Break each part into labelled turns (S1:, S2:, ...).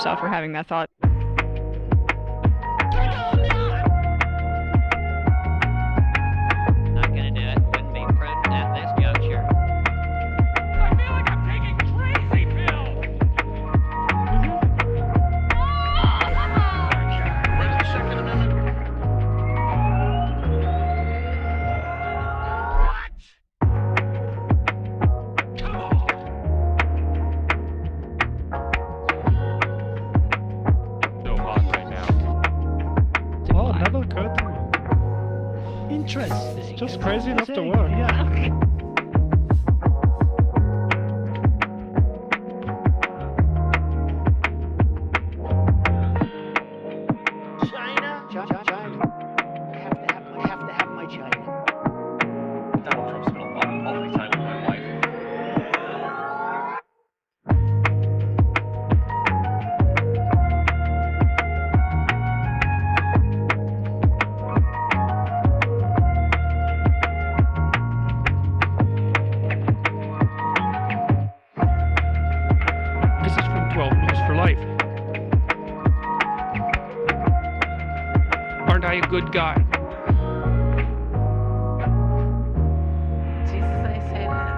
S1: yourself for having that thought.
S2: Not gonna do it. Wouldn't be prudent at this juncture.
S3: I feel like I'm taking crazy pills!
S4: Where's the Second Amendment?
S3: What? Come on!
S4: So hot right now.
S5: Oh, another curtain.
S6: Interesting.
S5: Just crazy enough to work.
S6: Yeah.
S7: China. I have to have my China.
S4: Donald Trump spent a lot of quality time with my wife.
S5: This is from 12 News for Life. Aren't I a good guy?
S8: Jesus, I say that.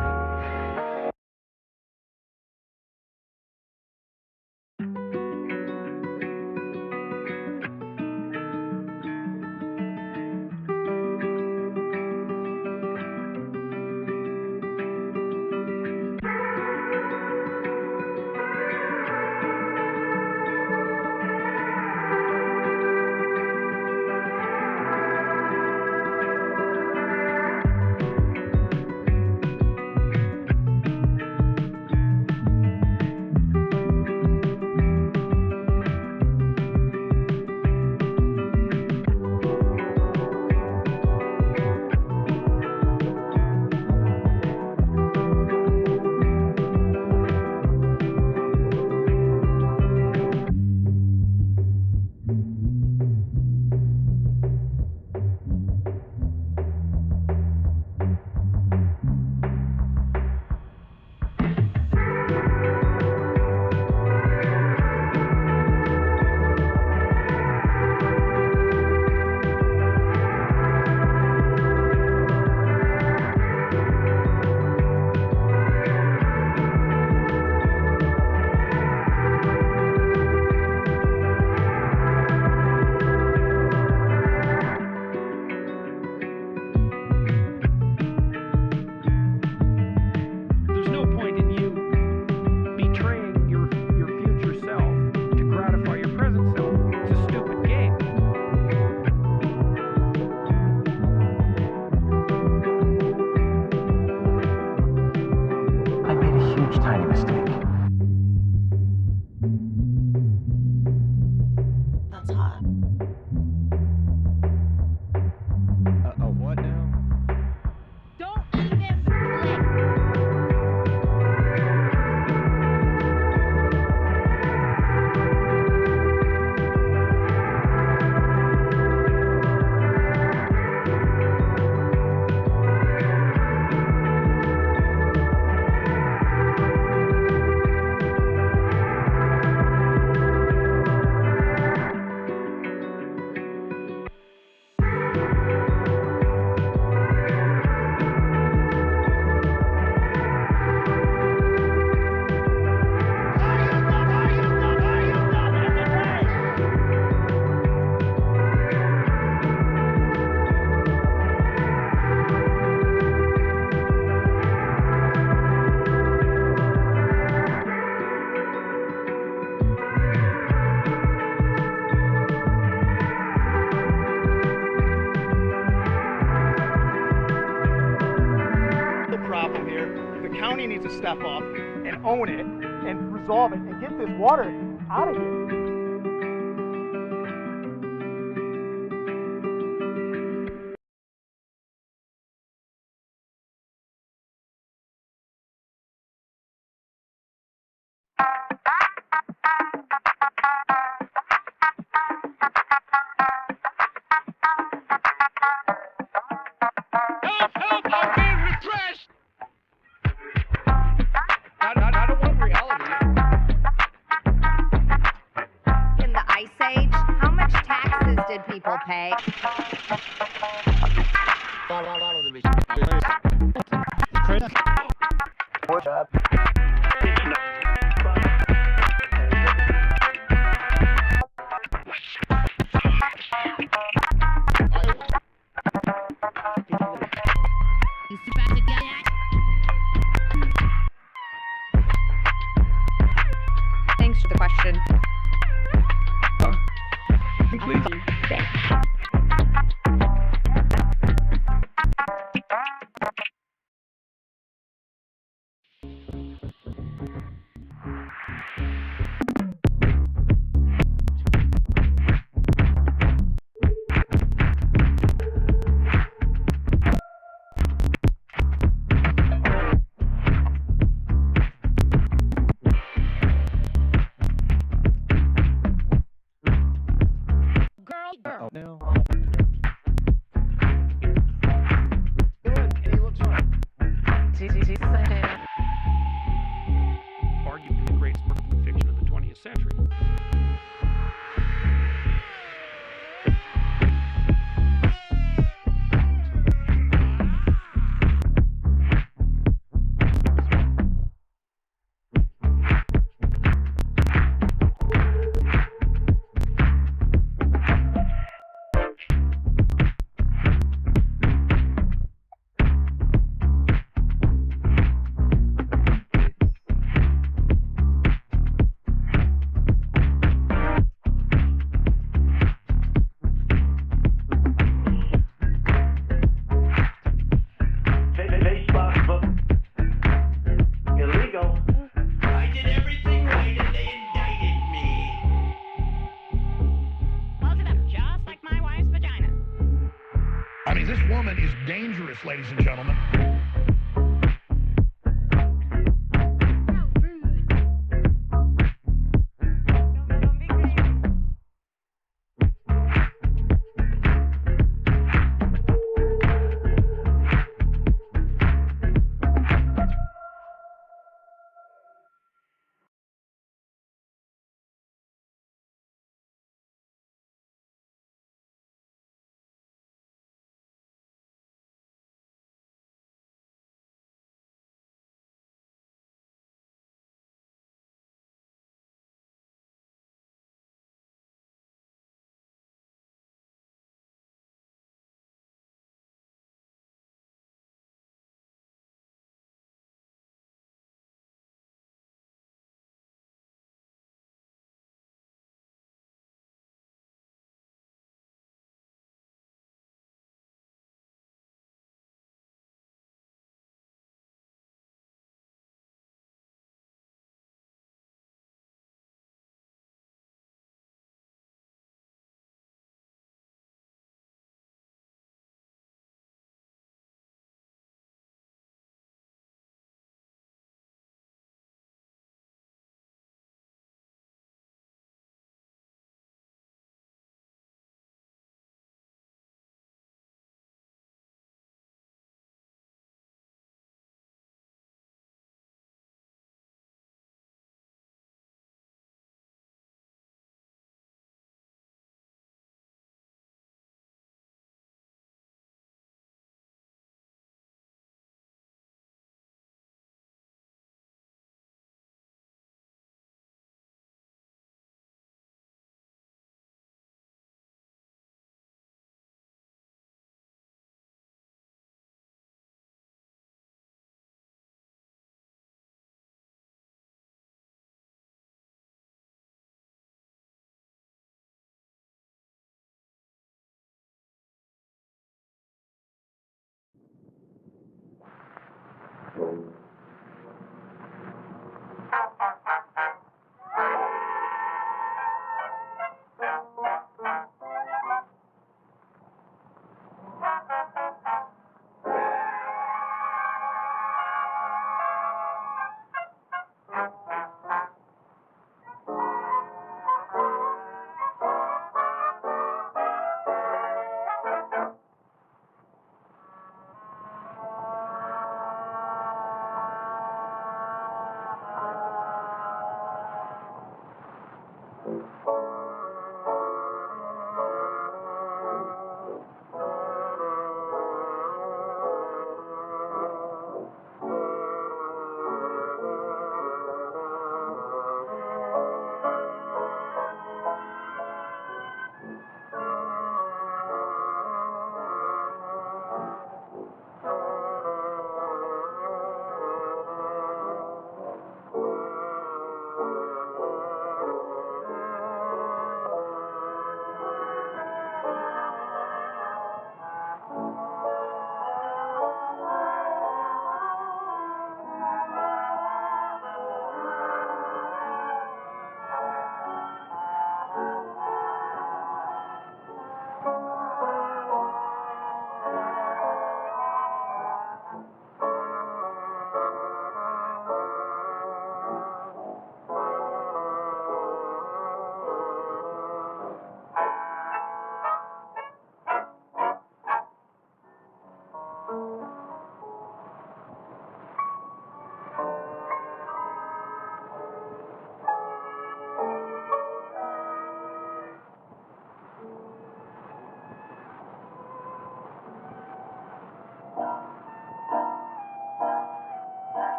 S5: There's no point in you betraying your future self to gratify your present self. It's a stupid game.
S7: I made a huge tiny mistake.
S8: That's hot.
S4: What now?
S9: Don't even blink.
S10: Problem here. The county needs to step up and own it and resolve it and get this water out of here.
S3: Help! Help! I'm being repressed!
S5: I don't want reality.
S9: the people pay. You about to get it?
S1: Thanks for the question.
S9: Girl.
S6: No.
S5: Arguably the greatest Berkeley fiction of the 20th century.
S9: Close it up just like my wife's vagina.
S11: I mean, this woman is dangerous, ladies and gentlemen.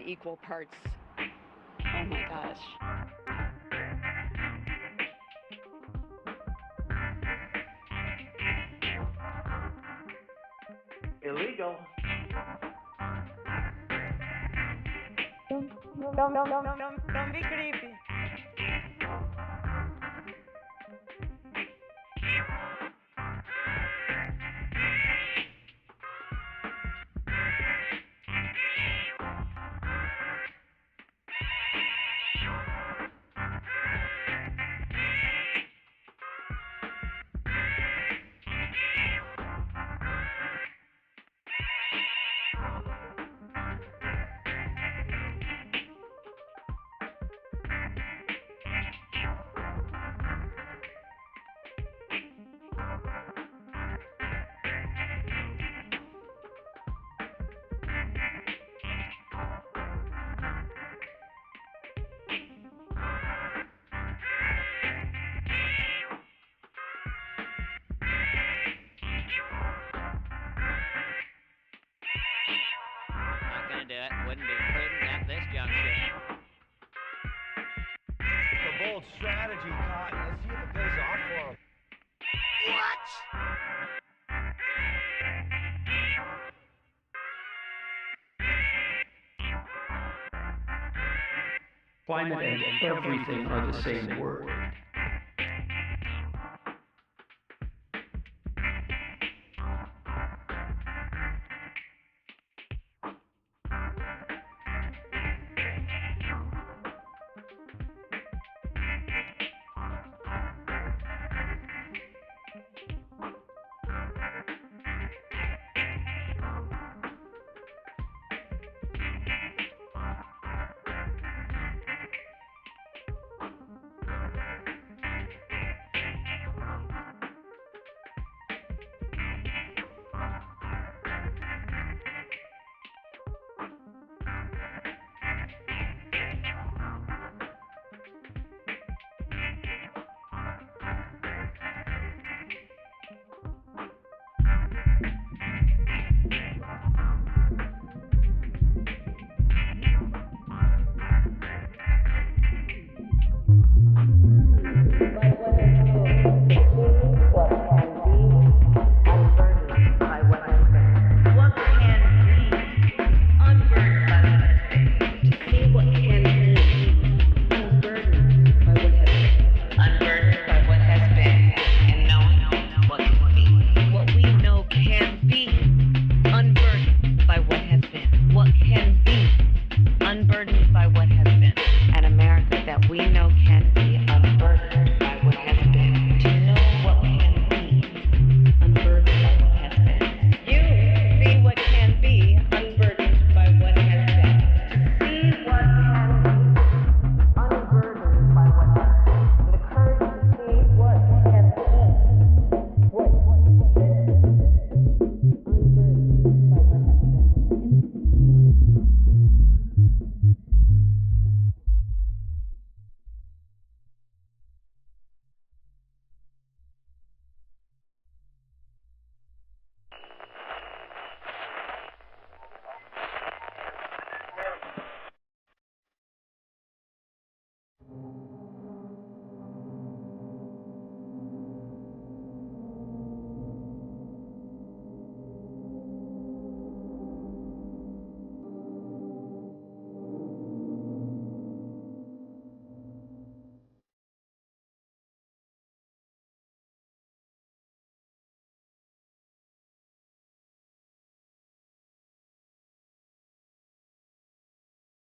S1: equal parts.
S8: Oh my gosh.
S7: Illegal.
S6: Don't be creepy.
S2: Not gonna do it. Wouldn't be prudent at this juncture.
S12: A bold strategy, Cotton. Let's see if it pays off for him.
S5: Climate and everything are the same word.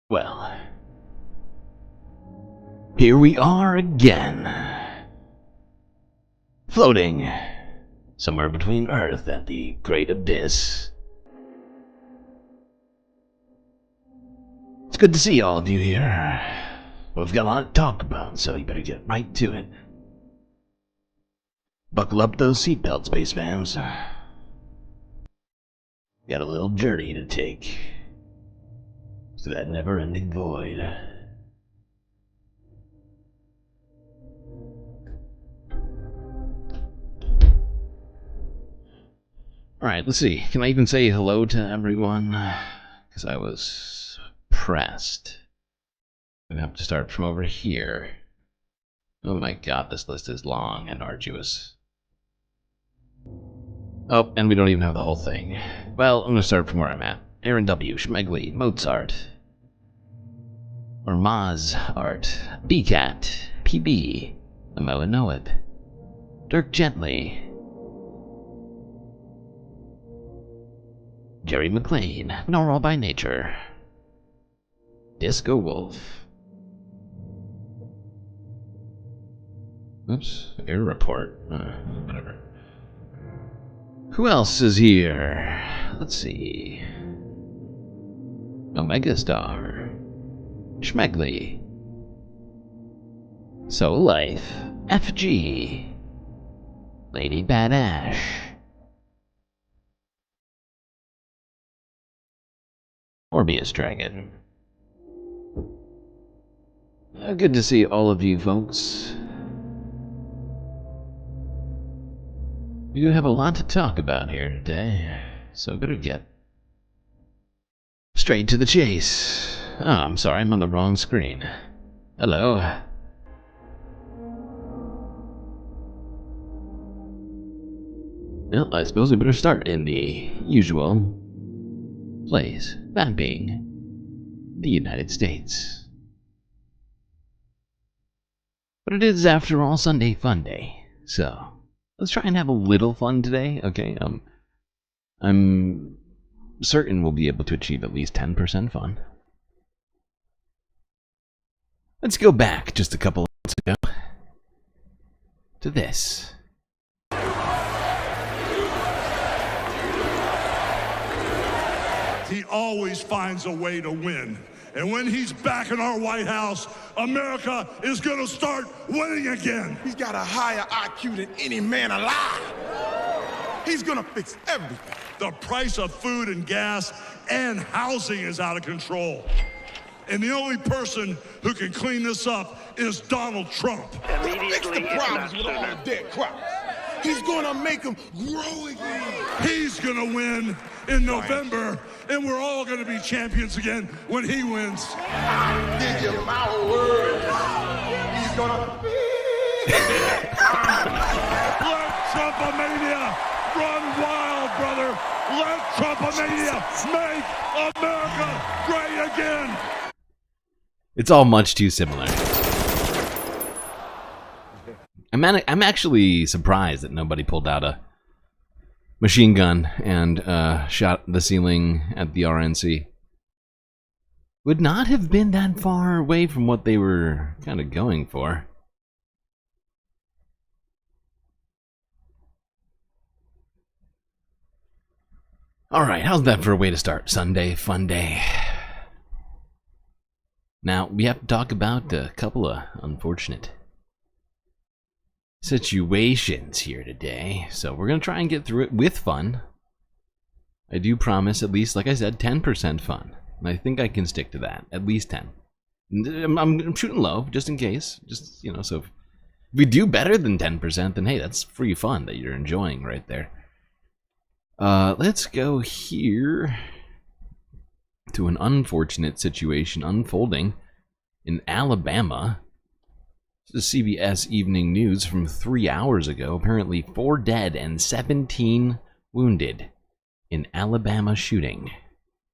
S13: Well, here we are again. Floating somewhere between Earth and the Great Abyss. It's good to see all of you here. We've got a lot to talk about, so you better get right to it. Buckle up those seatbelts, space fams. Got a little journey to take to that never-ending void. Alright, let's see. Can I even say hello to everyone? Because I was pressed. We have to start from over here. Oh my god, this list is long and arduous. Oh, and we don't even have the whole thing. Well, I'm gonna start from where I'm at. Aaron W., Schmegley, Mozart, or Maz Art, BCat, PB, Amoa Noeb, Dirk Gently, Jerry McLean, Normal by Nature, Disco Wolf. Oops, error report. Whatever. Who else is here? Let's see. Omega Star, Schmegley, Soul Life, FG, Lady Badash, Orbeus Dragon. Good to see all of you folks. We do have a lot to talk about here today, so better get straight to the chase. Oh, I'm sorry, I'm on the wrong screen. Hello. Well, I suppose we better start in the usual place, that being the United States. But it is, after all, Sunday Fun Day, so let's try and have a little fun today, okay? I'm certain we'll be able to achieve at least 10% fun. Let's go back just a couple of months ago to this.
S11: He always finds a way to win. And when he's back in our White House, America is going to start winning again.
S14: He's got a higher IQ than any man alive. He's going to fix everything.
S11: The price of food and gas and housing is out of control. And the only person who can clean this up is Donald Trump.
S14: Fix the problems with all the dead crops. He's going to make them grow again.
S11: He's going to win in November, and we're all going to be champions again when he wins.
S14: Did you my word? He's going to
S11: Let Trumpomania run wild, brother. Let Trumpomania make America great again.
S13: It's all much too similar. I'm actually surprised that nobody pulled out a machine gun and shot the ceiling at the RNC. Would not have been that far away from what they were kind of going for. Alright, how's that for a way to start Sunday Fun Day? Now, we have to talk about a couple of unfortunate situations here today, so we're going to try and get through it with fun. I do promise at least, like I said, 10% fun. And I think I can stick to that, at least 10. I'm shooting low, just in case. Just, you know, so if we do better than 10%, then hey, that's free fun that you're enjoying right there. Let's go here to an unfortunate situation unfolding in Alabama. This is CBS Evening News from 3 hours ago. Apparently 4 dead and 17 wounded in Alabama shooting.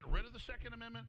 S11: Rid of the Second Amendment?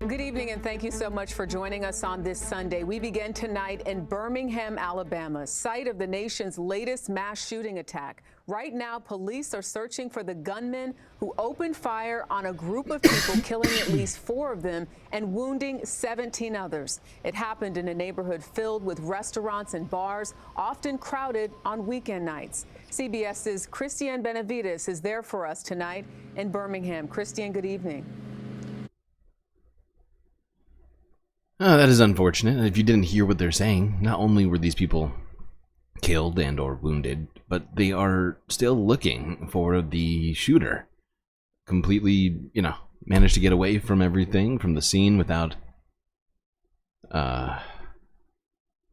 S15: Good evening, and thank you so much for joining us on this Sunday. We begin tonight in Birmingham, Alabama, site of the nation's latest mass shooting attack. Right now, police are searching for the gunman who opened fire on a group of people, killing at least 4 of them and wounding 17 others. It happened in a neighborhood filled with restaurants and bars, often crowded on weekend nights. CBS's Christiane Benavides is there for us tonight in Birmingham. Christiane, good evening.
S13: Oh, that is unfortunate. If you didn't hear what they're saying, not only were these people killed and or wounded, but they are still looking for the shooter. Completely, you know, managed to get away from everything, from the scene without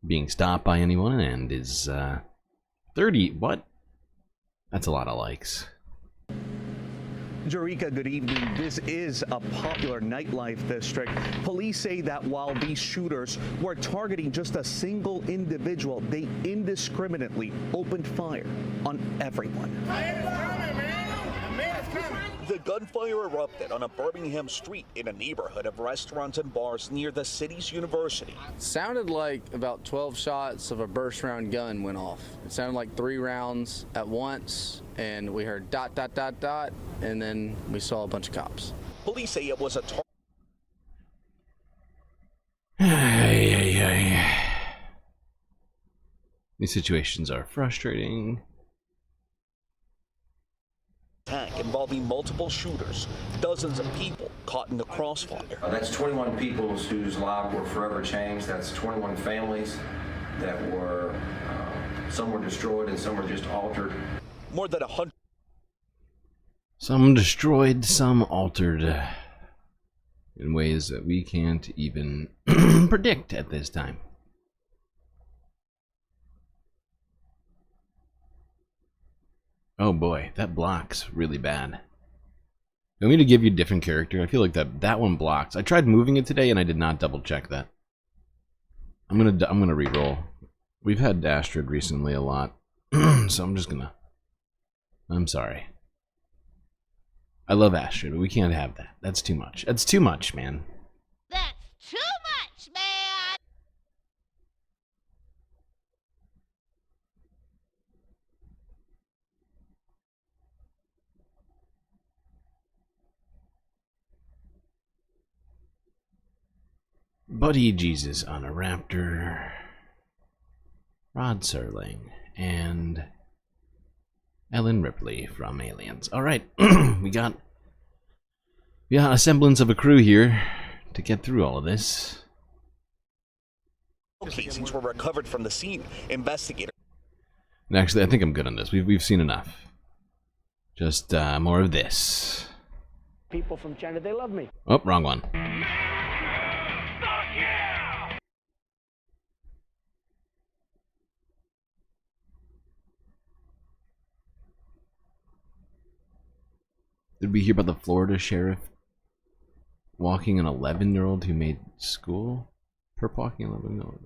S13: being stopped by anyone and is 30. What? That's a lot of likes.
S16: Jarika, good evening. This is a popular nightlife district. Police say that while these shooters were targeting just a single individual, they indiscriminately opened fire on everyone. The gunfire erupted on a Birmingham street in a neighborhood of restaurants and bars near the city's university.
S17: Sounded like about 12 shots of a burst round gun went off. It sounded like 3 rounds at once, and we heard dot, dot, dot, dot, and then we saw a bunch of cops.
S16: Police say it was a
S13: These situations are frustrating.
S16: Attack involving multiple shooters, dozens of people caught in the crossfire.
S18: That's 21 people whose lives were forever changed. That's 21 families that were, some were destroyed and some were just altered.
S16: More than 100.
S13: Some destroyed, some altered in ways that we can't even predict at this time. Oh boy, that blocks really bad. I'm going to give you a different character. I feel like that one blocks. I tried moving it today and I did not double check that. I'm gonna re-roll. We've had Astrid recently a lot, so I'm just gonna. I'm sorry. I love Astrid, but we can't have that. That's too much. That's too much, man.
S9: That's too much, man!
S13: Buddy Jesus on a Raptor, Rod Serling, and Ellen Ripley from Aliens. Alright, we got a semblance of a crew here to get through all of this.
S16: Casings were recovered from the scene. Investigators.
S13: And actually, I think I'm good on this. We've seen enough. Just more of this.
S7: People from China, they love me.
S13: Oh, wrong one. Did we hear about the Florida sheriff walking an 11-year-old who made school? Perp walking 11-year-old.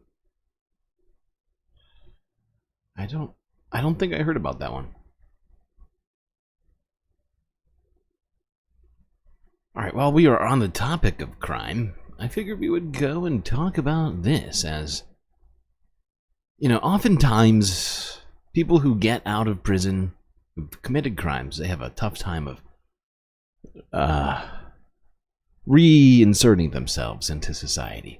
S13: I don't think I heard about that one. Alright, while we are on the topic of crime, I figured we would go and talk about this as, you know, oftentimes people who get out of prison, who've committed crimes, they have a tough time of reinserting themselves into society.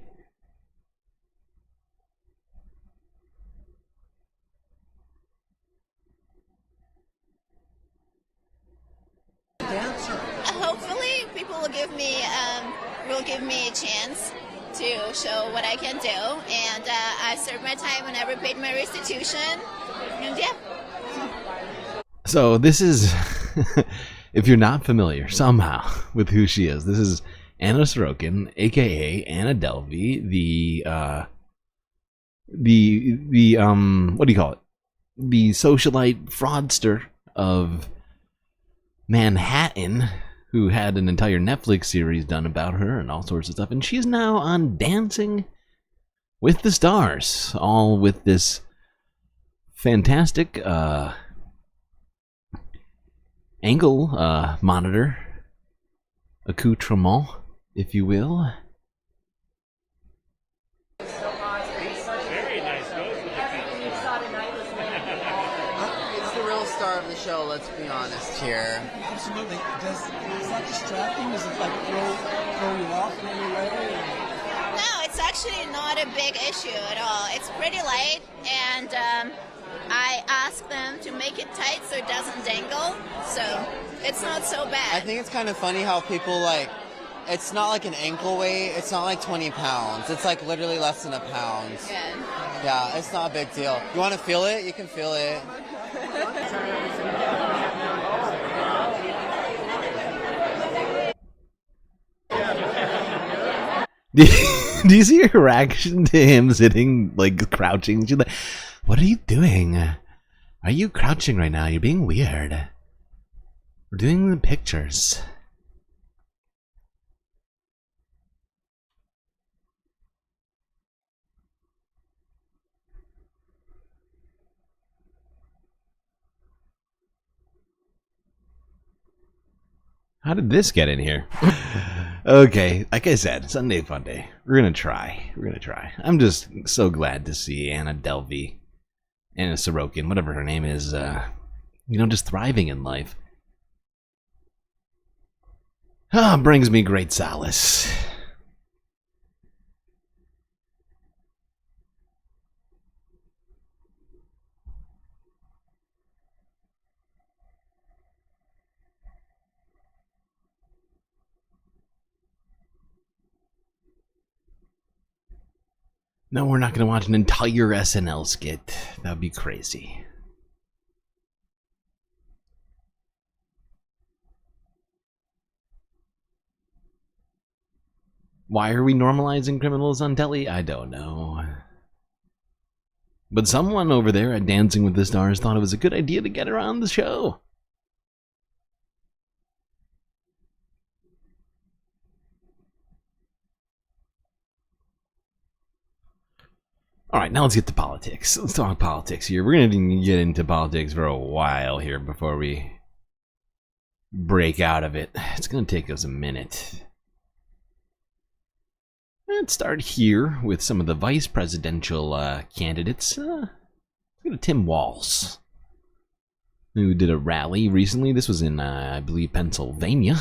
S19: Hopefully, people will give me a chance to show what I can do, and I served my time and never paid my restitution, and yeah.
S13: So this is. If you're not familiar somehow with who she is, this is Anna Sorokin, aka Anna Delvey, the what do you call it? The socialite fraudster of Manhattan, who had an entire Netflix series done about her and all sorts of stuff, and she's now on Dancing with the Stars, all with this fantastic angle monitor accoutrement, if you will.
S3: Very nice.
S20: It's the real star of the show, let's be honest here.
S21: Absolutely. Is that distracting? Does it like throw you off in any way?
S19: No, it's actually not a big issue at all. It's pretty light, and I asked them to make it tight so it doesn't dangle, so it's not so bad.
S20: I think it's kind of funny how people it's not like an ankle weight, it's not like 20 pounds, it's like literally less than a pound. Yeah, it's not a big deal. You want to feel it? You can feel it.
S13: Do you see her reaction to him sitting, like, crouching? She's like, what are you doing? Are you crouching right now? You're being weird. We're doing the pictures. How did this get in here? Okay, like I said, Sunday Fun Day. We're gonna try. We're gonna try. I'm just so glad to see Anna Delvey, Anna Sorokin, whatever her name is, you know, just thriving in life. Ah, brings me great solace. No, we're not going to watch an entire SNL skit. That would be crazy. Why are we normalizing criminals on telly? I don't know. But someone over there at Dancing with the Stars thought it was a good idea to get her on the show. Alright, now let's get to politics. Let's talk politics here. We're going to get into politics for a while here before we break out of it. It's going to take us a minute. Let's start here with some of the vice presidential candidates. Let's go to Tim Walz, who did a rally recently. This was in, I believe, Pennsylvania.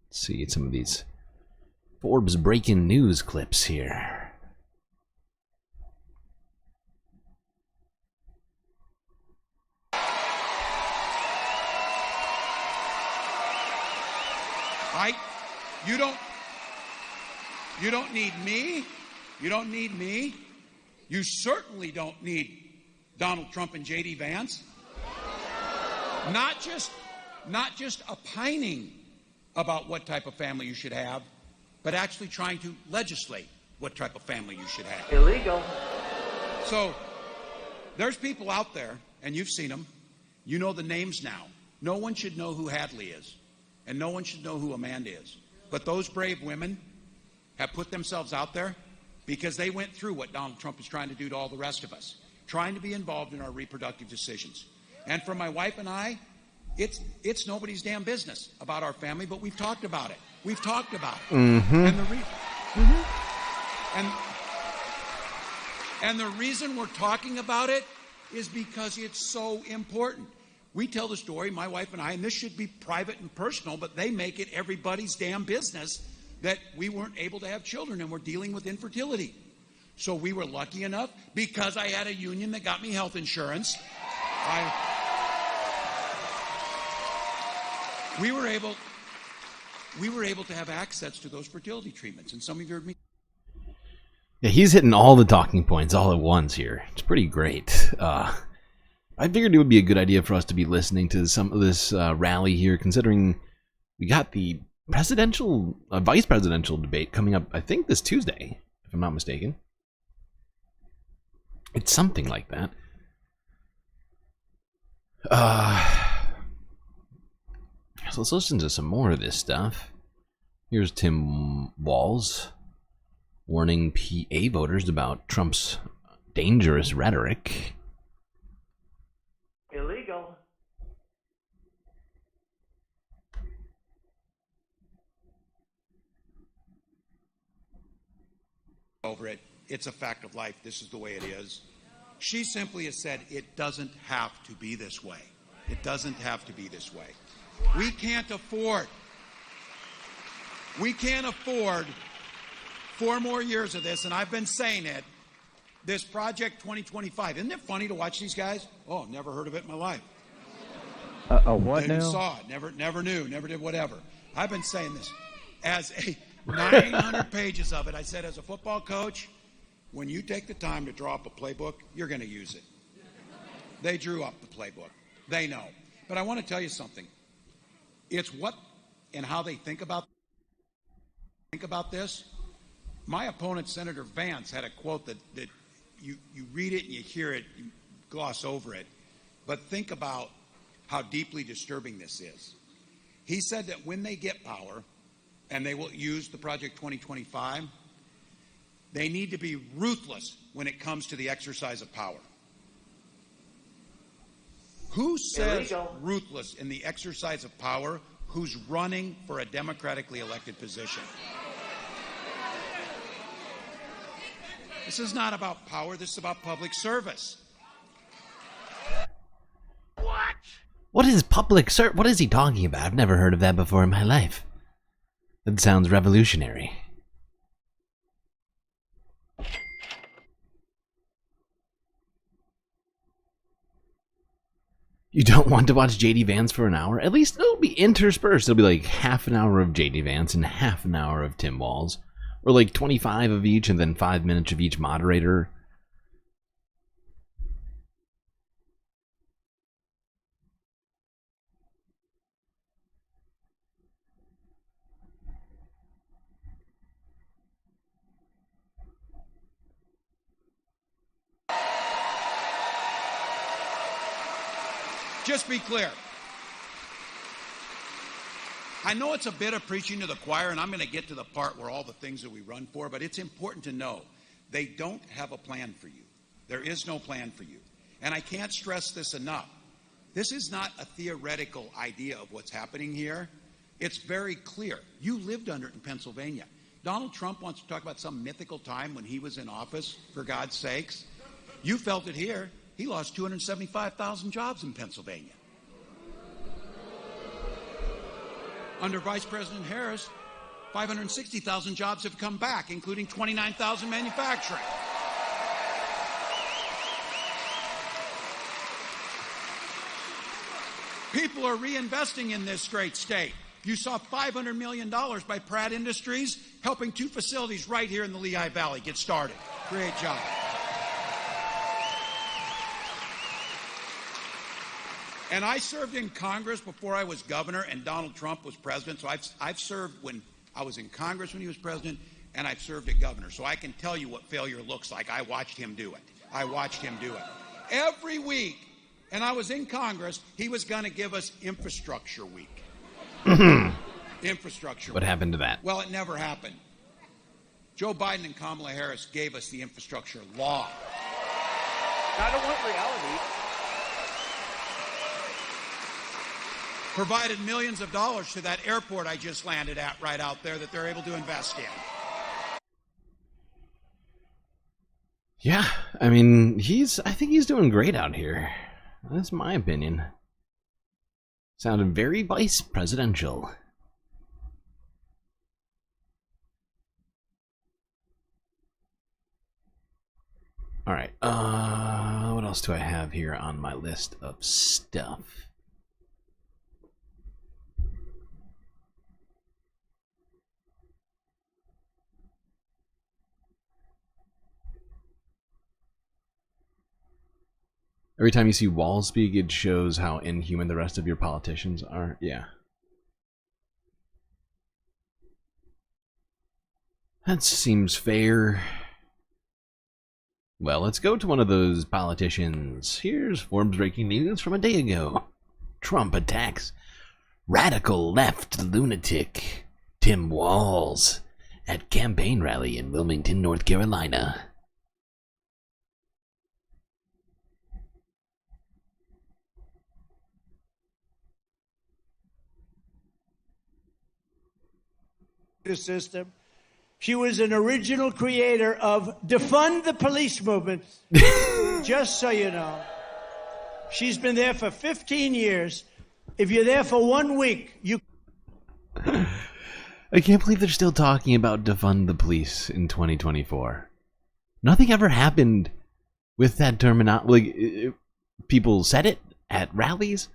S13: Let's see some of these Forbes breaking news clips here.
S4: You don't need me. You don't need me. You certainly don't need Donald Trump and J.D. Vance. Not just opining about what type of family you should have, but actually trying to legislate what type of family you should have.
S12: Illegal.
S4: So there's people out there, and you've seen them. You know the names now. No one should know who Hadley is, and no one should know who Amanda is. But those brave women have put themselves out there because they went through what Donald Trump is trying to do to all the rest of us, trying to be involved in our reproductive decisions. And for my wife and I, it's nobody's damn business about our family, but we've talked about it. We've talked about it. And the reason we're talking about it is because it's so important. We tell the story, my wife and I, and this should be private and personal, but they make it everybody's damn business that we weren't able to have children and we're dealing with infertility. So we were lucky enough, because I had a union that got me health insurance, we were able to have access to those fertility treatments. And some of you heard me.
S13: Yeah, he's hitting all the talking points all at once here. It's pretty great. I figured it would be a good idea for us to be listening to some of this rally here, considering we got the presidential, vice presidential debate coming up, I think, this Tuesday, if I'm not mistaken. It's something like that. So let's listen to some more of this stuff. Here's Tim Walz warning PA voters about Trump's dangerous rhetoric.
S12: Illegal.
S4: Over it. It's a fact of life. This is the way it is. She simply has said it doesn't have to be this way. It doesn't have to be this way. We can't afford 4 more years of this, and I've been saying it, this Project 2025. Isn't it funny to watch these guys? Oh, never heard of it in my life.
S22: What
S4: Never
S22: now?
S4: saw it, never knew, never did whatever. I've been saying this. As a 900 pages of it, I said, as a football coach, when you take the time to draw up a playbook, you're going to use it. They drew up the playbook. They know. But I want to tell you something. It's what and how they think about. Think about this. My opponent, Senator Vance, had a quote that you read it and you hear it, you gloss over it. But think about how deeply disturbing this is. He said that when they get power, and they will use the Project 2025, they need to be ruthless when it comes to the exercise of power. Who says ruthless in the exercise of power who's running for a democratically elected position? This is not about power, this is about public service.
S13: What is public service? What is he talking about? I've never heard of that before in my life. That sounds revolutionary. You don't want to watch JD Vance for an hour? At least it'll be interspersed. It'll be like half an hour of JD Vance and half an hour of Tim Walz. Or like 25 of each and then 5 minutes of each moderator.
S4: Just be clear. I know it's a bit of preaching to the choir, and I'm going to get to the part where all the things that we run for, but it's important to know they don't have a plan for you. There is no plan for you. And I can't stress this enough. This is not a theoretical idea of what's happening here. It's very clear. You lived under it in Pennsylvania. Donald Trump wants to talk about some mythical time when he was in office, for God's sakes. You felt it here. He lost 275,000 jobs in Pennsylvania. Under Vice President Harris, 560,000 jobs have come back, including 29,000 manufacturing. People are reinvesting in this great state. You saw $500 million by Pratt Industries, helping 2 facilities right here in the Lehigh Valley get started, create jobs. And I served in Congress before I was governor and Donald Trump was president. So I've served when I was in Congress when he was president, and I've served as governor. So I can tell you what failure looks like. I watched him do it. I watched him do it. Every week, and I was in Congress, he was going to give us Infrastructure Week. Infrastructure
S13: What
S4: Week.
S13: happened to that?
S4: Well, it never happened. Joe Biden and Kamala Harris gave us the infrastructure law.
S12: I don't want reality.
S4: Provided millions of dollars to that airport I just landed at right out there that they're able to invest in.
S13: Yeah, I mean, I think he's doing great out here. That's my opinion. Sounded very vice presidential. Alright, what else do I have here on my list of stuff? Every time you see Walz speak, it shows how inhuman the rest of your politicians are. Yeah. That seems fair. Well, let's go to one of those politicians. Here's Forbes breaking news from a day ago. Trump attacks radical left lunatic Tim Walz at campaign rally in Wilmington, North Carolina.
S21: System. She was an original creator of defund the police movement. Just so you know. She's been there for 15 years. If you're there for 1 week, you...
S13: I can't believe they're still talking about defund the police in 2024. Nothing ever happened with that terminology. Like, people said it at rallies.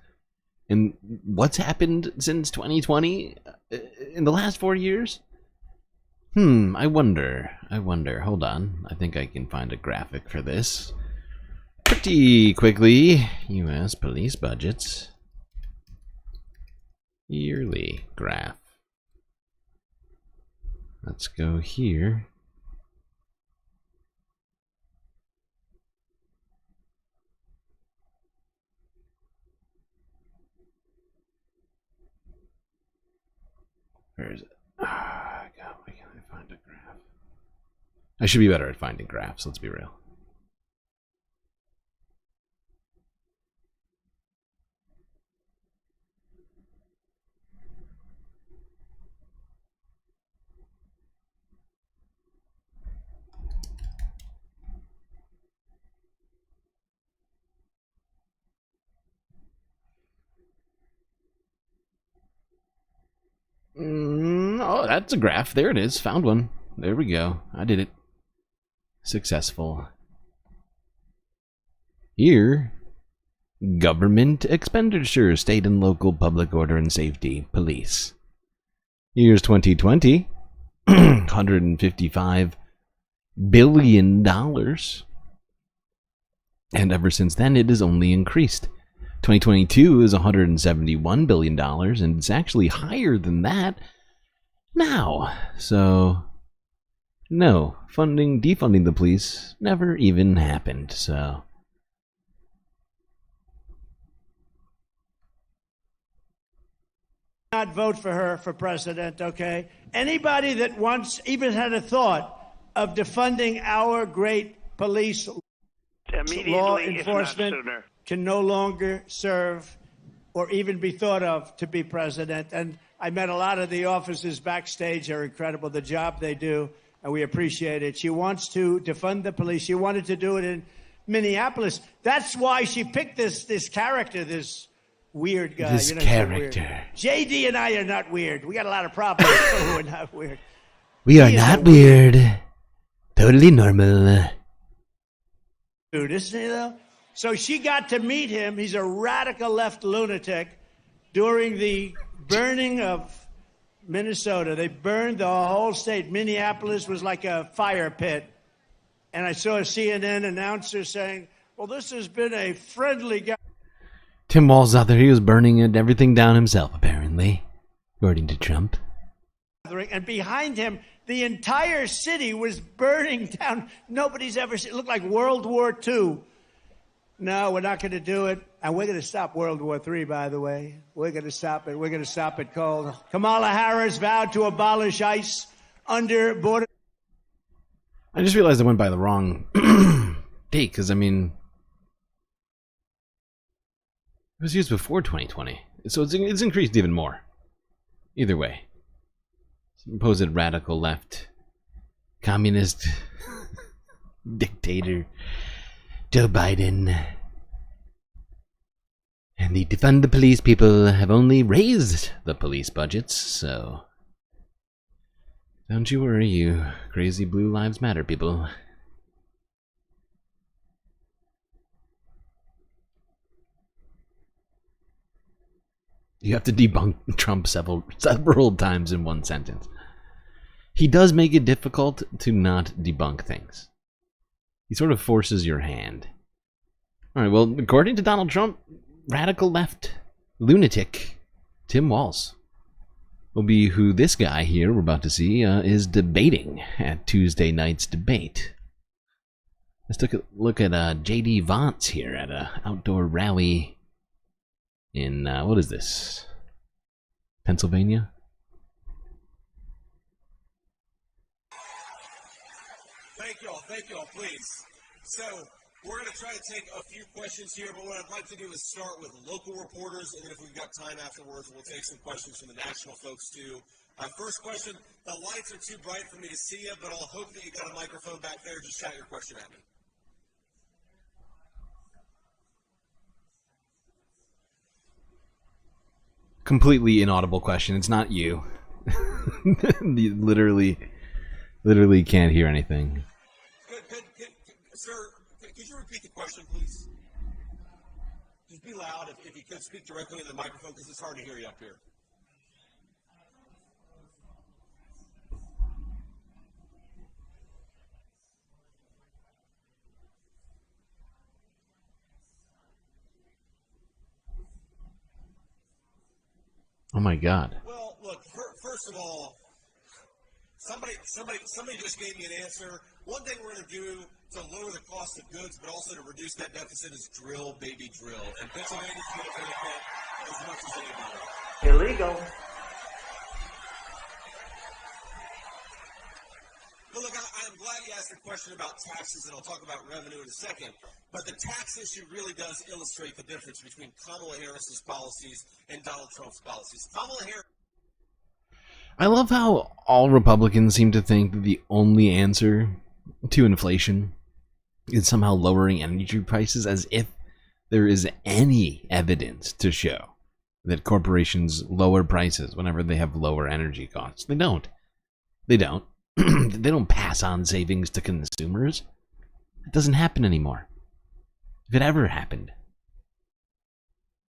S13: And what's happened since 2020 in the last 4 years? I wonder. Hold on. I think I can find a graphic for this. Pretty quickly. U.S. police budgets. Yearly graph. Let's go here. Where is it? Ah, God, why can't I find a graph? I should be better at finding graphs, let's be real. Oh, that's a graph. There it is. Found one. There we go. I did it. Successful. Here, government expenditure, state and local public order and safety, police. Years 2020, $155 billion. And ever since then, it has only increased. 2022 is $171 billion, and it's actually higher than that now. So, no, defunding the police never even happened, so.
S21: Not vote for her for president, okay? Anybody that once even had a thought of defunding our great police law enforcement can no longer serve or even be thought of to be president. And I met a lot of the officers backstage. They're incredible, the job they do, and we appreciate it. She wants to defund the police. She wanted to do it in Minneapolis. That's why she picked this character, this weird guy.
S13: This character.
S21: JD and I are not weird. We got a lot of problems, but we're not weird.
S13: We are not weird. Totally normal.
S21: Dude, isn't he though? So she got to meet him. He's a radical left lunatic. During the burning of Minnesota, they burned the whole state. Minneapolis was like a fire pit. And I saw a CNN announcer saying, well, this has been a friendly guy.
S13: Tim Walz out there, he was burning everything down himself, apparently, according to Trump.
S21: And behind him, the entire city was burning down. Nobody's ever seen it. Looked like World War II. No, we're not going to do it. And we're going to stop World War III, by the way. We're going to stop it. We're going to stop it cold. Kamala Harris vowed to abolish ICE under border.
S13: I just realized I went by the wrong date, because, I mean, it was used before 2020. So it's increased even more. Either way. Supposed radical left communist dictator Joe Biden and the defund the police people have only raised the police budgets, so don't you worry, you crazy Blue Lives Matter people. You have to debunk Trump several times in one sentence. He does make it difficult to not debunk things. He sort of forces your hand. Alright, well, according to Donald Trump, radical left lunatic Tim Walz will be who this guy here we're about to see is debating at Tuesday night's debate. Let's take a look at J.D. Vance here at an outdoor rally in, what is this? Pennsylvania?
S1: Thank y'all, please. So, we're going to try to take a few questions here, but what I'd like to do is start with local reporters, and then if we've got time afterwards, we'll take some questions from the national folks, too. First question, the lights are too bright for me to see you, but I'll hope that you got a microphone back there. Just shout your question at me.
S13: Completely inaudible question. It's not you. You literally can't hear anything.
S1: Sir, could you repeat the question, please? Just be loud if you could speak directly in the microphone, because it's hard to hear you up here.
S13: Oh my God.
S1: Well, look, first of all, Somebody just gave me an answer. One thing we're going to do to lower the cost of goods, but also to reduce that deficit, is drill, baby, drill. And Pennsylvania's going to benefit as much as anybody.
S12: Illegal.
S1: Well, look, I'm glad you asked a question about taxes, and I'll talk about revenue in a second. But the tax issue really does illustrate the difference between Kamala Harris's policies and Donald Trump's policies. Kamala Harris.
S13: I love how all Republicans seem to think that the only answer to inflation is somehow lowering energy prices, as if there is any evidence to show that corporations lower prices whenever they have lower energy costs. They don't. They don't. They don't pass on savings to consumers. It doesn't happen anymore. If it ever happened.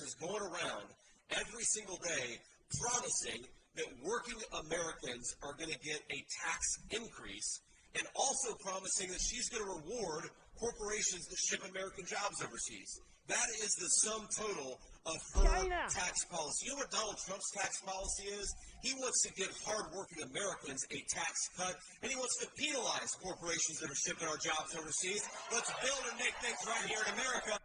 S1: Is going around every single day promising that working Americans are going to get a tax increase, and also promising that she's going to reward corporations that ship American jobs overseas. That is the sum total of her tax policy. You know what Donald Trump's tax policy is? He wants to give hardworking Americans a tax cut, and he wants to penalize corporations that are shipping our jobs overseas. Let's build and make things right here in America.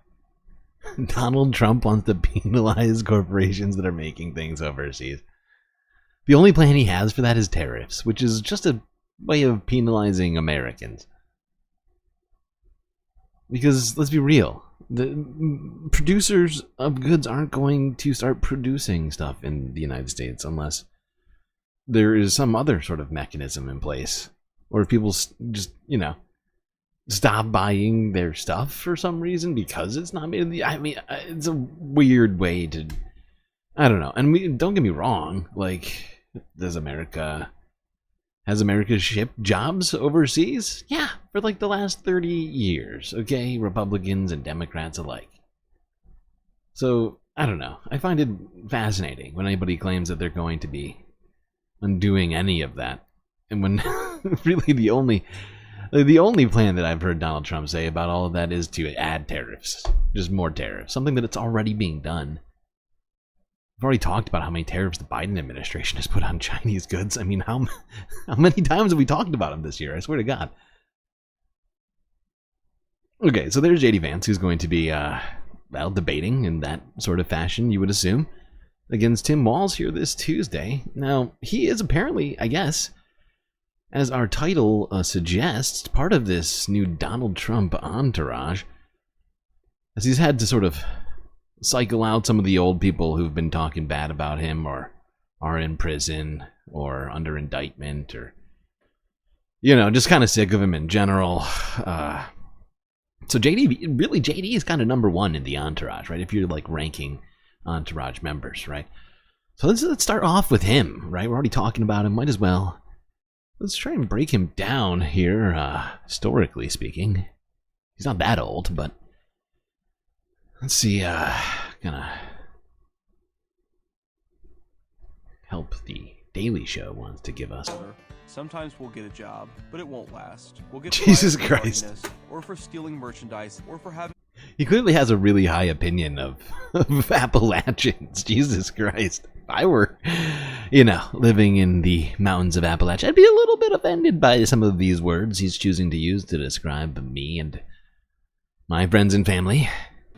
S13: Donald Trump wants to penalize corporations that are making things overseas. The only plan he has for that is tariffs, which is just a way of penalizing Americans. Because, let's be real, the producers of goods aren't going to start producing stuff in the United States unless there is some other sort of mechanism in place. Or if people just, stop buying their stuff for some reason because it's not made in the... I mean, it's a weird way to... I don't know. And don't get me wrong, has America shipped jobs overseas? Yeah, for the last 30 years, okay? Republicans and Democrats alike. So, I don't know. I find it fascinating when anybody claims that they're going to be undoing any of that. And when really the only plan that I've heard Donald Trump say about all of that is to add tariffs. Just more tariffs. Something that it's already being done. I've already talked about how many tariffs the Biden administration has put on Chinese goods. I mean, how many times have we talked about them this year? I swear to God. Okay, so there's J.D. Vance, who's going to be, debating in that sort of fashion, you would assume, against Tim Walz here this Tuesday. Now, he is apparently, I guess, as our title suggests, part of this new Donald Trump entourage, as he's had to sort of cycle out some of the old people who've been talking bad about him or are in prison or under indictment or, just kind of sick of him in general. So JD is kind of number one in the entourage, right? If you're ranking entourage members, right? So let's start off with him, right? We're already talking about him. Might as well. Let's try and break him down here, historically speaking. He's not that old, but let's see, gonna help the Daily Show wants to give us.
S8: Sometimes we'll get a job, but it won't last. We'll get
S13: Jesus Christ.
S8: Or for stealing merchandise, or for having...
S13: He clearly has a really high opinion of Appalachians. Jesus Christ. If I were, living in the mountains of Appalachia, I'd be a little bit offended by some of these words he's choosing to use to describe me and my friends and family.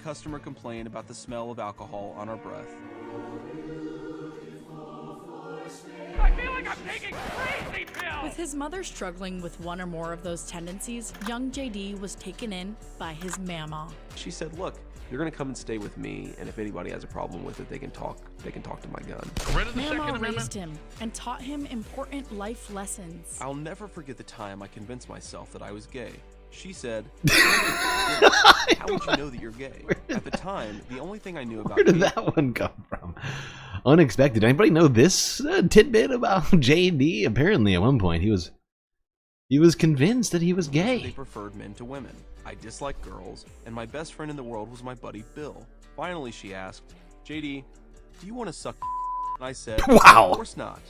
S8: Customer complain about the smell of alcohol on our breath.
S3: I feel like I'm taking crazy pills!
S10: With his mother struggling with one or more of those tendencies, young JD was taken in by his mama.
S8: She said, look, you're gonna come and stay with me, and if anybody has a problem with it, they can talk to my gun.
S10: Mama raised him and taught him important life lessons.
S8: I'll never forget the time I convinced myself that I was gay. She said, how would you know that you're gay? At the time, the only thing I knew about...
S13: Where did that one come from? Unexpected. Anybody know this tidbit about JD? Apparently, at one point, he was convinced that he was gay.
S8: They preferred men to women. I disliked girls, and my best friend in the world was my buddy Bill. Finally, she asked, JD, do you want to suck? And I said,
S13: wow.
S8: Of course not.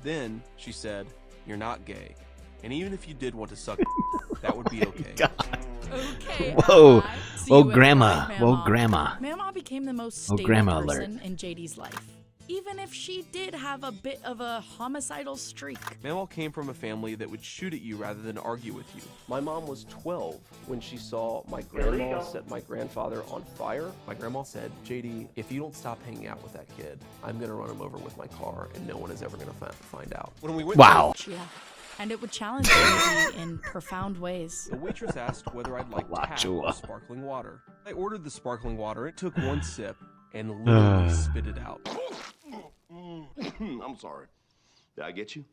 S8: Then she said, you're not gay. And even if you did want to suck, that would be okay.
S10: Okay.
S13: Whoa. Whoa, Grandma. Whoa, Grandma.
S10: Mama became the most stable person in JD's life. even if she did have a bit of a homicidal streak.
S8: Manuel came from a family that would shoot at you rather than argue with you. My mom was 12 when she saw my grandma set my grandfather on fire. My grandma said, JD, if you don't stop hanging out with that kid, I'm gonna run him over with my car and no one is ever gonna find out. When we went
S10: Yeah. And it would challenge JD in profound ways.
S8: The waitress asked whether I'd like tap or sparkling water. I ordered the sparkling water. It took one sip and literally spit it out.
S2: I'm sorry. Did I get you?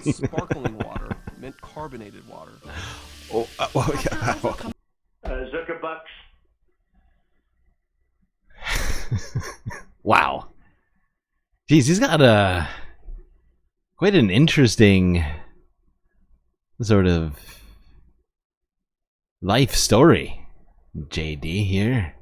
S8: Sparkling water meant carbonated water.
S12: Zuckerbucks.
S13: Wow. Jeez, he's got quite an interesting sort of life story, JD here.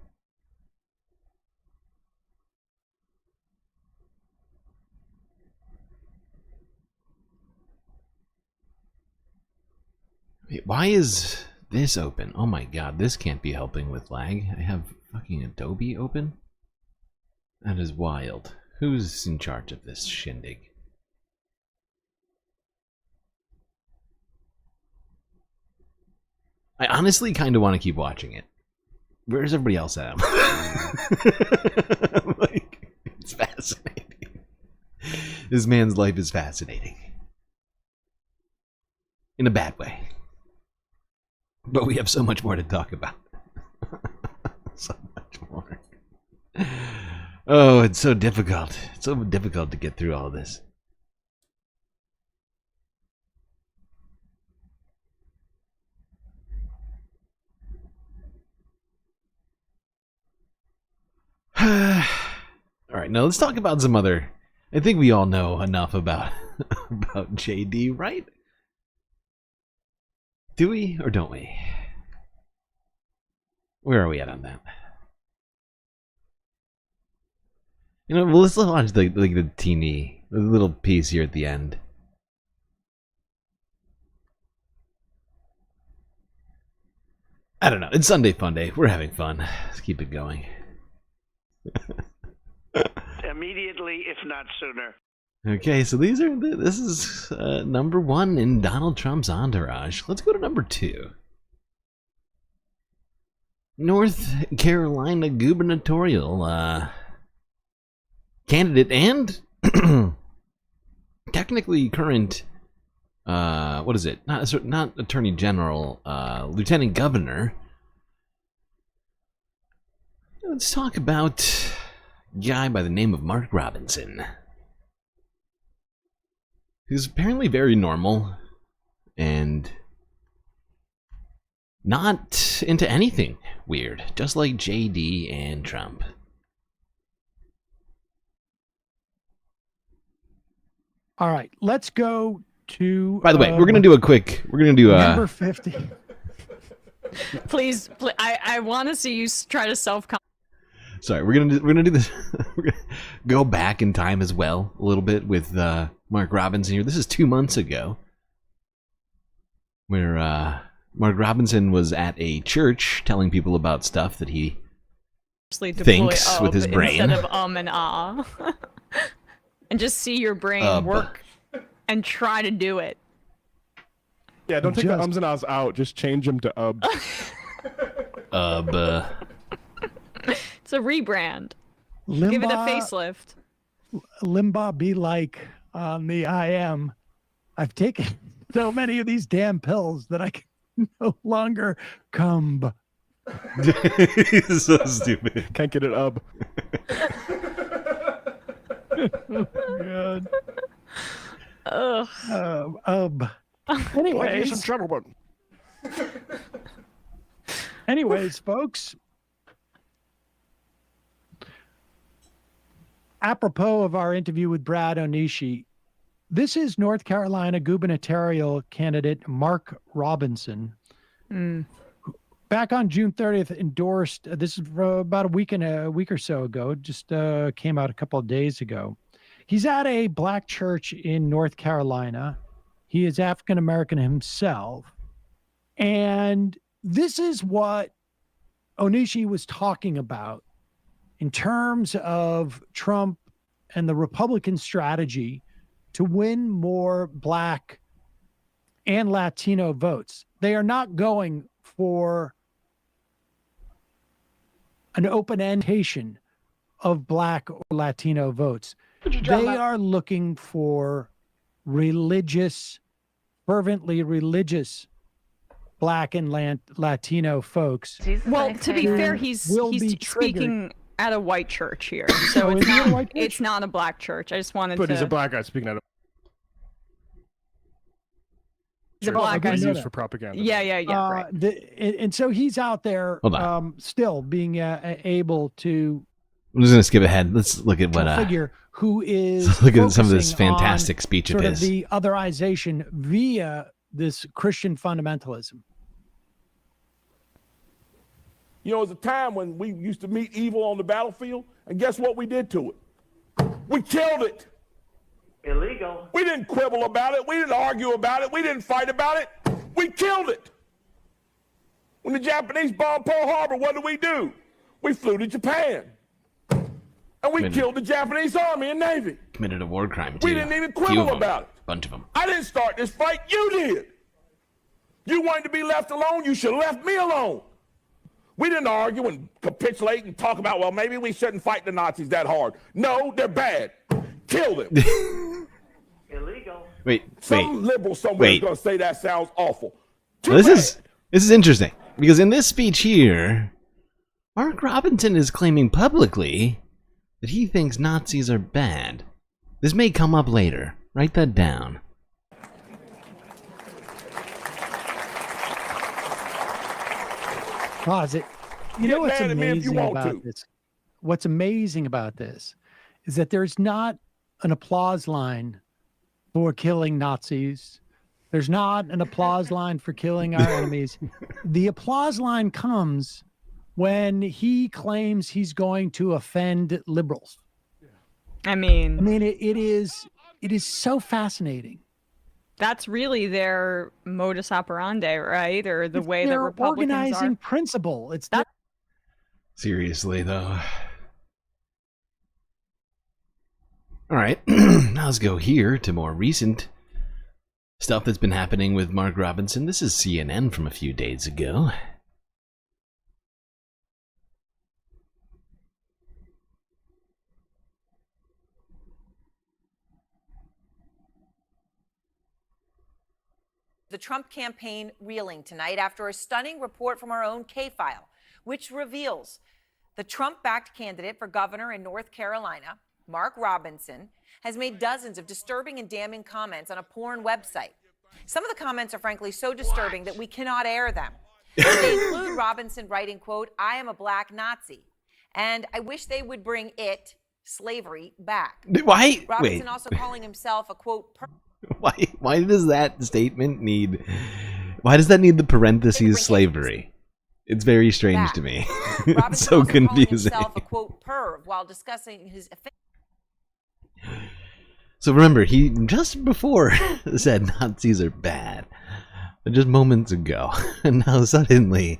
S13: Wait, why is this open? Oh my god, this can't be helping with lag. I have fucking Adobe open? That is wild. Who's in charge of this shindig? I honestly kind of want to keep watching it. Where's everybody else at? Like, it's fascinating. This man's life is fascinating. In a bad way. But we have so much more to talk about. So much more. Oh, it's so difficult. It's so difficult to get through all of this. Alright, now let's talk about some other... I think we all know enough about JD, right? Do we, or don't we? Where are we at on that? You know, well, let's watch the little piece here at the end. I don't know. It's Sunday Funday. We're having fun. Let's keep it going.
S12: Immediately, if not sooner.
S13: Okay, so this is number 1 in Donald Trump's entourage. Let's go to number 2. North Carolina gubernatorial candidate and technically current what is it? Not attorney general, lieutenant governor. Let's talk about a guy by the name of Mark Robinson. He's apparently very normal and not into anything weird, just like JD and Trump.
S6: All right, let's go to.
S13: By the way, we're gonna do a quick. We're gonna do
S6: number 50.
S23: Please, I want to see you try to self.
S13: Sorry, we're gonna do this. We're gonna go back in time as well a little bit with Mark Robinson here. This is 2 months ago, where Mark Robinson was at a church telling people about stuff that he thinks with his brain
S23: instead of and ah, and just see your brain work and try to do it.
S24: Yeah, don't take the ums and ahs out. Just change them to
S23: It's a rebrand. Give it a facelift.
S6: Limbaugh be like on the IM. I've taken so many of these damn pills that I can no longer come.
S13: So stupid.
S24: Can't get it up.
S6: Oh, God.
S23: Ugh.
S6: Anyways,
S24: trouble,
S6: anyways, folks. Apropos of our interview with Brad Onishi, this is North Carolina gubernatorial candidate Mark Robinson. Back on June 30th, endorsed. This is about a week or so ago. Just came out a couple of days ago. He's at a black church in North Carolina. He is African American himself, and this is what Onishi was talking about in terms of Trump and the Republican strategy to win more Black and Latino votes. They are not going for an open endation of Black or Latino votes. They are looking for religious, fervently religious Black and Latino folks.
S23: Well, to be fair, he's speaking at a white church here, so it's not a Black church. I just wanted to.
S24: But he's a Black guy speaking at a.
S23: He's a Black guy
S24: used for propaganda.
S23: Yeah, right.
S6: And so he's out there still being able to.
S13: I'm just gonna skip ahead. Let's look at what
S6: figure who is
S13: look at some of this fantastic speech of
S6: sort
S13: his.
S6: Of the otherization via this Christian fundamentalism.
S5: You know, it was a time when we used to meet evil on the battlefield, and guess what we did to it? We killed it.
S12: Illegal.
S5: We didn't quibble about it. We didn't argue about it. We didn't fight about it. We killed it. When the Japanese bombed Pearl Harbor, what did we do? We flew to Japan. And we killed the Japanese Army and Navy.
S13: Committed a war crime, too.
S5: We didn't even quibble about it.
S13: A bunch of them.
S5: I didn't start this fight. You did. You wanted to be left alone. You should have left me alone. We didn't argue and capitulate and talk about, well, maybe we shouldn't fight the Nazis that hard. No, they're bad. Kill them.
S12: Illegal.
S5: Some liberal somewhere is going to say that sounds awful.
S13: This is interesting, because in this speech here, Mark Robinson is claiming publicly that he thinks Nazis are bad. This may come up later. Write that down.
S6: You know what's amazing about this? What's amazing about this is that there's not an applause line for killing Nazis. There's not an applause line for killing our enemies. The applause line comes when he claims he's going to offend liberals.
S23: I mean,
S6: it is so fascinating.
S23: That's really their modus operandi, right? Or the way that Republicans
S6: organizing
S23: are.
S6: principle. It's
S13: Seriously, though. All right, now let's go here to more recent stuff that's been happening with Mark Robinson. This is CNN from a few days ago.
S11: The Trump campaign reeling tonight after a stunning report from our own K-File, which reveals the Trump-backed candidate for governor in North Carolina, Mark Robinson, has made dozens of disturbing and damning comments on a porn website. Some of the comments are frankly so disturbing that we cannot air them. They include Robinson writing, quote, "I am a black Nazi, and I wish they would bring it, slavery, back."
S13: Why?
S11: Robinson
S13: Wait.
S11: also calling himself a, quote,
S13: Why does that statement need... Why does that need the parentheses slavery? It's very strange to me. It's so confusing.
S11: himself a, quote, perv while discussing his...
S13: So remember, he just before said Nazis are bad, just moments ago, and now suddenly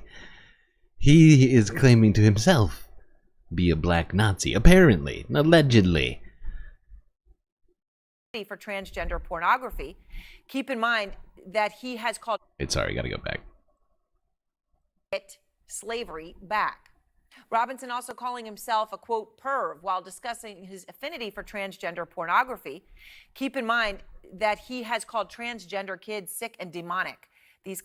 S13: he is claiming to himself be a black Nazi, apparently, allegedly.
S11: For transgender pornography. Keep in mind that he has called
S13: Sorry, gotta go back.
S11: it slavery back. Robinson also calling himself a, quote, perv while discussing his affinity for transgender pornography. Keep in mind that he has called transgender kids sick and demonic. These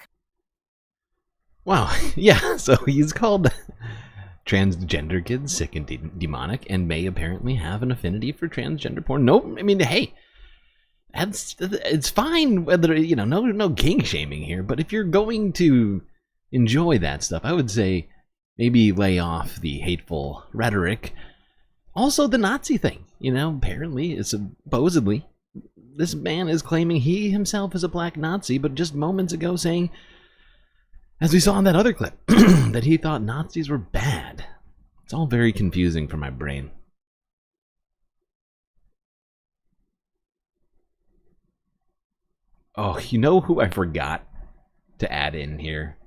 S13: Wow, yeah, so he's called transgender kids sick and demonic and may apparently have an affinity for transgender porn. No, I mean, hey, it's fine whether, no king shaming here, but if you're going to enjoy that stuff, I would say maybe lay off the hateful rhetoric. Also, the Nazi thing, apparently, supposedly, this man is claiming he himself is a black Nazi, but just moments ago saying, as we saw in that other clip, that he thought Nazis were bad. It's all very confusing for my brain. Oh, you know who I forgot to add in here?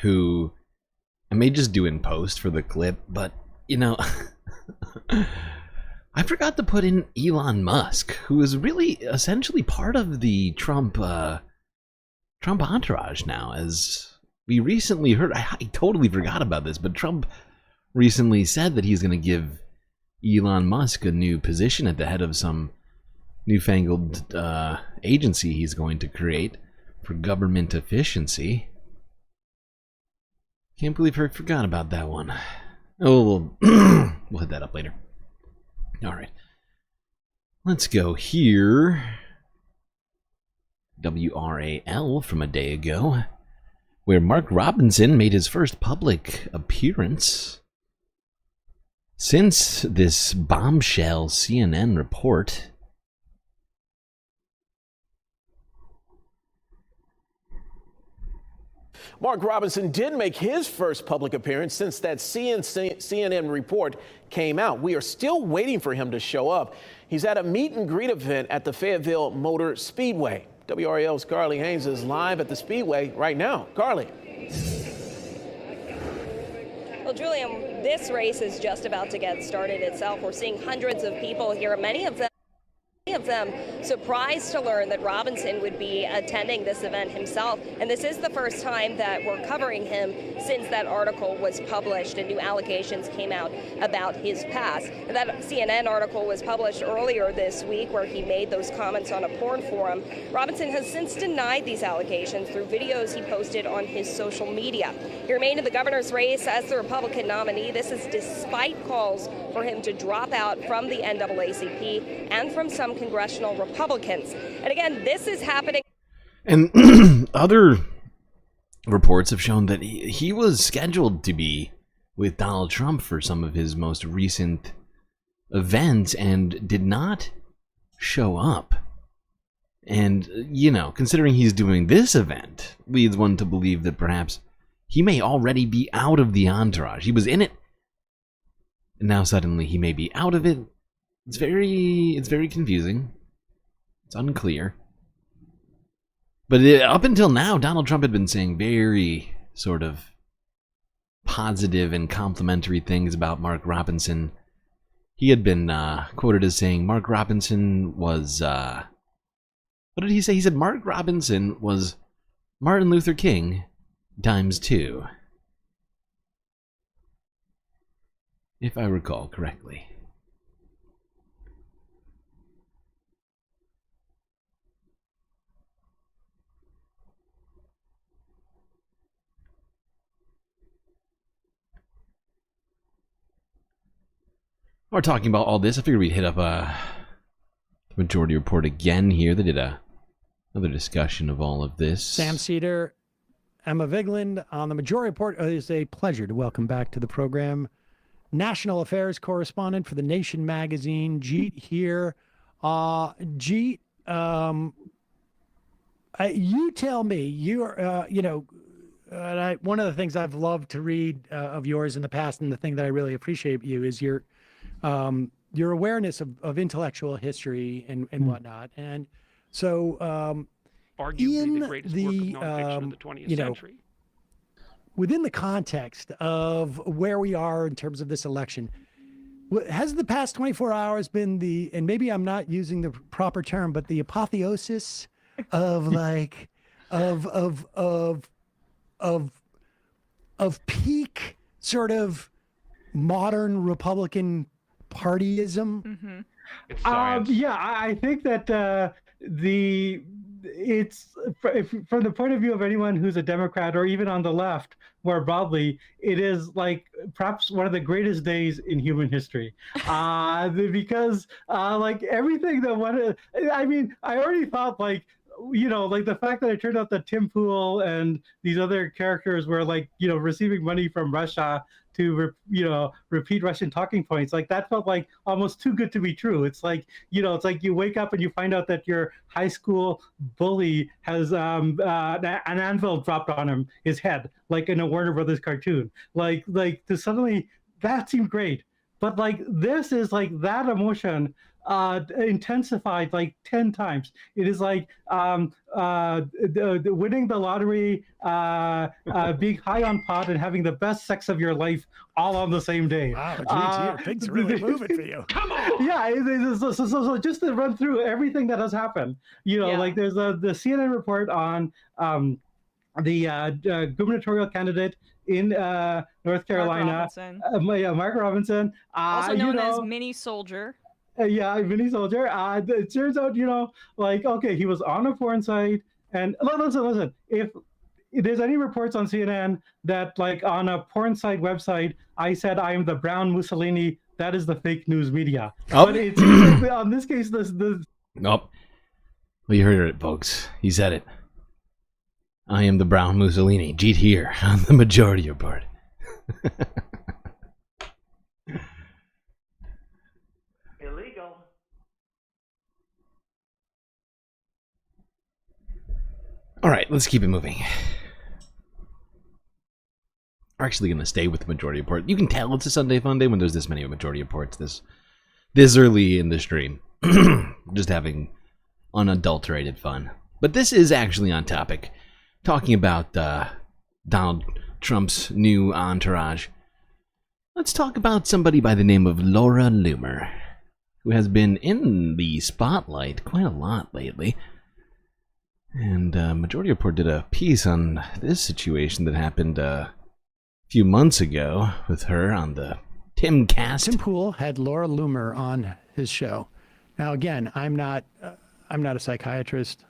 S13: Who I may just do in post for the clip, but, I forgot to put in Elon Musk, who is really essentially part of the Trump entourage now. As we recently heard, I totally forgot about this, but Trump recently said that he's going to give Elon Musk a new position at the head of some newfangled agency he's going to create for government efficiency. Can't believe I forgot about that one. Oh, we'll hit that up later. All right. Let's go here. WRAL from a day ago, where Mark Robinson made his first public appearance since this bombshell CNN report.
S14: Mark Robinson did make his first public appearance since that CNN report came out. We are still waiting for him to show up. He's at a meet and greet event at the Fayetteville Motor Speedway. WRAL's Carly Haynes is live at the Speedway right now. Carly.
S15: Well, Julian, this race is just about to get started itself. We're seeing hundreds of people here, many of them surprised to learn that Robinson would be attending this event himself. And this is the first time that we're covering him since that article was published and new allegations came out about his past. And that CNN article was published earlier this week where he made those comments on a porn forum. Robinson has since denied these allegations through videos he posted on his social media. He remained in the governor's race as the Republican nominee. This is despite calls for him to drop out from the NAACP and from some congressional Republicans. And again, this is happening.
S13: And other reports have shown that he was scheduled to be with Donald Trump for some of his most recent events and did not show up. And, you know, considering he's doing this event, leads one to believe that perhaps he may already be out of the entourage. He was in it, and now suddenly he may be out of it. It's very confusing. It's unclear. But up until now, Donald Trump had been saying very sort of positive and complimentary things about Mark Robinson. He had been quoted as saying Mark Robinson was... what did he say? He said Mark Robinson was Martin Luther King ×2. If I recall correctly. We're talking about all this. I figured we'd hit up the Majority Report again here. They did another discussion of all of this.
S6: Sam Cedar, Emma Vigland on the Majority Report. It is a pleasure to welcome back to the program National Affairs correspondent for The Nation magazine, Jeet here. Jeet, you tell me, you're, one of the things I've loved to read of yours in the past, and the thing that I really appreciate you is your awareness of intellectual history and whatnot. And so,
S3: arguably the greatest work of nonfiction of the 20th century.
S6: Within the context of where we are in terms of this election, has the past 24 hours been and maybe I'm not using the proper term, but the apotheosis of like, of peak sort of modern Republican partyism?
S17: Mm-hmm. Yeah, I think that it's from the point of view of anyone who's a Democrat or even on the left more broadly, it is like perhaps one of the greatest days in human history, because like everything that I already thought like the fact that it turned out that Tim Pool and these other characters were like receiving money from Russia to repeat Russian talking points, like that felt like almost too good to be true. It's like it's like you wake up and you find out that your high school bully has an anvil dropped on his head, like in a Warner Brothers cartoon. Like to suddenly that seemed great. But like this is like that emotion intensified like 10 times. It is like winning the lottery, being high on pot, and having the best sex of your life all on the same day.
S7: Wow, GT, things are really moving for you. Come on!
S17: Yeah, so just to run through everything that has happened, like there's the CNN report on the gubernatorial candidate in North Carolina, Mark Robinson,
S23: also known as Mini Soldier.
S17: Mini Soldier. It turns out, okay, he was on a porn site, and listen. If there's any reports on CNN that, like, on a porn site website, I said I am the brown Mussolini, that is the fake news media.
S13: Oh.
S17: But it seems like on this case,
S13: Nope. Well, you heard it, folks. He said it. I am the brown Mussolini. Jeet here on the Majority Report.
S12: Illegal.
S13: All right, let's keep it moving. We're actually going to stay with the Majority Report. You can tell it's a Sunday Fun Day when there's this many Majority Reports this early in the stream. Just having unadulterated fun. But this is actually on topic. Talking about Donald Trump's new entourage. Let's talk about somebody by the name of Laura Loomer, who has been in the spotlight quite a lot lately. And Majority Report did a piece on this situation that happened a few months ago with her on the Timcast.
S6: Tim Pool had Laura Loomer on his show. Now, again, I'm not a psychiatrist.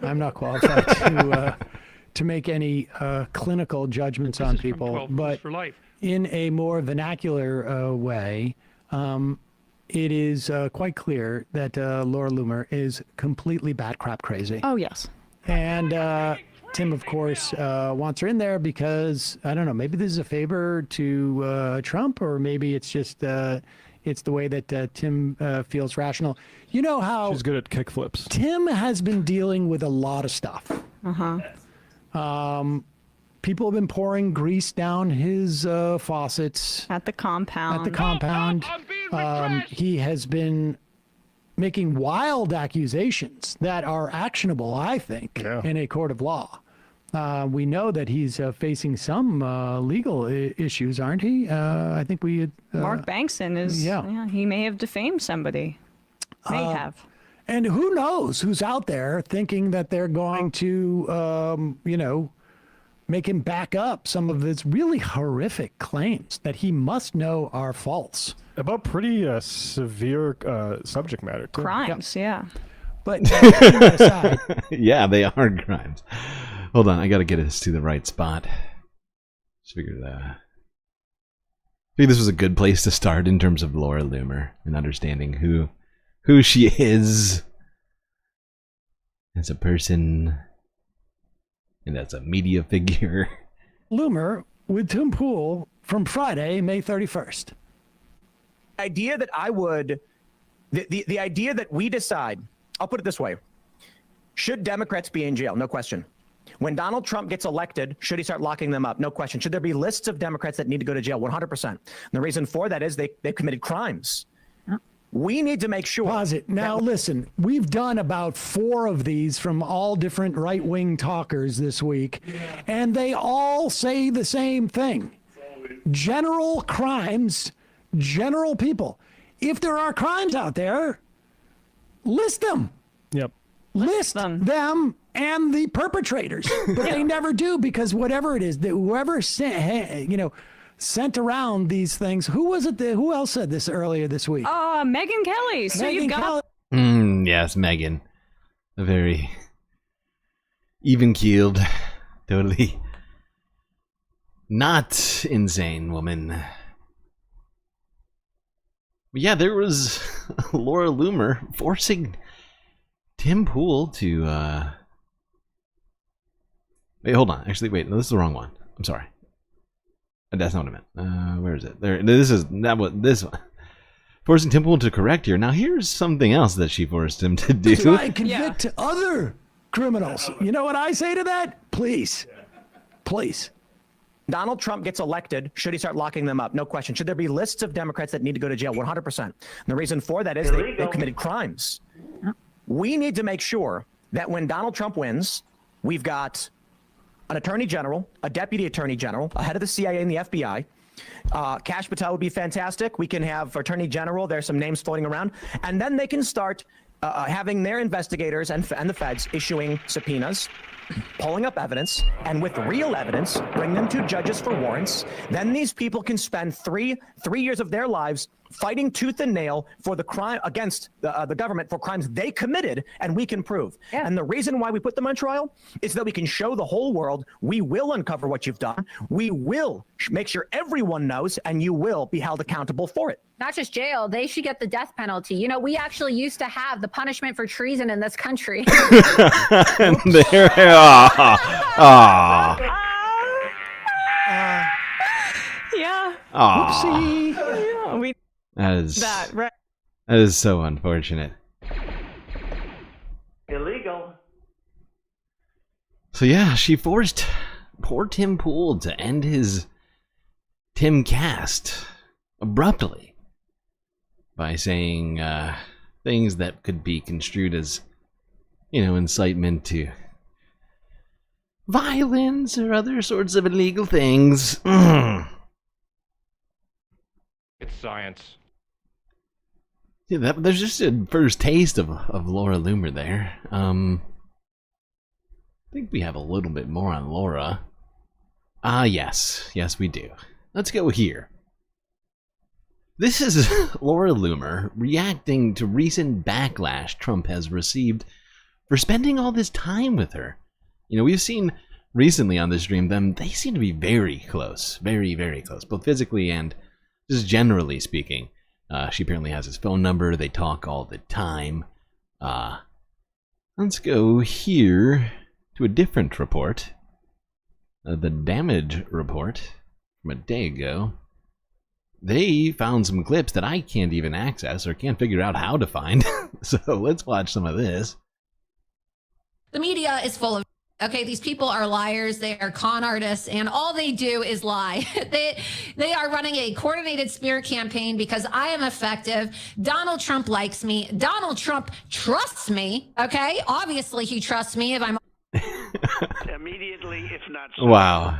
S6: I'm not qualified to make any clinical judgments on people, but in a more vernacular way, it is quite clear that Laura Loomer is completely bat crap crazy.
S23: Oh, yes.
S6: And Tim, of course, wants her in there because, I don't know, maybe this is a favor to Trump, or maybe it's just it's the way that Tim feels rational. You know how
S24: she's good at kickflips.
S6: Tim has been dealing with a lot of stuff. People have been pouring grease down his faucets
S23: at the compound.
S6: He has been making wild accusations that are actionable, I think, in a court of law. We know that he's facing some legal issues, aren't he? I think we had,
S23: Mark Bankson is. Yeah, he may have defamed somebody. May have.
S6: And who knows who's out there thinking that they're going to, make him back up some of his really horrific claims that he must know are false.
S24: About pretty severe subject matter, too.
S23: Crimes, yeah.
S6: But aside,
S13: yeah, they are crimes. Hold on, I got to get us to the right spot. Just figured I think this was a good place to start in terms of Laura Loomer and understanding who she is as a person and as a media figure.
S6: Loomer with Tim Pool from Friday, May 31st.
S9: Idea that I would, the idea that we decide, I'll put it this way. Should Democrats be in jail? No question. When Donald Trump gets elected, should he start locking them up? No question. Should there be lists of Democrats that need to go to jail? 100%. And the reason for that is they've committed crimes. We need to make sure.
S6: Pause it. Now, listen, we've done about 4 of these from all different right-wing talkers this week, and they all say the same thing. General crimes, general people. If there are crimes out there, list them.
S24: Yep.
S6: List them and the perpetrators. But they never do, because whatever it is, that whoever sent around these things. Who was it? Who else said this earlier this week?
S23: Megyn Kelly. So
S6: Megyn
S23: you've got.
S13: Yes, Megyn. A very even-keeled, totally not insane woman. But yeah, there was Laura Loomer forcing Tim Pool to. Wait, hold on. Actually, wait. No, this is the wrong one. I'm sorry. That's not what I meant. Where is it? There. This is not what this one. Forcing Tim Pool to correct here. Now here's something else that she forced him to do.
S6: Try and convict other criminals. You know what I say to that? Please.
S9: Donald Trump gets elected, should he start locking them up? No question. Should there be lists of Democrats that need to go to jail? 100%. And the reason for that is they committed crimes. We need to make sure that when Donald Trump wins, we've got an attorney general, a deputy attorney general, a head of the CIA and the FBI. Kash Patel would be fantastic. We can have attorney general. There's some names floating around. And then they can start having their investigators and the feds issuing subpoenas, pulling up evidence, and with real evidence, bring them to judges for warrants. Then these people can spend three years of their lives fighting tooth and nail for the crime against the government for crimes they committed, and we can prove. Yeah. And the reason why we put them on trial is that we can show the whole world we will uncover what you've done. We will make sure everyone knows, and you will be held accountable for it.
S16: Not just jail, they should get the death penalty. You know, we actually used to have the punishment for treason in this country.
S23: Yeah.
S13: Whoopsie.
S23: Yeah, we
S13: That is so unfortunate.
S12: Illegal.
S13: So yeah, she forced poor Tim Pool to end his Timcast abruptly by saying things that could be construed as, you know, incitement to violence or other sorts of illegal things.
S18: It's science.
S13: Yeah, there's just a first taste of Laura Loomer there. I think we have a little bit more on Laura. Yes, we do. Let's go here. This is Laura Loomer reacting to recent backlash Trump has received for spending all this time with her. You know, we've seen recently on this stream they seem to be very close, very, very close, both physically and just generally speaking. She apparently has his phone number. They talk all the time. Let's go here to a different report. The damage report from a day ago. They found some clips that I can't even access or can't figure out how to find. So let's watch some of this.
S19: The media is full of, okay, these people are liars, they are con artists, and all they do is lie. They are running a coordinated smear campaign because I am effective. Donald Trump likes me. Donald Trump trusts me, okay? Obviously he trusts me if I'm...
S12: Immediately, if not so.
S13: Wow.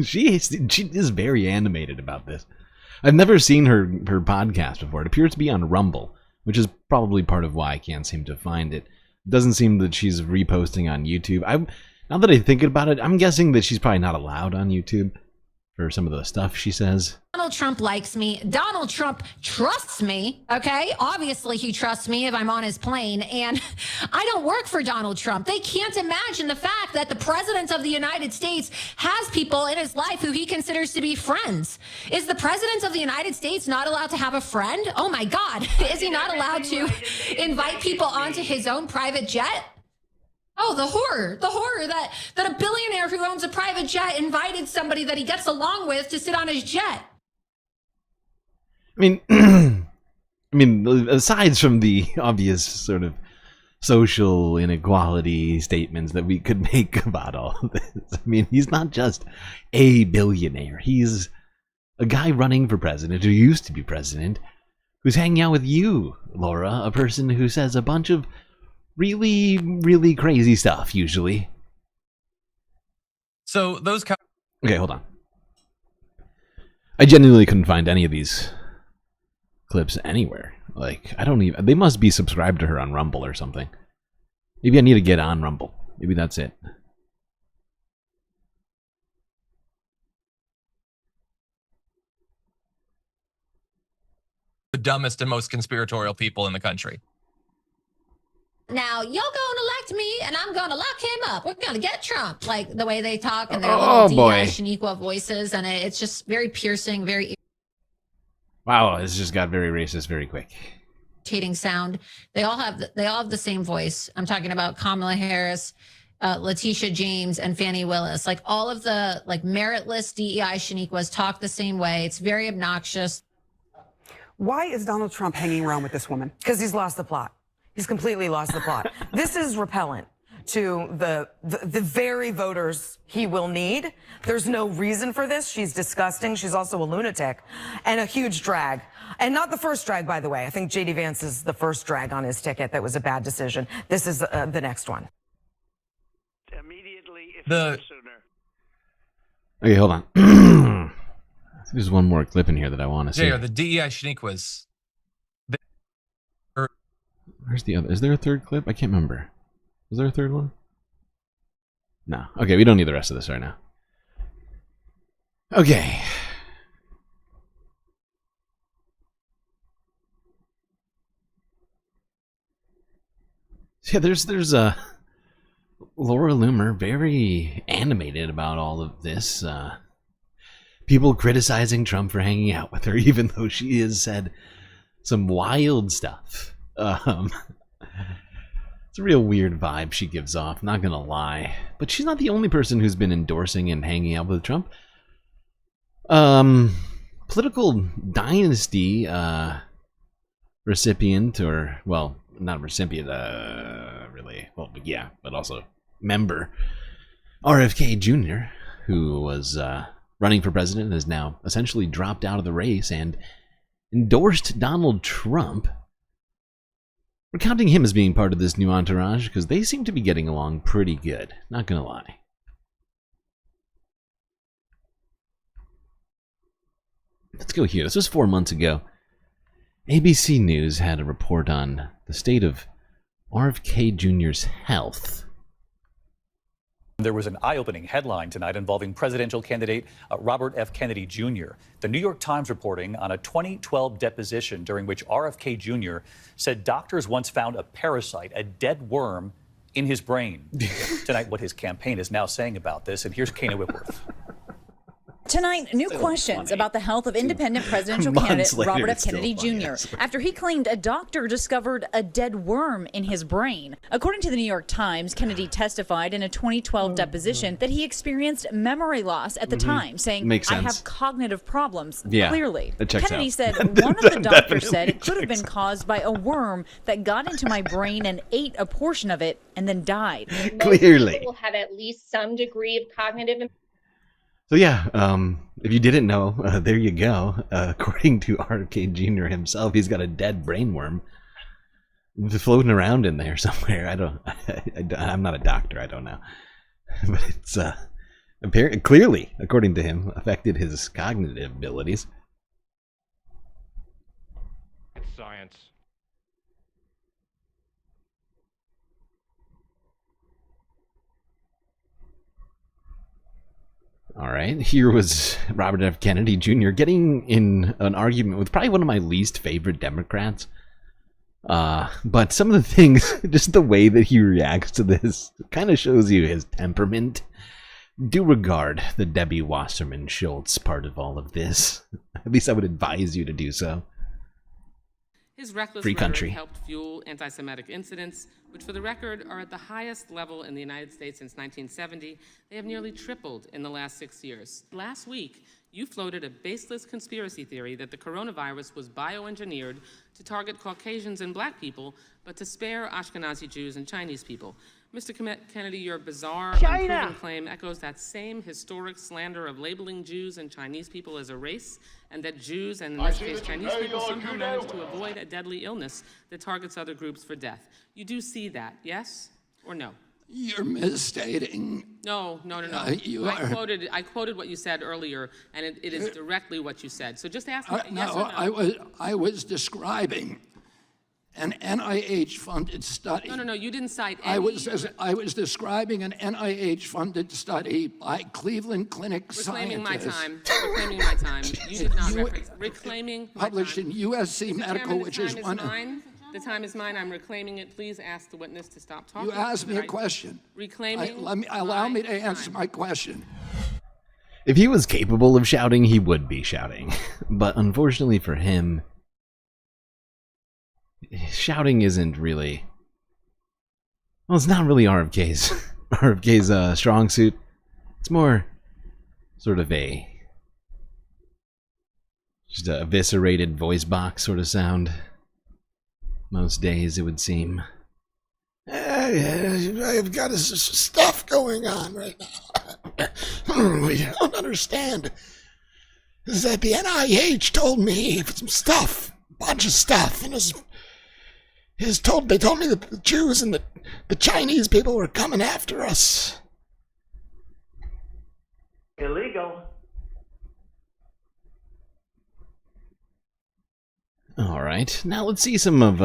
S13: She is very animated about this. I've never seen her podcast before. It appears to be on Rumble, which is probably part of why I can't seem to find it. It doesn't seem that she's reposting on YouTube. Now that I think about it, I'm guessing that she's probably not allowed on YouTube for some of the stuff she says.
S19: Donald Trump likes me. Donald Trump trusts me, okay? Obviously he trusts me if I'm on his plane, and I don't work for Donald Trump. They can't imagine the fact that the President of the United States has people in his life who he considers to be friends. Is the President of the United States not allowed to have a friend? Oh my God, is he not allowed to invite people onto his own private jet? Oh, the horror that a billionaire who owns a private jet invited somebody that he gets along with to sit on his jet.
S13: I mean, aside from the obvious sort of social inequality statements that we could make about all of this, I mean, he's not just a billionaire. He's a guy running for president who used to be president, who's hanging out with you, Laura, a person who says a bunch of really, really crazy stuff, usually.
S20: So those...
S13: Okay, hold on. I genuinely couldn't find any of these clips anywhere. Like, I don't even... They must be subscribed to her on Rumble or something. Maybe I need to get on Rumble. Maybe that's it.
S20: The dumbest and most conspiratorial people in the country.
S19: Now, you're going to elect me, and I'm going to lock him up. We're going to get Trump. Like, the way they talk and their little Shaniqua voices, and it's just very piercing, very
S13: wow, this just got very racist very quick.
S19: irritating sound. They all have the same voice. I'm talking about Kamala Harris, Letitia James, and Fani Willis. Like, all of the, like, meritless DEI Shaniquas talk the same way. It's very obnoxious.
S25: Why is Donald Trump hanging around with this woman? Because he's lost the plot. He's completely lost the plot. This is repellent. to the very voters he will need. There's no reason for this. She's disgusting. She's also a lunatic and a huge drag. And not the first drag, by the way. I think J.D. Vance is the first drag on his ticket. That was a bad decision. This is the next one.
S13: Okay, hold on. There's one more clip in here that I want to see.
S20: JR, the DEI Shaniquas.
S13: Where's the other? Is there a third clip? I can't remember. Is there a third one? No. Okay, we don't need the rest of this right now. Okay. Yeah, there's Laura Loomer very animated about all of this. People criticizing Trump for hanging out with her, even though she has said some wild stuff. It's a real weird vibe she gives off, not gonna lie. But she's not the only person who's been endorsing and hanging out with Trump. Political Dynasty recipient, or, well, not recipient, really, well, yeah, but also member, RFK Jr., who was running for president, has now essentially dropped out of the race and endorsed Donald Trump. We're counting him as being part of this new entourage because they seem to be getting along pretty good, not gonna lie. Let's go here. This was 4 months ago. ABC News had a report on the state of RFK Jr.'s health.
S1: There was an eye-opening headline tonight involving presidential candidate Robert F. Kennedy Jr. The New York Times reporting on a 2012 deposition during which RFK Jr. said doctors once found a parasite, a dead worm, in his brain. Tonight, what his campaign is now saying about this, and here's Kana Whitworth.
S4: Tonight, new questions about the health of independent presidential candidate Robert F. Kennedy Jr. after he claimed a doctor discovered a dead worm in his brain. According to the New York Times, Kennedy testified in a 2012 deposition that he experienced memory loss at the time, saying, I have cognitive problems, clearly. Kennedy said one of the doctors said it could have been caused by a worm that got into my brain and ate a portion of it and then died.
S13: Clearly.
S15: People have at least some degree of cognitive.
S13: So yeah, if you didn't know, there you go. According to RFK Jr. himself, he's got a dead brainworm floating around in there somewhere. I'm not a doctor. I don't know, but it's apparently, clearly, according to him, affected his cognitive abilities.
S18: It's science.
S13: All right, here was Robert F. Kennedy Jr. getting in an argument with probably one of my least favorite Democrats. But some of the things, just the way that he reacts to this, kind of shows you his temperament. Do regard the Debbie Wasserman Schultz part of all of this. At least I would advise you to do so.
S10: His reckless
S13: Free country.
S10: rhetoric helped fuel anti-Semitic incidents, which for the record are at the highest level in the United States since 1970. They have nearly tripled in the last 6 years. Last week, you floated a baseless conspiracy theory that the coronavirus was bioengineered to target Caucasians and black people, but to spare Ashkenazi Jews and Chinese people. Mr. Kennedy, your bizarre, unproven claim echoes that same historic slander of labeling Jews and Chinese people as a race, and that Jews, and in this case Chinese people, somehow managed to avoid a deadly illness that targets other groups for death. You do see that, yes or no?
S21: You're misstating.
S10: No. I quoted what you said earlier, and it is directly what you said. So just ask me yes or no.
S21: I was describing an NIH-funded study.
S10: No, you didn't cite any.
S21: I was describing an NIH-funded study by Cleveland Clinic
S10: Reclaiming
S21: scientists.
S10: Reclaiming my time. You did not reference. Reclaiming my
S21: published
S10: time.
S21: in USC
S10: Mr.
S21: Medical,
S10: Chairman,
S21: which is one.
S10: The time is mine. I'm reclaiming it. Please ask the witness to stop talking.
S21: You asked me a question.
S10: Reclaiming.
S21: Allow me to answer my question.
S13: If he was capable of shouting, he would be shouting. But unfortunately for him, shouting isn't really... Well, it's not really RFK's strong suit. It's more sort of just a eviscerated voice box sort of sound. Most days, it would seem.
S7: I've got stuff going on right now. We don't understand. Is that the NIH told me some stuff, a bunch of stuff, and they told me that the Jews and the Chinese people were coming after us.
S12: Illegal.
S13: All right, now let's see some of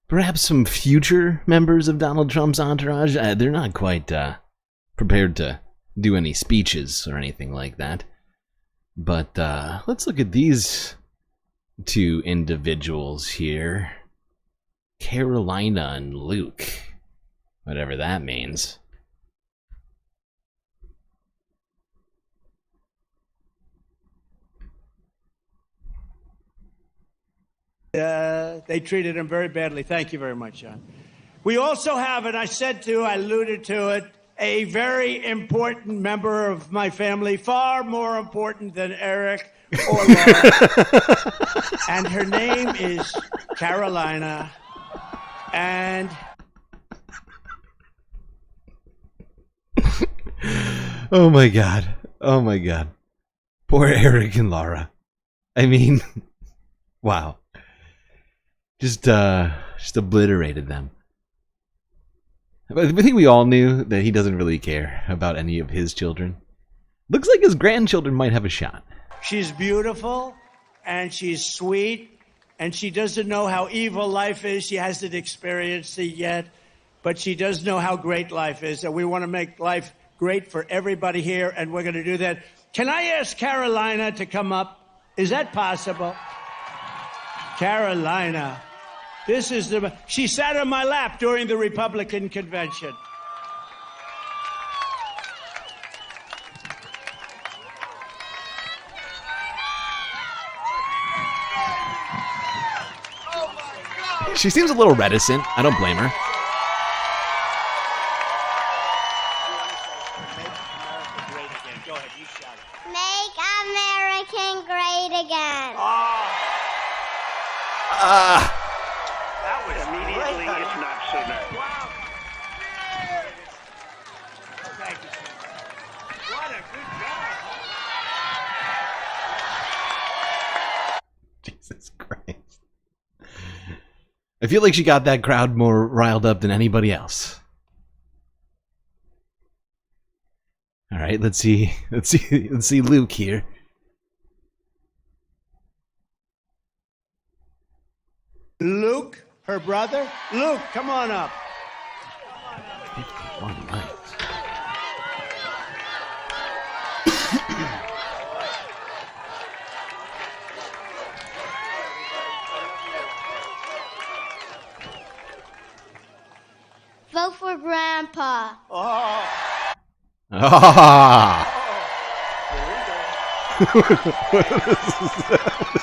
S13: perhaps some future members of Donald Trump's entourage. They're not quite prepared to do any speeches or anything like that. But let's look at these two individuals here. Carolina and Luke. Whatever that means.
S2: They treated him very badly. Thank you very much, John. We also have, and I alluded to it, a very important member of my family, far more important than Eric or Laura. And her name is Carolina. And
S13: oh my god. Oh my god. Poor Eric and Laura. I mean, wow. Just obliterated them. I think we all knew that he doesn't really care about any of his children. Looks like his grandchildren might have a shot.
S2: she's beautiful, and she's sweet, and she doesn't know how evil life is. She hasn't experienced it yet, but she does know how great life is, and we want to make life great for everybody here, and we're going to do that. Can I ask Carolina to come up? Is that possible? Carolina. She sat on my lap during the Republican convention.
S13: She seems a little reticent. I don't blame her.
S5: Make American great again.
S12: That was immediately, if not sooner.
S2: Wow. Thank you, sir. What a good job.
S13: Jesus Christ. I feel like she got that crowd more riled up than anybody else. All right, let's see Luke here.
S2: Luke, her brother. Luke, come on up.
S5: Vote for Grandpa.
S2: Oh.
S13: Ah. What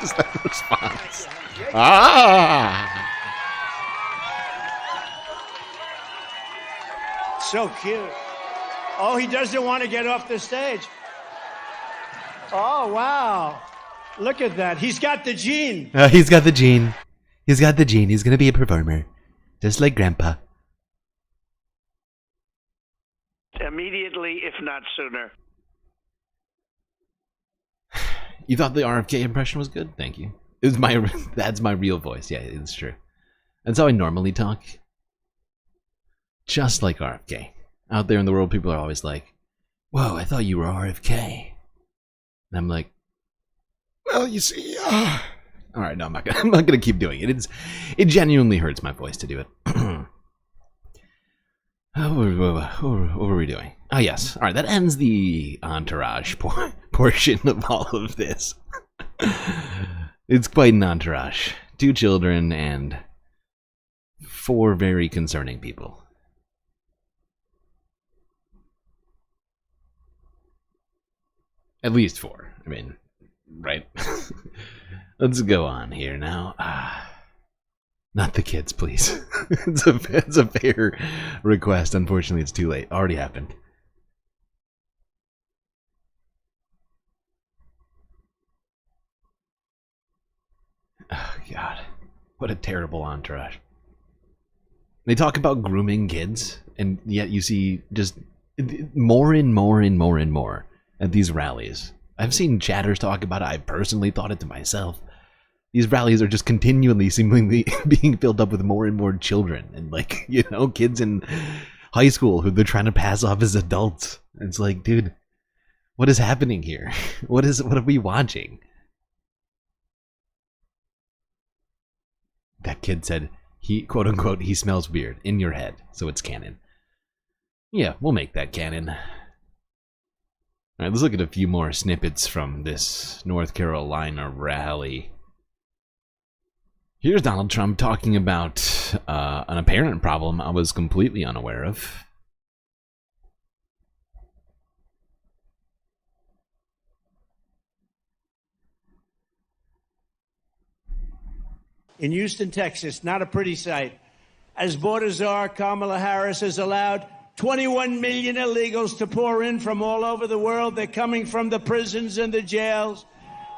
S13: is that response? Ah.
S2: So cute. Oh, he doesn't want to get off the stage. Oh, wow. Look at that. He's got the gene.
S13: He's got the gene. He's got the gene. He's going to be a performer. Just like Grandpa.
S12: Immediately, if not sooner.
S13: You thought the RFK impression was good? Thank you. It was that's my real voice. Yeah, it's true. That's how I normally talk. Just like RFK. Out there in the world, people are always like, "Whoa, I thought you were RFK." And I'm like, "Well, you see, all right, no, I'm not gonna keep doing it. It genuinely hurts my voice to do it." What were we doing? Oh, yes. All right, that ends the entourage portion of all of this. It's quite an entourage. 2 children and 4 very concerning people. At least 4. I mean, right? Let's go on here now. Not the kids, please. It's a fair request. Unfortunately, it's too late. Already happened. Oh, God. What a terrible entourage. They talk about grooming kids, and yet you see just more and more and more and more at these rallies. I've seen chatters talk about it. I personally thought it to myself. These rallies are just continually seemingly being filled up with more and more children and, like, you know, kids in high school who they're trying to pass off as adults. It's like, dude, what is happening here? What are we watching? That kid said he, quote unquote, he smells weird in your head, so it's canon. Yeah, we'll make that canon. All right, let's look at a few more snippets from this North Carolina rally. Here's Donald Trump talking about an apparent problem I was completely unaware of.
S2: In Houston, Texas, not a pretty sight. As border czar, Kamala Harris has allowed 21 million illegals to pour in from all over the world. They're coming from the prisons and the jails.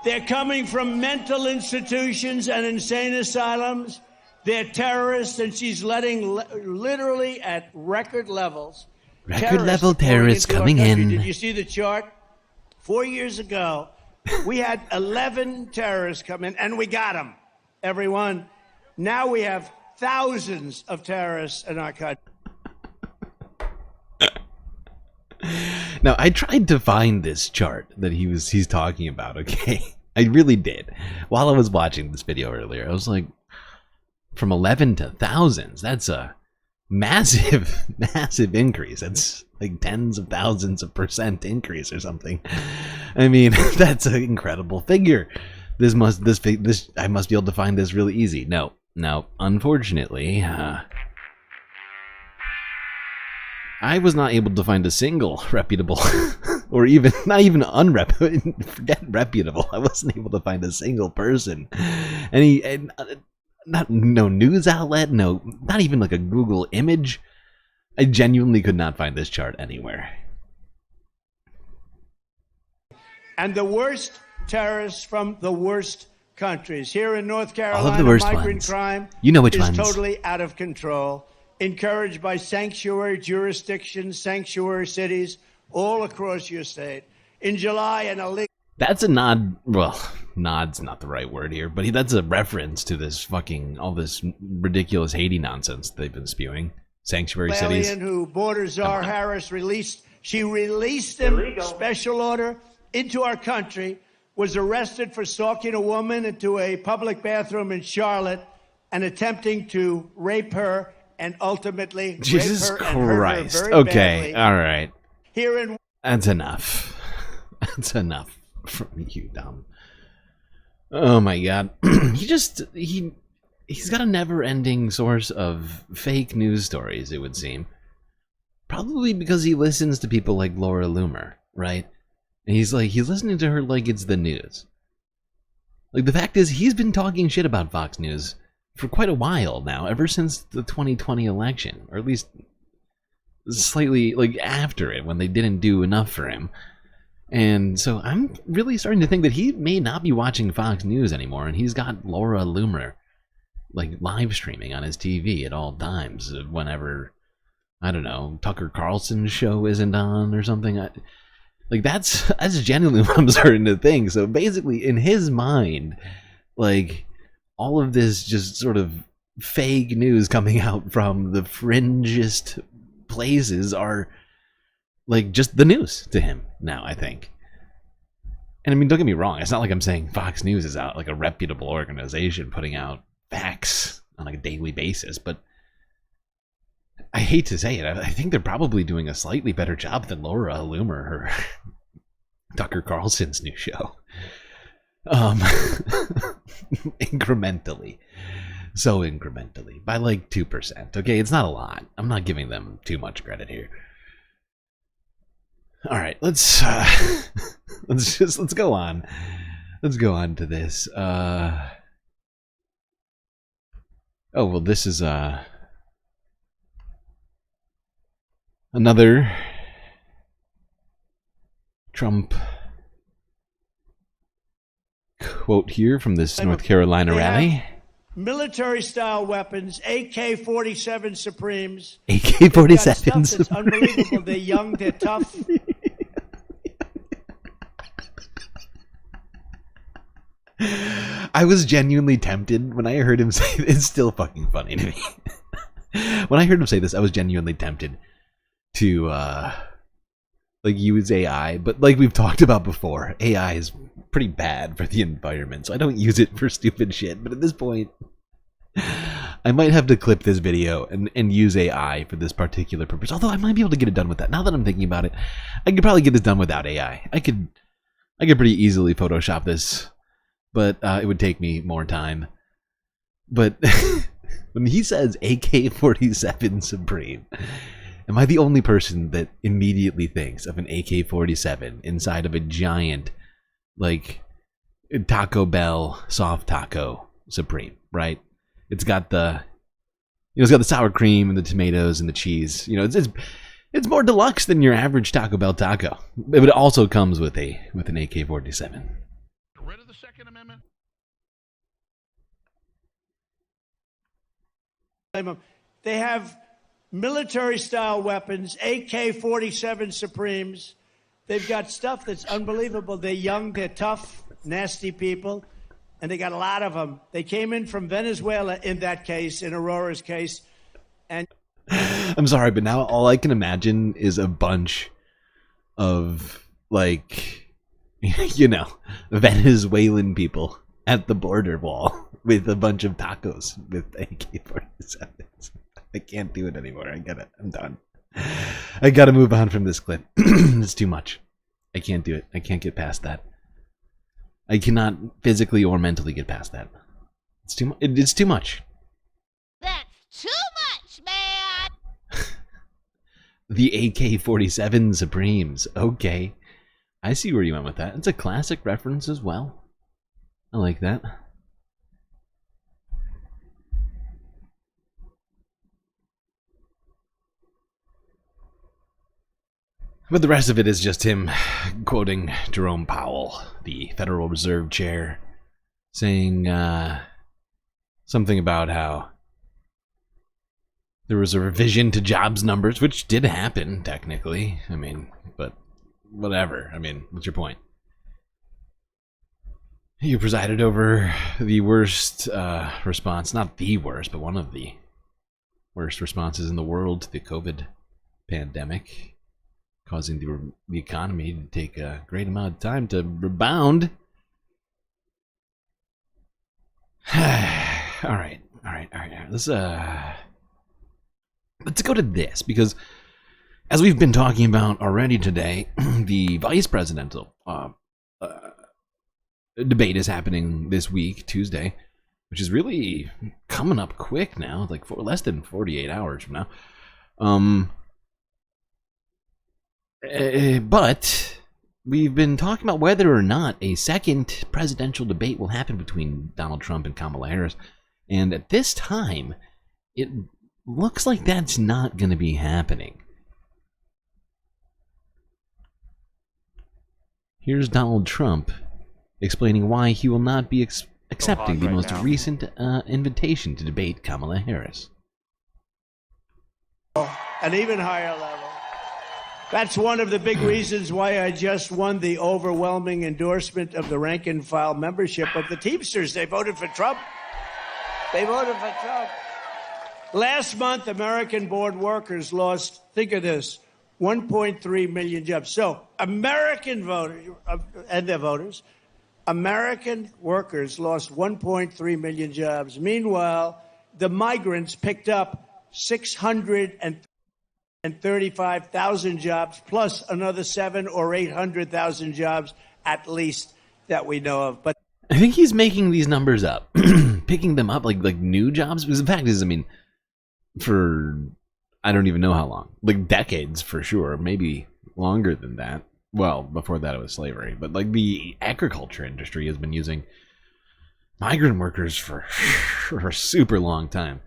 S2: They're coming from mental institutions and insane asylums. They're terrorists, and she's letting literally at record levels.
S13: Record-level terrorists coming in.
S2: Did you see the chart? 4 years ago, we had 11 terrorists come in, and we got them, everyone. Now we have thousands of terrorists in our country.
S13: Now, I tried to find this chart that he's talking about, okay? I really did. While I was watching this video earlier, I was like, from 11 to thousands, that's a massive, massive increase. That's like tens of thousands of % increase or something. I mean, that's an incredible figure. I must be able to find this really easy. No, unfortunately, I was not able to find a single reputable, or even not even forget reputable. I wasn't able to find a single person, no news outlet, not even like a Google image. I genuinely could not find this chart anywhere.
S2: And the worst terrorists from the worst countries. Here in North Carolina,
S13: all of the worst
S2: migrant
S13: ones.
S2: crime
S13: You know which
S2: is
S13: ones.
S2: Totally out of control. Encouraged by sanctuary jurisdictions, sanctuary cities all across your state. In July, an illegal...
S13: That's a nod. Well, nod's not the right word here, but that's a reference to this all this ridiculous Haiti nonsense they've been spewing. Sanctuary cities.
S2: Alien who border czar Harris released him, special order, into our country, was arrested for stalking a woman into a public bathroom in Charlotte and attempting to rape her and ultimately
S13: Jesus
S2: rape her and hurt
S13: Christ.
S2: her very
S13: Okay,
S2: badly.
S13: all right.
S2: Here in...
S13: That's enough. That's enough from you, Dom. Oh my God. He's got a never-ending source of fake news stories, it would seem. Probably because he listens to people like Laura Loomer, right? And he's listening to her like it's the news. Like, the fact is, he's been talking shit about Fox News for quite a while now, ever since the 2020 election, or at least slightly like after it, when they didn't do enough for him. And so I'm really starting to think that he may not be watching Fox News anymore, and he's got Laura Loomer like live streaming on his TV at all times whenever, I don't know, Tucker Carlson's show isn't on or something. Like, that's genuinely what I'm starting to think. So basically, in his mind, like, all of this just sort of fake news coming out from the fringest places are like just the news to him now, I think. And I mean, don't get me wrong, it's not like I'm saying Fox News is out like a reputable organization putting out facts on like a daily basis, but I hate to say it, I think they're probably doing a slightly better job than Laura Loomer or Tucker Carlson's new show. Incrementally. So incrementally. By like 2%. Okay, it's not a lot. I'm not giving them too much credit here. Alright, let's go on. Let's go on to this. Oh well, this is another Trump quote here from this North Carolina rally.
S2: military-style weapons, AK-47 Supremes.
S13: AK-47
S2: It's unbelievable. They're young, they're tough.
S13: I was genuinely tempted when I heard him say it's still fucking funny to me. When I heard him say this, I was genuinely tempted to like use AI, but like we've talked about before, AI is pretty bad for the environment, so I don't use it for stupid shit. But at this point, I might have to clip this video and use AI for this particular purpose. Although I might be able to get it done with that. Now that I'm thinking about it, I could probably get this done without AI. I could pretty easily Photoshop this, but it would take me more time. But when he says AK-47 Supreme, am I the only person that immediately thinks of an AK-47 inside of a giant, like, Taco Bell soft taco Supreme, right? It's got the, it's got the sour cream and the tomatoes and the cheese. You know, it's more deluxe than your average Taco Bell taco. But it also comes with an AK-47.
S3: Rid of the Second Amendment.
S2: They have military-style weapons, AK-47 Supremes. They've got stuff that's unbelievable. They're young, they're tough, nasty people, and they got a lot of them. They came in from Venezuela in that case, in Aurora's case. And
S13: I'm sorry, but now all I can imagine is a bunch of, like, you know, Venezuelan people at the border wall with a bunch of tacos with AK-47s. I can't do it anymore. I get it. I'm done. I gotta move on from this clip. It's too much. I can't do it. I can't get past that. I cannot physically or mentally get past that. It's too much. It's too much.
S5: That's too much, man.
S13: The AK-47 Supremes. Okay. I see where you went with that. It's a classic reference as well. I like that. But the rest of it is just him quoting Jerome Powell, the Federal Reserve Chair, saying something about how there was a revision to jobs numbers, which did happen, technically. I mean, but whatever. I mean, what's your point? You presided over the worst response, not the worst, but one of the worst responses in the world to the COVID pandemic, causing the economy to take a great amount of time to rebound. All right. Let's go to this, because as we've been talking about already today, the vice presidential debate is happening this week, Tuesday, which is really coming up quick now, like less than 48 hours from now. But we've been talking about whether or not a second presidential debate will happen between Donald Trump and Kamala Harris. And at this time, it looks like that's not going to be happening. Here's Donald Trump explaining why he will not be accepting the most recent invitation to debate Kamala Harris.
S2: An even higher level. That's one of the big reasons why I just won the overwhelming endorsement of the rank and file membership of the Teamsters. They voted for Trump. Last month, American born workers lost, think of this, 1.3 million jobs. So American voters and their voters, American workers lost 1.3 million jobs. Meanwhile, the migrants picked up 635,000 jobs, plus another 700,000 or 800,000 jobs at least that we know of. But
S13: I think he's making these numbers up, picking them up like new jobs. Because the fact is, I mean, for I don't even know how long, like decades for sure, maybe longer than that. Well, before that it was slavery, but like the agriculture industry has been using migrant workers for a super long time.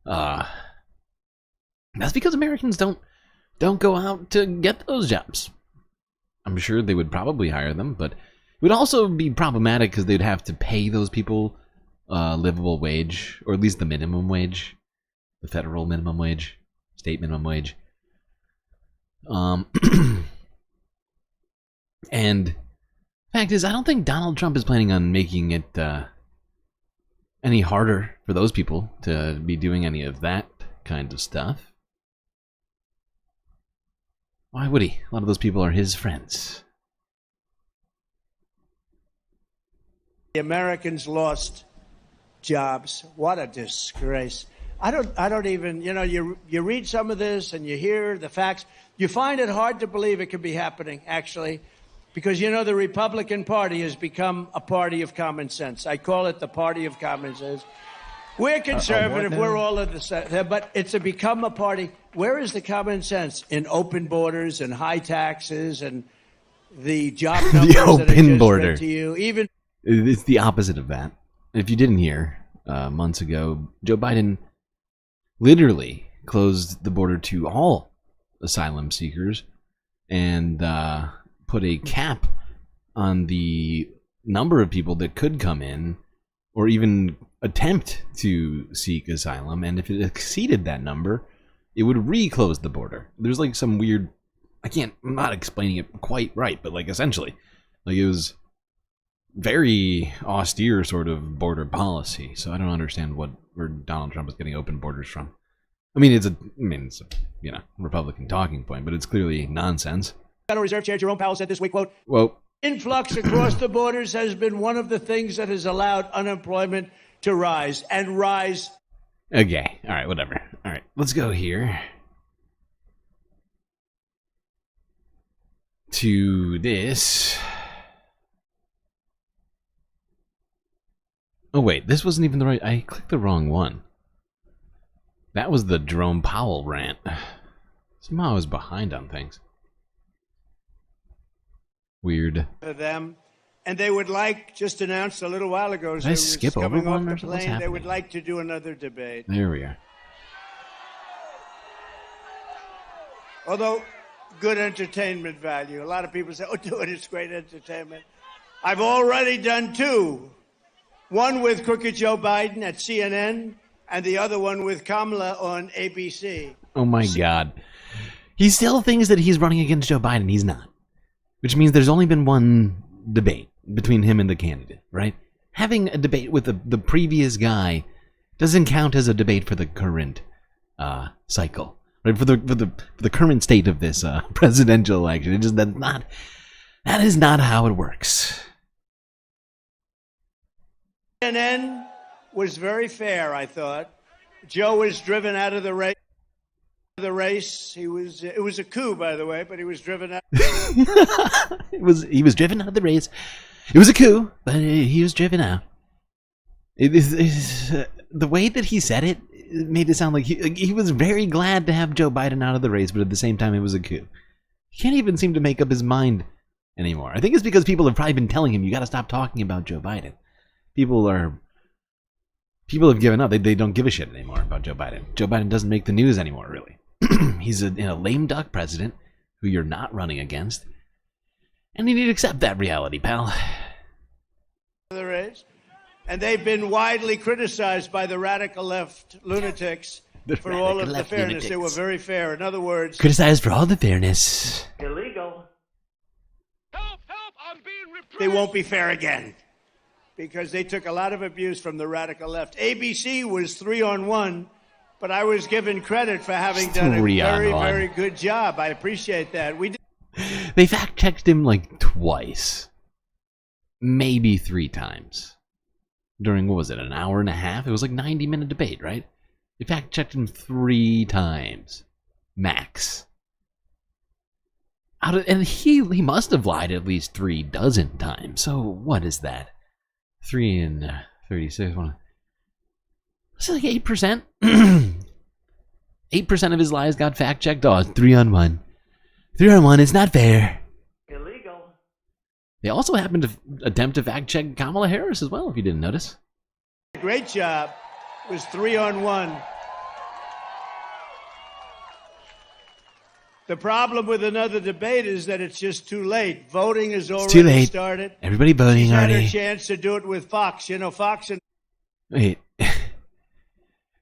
S13: That's because Americans don't go out to get those jobs. I'm sure they would probably hire them, but it would also be problematic because they'd have to pay those people livable wage, or at least the minimum wage, the federal minimum wage, state minimum wage. And fact is, I don't think Donald Trump is planning on making it any harder for those people to be doing any of that kind of stuff. Why would he? A lot of those people are his friends.
S2: The Americans lost jobs. What a disgrace. I don't even, you know, you read some of this and you hear the facts. You find it hard to believe it could be happening, actually, because, you know, the Republican Party has become a party of common sense. I call it the party of common sense. We're conservative. We're all of the same, but it's become a party. Where is the common sense? In open borders and high taxes and the job numbers
S13: the open
S2: that I just
S13: border.
S2: read to you. Even
S13: it's the opposite of that. If you didn't hear, months ago, Joe Biden literally closed the border to all asylum seekers and put a cap on the number of people that could come in or even attempt to seek asylum. And if it exceeded that number, it would re-close the border. There's like some weird, I'm not explaining it quite right, but like essentially, like it was very austere sort of border policy. So I don't understand where Donald Trump is getting open borders from. It's a you know, Republican talking point, but it's clearly nonsense.
S2: Federal Reserve Chair Jerome Powell said this week, quote,
S13: well,
S2: influx across the borders has been one of the things that has allowed unemployment to rise and rise.
S13: Okay. All right. Whatever. All right. Let's go here to this. Oh, wait. This wasn't even the right. I clicked the wrong one. That was the Jerome Powell rant. Somehow I was behind on things. Weird.
S2: For them. And they would like, just announced a little while ago,
S13: Did I skip over
S2: coming
S13: one
S2: off
S13: or
S2: the
S13: something? What's
S2: plane, they
S13: happening?
S2: would like to do another debate.
S13: There we are.
S2: Although, good entertainment value. A lot of people say, oh, do it, it's great entertainment. I've already done two. One with Crooked Joe Biden at CNN, and the other one with Kamala on ABC.
S13: Oh my God. He still thinks that he's running against Joe Biden. He's not. Which means there's only been one debate between him and the candidate, right? Having a debate with the previous guy doesn't count as a debate for the current cycle, right? For the current state of this presidential election. It just that is not how it works.
S2: GNN was very fair, I thought. Joe was driven out of the race. It was a coup, by the way, but he was driven out.
S13: He was driven out of the race. It was a coup, but he was driven out. The way that he said it made it sound like he was very glad to have Joe Biden out of the race, but at the same time it was a coup. He can't even seem to make up his mind anymore. I think it's because people have probably been telling him, you got to stop talking about Joe Biden. People have given up. They don't give a shit anymore about Joe Biden. Joe Biden doesn't make the news anymore, really. He's a lame duck president who you're not running against. And you need to accept that reality, pal.
S2: The race. And they've been widely criticized by the radical left lunatics for all of the fairness.
S13: Lunatics.
S2: They were very fair. In other words,
S13: Criticized for all the fairness.
S2: illegal. They won't be fair again because they took a lot of abuse from the radical left. ABC was 3-on-1, but I was given credit for having done a very, very good job. I appreciate that.
S13: They fact-checked him like twice. Maybe 3 times. During, what was it, an hour and a half? It was like 90-minute debate, right? They fact-checked him 3 times. Max. And he must have lied at least 3 dozen times. So what is that? 3 and 36. Is it like 8%? 8% of his lies got fact-checked. Oh, it's 3-on-1. 3-on-1, it's not fair.
S2: Illegal.
S13: They also happened to attempt to fact-check Kamala Harris as well, if you didn't notice.
S2: Great job. It was 3-on-1. The problem with another debate is that it's just too late. Voting has already
S13: Too late.
S2: started.
S13: Everybody voting
S2: She's
S13: already.
S2: had a chance to do it with Fox. You know, Fox and
S13: Wait.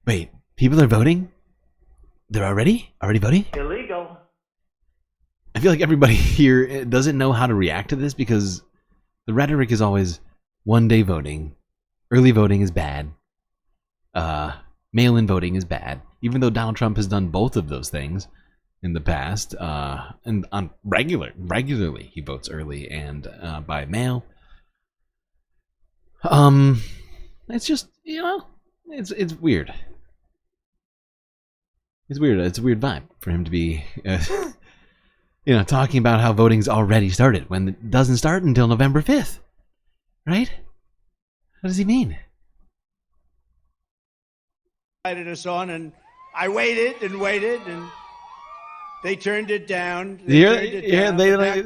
S13: Wait, people are voting? They're already voting?
S12: Illegal.
S13: I feel like everybody here doesn't know how to react to this because the rhetoric is always one-day voting, early voting is bad, mail-in voting is bad, even though Donald Trump has done both of those things in the past, and on regularly he votes early and by mail. It's just, you know, it's weird. It's weird. It's a weird vibe for him to be, you know, talking about how voting's already started when it doesn't start until November 5th, right? What does he mean?
S2: Invited us on, and I waited and waited, and they turned it down.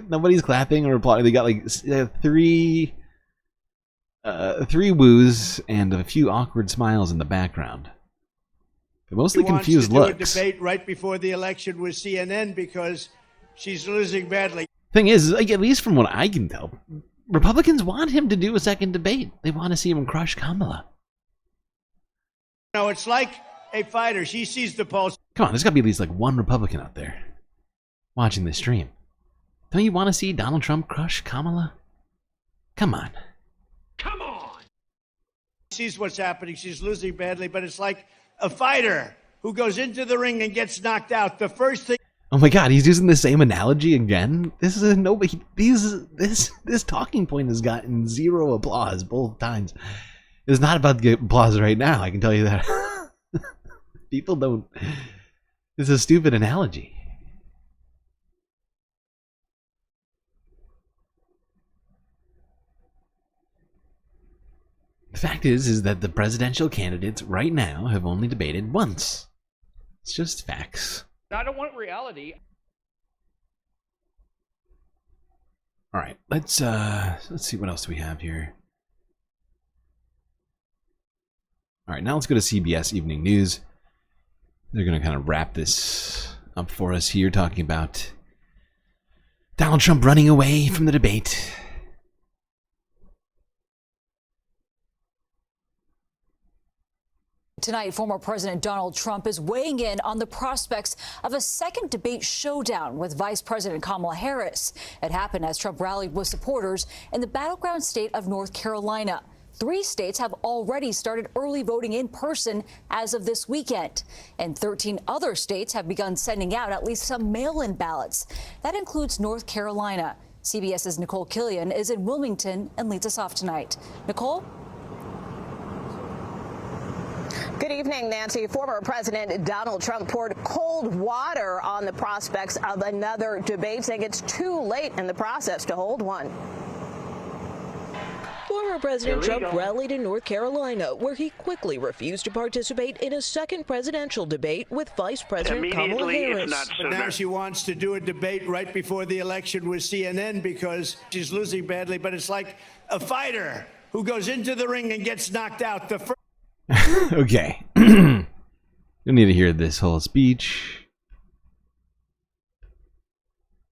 S13: Nobody's clapping or applauding. They got like three woos and a few awkward smiles in the background. They're mostly confused looks.
S2: A debate right before the election with CNN because she's losing badly.
S13: Thing is, like, at least from what I can tell, Republicans want him to do a second debate. They want to see him crush Kamala.
S2: No, it's like a fighter. She sees the pulse.
S13: Come on, there's got to be at least like one Republican out there watching this stream. Don't you want to see Donald Trump crush Kamala? Come on.
S2: Come on. She sees what's happening. She's losing badly, but it's like a fighter who goes into the ring and gets knocked out. The first thing.
S13: Oh my God, he's using the same analogy again. This is nobody. This talking point has gotten zero applause both times. It's not about to get applause right now. I can tell you that. People don't. It's a stupid analogy. The fact is that the presidential candidates right now have only debated once. It's just facts.
S12: I don't want reality.
S13: All right, let's see what else do we have here. All right, now let's go to CBS Evening News. They're going to kind of wrap this up for us here, talking about Donald Trump running away from the debate.
S8: Tonight, former President Donald Trump is weighing in on the prospects of a second debate showdown with Vice President Kamala Harris. It happened as Trump rallied with supporters in the battleground state of North Carolina. 3 states have already started early voting in person as of this weekend, and 13 other states have begun sending out at least some mail-in ballots. That includes North Carolina. CBS's Nicole Killian is in Wilmington and leads us off tonight. Nicole?
S11: Good evening, Nancy. Former President Donald Trump poured cold water on the prospects of another debate, saying it's too late in the process to hold one.
S14: Former President Trump rallied in North Carolina, where he quickly refused to participate in a second presidential debate with Vice President Kamala Harris.
S2: But now she wants to do a debate right before the election with CNN because she's losing badly. But it's like a fighter who goes into the ring and gets knocked out.
S13: Okay. You need to hear this whole speech.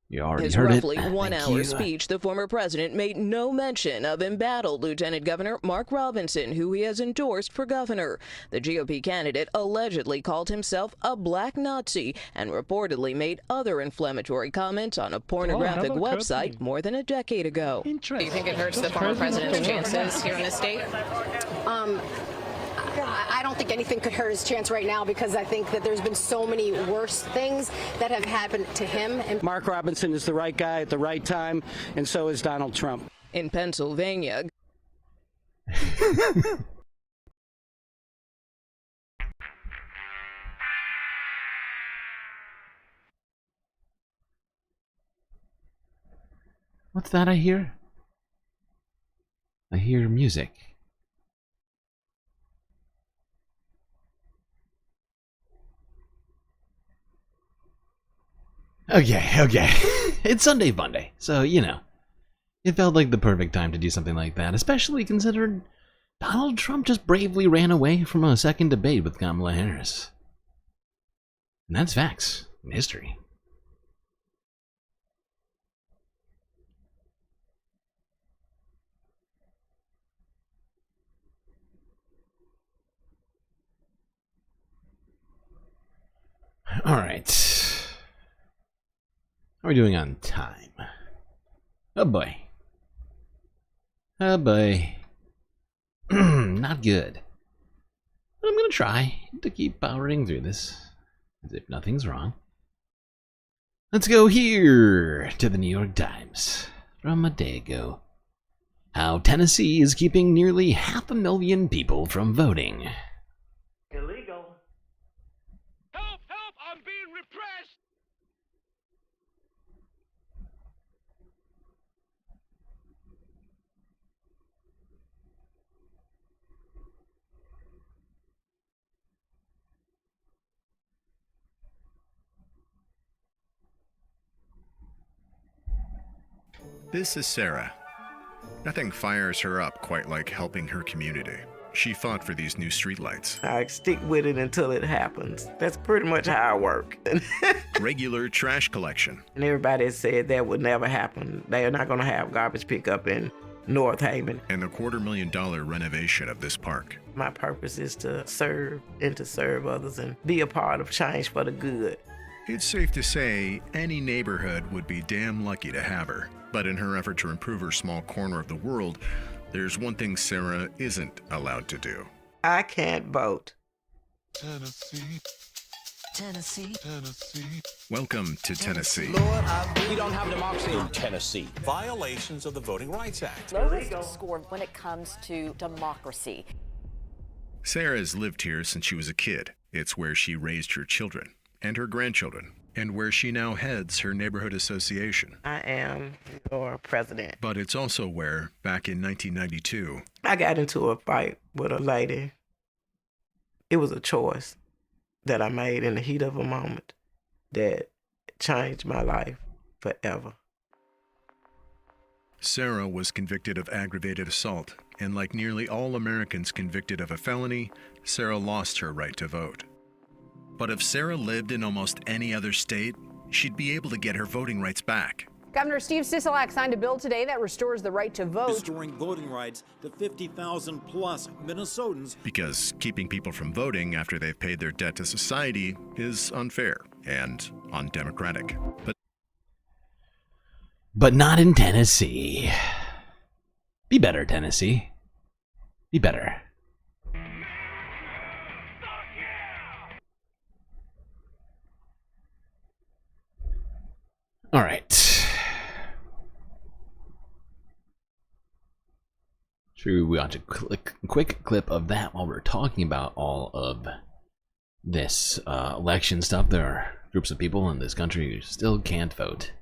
S13: You already heard it.
S14: His roughly 1 hour speech, the former president made no mention of embattled Lieutenant Governor Mark Robinson, who he has endorsed for governor. The GOP candidate allegedly called himself a black Nazi and reportedly made other inflammatory comments on a pornographic website more than a decade ago.
S17: Do you think it hurts the former president's chances here in the state?
S22: I don't think anything could hurt his chance right now because I think that there's been so many worse things that have happened to him. And
S26: Mark Robinson is the right guy at the right time, and so is Donald Trump.
S14: In Pennsylvania,
S13: What's that I hear? I hear music. Okay. It's Sunday Funday, so, you know, it felt like the perfect time to do something like that, especially considering Donald Trump just bravely ran away from a second debate with Kamala Harris. And that's facts in history. Alright. How are we doing on time? Oh boy. Oh boy. Not good. But I'm gonna try to keep powering through this, as if nothing's wrong. Let's go here to the New York Times from a day ago. How Tennessee is keeping nearly 500,000 people from voting.
S12: Illegal.
S3: Help! Help! I'm being repressed!
S6: This is Sarah. Nothing fires her up quite like helping her community. She fought for these new streetlights.
S9: I stick with it until it happens. That's pretty much how I work.
S6: Regular trash collection.
S9: And everybody has said that would never happen. They are not going to have garbage pickup in North Haven.
S6: And the $250,000 renovation of this park.
S9: My purpose is to serve and to serve others and be a part of change for the good.
S6: It's safe to say any neighborhood would be damn lucky to have her. But in her effort to improve her small corner of the world, there's one thing Sarah isn't allowed to do.
S9: I can't vote.
S12: Tennessee. Tennessee. Tennessee.
S6: Welcome to Tennessee.
S12: Lord, we don't have democracy in Tennessee. Violations of the Voting Rights Act.
S16: Lowest score when it comes to democracy.
S6: Sarah's lived here since she was a kid. It's where she raised her children and her grandchildren, and where she now heads her neighborhood association.
S9: I am your president.
S6: But it's also where, back in 1992,
S9: I got into a fight with a lady. It was a choice that I made in the heat of a moment that changed my life forever.
S6: Sarah was convicted of aggravated assault, and like nearly all Americans convicted of a felony, Sarah lost her right to vote. But if Sarah lived in almost any other state, she'd be able to get her voting rights back.
S19: Governor Steve Sisolak signed a bill today that restores the right to vote.
S23: Restoring voting rights to 50,000 plus Minnesotans.
S6: Because keeping people from voting after they've paid their debt to society is unfair and undemocratic.
S13: But not in Tennessee. Be better, Tennessee. Be better. All right. Should we watch a quick clip of that while we're talking about all of this election stuff? There are groups of people in this country who still can't vote.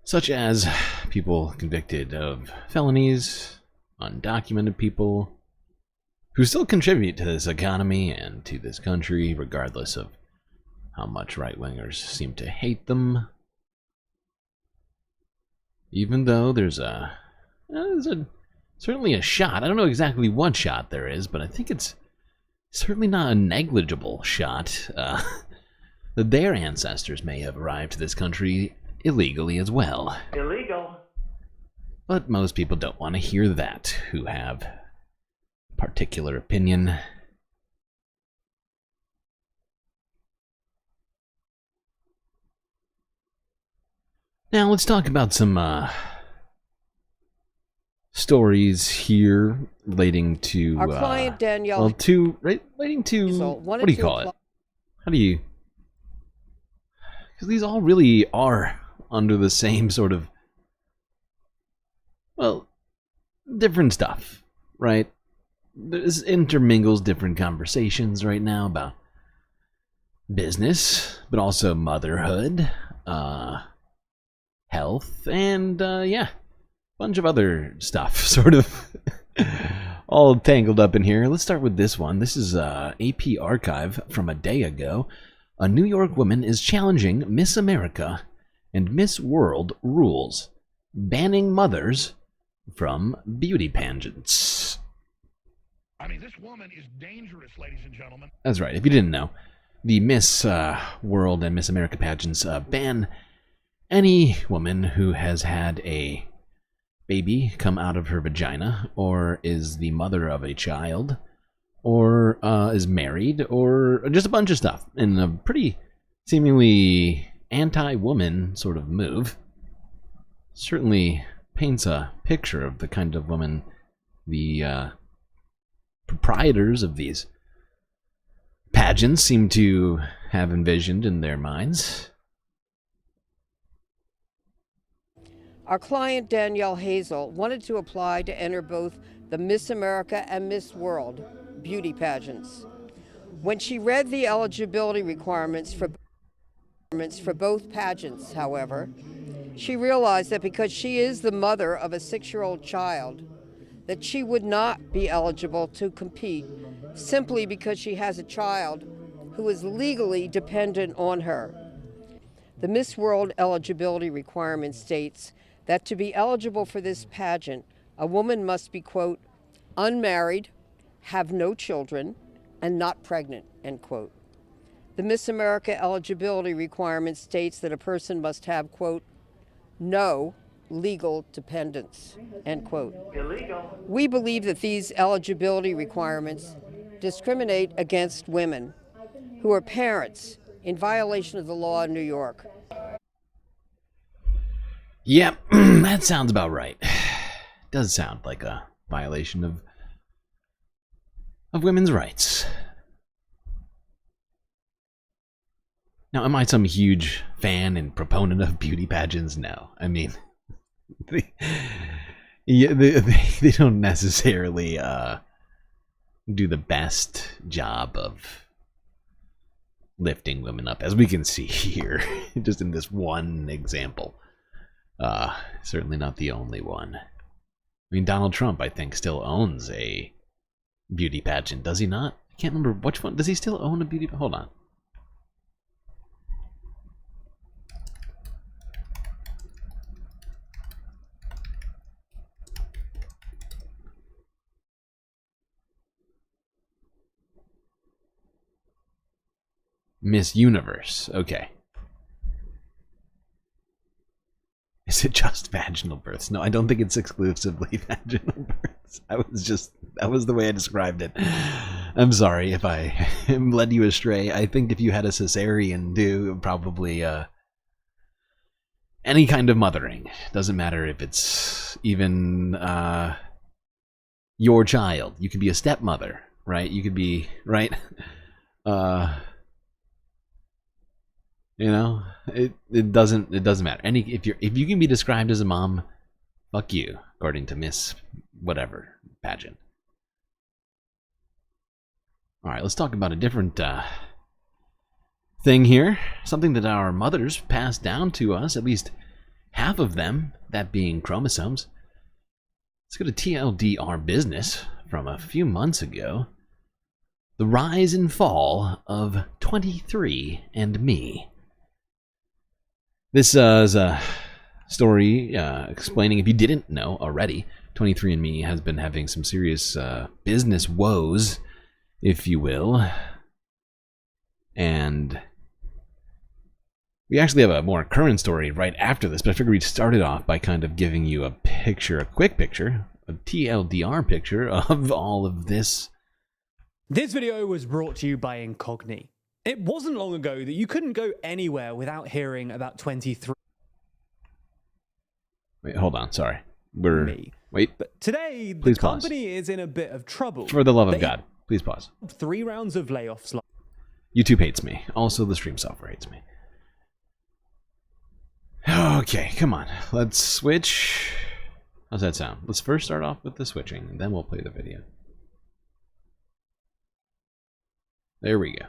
S13: Such as people convicted of felonies, undocumented people, who still contribute to this economy and to this country, regardless of how much right-wingers seem to hate them. Even though there's certainly a shot. I don't know exactly what shot there is, but I think it's certainly not a negligible shot that their ancestors may have arrived to this country illegally as well.
S12: Illegal.
S13: But most people don't want to hear that, who have particular opinion. Now let's talk about some stories here relating to
S24: our client Danielle.
S13: Well, relating to what do you call it? How do you? Because these all really are under the same sort of, well, different stuff, right? This intermingles different conversations right now about business, but also motherhood, health, and yeah, a bunch of other stuff, sort of all tangled up in here. Let's start with this one. This is AP Archive from a day ago. A New York woman is challenging Miss America and Miss World rules, banning mothers from beauty pageants.
S3: I mean, this woman is dangerous, ladies and gentlemen.
S13: That's right. If you didn't know, the Miss World and Miss America pageants ban any woman who has had a baby come out of her vagina, or is the mother of a child, or is married, or just a bunch of stuff in a pretty seemingly anti-woman sort of move. Certainly paints a picture of the kind of woman the proprietors of these pageants seem to have envisioned in their minds.
S1: Our client, Danielle Hazel, wanted to apply to enter both the Miss America and Miss World beauty pageants. When she read the eligibility requirements for both pageants, however, she realized that because she is the mother of a 6-year-old child, that she would not be eligible to compete simply because she has a child who is legally dependent on her. The Miss World eligibility requirement states that to be eligible for this pageant, a woman must be, quote, unmarried, have no children, and not pregnant, end quote. The Miss America eligibility requirement states that a person must have, quote, no legal dependents, end quote. Illegal. We believe that these eligibility requirements discriminate against women who are parents in violation of the law in New York.
S13: Yep, that sounds about right. Does sound like a violation of women's rights. Now, am I some huge fan and proponent of beauty pageants? No. I mean, they don't necessarily do the best job of lifting women up, as we can see here, just in this one example. Certainly not the only one. I mean, Donald Trump, I think, still owns a beauty pageant, does he not? I can't remember which one. Does he still own a beauty? Hold on. Miss Universe. Okay. Is it just vaginal births? No, I don't think it's exclusively vaginal births. That was the way I described it. I'm sorry if I led you astray. I think if you had a cesarean too, probably any kind of mothering. Doesn't matter if it's even your child. You could be a stepmother, right? You could be, right? You know, it doesn't matter. If you can be described as a mom, fuck you, according to Miss whatever pageant. All right, let's talk about a different thing here. Something that our mothers passed down to us, at least half of them, that being chromosomes. Let's go to TLDR business from a few months ago. The rise and fall of 23andMe. This is a story explaining, if you didn't know already, 23andMe has been having some serious business woes, if you will. And we actually have a more current story right after this, but I figured we'd start it off by kind of giving you a quick picture, a TLDR picture of all of this.
S4: This video was brought to you by Incogni. It wasn't long ago that you couldn't go anywhere without hearing about 23.
S13: Wait, hold on, sorry. Wait.
S4: But today, the
S13: Please pause.
S4: company is in a bit of trouble.
S13: For the love of God, please pause.
S4: 3 rounds of layoffs.
S13: YouTube hates me. Also, the stream software hates me. Okay, come on. Let's switch. How's that sound? Let's first start off with the switching, and then we'll play the video. There we go.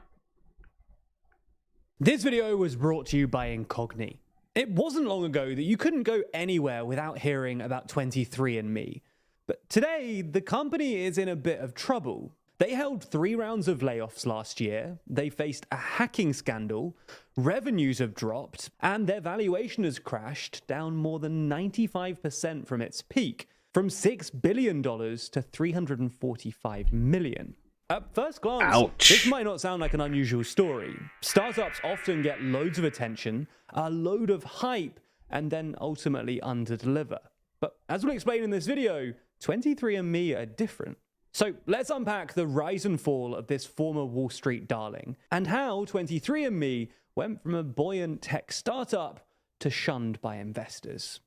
S4: This video was brought to you by Incogni. It wasn't long ago that you couldn't go anywhere without hearing about 23andMe. But today, the company is in a bit of trouble. They held 3 rounds of layoffs last year, they faced a hacking scandal, revenues have dropped, and their valuation has crashed down more than 95% from its peak, from $6 billion to $345 million. At first glance, This might not sound like an unusual story. Startups often get loads of attention, a load of hype, and then ultimately underdeliver. But as we'll explain in this video, 23andMe are different. So let's unpack the rise and fall of this former Wall Street darling, and how 23andMe went from a buoyant tech startup to shunned by investors.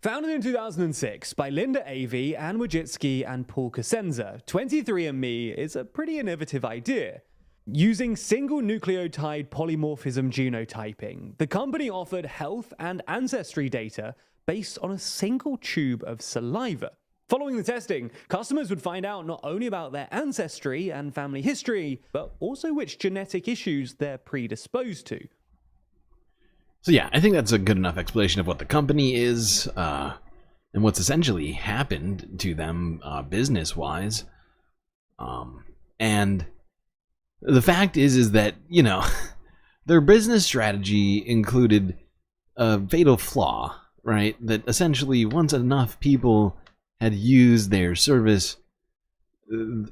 S4: Founded in 2006 by Linda Avey, Anne Wojcicki, and Paul Cosenza, 23andMe is a pretty innovative idea. Using single nucleotide polymorphism genotyping, the company offered health and ancestry data based on a single tube of saliva. Following the testing, customers would find out not only about their ancestry and family history, but also which genetic issues they're predisposed to.
S13: So yeah, I think that's a good enough explanation of what the company is, and what's essentially happened to them business-wise. And the fact is that, you know, their business strategy included a fatal flaw, right? That essentially once enough people had used their service, people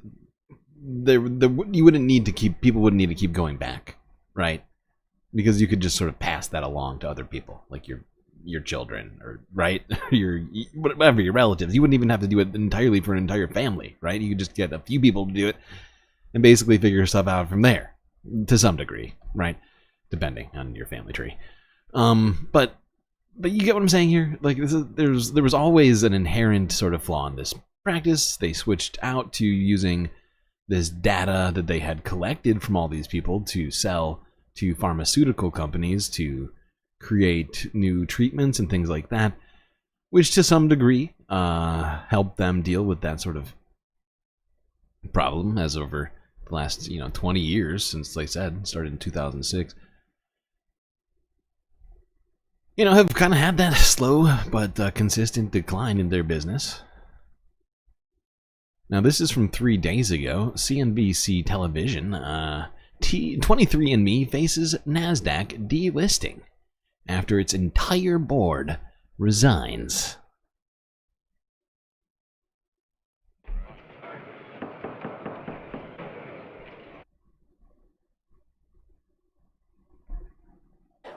S13: wouldn't need to keep going back, right? Because you could just sort of pass that along to other people, like your children, or right, your relatives. You wouldn't even have to do it entirely for an entire family, right? You could just get a few people to do it and basically figure stuff out from there, to some degree, right? Depending on your family tree. But you get what I'm saying here? Like, there was always an inherent sort of flaw in this practice. They switched out to using this data that they had collected from all these people to sell to pharmaceutical companies to create new treatments and things like that, which to some degree helped them deal with that sort of problem, as over the last 20 years, since they said started in 2006, have kind of had that slow but consistent decline in their business. Now this is from 3 days ago. CNBC television. 23andMe faces NASDAQ delisting after its entire board resigns.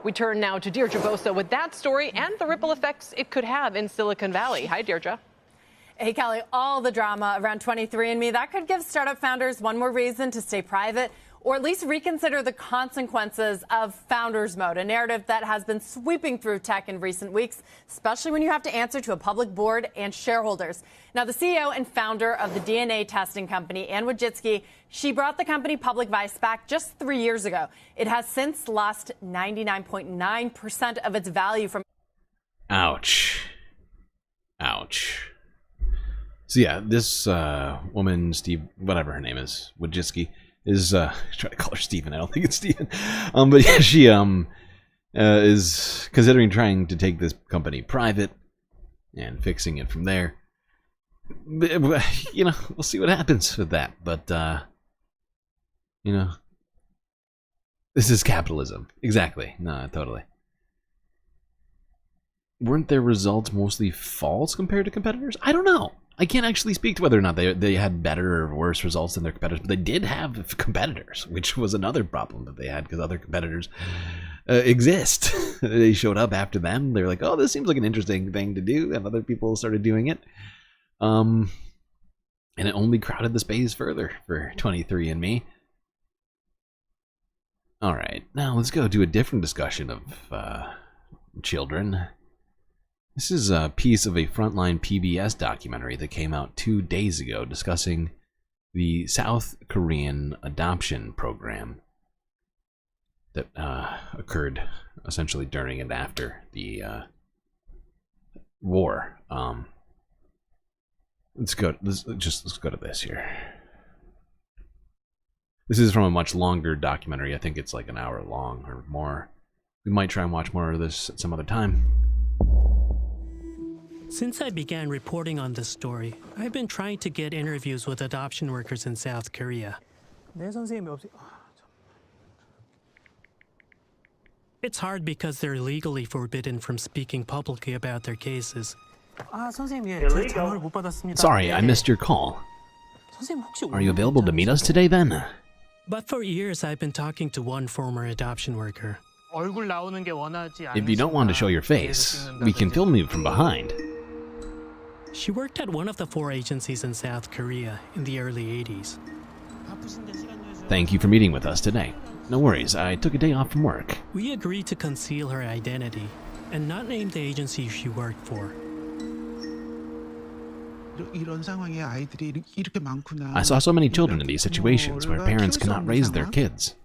S19: We turn now to Deirdre Bosa with that story and the ripple effects it could have in Silicon Valley. Hi, Deirdre.
S10: Hey, Kelly, all the drama around 23andMe, that could give startup founders one more reason to stay private, or at least reconsider the consequences of founders mode, a narrative that has been sweeping through tech in recent weeks, especially when you have to answer to a public board and shareholders. Now, the CEO and founder of the DNA testing company, Anne Wojcicki, she brought the company public via SPAC just 3 years ago. It has since lost 99.9% of its value from...
S13: Ouch. Ouch. So yeah, this woman, Steve, whatever her name is, Wojcicki, is trying to call her Stephen. I don't think it's Stephen. But yeah, she is considering trying to take this company private and fixing it from there. But, we'll see what happens with that. But this is capitalism. Exactly. No, totally. Weren't their results mostly false compared to competitors? I don't know. I can't actually speak to whether or not they had better or worse results than their competitors, but they did have competitors, which was another problem that they had, because other competitors exist. They showed up after them. They were like, oh, this seems like an interesting thing to do, and other people started doing it. And it only crowded the space further for 23andMe. All right, now let's go to a different discussion of children. This is a piece of a Frontline PBS documentary that came out 2 days ago discussing the South Korean adoption program that occurred essentially during and after the war. Let's go to this here. This is from a much longer documentary. I think it's like an hour long or more. We might try and watch more of this at some other time.
S15: Since I began reporting on this story, I've been trying to get interviews with adoption workers in South Korea. It's hard because they're legally forbidden from speaking publicly about their cases.
S13: Sorry, I missed your call. Are you available to meet us today then?
S15: But for years, I've been talking to one former adoption worker.
S13: If you don't want to show your face, we can film you from behind.
S15: She worked at one of the 4 agencies in South Korea in the early 80s.
S13: Thank you for meeting with us today. No worries, I took a day off from work.
S15: We agreed to conceal her identity and not name the agency she worked for.
S13: I saw so many children in these situations where parents cannot raise their kids.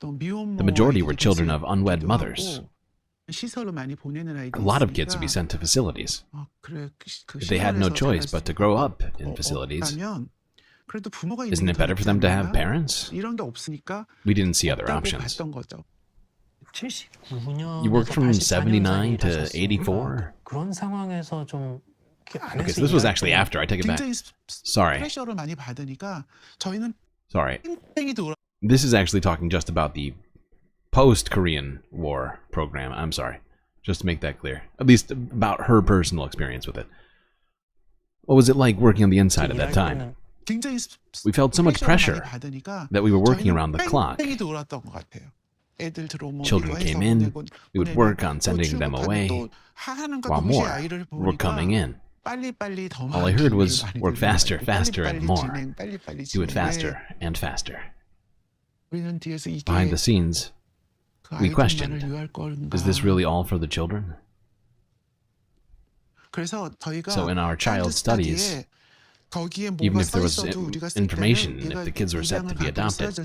S13: The majority were children of unwed mothers. A lot of kids would be sent to facilities. If they had no choice but to grow up in facilities, isn't it better for them to have parents? We didn't see other options. You worked from 79 to 84? Okay, so this was actually after. I take it back. Sorry. Sorry. This is actually talking just about the post-Korean War program. I'm sorry. Just to make that clear. At least about her personal experience with it. What was it like working on the inside at that time? We felt so much pressure that we were working around the clock. Children came in, we would work on sending them away, while more were coming in. All I heard was work faster, faster, and more. Do it faster and faster. Behind the scenes, we questioned, is this really all for the children? So in our child studies, even if there was information, if the kids were set to be adopted,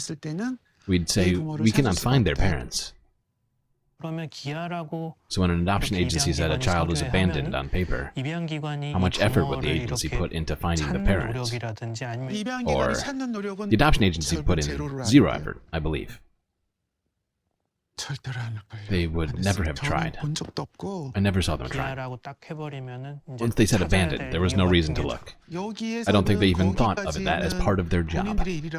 S13: we'd say, we cannot find their parents. So when an adoption agency said a child was abandoned on paper, how much effort would the agency put into finding the parents? Or the adoption agency put in 0 effort, I believe. They would never have tried. I never saw them try. Once they said abandoned, there was no reason to look. I don't think they even thought of that as part of their job. The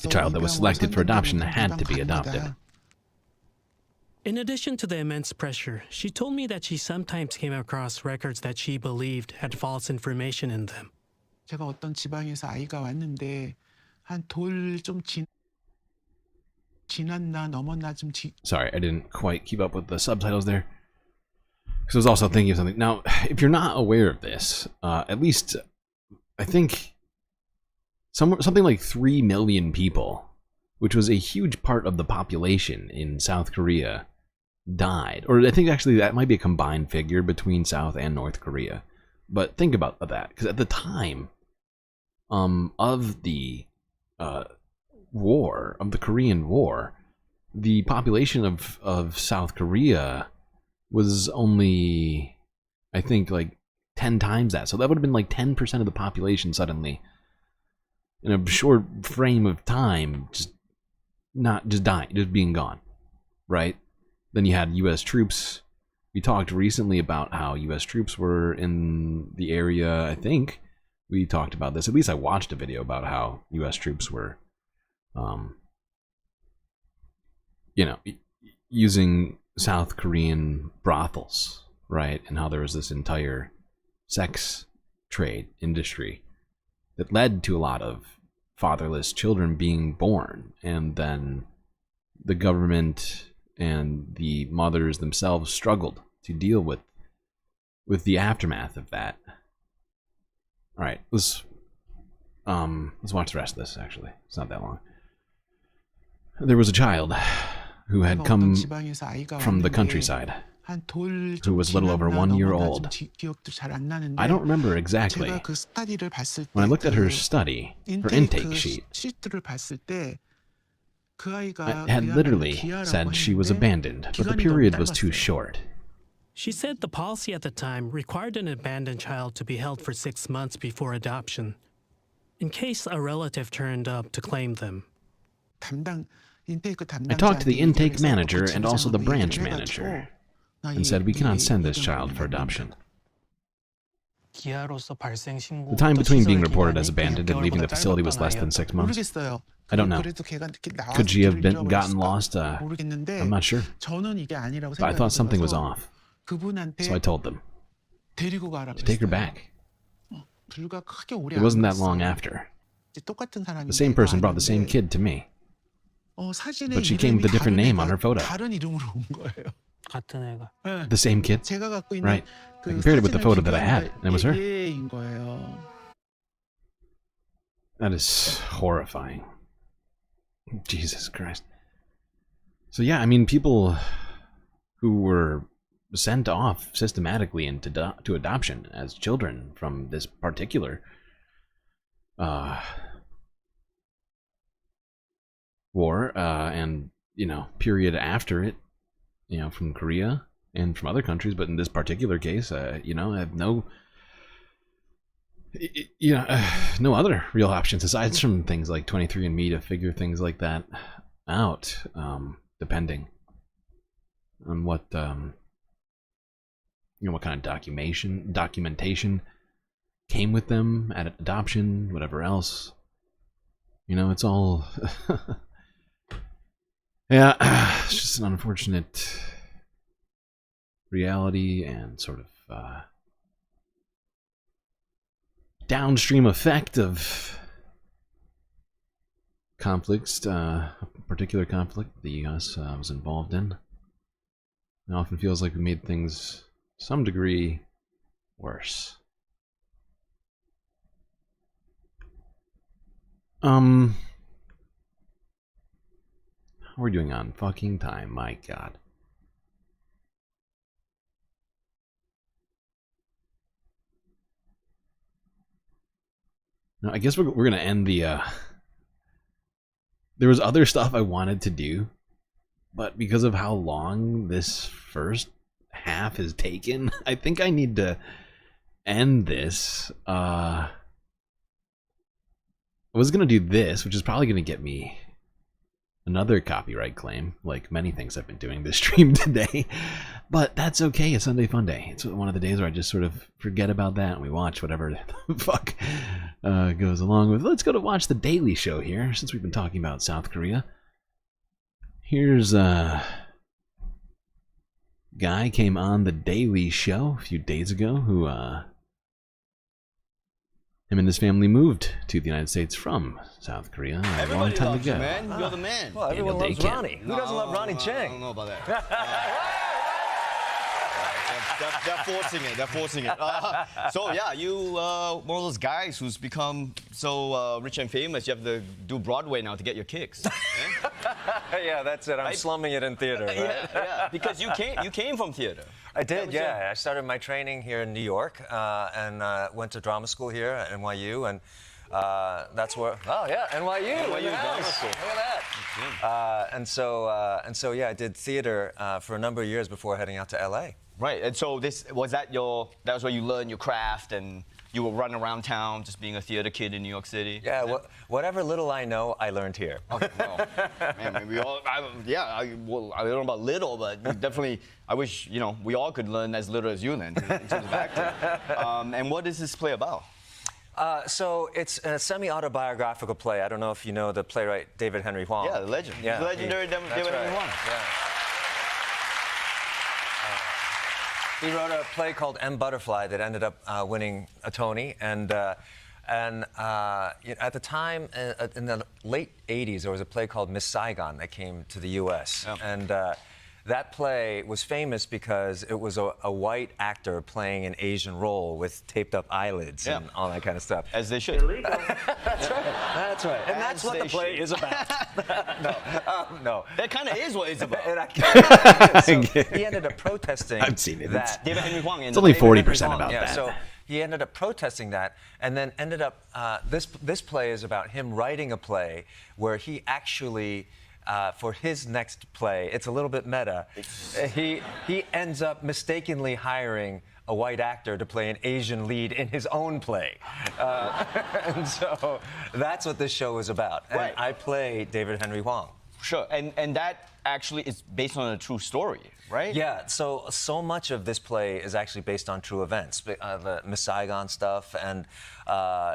S13: child that was selected for adoption had to be adopted.
S15: In addition to the immense pressure, she told me that she sometimes came across records that she believed had false information in them.
S13: Sorry, I didn't quite keep up with the subtitles there. Because I was also thinking of something. Now, if you're not aware of this, at least, I think, something like 3 million people, which was a huge part of the population in South Korea, died. Or I think actually that might be a combined figure between South and North Korea. But think about that, because at the time of the war, of the Korean War, the population of South Korea was only, I think, like 10 times that. So that would have been like 10% of the population suddenly, in a short frame of time, just dying, just being gone, right? Then you had U.S. troops. We talked recently about how U.S. troops were in the area. I think we talked about this. At least I watched a video about how U.S. troops were, using South Korean brothels, right? And how there was this entire sex trade industry that led to a lot of fatherless children being born, and then the government and the mothers themselves struggled to deal with the aftermath of that. All right, let's watch the rest of this. Actually, it's not that long. There was a child who had come from the countryside, who was a little over 1 year old. I don't remember exactly. When I looked at her study, her intake sheet, it had literally said she was abandoned, but the period was too short.
S15: She said the policy at the time required an abandoned child to be held for 6 months before adoption, in case a relative turned up to claim them.
S13: I talked to the intake manager and also the branch manager, and said we cannot send this child for adoption. The time between being reported as abandoned and leaving the facility was less than 6 months. I don't know. Could she have gotten lost? I'm not sure. But I thought something was off. So I told them to take her back. It wasn't that long after. The same person brought the same kid to me. But she came with a different name on her photo. The same kid? Right. I compared it with the photo that I had, and it was her. That is horrifying. Jesus Christ. So yeah, I mean, people who were sent off systematically into to adoption as children from this particular war, and, you know, period after it, you know, from Korea and from other countries, but in this particular case, you know, I have no, you know, no other real options aside from things like 23andMe to figure things like that out, depending on what, you know, what kind of documentation came with them at adoption, whatever else. You know, it's all, yeah, it's just an unfortunate reality and sort of downstream effect of conflicts, a particular conflict the U.S. Was involved in. It often feels like we made things, to some degree, worse. How are we doing on fucking time? My God. No, I guess we're gonna end the. There was other stuff I wanted to do, but because of how long this first half has taken, I think I need to end this. I was gonna do this, which is probably gonna get me another copyright claim, like many things I've been doing this stream today. But that's okay, it's Sunday Funday. It's one of the days where I just sort of forget about that and we watch whatever the fuck goes along with. Let's go to watch The Daily Show here, since we've been talking about South Korea. Here's a guy came on The Daily Show a few days ago who him and his family moved to the United States from South Korea a long time ago.
S7: You, man. You're the man.
S18: Well, everyone loves Ronnie. Who doesn't love Ronnie Chang?
S7: I don't know about that. They're forcing it. They're forcing it. So yeah, you one of those guys who's become so rich and famous. You have to do Broadway now to get your kicks.
S18: Yeah, that's it. I'm slumming it in theater. Right?
S7: Yeah, because you came from theater.
S18: I did, yeah. I started my training here in New York and went to drama school here at NYU, and that's where. Oh yeah, NYU.
S7: NYU drama school.
S18: Look at that. And so yeah, I did theater for a number of years before heading out to LA.
S7: Right, and so that was where you learned your craft and you were running around town just being a theater kid in New York City?
S18: Yeah, whatever little I know, I learned here.
S7: Okay, well, man, we all, I don't know about little, but definitely, I wish, you know, we all could learn as little as you then, in terms of acting. And what is this play about?
S18: So it's a semi-autobiographical play. I don't know if you know the playwright David Henry Hwang.
S7: Yeah, the legend. Yeah, the legendary David Henry Hwang.
S18: Yeah. He wrote a play called M. Butterfly that ended up winning a Tony, and at the time, in the late 80s, there was a play called Miss Saigon that came to the U.S.
S7: Yep.
S18: And that play was famous because it was a white actor playing an Asian role with taped-up eyelids and all that kind of stuff.
S7: As they should.
S18: That's right. That's right. And that's what the play is about. No.
S7: That kind of is what it's about.
S18: So he ended up protesting.
S13: I've seen it.
S18: That.
S7: David Henry Hwang.
S13: It's only 40% about that.
S18: So he ended up protesting that, and then ended up. This play is about him writing a play where he actually. For his next play, it's a little bit meta. He ends up mistakenly hiring a white actor to play an Asian lead in his own play. And so that's what this show is about. And
S7: Right.
S18: I play David Henry Hwang.
S7: Sure, and that actually is based on a true story, right?
S18: Yeah, so much of this play is actually based on true events, the Miss Saigon stuff, and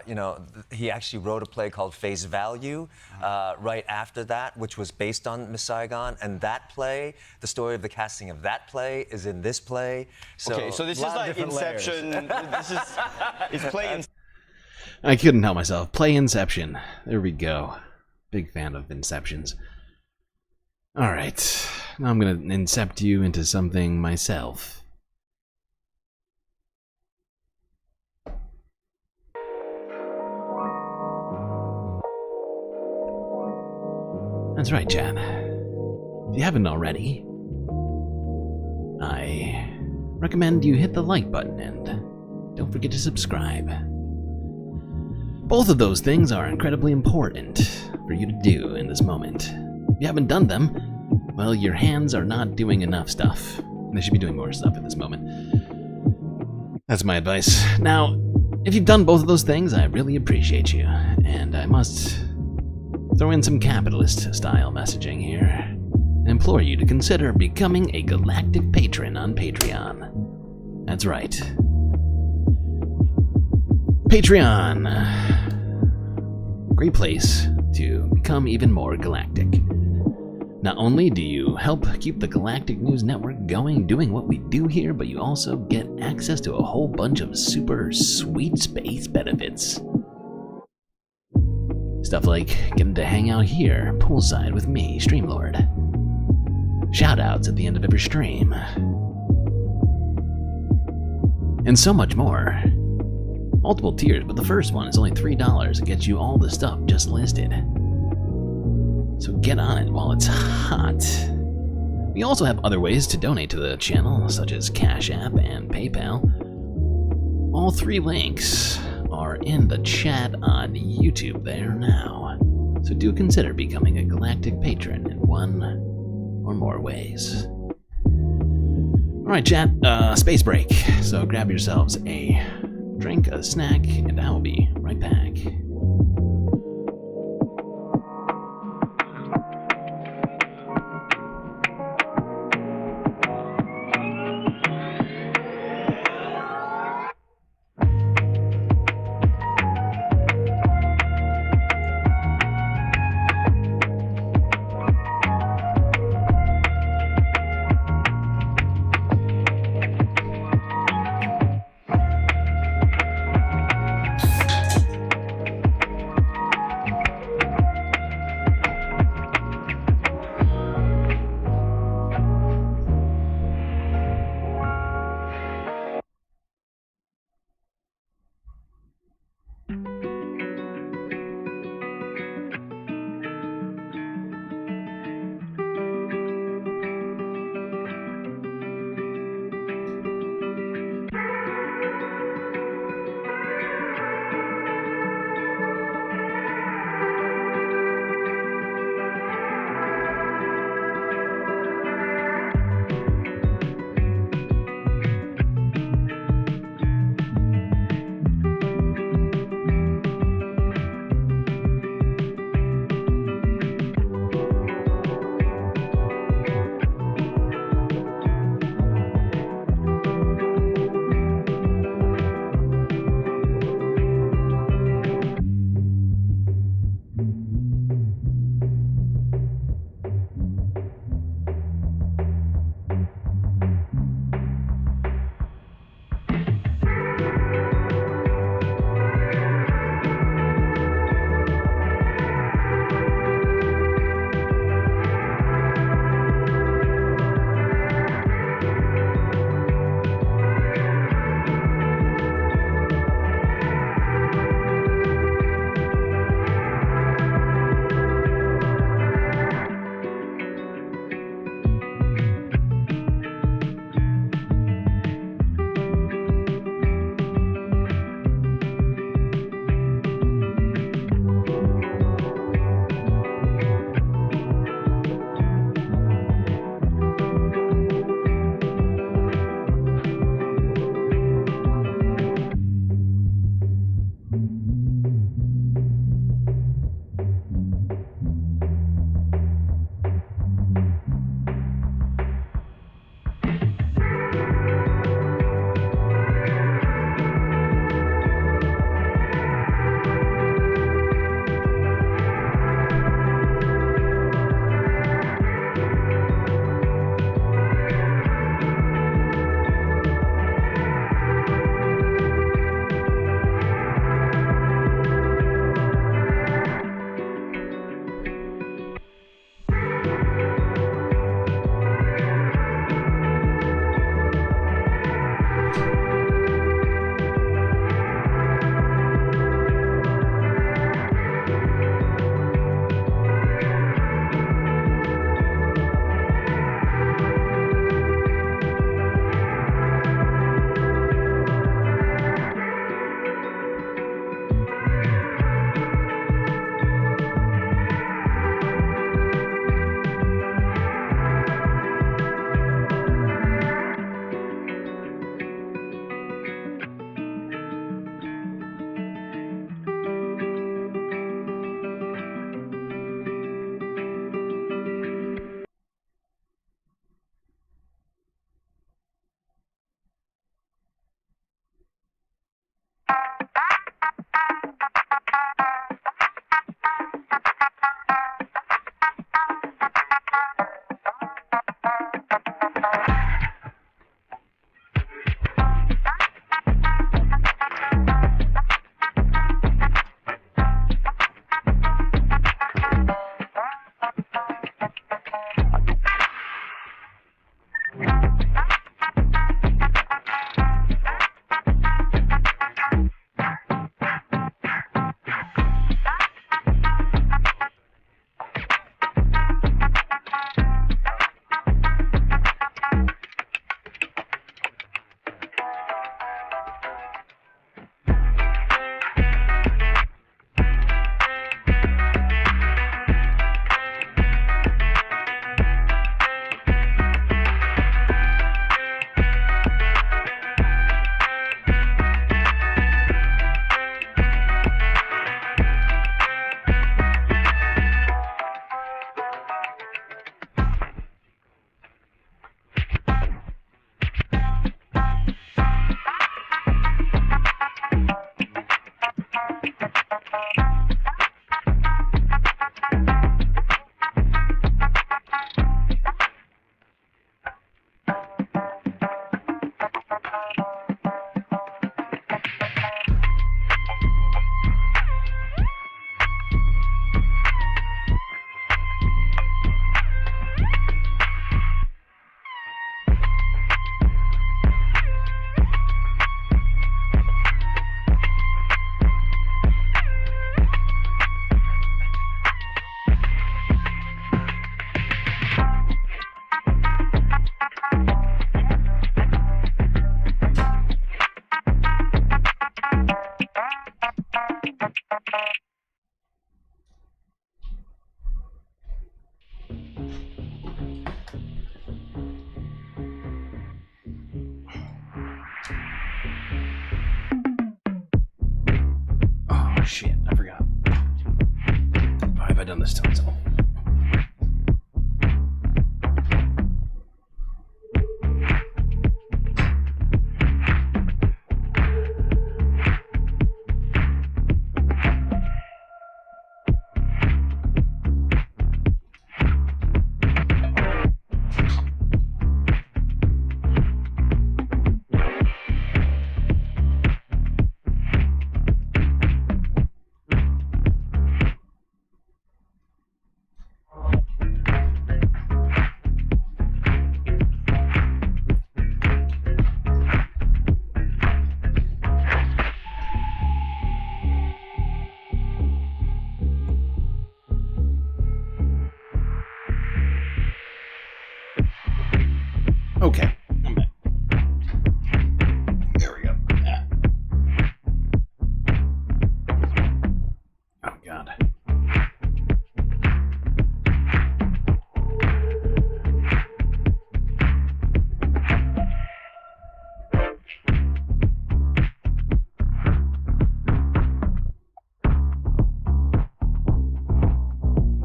S18: you know, he actually wrote a play called Face Value right after that, which was based on Miss Saigon, and that play, the story of the casting of that play is in this play. So
S7: okay, so this is like Inception. This is it's playing.
S13: I couldn't help myself. Play Inception. There we go. Big fan of Inceptions. Alright, now I'm gonna incept you into something myself. That's right, chat. If you haven't already, I recommend you hit the like button and don't forget to subscribe. Both of those things are incredibly important for you to do in this moment. If you haven't done them, well, your hands are not doing enough stuff. They should be doing more stuff at this moment. That's my advice. Now, if you've done both of those things, I really appreciate you. And I must throw in some capitalist-style messaging here and implore you to consider becoming a galactic patron on Patreon. That's right. Patreon. Great place to become even more galactic. Not only do you help keep the Galactic News Network going, doing what we do here, but you also get access to a whole bunch of super sweet space benefits. Stuff like getting to hang out here, poolside with me, StreamLord. Shoutouts at the end of every stream. And so much more. Multiple tiers, but the first one is only $3 and gets you all the stuff just listed. So get on it while it's hot. We also have other ways to donate to the channel, such as Cash App and PayPal. All three links are in the chat on YouTube there now. So do consider becoming a galactic patron in one or more ways. Alright chat, space break. So grab yourselves a drink, a snack, and I will be right back. have I done this to myself? Okay, I'm back. There we go. Oh, God.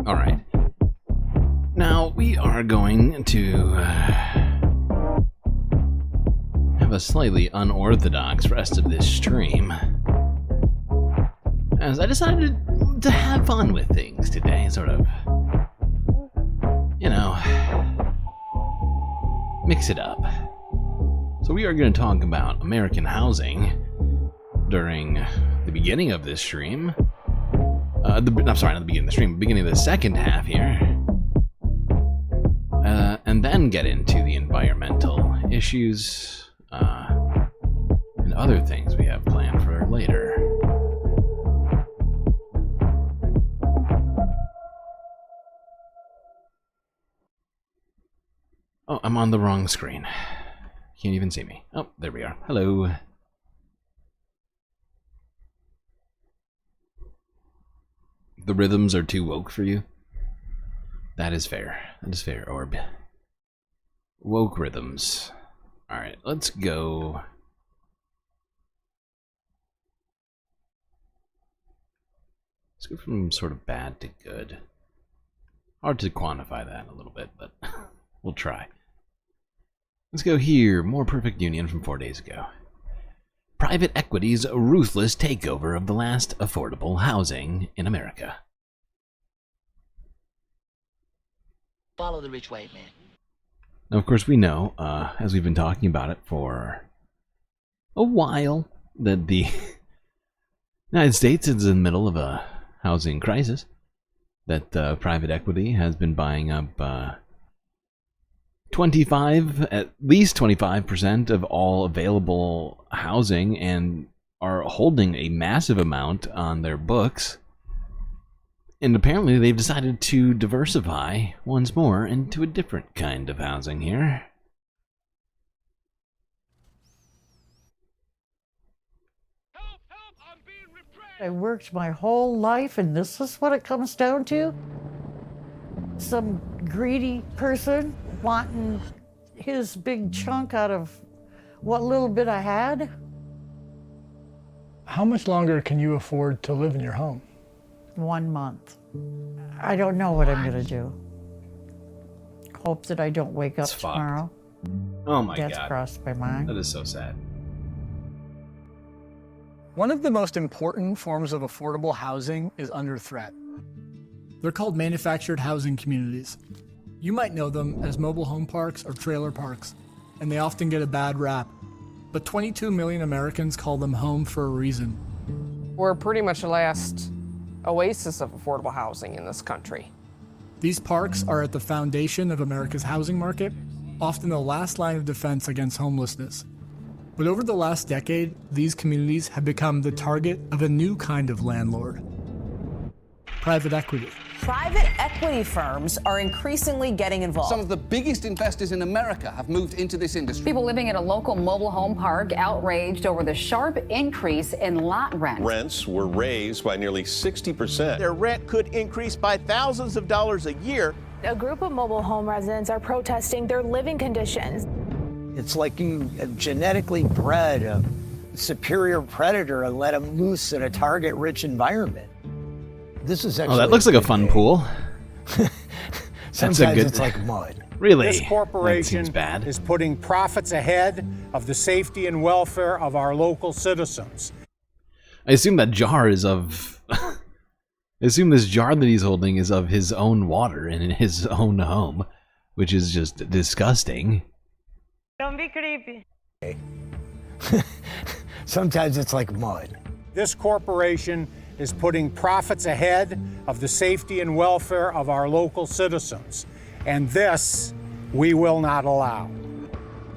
S13: All right. Now, we are going to have a slightly unorthodox rest of this stream, as I decided to have fun with things today, sort of, you know, mix it up. So we are going to talk about American housing during the beginning of this stream. I'm sorry, not the beginning of the stream, beginning of the second half here. And then get into the environmental issues and other things we have planned for later. Oh, I'm on the wrong screen. Can't even see me. Oh, there we are. Hello. The rhythms are too woke for you? That is fair. That is fair, Orb. Woke rhythms. Alright, let's go. Let's go from sort of bad to good. Hard to quantify that a little bit, but we'll try. Let's go here. More perfect union from 4 days ago. Private equity's ruthless takeover of the last affordable housing in America.
S5: Follow the rich white man.
S13: Now, of course, we know, as we've been talking about it for a while, that the United States is in the middle of a housing crisis, that private equity has been buying up at least 25% of all available housing and are holding a massive amount on their books. And apparently they've decided to diversify once more into a different kind of housing here.
S8: I worked my whole life, and this is what it comes down to? Some greedy person wanting his big chunk out of what little bit I had?
S20: How much longer can you afford to live in your home?
S8: 1 month. I don't know what I'm gonna do. Hope that I don't wake up tomorrow.
S13: Oh my God.
S8: That's crossed my mind.
S13: That is so sad.
S20: One of the most important forms of affordable housing is under threat. They're called manufactured housing communities. You might know them as mobile home parks or trailer parks, and they often get a bad rap. But 22 million Americans call them home for a reason.
S21: We're pretty much the last oasis of affordable housing in this country.
S20: These parks are at the foundation of America's housing market, often the last line of defense against homelessness. But over the last decade, these communities have become the target of a new kind of landlord: private equity.
S24: Private equity firms are increasingly getting involved.
S25: Some of the biggest investors in America have moved into this industry.
S27: People living at a local mobile home park outraged over the sharp increase in lot rent.
S12: Rents were raised by nearly 60%.
S28: Their rent could increase by thousands of dollars a year.
S29: A group of mobile home residents are protesting their living conditions.
S30: It's like you genetically bred a superior predator and let him loose in a target-rich environment. This is actually.
S13: Oh, that looks like a fun pool.
S30: Sometimes it's like mud.
S13: Really?
S2: This corporation
S13: That seems bad.
S2: is putting profits ahead of the safety and welfare of our local citizens.
S13: I assume that jar is of. I assume this jar that he's holding is of his own water and in his own home, which is just disgusting.
S29: Don't be creepy.
S30: Sometimes it's like mud.
S2: This corporation is putting profits ahead of the safety and welfare of our local citizens. And this we will not allow.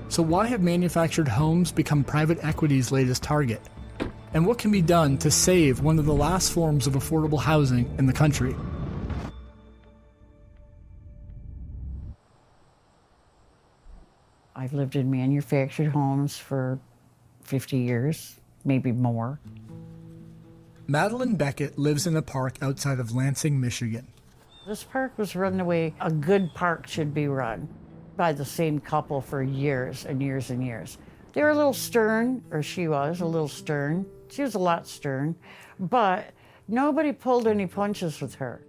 S20: So why have manufactured homes become private equity's latest target? And what can be done to save one of the last forms of affordable housing in the country?
S8: I've lived in manufactured homes for 50 years, maybe more.
S20: Madeline Beckett lives in a park outside of Lansing, Michigan.
S8: This park was run the way a good park should be run, by the same couple for years and years and years. They were a little stern, or she was a little stern. She was a lot stern, but nobody pulled any punches with her.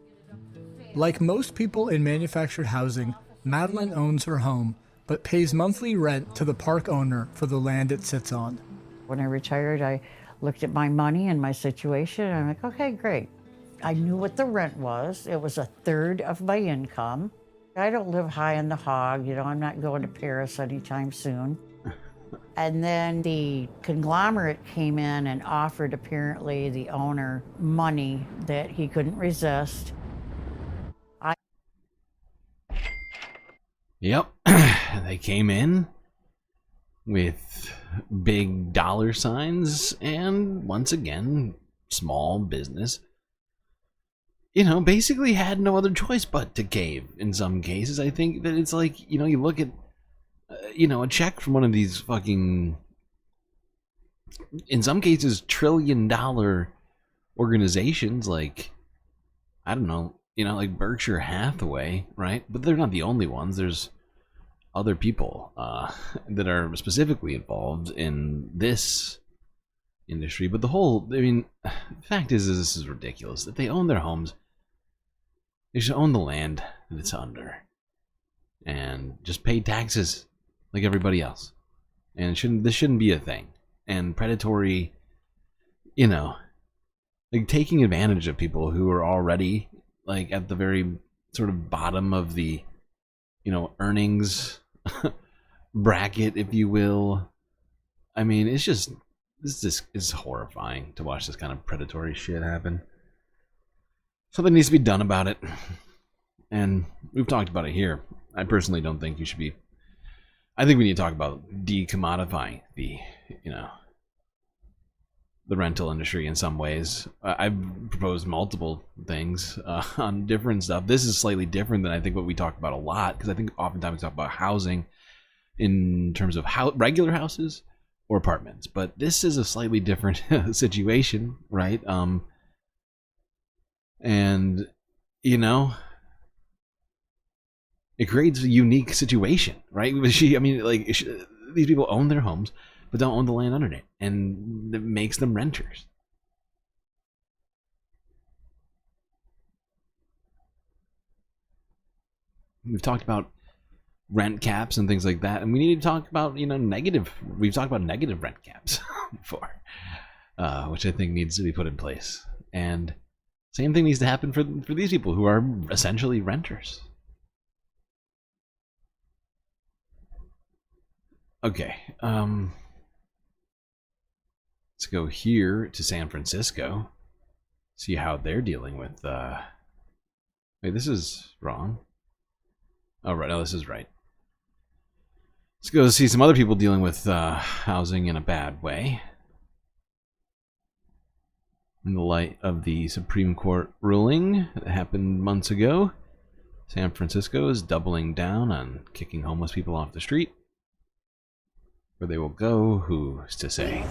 S20: Like most people in manufactured housing, Madeline owns her home, but pays monthly rent to the park owner for the land it sits on.
S8: When I retired, I looked at my money and my situation, and I'm like, okay, great. I knew what the rent was. It was 1/3 of my income. I don't live high on the hog, you know, I'm not going to Paris anytime soon. And then the conglomerate came in and offered, apparently, the owner money that he couldn't resist.
S13: Yep. They came in with big dollar signs and, once again, small business, you know, basically had no other choice but to cave in some cases. I think that it's like, you know, you look at, you know, a check from one of these fucking, in some cases, $1 trillion organizations like, I don't know, you know, like Berkshire Hathaway, right? But they're not the only ones. There's other people that are specifically involved in this industry. But the whole, I mean, the fact is this is ridiculous. That they own their homes, they should own the land that it's under and just pay taxes like everybody else. And this shouldn't be a thing. And predatory, you know, like taking advantage of people who are already like at the very sort of bottom of the, you know, earnings bracket, if you will. I mean, it's just, this is horrifying to watch this kind of predatory shit happen. Something needs to be done about it. And we've talked about it here. I personally don't think you should be, I think we need to talk about decommodifying the, you know, the rental industry in some ways. I've proposed multiple things on different stuff. This is slightly different than I think what we talk about a lot, because I think oftentimes we talk about housing in terms of regular houses or apartments, but this is a slightly different situation, right? And you know, it creates a unique situation, right? These people own their homes but don't own the land under it, and it makes them renters. We've talked about rent caps and things like that, and we need to talk about, you know, we've talked about negative rent caps before, which I think needs to be put in place. And same thing needs to happen for these people who are essentially renters. Okay, let's go here to San Francisco, see how they're dealing with, wait, this is wrong. Oh, right, no, this is right. Let's go see some other people dealing with housing in a bad way. In the light of the Supreme Court ruling that happened months ago, San Francisco is doubling down on kicking homeless people off the street. Where they will go, who's to say?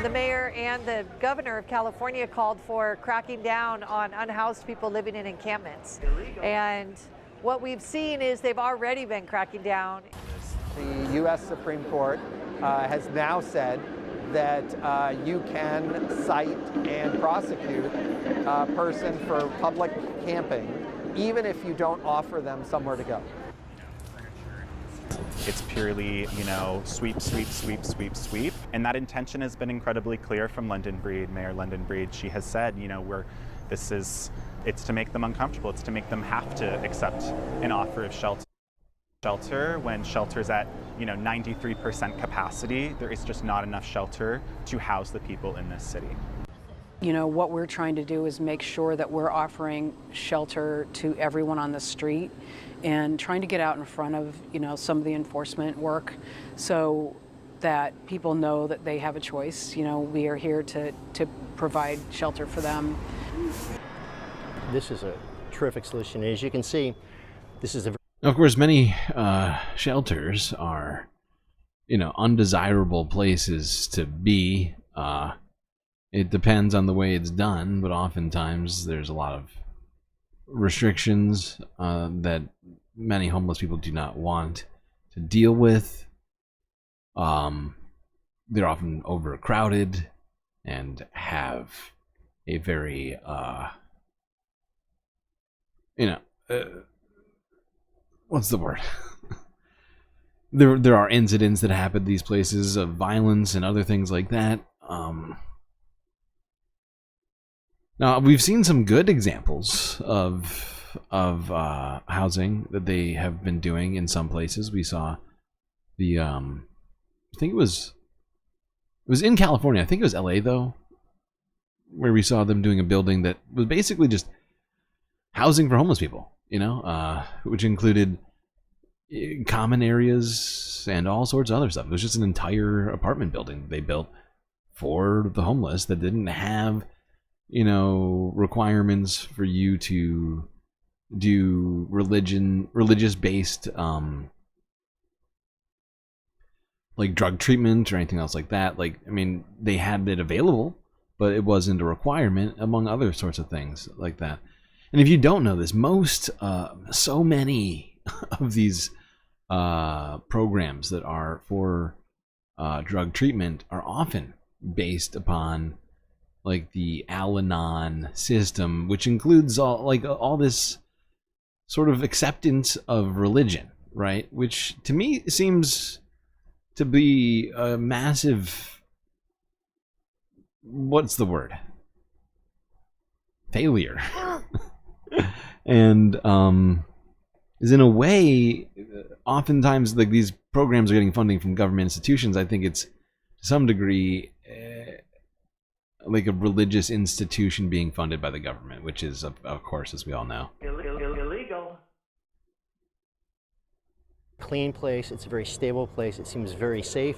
S6: The mayor and the governor of California called for cracking down on unhoused people living in encampments. And what we've seen is they've already been cracking down.
S9: The U.S. Supreme Court has now said
S1: that you can cite and prosecute a person for public camping, even if you don't offer them somewhere to go.
S3: It's purely, you know, sweep, sweep, sweep, sweep, sweep. And that intention has been incredibly clear from London Breed, Mayor London Breed. She has said, you know, it's to make them uncomfortable. It's to make them have to accept an offer of shelter when shelter's at, you know, 93% capacity. There is just not enough shelter to house the people in this city.
S9: You know, what we're trying to do is make sure that we're offering shelter to everyone on the street and trying to get out in front of, you know, some of the enforcement work so that people know that they have a choice. You know, we are here to provide shelter for them.
S11: This is a terrific solution. As you can see, this is a...
S13: Of course, many shelters are, you know, undesirable places to be. It depends on the way it's done, but oftentimes there's a lot of restrictions that many homeless people do not want to deal with. They're often overcrowded and have a very, what's the word? There are incidents that happen at these places of violence and other things like that. Now, we've seen some good examples of housing that they have been doing in some places. We saw the, I think it was in California. I think it was LA though, where we saw them doing a building that was basically just housing for homeless people, you know, which included common areas and all sorts of other stuff. It was just an entire apartment building they built for the homeless that didn't have, you know, requirements for you to do religious-based, like drug treatment or anything else like that. Like, I mean, they had it available, but it wasn't a requirement, among other sorts of things like that. And if you don't know this, so many of these programs that are for drug treatment are often based upon like the Al-Anon system, which includes all this sort of acceptance of religion, right? Which to me seems to be a massive, what's the word? Failure. And is in a way, oftentimes like these programs are getting funding from government institutions. I think it's to some degree like a religious institution being funded by the government, which is, of course, as we all know,
S11: illegal. Clean place. It's a very stable place. It seems very safe.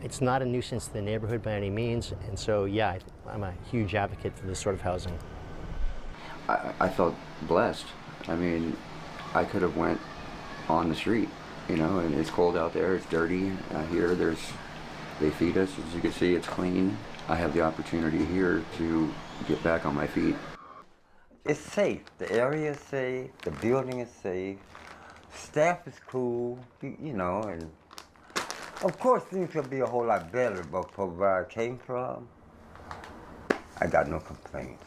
S11: It's not a nuisance to the neighborhood by any means, and so yeah, I'm a huge advocate for this sort of housing.
S14: I felt blessed. I mean, I could have went on the street, you know, and it's cold out there, it's dirty. Here, they feed us, as you can see, it's clean. I have the opportunity here to get back on my feet.
S16: It's safe. The area is safe. The building is safe. Staff is cool, you know, and of course things could be a whole lot better, but for where I came from, I got no complaints.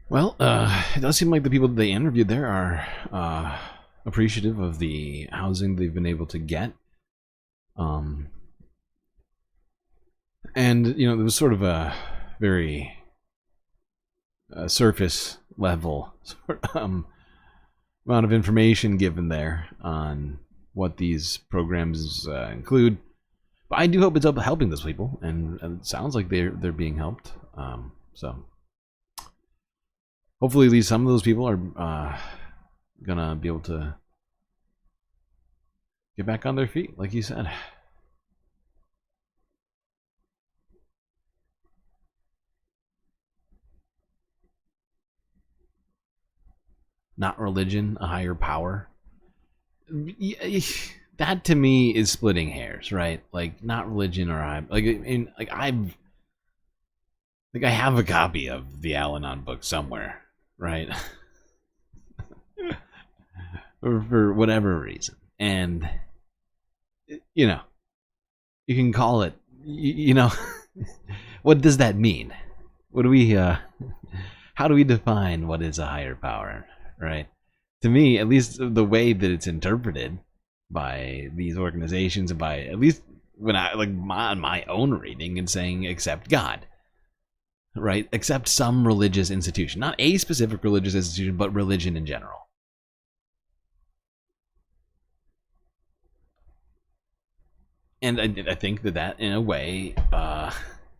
S13: Well, it does seem like the people that they interviewed there are appreciative of the housing they've been able to get. And, you know, there was sort of a very surface level amount of information given there on what these programs include. But I do hope it's helping those people, and it sounds like they're being helped. So hopefully at least some of those people are gonna be able to get back on their feet, like you said. Not religion, a higher power. That to me is splitting hairs, right? Like, not religion or I have a copy of the Al-Anon book somewhere, right? For whatever reason. And you know, you can call it, you know, what does that mean? What do we, how do we define what is a higher power, right? To me, at least the way that it's interpreted by these organizations and by, at least when I, like, my own reading and saying, accept God, right? Accept some religious institution, not a specific religious institution, but religion in general. And I think that in a way,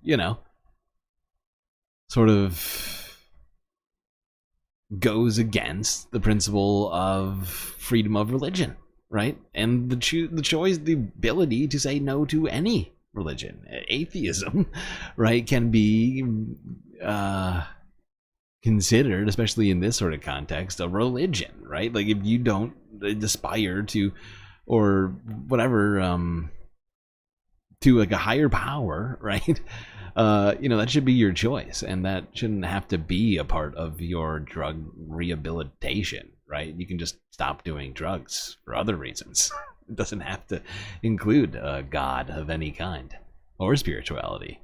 S13: you know, sort of goes against the principle of freedom of religion, right? And the choice, the ability to say no to any religion. Atheism, right, can be considered, especially in this sort of context, a religion, right? Like, if you don't aspire to, or whatever, to like a higher power, right? You know, that should be your choice, and that shouldn't have to be a part of your drug rehabilitation, right? You can just stop doing drugs for other reasons. It doesn't have to include a God of any kind or spirituality.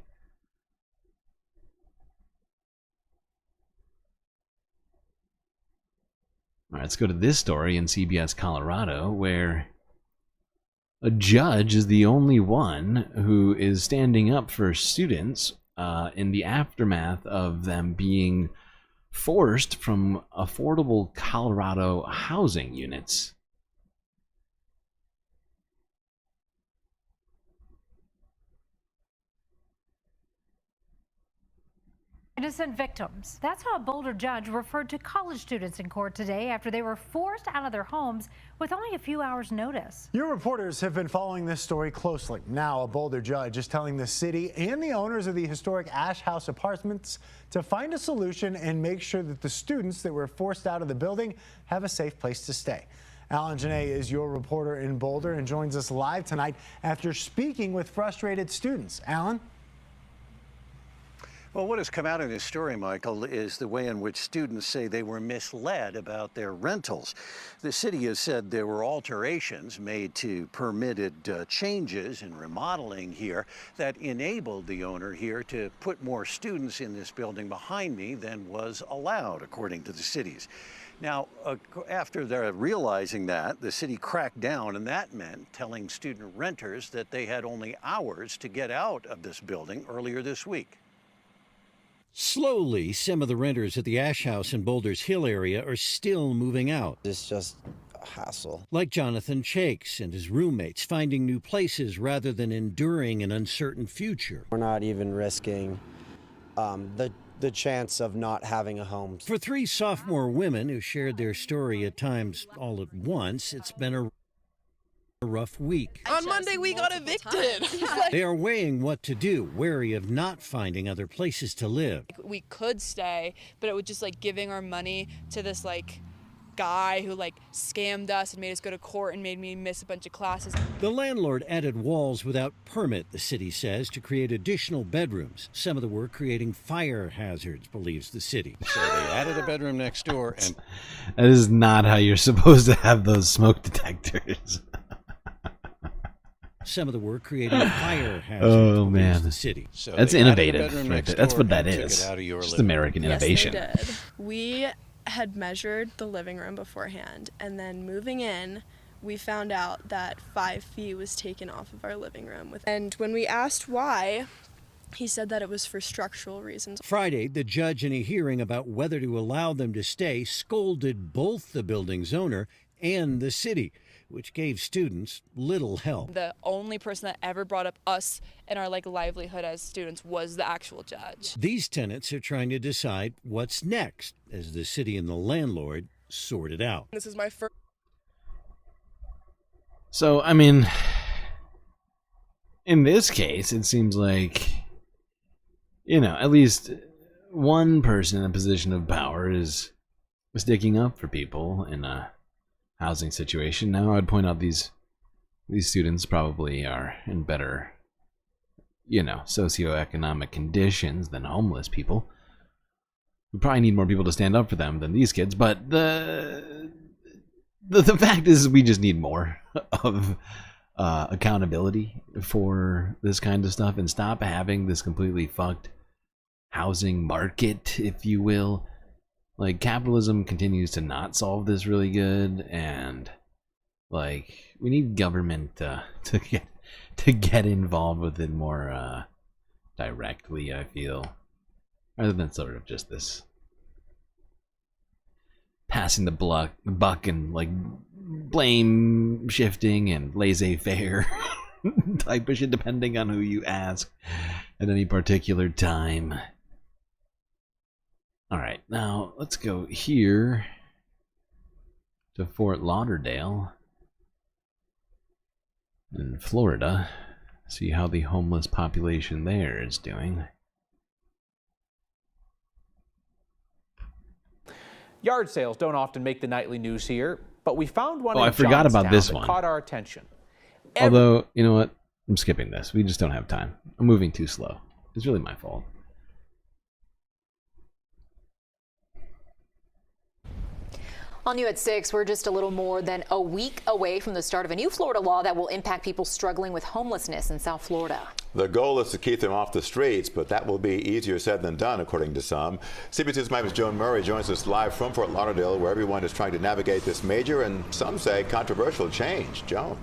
S13: All right, let's go to this story in CBS Colorado, where a judge is the only one who is standing up for students in the aftermath of them being forced from affordable Colorado housing units.
S4: Innocent victims. That's how a Boulder judge referred to college students in court today after they were forced out of their homes with only a few hours' notice.
S7: Your reporters have been following this story closely. Now, a Boulder judge is telling the city and the owners of the historic Ash House apartments to find a solution and make sure that the students that were forced out of the building have a safe place to stay. Alan Janae is your reporter in Boulder and joins us live tonight after speaking with frustrated students. Alan?
S10: Well, what has come out in this story, Michael, is the way in which students say they were misled about their rentals. The city has said there were alterations made to permitted changes and remodeling here that enabled the owner here to put more students in this building behind me than was allowed, according to the cities. Now, after they're realizing that, the city cracked down, and that meant telling student renters that they had only hours to get out of this building earlier this week.
S15: Slowly, some of the renters at the Ash House in Boulder's Hill area are still moving out.
S17: It's just a hassle.
S15: Like Jonathan Chakes and his roommates finding new places rather than enduring an uncertain future.
S17: We're not even risking the chance of not having a home.
S15: For three sophomore women who shared their story at times all at once, it's been a rough week.
S18: On Monday, we got evicted.
S15: They are weighing what to do, wary of not finding other places to live.
S18: We could stay, but it was just like giving our money to this like guy who like scammed us and made us go to court and made me miss a bunch of classes.
S15: The landlord added walls without permit, the city says, to create additional bedrooms. Some of the work creating fire hazards, believes the city.
S10: So they added a bedroom next door, and
S13: that is not how you're supposed to have those smoke detectors.
S15: Some of the work creating fire hazards.
S13: Oh man,
S15: the city.
S10: So
S13: that's innovative. Right? That's what that is. Just American innovation.
S19: Yes, they did. We had measured the living room beforehand, and then moving in, we found out that 5 feet was taken off of our living room. And when we asked why, he said that it was for structural reasons.
S15: Friday, the judge in a hearing about whether to allow them to stay scolded both the building's owner and the city, which gave students little help.
S18: The only person that ever brought up us and our like livelihood as students was the actual judge.
S15: These tenants are trying to decide what's next as the city and the landlord sort it out.
S19: This is my first.
S13: So, I mean, in this case, it seems like, you know, at least one person in a position of power is sticking up for people in a housing situation. Now, I'd point out these students probably are in better, you know, socioeconomic conditions than homeless people. We probably need more people to stand up for them than these kids, but the fact is we just need more of accountability for this kind of stuff and stop having this completely fucked housing market, if you will. Like, capitalism continues to not solve this really good, and like, we need government to get involved with it more directly, I feel, rather than sort of just this passing the buck and like blame shifting and laissez-faire type of shit, depending on who you ask at any particular time. Alright, now let's go here to Fort Lauderdale in Florida, see how the homeless population there is doing.
S5: Yard sales don't often make the nightly news here, but we found one
S13: I
S5: in
S13: forgot about
S5: Johnstown
S13: this
S5: that
S13: one.
S5: caught our attention.
S13: Although, you know what? I'm skipping this. We just don't have time. I'm moving too slow. It's really my fault.
S12: On you at 6, we're just a little more than a week away from the start of a new Florida law that will impact people struggling with homelessness in South Florida.
S21: The goal is to keep them off the streets, but that will be easier said than done, according to some. CBC's Miami's Joan Murray joins us live from Fort Lauderdale, where everyone is trying to navigate this major and some say controversial change. Joan.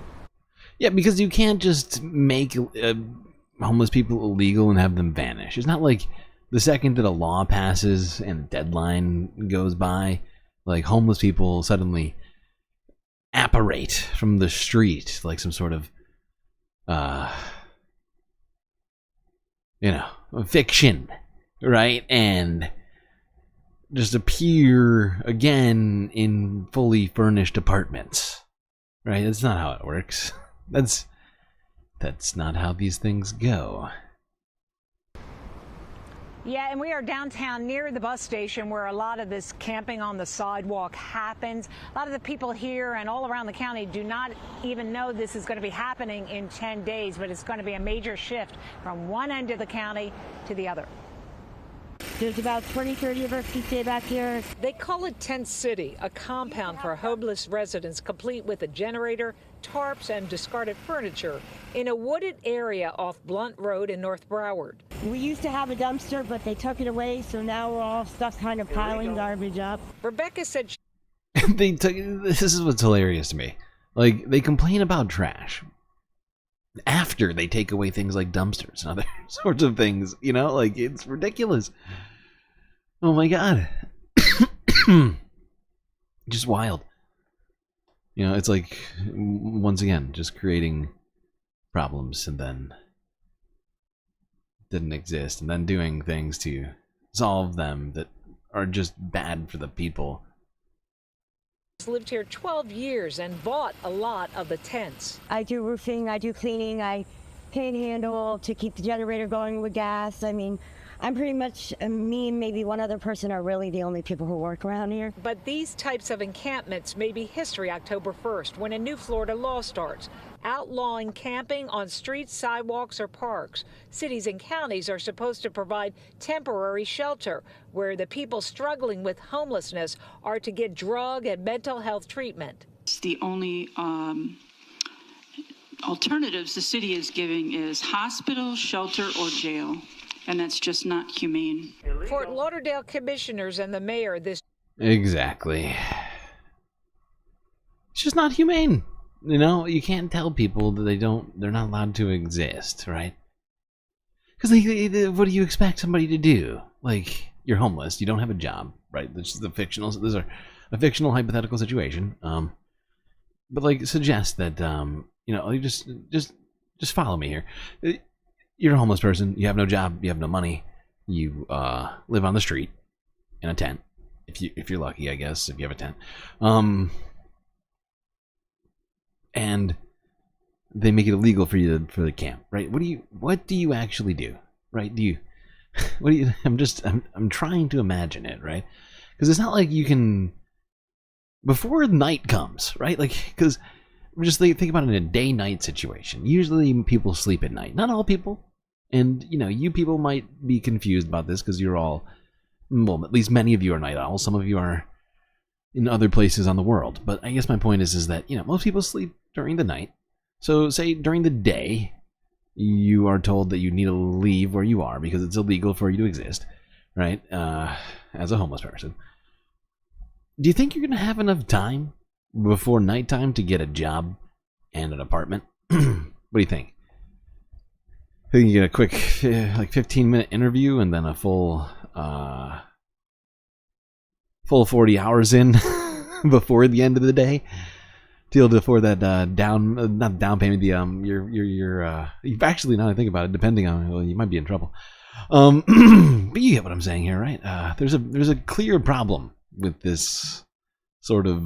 S13: Yeah, because you can't just make homeless people illegal and have them vanish. It's not like the second that a law passes and a deadline goes by, like homeless people suddenly apparate from the street like some sort of, fiction, right? And just appear again in fully furnished apartments, right? That's not how it works. That's not how these things go.
S22: Yeah, and we are downtown near the bus station where a lot of this camping on the sidewalk happens. A lot of the people here and all around the county do not even know this is going to be happening in 10 days, but it's going to be a major shift from one end of the county to the other.
S23: There's about 20, 30 of us who stay back here.
S22: They call it Tent City, a compound for homeless residents, complete with a generator, tarps, and discarded furniture in a wooded area off Blunt Road in North Broward.
S23: We used to have a dumpster, but they took it away, so now we're all stuck kind of piling garbage up.
S22: Rebecca said
S13: This is what's hilarious to me. Like, they complain about trash after they take away things like dumpsters and other sorts of things, like, it's ridiculous. Oh my god. Just wild. It's like, once again, just creating problems and then didn't exist, and then doing things to solve them that are just bad for the people.
S22: lived here 12 years and bought a lot of the tents.
S23: I do roofing, I do cleaning, I panhandle to keep the generator going with gas. I mean, I'm pretty much, me and maybe one other person are really the only people who work around here.
S22: But these types of encampments may be history October 1st when a new Florida law starts, outlawing camping on streets, sidewalks, or parks. Cities and counties are supposed to provide temporary shelter where the people struggling with homelessness are to get drug and mental health treatment.
S24: The only alternatives the city is giving is hospital, shelter, or jail. And that's just not humane.
S22: Fort Lauderdale commissioners and the mayor this.
S13: Exactly. It's just not humane. You can't tell people that they're not allowed to exist, right? Because what do you expect somebody to do? Like, you're homeless, you don't have a job, right? This is a fictional hypothetical situation. But like, suggest that you just follow me here. You're a homeless person, you have no job, you have no money, you live on the street in a tent, if you're lucky, I guess, if you have a tent. And they make it illegal for you for the camp, right? What do you actually do, right? I'm trying to imagine it, right? Because it's not like you can, before night comes, right? Like, because just think about it in a day-night situation. Usually people sleep at night. Not all people. And, you people might be confused about this because you're all, well, at least many of you are night owls. Some of you are in other places on the world. But I guess my point is that, most people sleep during the night. So say during the day, you are told that you need to leave where you are because it's illegal for you to exist, right? As a homeless person. Do you think you're going to have enough time before nighttime to get a job and an apartment? What do you think? I think you get a quick, like 15-minute interview and then a full 40 hours in before the end of the day to be able to afford that not down payment, the your actually, now that I think about it, depending on, well, you might be in trouble. But you get what I'm saying here, right? There's a clear problem with this sort of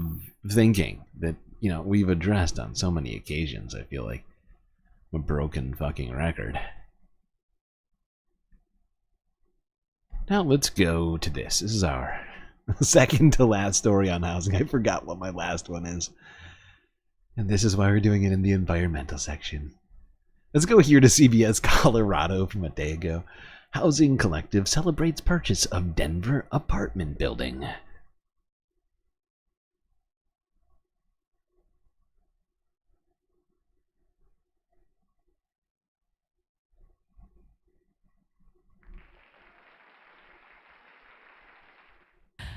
S13: thinking that, you know, we've addressed on so many occasions. I feel like a broken fucking record. Now let's go to this. This is our second to last story on housing. I forgot what my last one is. And this is why we're doing it in the environmental section. Let's go here to CBS Colorado from a day ago. Housing Collective celebrates purchase of Denver apartment building.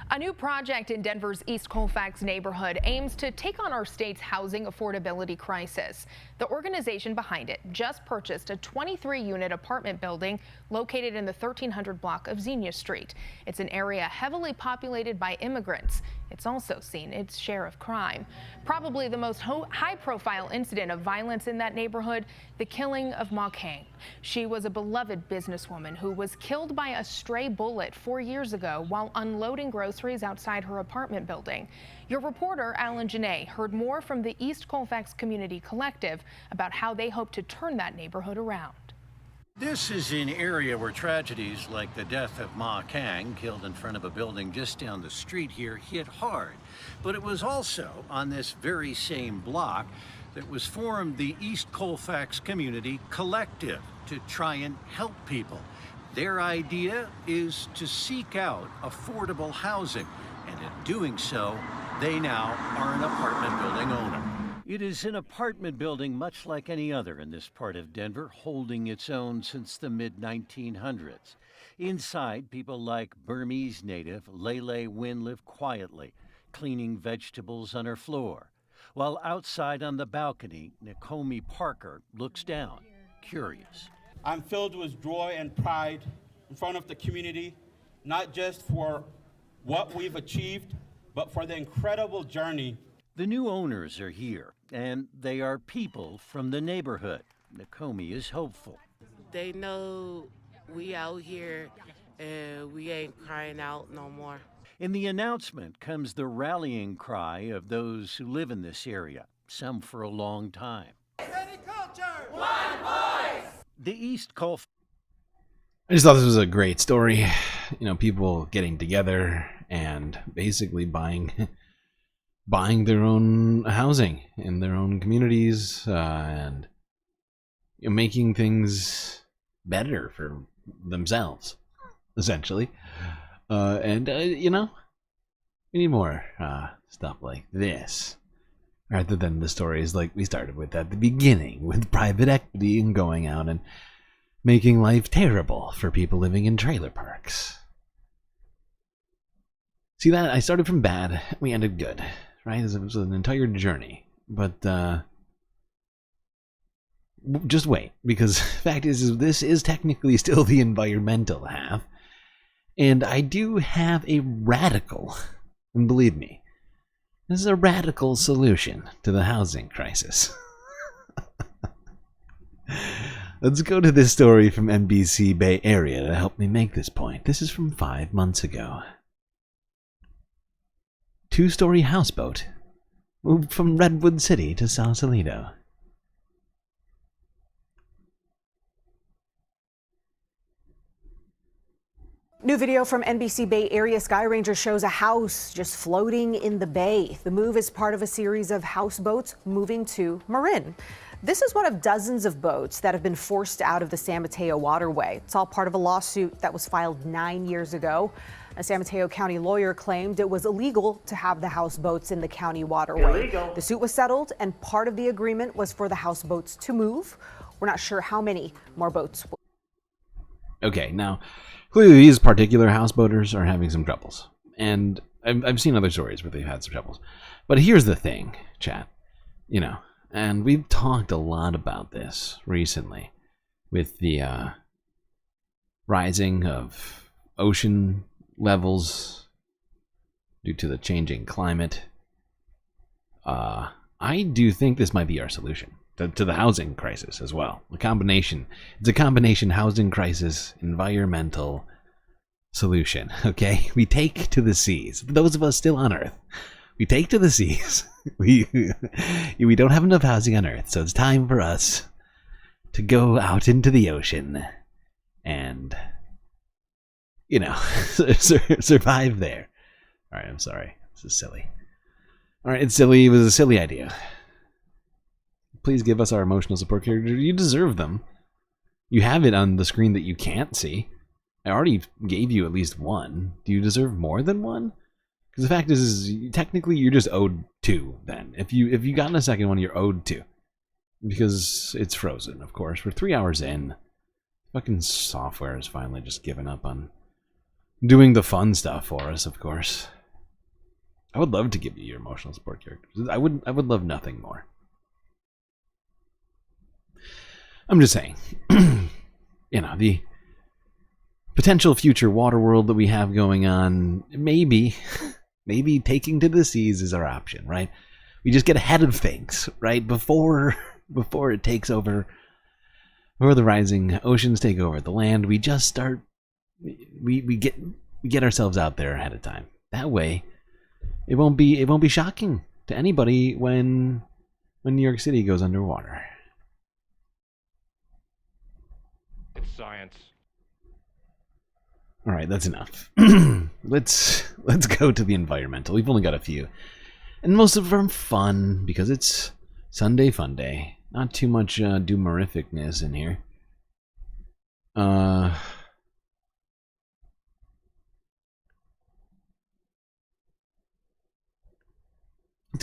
S2: A new project in Denver's East Colfax neighborhood aims to take on our state's housing affordability crisis. The organization behind it just purchased a 23-unit apartment building located in the 1300 block of Xenia Street. It's an area heavily populated by immigrants. It's also seen its share of crime. Probably the most high-profile incident of violence in that neighborhood, the killing of Ma Kang. She was a beloved businesswoman who was killed by a stray bullet 4 years ago while unloading groceries outside her apartment building. Your reporter, Alan Janae, heard more from the East Colfax Community Collective about how they hope to turn that neighborhood around.
S10: This is an area where tragedies like the death of Ma Kang, killed in front of a building just down the street here, hit hard. But it was also on this very same block that was formed the East Colfax Community Collective to try and help people. Their idea is to seek out affordable housing, and in doing so, they now are an apartment building owner. It is an apartment building much like any other in this part of Denver, holding its own since the mid-1900s. Inside, people like Burmese native Lele Wynn live quietly, cleaning vegetables on her floor, while outside on the balcony, Nakomi Parker looks down, curious.
S6: I'm filled with joy and pride in front of the community, not just for what we've achieved, but for the incredible journey.
S10: The new owners are here, and they are people from the neighborhood. Nakomi is hopeful.
S8: They know we out here and we ain't crying out no more.
S10: In the announcement comes the rallying cry of those who live in this area, some for a long time.
S20: City culture, one voice!
S10: The East Colfax.
S13: I just thought this was a great story. You know, people getting together and basically buying their own housing in their own communities, and you know, making things better for themselves, essentially. You know, we need more stuff like this, rather than the stories like we started with at the beginning, with private equity and going out and making life terrible for people living in trailer parks. See that? I started from bad, we ended good. Right? It was an entire journey, but just wait, because the fact is this is technically still the environmental half, and I do have a radical, and believe me, this is a radical solution to the housing crisis. Let's go to this story from NBC Bay Area to help me make this point. This is from 5 months ago. Two-story houseboat moved from Redwood City to Sausalito.
S25: New video from NBC Bay Area Sky Ranger shows a house just floating in the bay. The move is part of a series of houseboats moving to Marin. This is one of dozens of boats that have been forced out of the San Mateo waterway. It's all part of a lawsuit that was filed 9 years ago. A San Mateo County lawyer claimed it was illegal to have the houseboats in the county waterway.
S1: Illegal.
S25: The suit was settled, and part of the agreement was for the houseboats to move. We're not sure how many more boats.
S13: Okay, now, clearly these particular houseboaters are having some troubles. And I've seen other stories where they've had some troubles. But here's the thing, chat. You know, and we've talked a lot about this recently with the rising of ocean levels due to the changing climate. I do think this might be our solution to the housing crisis as well. A combination. It's a combination housing crisis, environmental solution. Okay, we take to the seas. For those of us still on Earth, we take to the seas. we don't have enough housing on Earth, so it's time for us to go out into the ocean and, you know, survive there. All right, I'm sorry. This is silly. All right, it's silly. It was a silly idea. Please give us our emotional support character. You deserve them. You have it on the screen that you can't see. I already gave you at least one. Do you deserve more than one? Because the fact is technically you're just owed 2 then. If you gotten a second one, you're owed 2. Because it's frozen, of course. We're 3 hours in. Fucking software has finally just given up on doing the fun stuff for us, of course. I would love to give you your emotional support characters. I would love nothing more. I'm just saying, you know, the potential future water world that we have going on, maybe taking to the seas is our option, right? We just get ahead of things, right? Before it takes over, before the rising oceans take over the land, we just start, we get ourselves out there ahead of time. That way, it won't be shocking to anybody when New York City goes underwater.
S1: It's science.
S13: All right, that's enough. Let's go to the environmental. We've only got a few, and most of them fun because it's Sunday Fun Day. Not too much doomerificness in here. Let's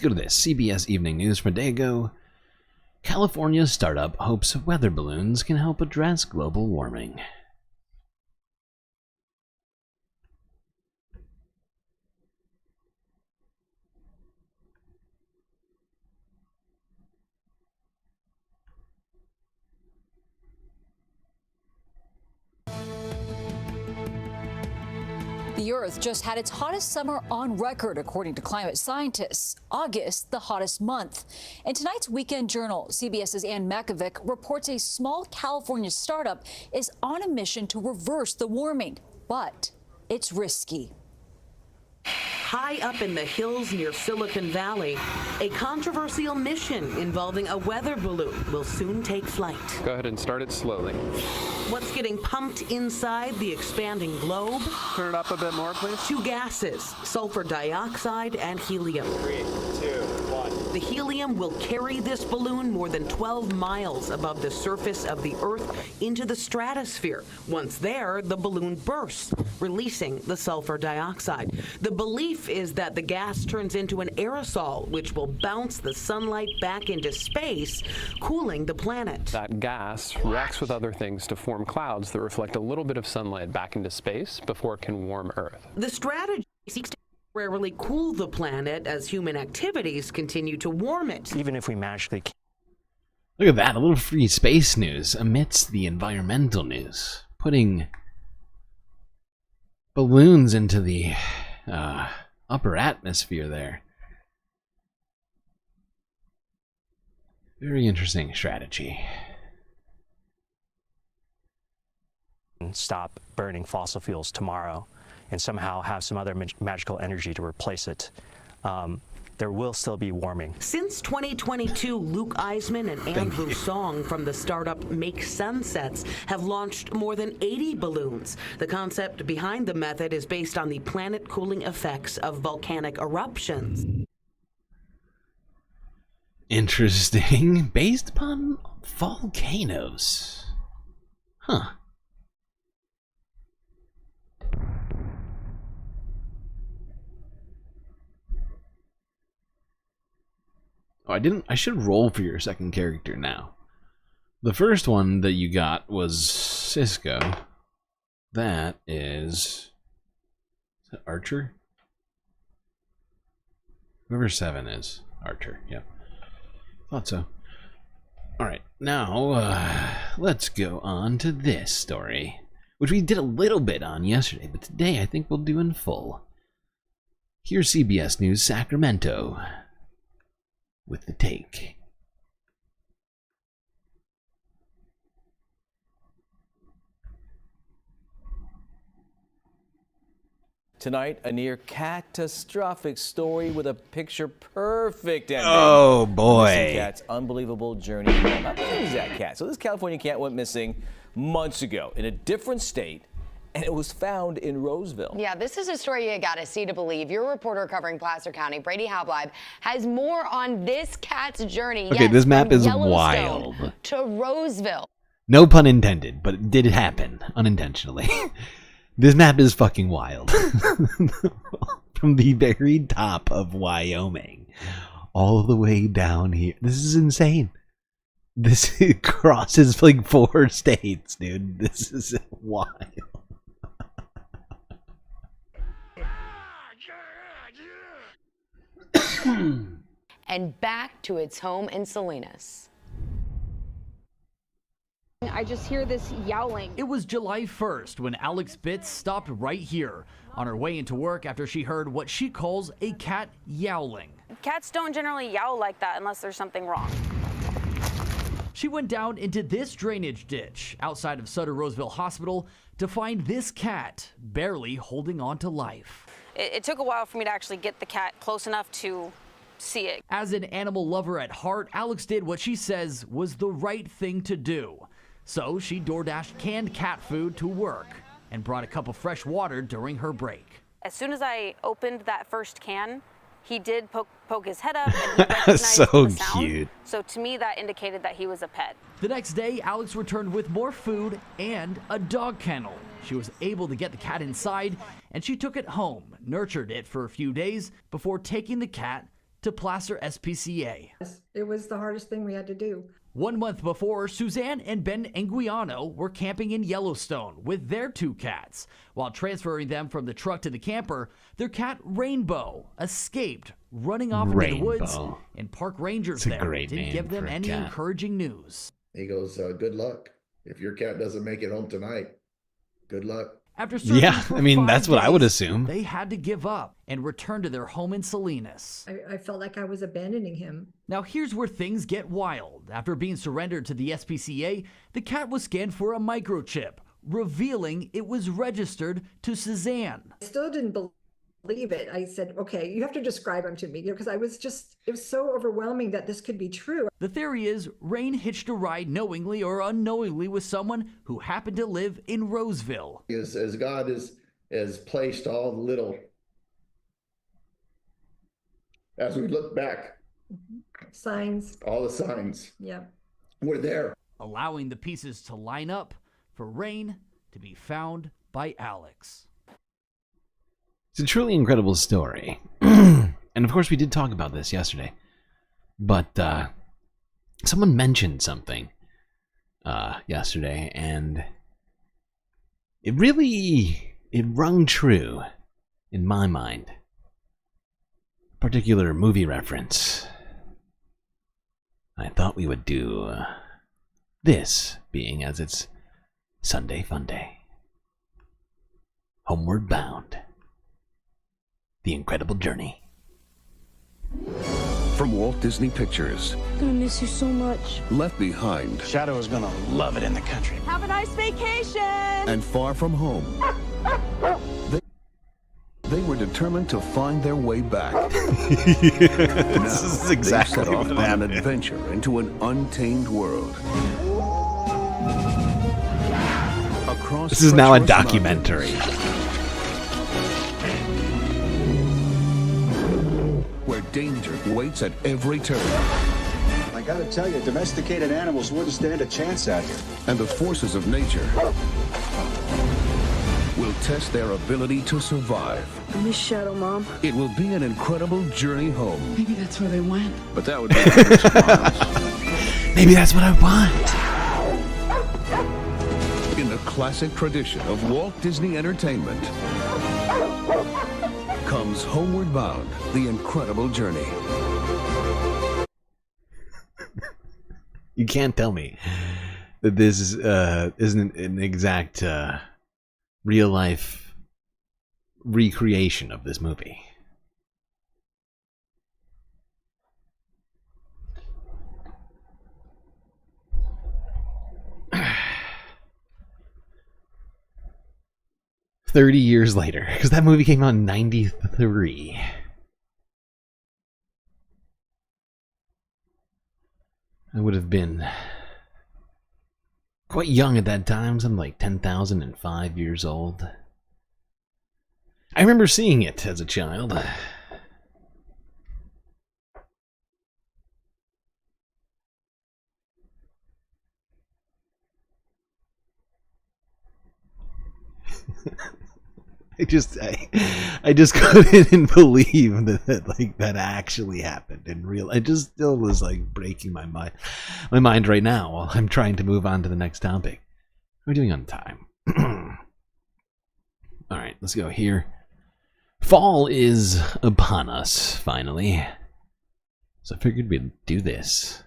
S13: go to this. CBS Evening News from a day ago. California startup hopes weather balloons can help address global warming.
S3: The Earth just had its hottest summer on record, according to climate scientists. August, the hottest month. In tonight's Weekend Journal, CBS's Ann Makovic reports a small California startup is on a mission to reverse the warming, but it's risky.
S9: High up in the hills near Silicon Valley, a controversial mission involving a weather balloon will soon take flight.
S11: Go ahead and start it slowly.
S9: What's getting pumped inside the expanding globe?
S11: Turn it up a bit more, please.
S9: 2 gases, sulfur dioxide and helium.
S11: 3, 2, 1.
S9: The helium will carry this balloon more than 12 miles above the surface of the Earth into the stratosphere. Once there, the balloon bursts, releasing the sulfur dioxide. The belief is that the gas turns into an aerosol, which will bounce the sunlight back into space, cooling the planet.
S11: That gas reacts with other things to form clouds that reflect a little bit of sunlight back into space before it can warm Earth.
S9: The strategy seeks to temporarily cool the planet as human activities continue to warm it.
S14: Even if we magically can't.
S13: Look at that, a little free space news amidst the environmental news. Putting balloons into the upper atmosphere there. Very interesting strategy.
S14: Stop burning fossil fuels tomorrow and somehow have some other magical energy to replace it. There will still be warming.
S9: Since 2022, Luke Eisman and Andrew Song from the startup Make Sunsets have launched more than 80 balloons. The concept behind the method is based on the planet cooling effects of volcanic eruptions.
S13: Interesting. Based upon volcanoes. Huh. Oh, I didn't. I should roll for your second character now. The first one that you got was Cisco. That is that Archer? Whoever 7 is. Archer, yep. Thought so. Alright, now let's go on to this story, which we did a little bit on yesterday, but today I think we'll do in full. Here's CBS News Sacramento with the take.
S4: Tonight, a near catastrophic story with a picture-perfect ending.
S13: Oh, boy.
S4: Missing cat's unbelievable journey. Not the exact cat. So this California cat went missing months ago in a different state, and it was found in Roseville.
S7: Yeah, this is a story you gotta see to believe. Your reporter covering Placer County, Brady Halbleib, has more on this cat's journey.
S13: Okay,
S7: yes,
S13: this map
S7: from
S13: is
S7: Yellowstone
S13: wild.
S7: to Roseville.
S13: No pun intended, but it did happen unintentionally. This map is fucking wild. From the very top of Wyoming all the way down here. This is insane. This crosses like 4 states, dude. This is wild.
S7: And back to its home in Salinas.
S16: I just hear this yowling.
S17: It was July 1st when Alex Bitts stopped right here on her way into work after she heard what she calls a cat yowling.
S16: Cats don't generally yowl like that unless there's something wrong.
S17: She went down into this drainage ditch outside of Sutter Roseville Hospital to find this cat barely holding on to life.
S16: It took a while for me to actually get the cat close enough to see it.
S17: As an animal lover at heart, Alex did what she says was the right thing to do. So she DoorDashed canned cat food to work and brought a cup of fresh water during her break.
S16: As soon as I opened that first can, he did poke his head up and he recognized
S13: So
S16: the sound.
S13: cute.
S16: So to me, that indicated that he was a pet.
S17: The next day, Alex returned with more food and a dog kennel. She was able to get the cat inside and she took it home, nurtured it for a few days before taking the cat to Placer SPCA.
S18: It was the hardest thing we had to do.
S17: 1 month before, Suzanne and Ben Anguiano were camping in Yellowstone with their 2 cats. While transferring them from the truck to the camper, their cat Rainbow escaped, running off into the woods, and park rangers there didn't give them any encouraging news.
S26: He goes, good luck. If your cat doesn't make it home tonight, good luck.
S17: After searching for
S13: I mean,
S17: 5
S13: that's what I would
S17: days,
S13: assume.
S17: They had to give up and return to their home in Salinas.
S18: I felt like I was abandoning him.
S17: Now here's where things get wild. After being surrendered to the SPCA, the cat was scanned for a microchip, revealing it was registered to Suzanne.
S18: I still didn't believe it. I said, okay, you have to describe him to me, because it was so overwhelming that this could be true.
S17: The theory is Rain hitched a ride knowingly or unknowingly with someone who happened to live in Roseville.
S26: As God has placed all the little, as we look back,
S18: signs,
S26: all the signs,
S18: yeah,
S26: were there.
S17: Allowing the pieces to line up for Rain to be found by Alex.
S13: It's a truly incredible story. And of course we did talk about this yesterday. But someone mentioned something yesterday, and it rung true in my mind. A particular movie reference. I thought we would do this, being as it's Sunday Funday. Homeward Bound. The Incredible Journey.
S27: From Walt Disney Pictures.
S23: I'm gonna miss you so much.
S27: Left Behind.
S28: Shadow is gonna love it in the country.
S23: Have a nice vacation!
S27: And Far From Home. They were determined to find their way back.
S13: This is exactly
S27: they set off
S13: what
S27: on
S13: happened.
S27: an adventure into an untamed world. Across
S13: This is now a
S27: treacherous
S13: documentary.
S27: where danger waits at every turn.
S29: I gotta tell you, domesticated animals wouldn't stand a chance out here.
S27: And the forces of nature will will test their ability to survive.
S23: I miss Shadow, Mom.
S27: It will be an incredible journey home.
S23: Maybe that's where they went.
S27: But that would be Mr. Miles.
S13: Maybe that's what I want.
S27: In the classic tradition of Walt Disney Entertainment comes Homeward Bound, the incredible journey.
S13: You can't tell me that this isn't an exact real life recreation of this movie. "30 years later," because that movie came out in '93. I would have been quite young at that time, something like 10,005 years old. I remember seeing it as a child. I just couldn't believe that actually happened in real. It just still was like breaking my mind right now while I'm trying to move on to the next topic. We're doing on time. All right, let's go here. Fall is upon us finally, so I figured we'd do this.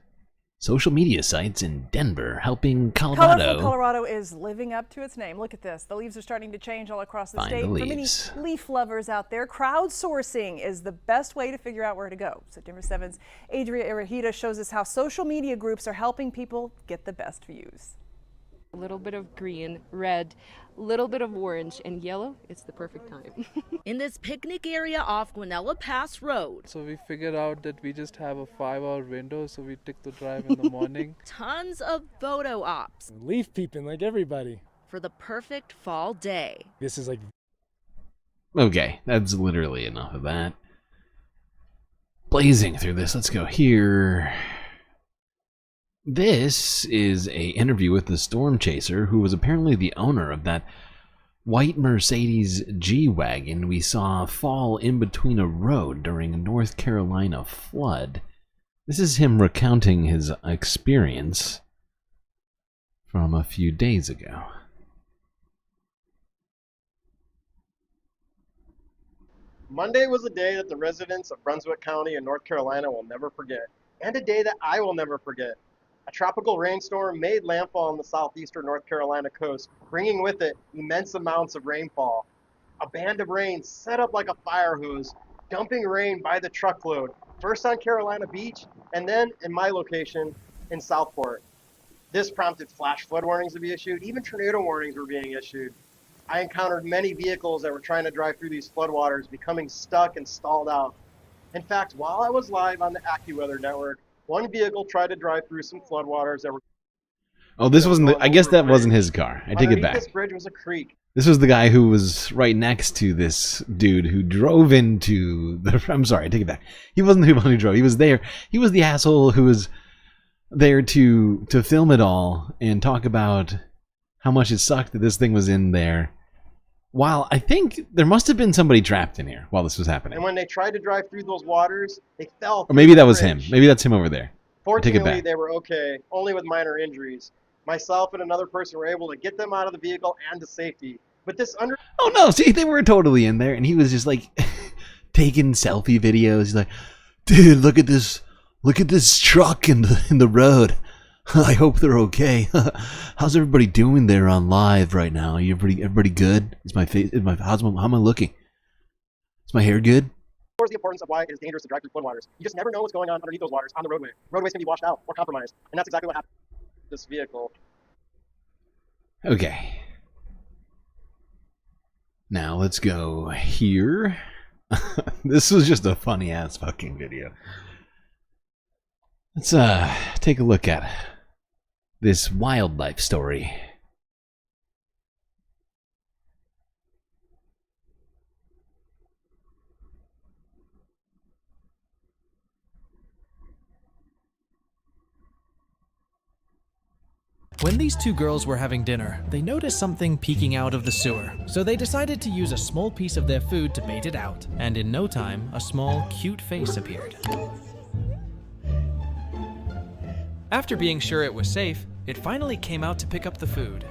S13: Social media sites in Denver helping Colorado.
S2: Colorful Colorado is living up to its name. Look at this. The leaves are starting to change all across the state. For many leaf lovers out there, crowdsourcing is the best way to figure out where to go. So Denver 7's Adria Irahita shows us how social media groups are helping people get the best views.
S5: A little bit of green, red, a little bit of orange, and yellow. It's the perfect time.
S6: In this picnic area off Guanella Pass Road.
S12: So we figured out that we just have a 5-hour window, so we took the drive in the morning.
S6: Tons of photo ops.
S15: Leaf peeping like everybody.
S6: For the perfect fall day.
S15: This is like...
S13: Okay, that's literally enough of that. Blazing through this, let's go here. This is a interview with the storm chaser, who was apparently the owner of that white Mercedes G-Wagon we saw fall in between a road during a North Carolina flood. This is him recounting his experience from a few days ago.
S19: Monday was a day that the residents of Brunswick County in North Carolina will never forget, and a day that I will never forget. A tropical rainstorm made landfall on the southeastern North Carolina coast, bringing with it immense amounts of rainfall. A band of rain set up like a fire hose, dumping rain by the truckload, first on Carolina Beach, and then in my location in Southport. This prompted flash flood warnings to be issued. Even tornado warnings were being issued. I encountered many vehicles that were trying to drive through these floodwaters, becoming stuck and stalled out. In fact, while I was live on the AccuWeather network, one vehicle tried to drive through some floodwaters that were...
S13: Oh, this wasn't I guess that wasn't his car. I take it back.
S19: This bridge was a creek.
S13: This was the guy who was right next to this dude who drove into the... I'm sorry, I take it back. He wasn't the one who drove. He was there. He was the asshole who was there to film it all and talk about how much it sucked that this thing was in there. While I think there must have been somebody trapped in here while this was happening.
S19: And when they tried to drive through those waters, they fell.
S13: Or maybe that was him. Maybe that's him over there.
S19: Fortunately, they were okay, only with minor injuries. Myself and another person were able to get them out of the vehicle and to safety. But this
S13: Oh no, see, they were totally in there, and he was just like taking selfie videos. He's like, dude, look at this truck in the road. I hope they're okay. How's everybody doing there on live right now? Are you everybody good? Is my face? How am I looking? Is my hair good?
S19: Here's the importance of why it is dangerous to drive through floodwaters. You just never know what's going on underneath those waters on the roadway. Roadways can be washed out or compromised, and that's exactly what happened to this vehicle.
S13: Okay. Now let's go here. This was just a funny ass fucking video. Let's take a look at this wildlife story.
S1: When these two girls were having dinner, they noticed something peeking out of the sewer. So they decided to use a small piece of their food to bait it out. And in no time, a small, cute face appeared. After being sure it was safe, it finally came out to pick up the food.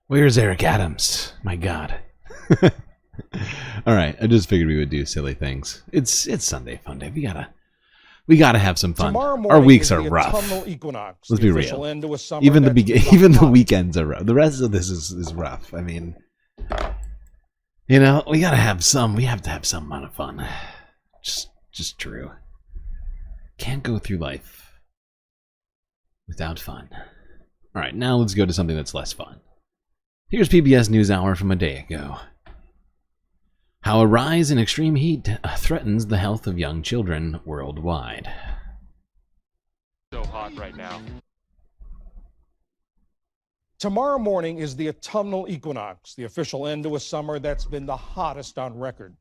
S13: Where's Eric Adams? My God. All right, I just figured we would do silly things. It's Sunday fun day. We gotta have some fun. Our weeks are rough. Let's be real. Even the weekends are rough. The rest of this is rough. I mean, you know, we gotta have some. We have to have some amount of fun. Just true. Can't go through life without fun. All right, now let's go to something that's less fun. Here's PBS NewsHour from a day ago. How a rise in extreme heat threatens the health of young children worldwide.
S3: So hot right now.
S8: Tomorrow morning is the autumnal equinox, the official end to a summer that's been the hottest on record.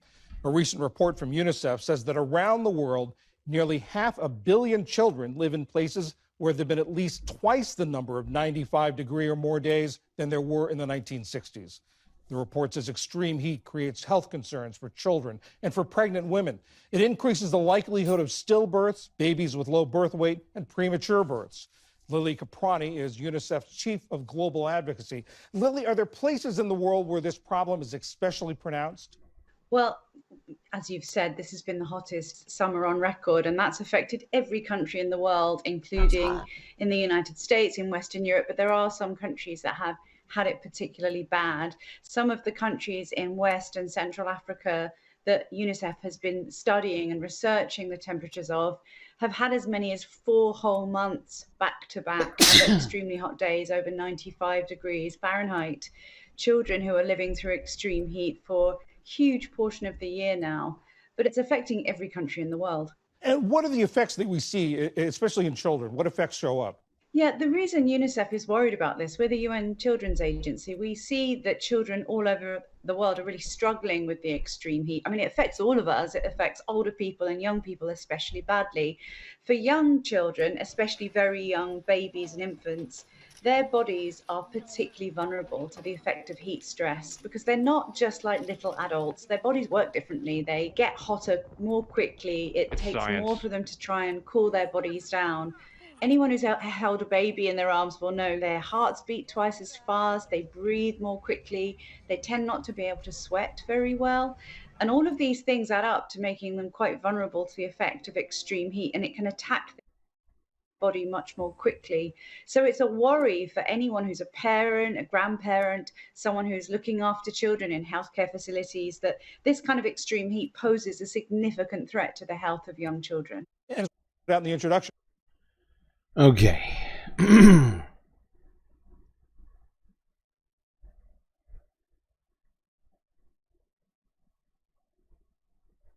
S8: A recent report from UNICEF says that around the world, nearly 500 million children live in places where there have been at least twice the number of 95-degree or more days than there were in the 1960s. The report says extreme heat creates health concerns for children and for pregnant women. It increases the likelihood of stillbirths, babies with low birth weight, and premature births. Lily Caprani is UNICEF's chief of global advocacy. Lily, are there places in the world where this problem is especially pronounced?
S10: Well, as you've said, this has been the hottest summer on record, and that's affected every country in the world, including in the United States, in Western Europe. But there are some countries that have had it particularly bad. Some of the countries in West and Central Africa that UNICEF has been studying and researching the temperatures of have had as many as 4 whole months back to back of extremely hot days over 95 degrees Fahrenheit. Children who are living through extreme heat for a huge portion of the year now, but it's affecting every country in the world.
S8: And what are the effects that we see, especially in children? What effects show up?
S10: Yeah, the reason UNICEF is worried about this, we're the UN Children's Agency, we see that children all over the world are really struggling with the extreme heat. I mean, it affects all of us. It affects older people and young people especially badly. For young children, especially very young babies and infants, their bodies are particularly vulnerable to the effect of heat stress because they're not just like little adults. Their bodies work differently. They get hotter more quickly. It takes more for them to try and cool their bodies down. Anyone who's held a baby in their arms will know their hearts beat twice as fast, they breathe more quickly, they tend not to be able to sweat very well. And all of these things add up to making them quite vulnerable to the effect of extreme heat, and it can attack the body much more quickly. So it's a worry for anyone who's a parent, a grandparent, someone who's looking after children in healthcare facilities, that this kind of extreme heat poses a significant threat to the health of young children.
S8: And out in the introduction.
S13: Okay.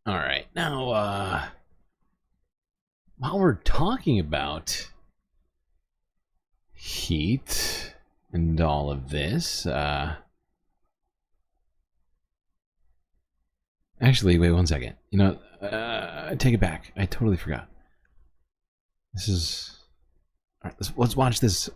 S13: All right. Now, while we're talking about heat and all of this, actually, wait 1 second. You know, I take it back. I totally forgot. This is... All right, let's watch this,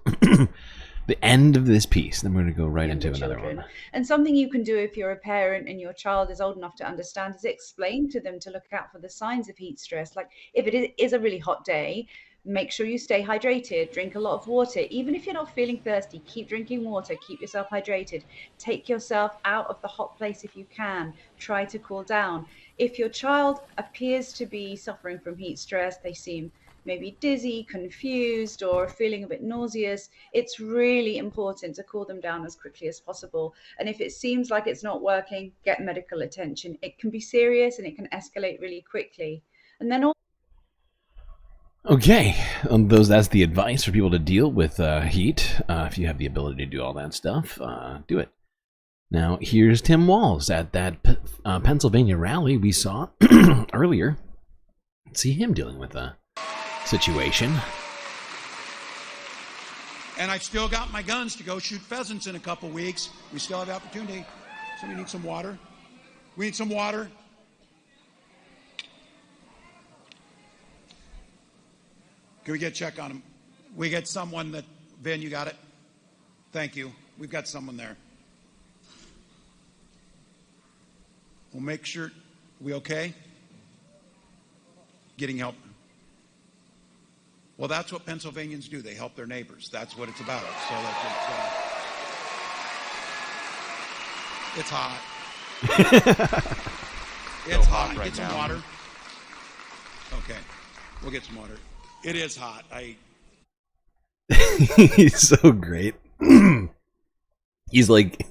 S13: the end of this piece, then we're going to go right into another one.
S10: And something you can do if you're a parent and your child is old enough to understand is explain to them to look out for the signs of heat stress. Like if it is a really hot day, make sure you stay hydrated, drink a lot of water. Even if you're not feeling thirsty, keep drinking water, keep yourself hydrated. Take yourself out of the hot place if you can. Try to cool down. If your child appears to be suffering from heat stress, they seem maybe dizzy, confused, or feeling a bit nauseous, it's really important to cool them down as quickly as possible. And if it seems like it's not working, get medical attention. It can be serious and it can escalate really quickly. And then
S13: Okay, that's the advice for people to deal with heat. If you have the ability to do all that stuff, do it. Now, here's Tim Walz at that Pennsylvania rally we saw earlier. Let's see him dealing with a situation.
S28: And I've still got my guns to go shoot pheasants in a couple weeks. We still have the opportunity. Somebody need some water? We need some water. Can we get a check on him? We get someone that, Vin, you got it? Thank you. We've got someone there. We'll make sure, we okay? Getting help. Well, that's what Pennsylvanians do. They help their neighbors. That's what it's about. So it's hot. It's hot.
S3: right
S28: Get some
S3: now.
S28: water. Okay. We'll get some water. It is hot.
S13: He's so great. He's like,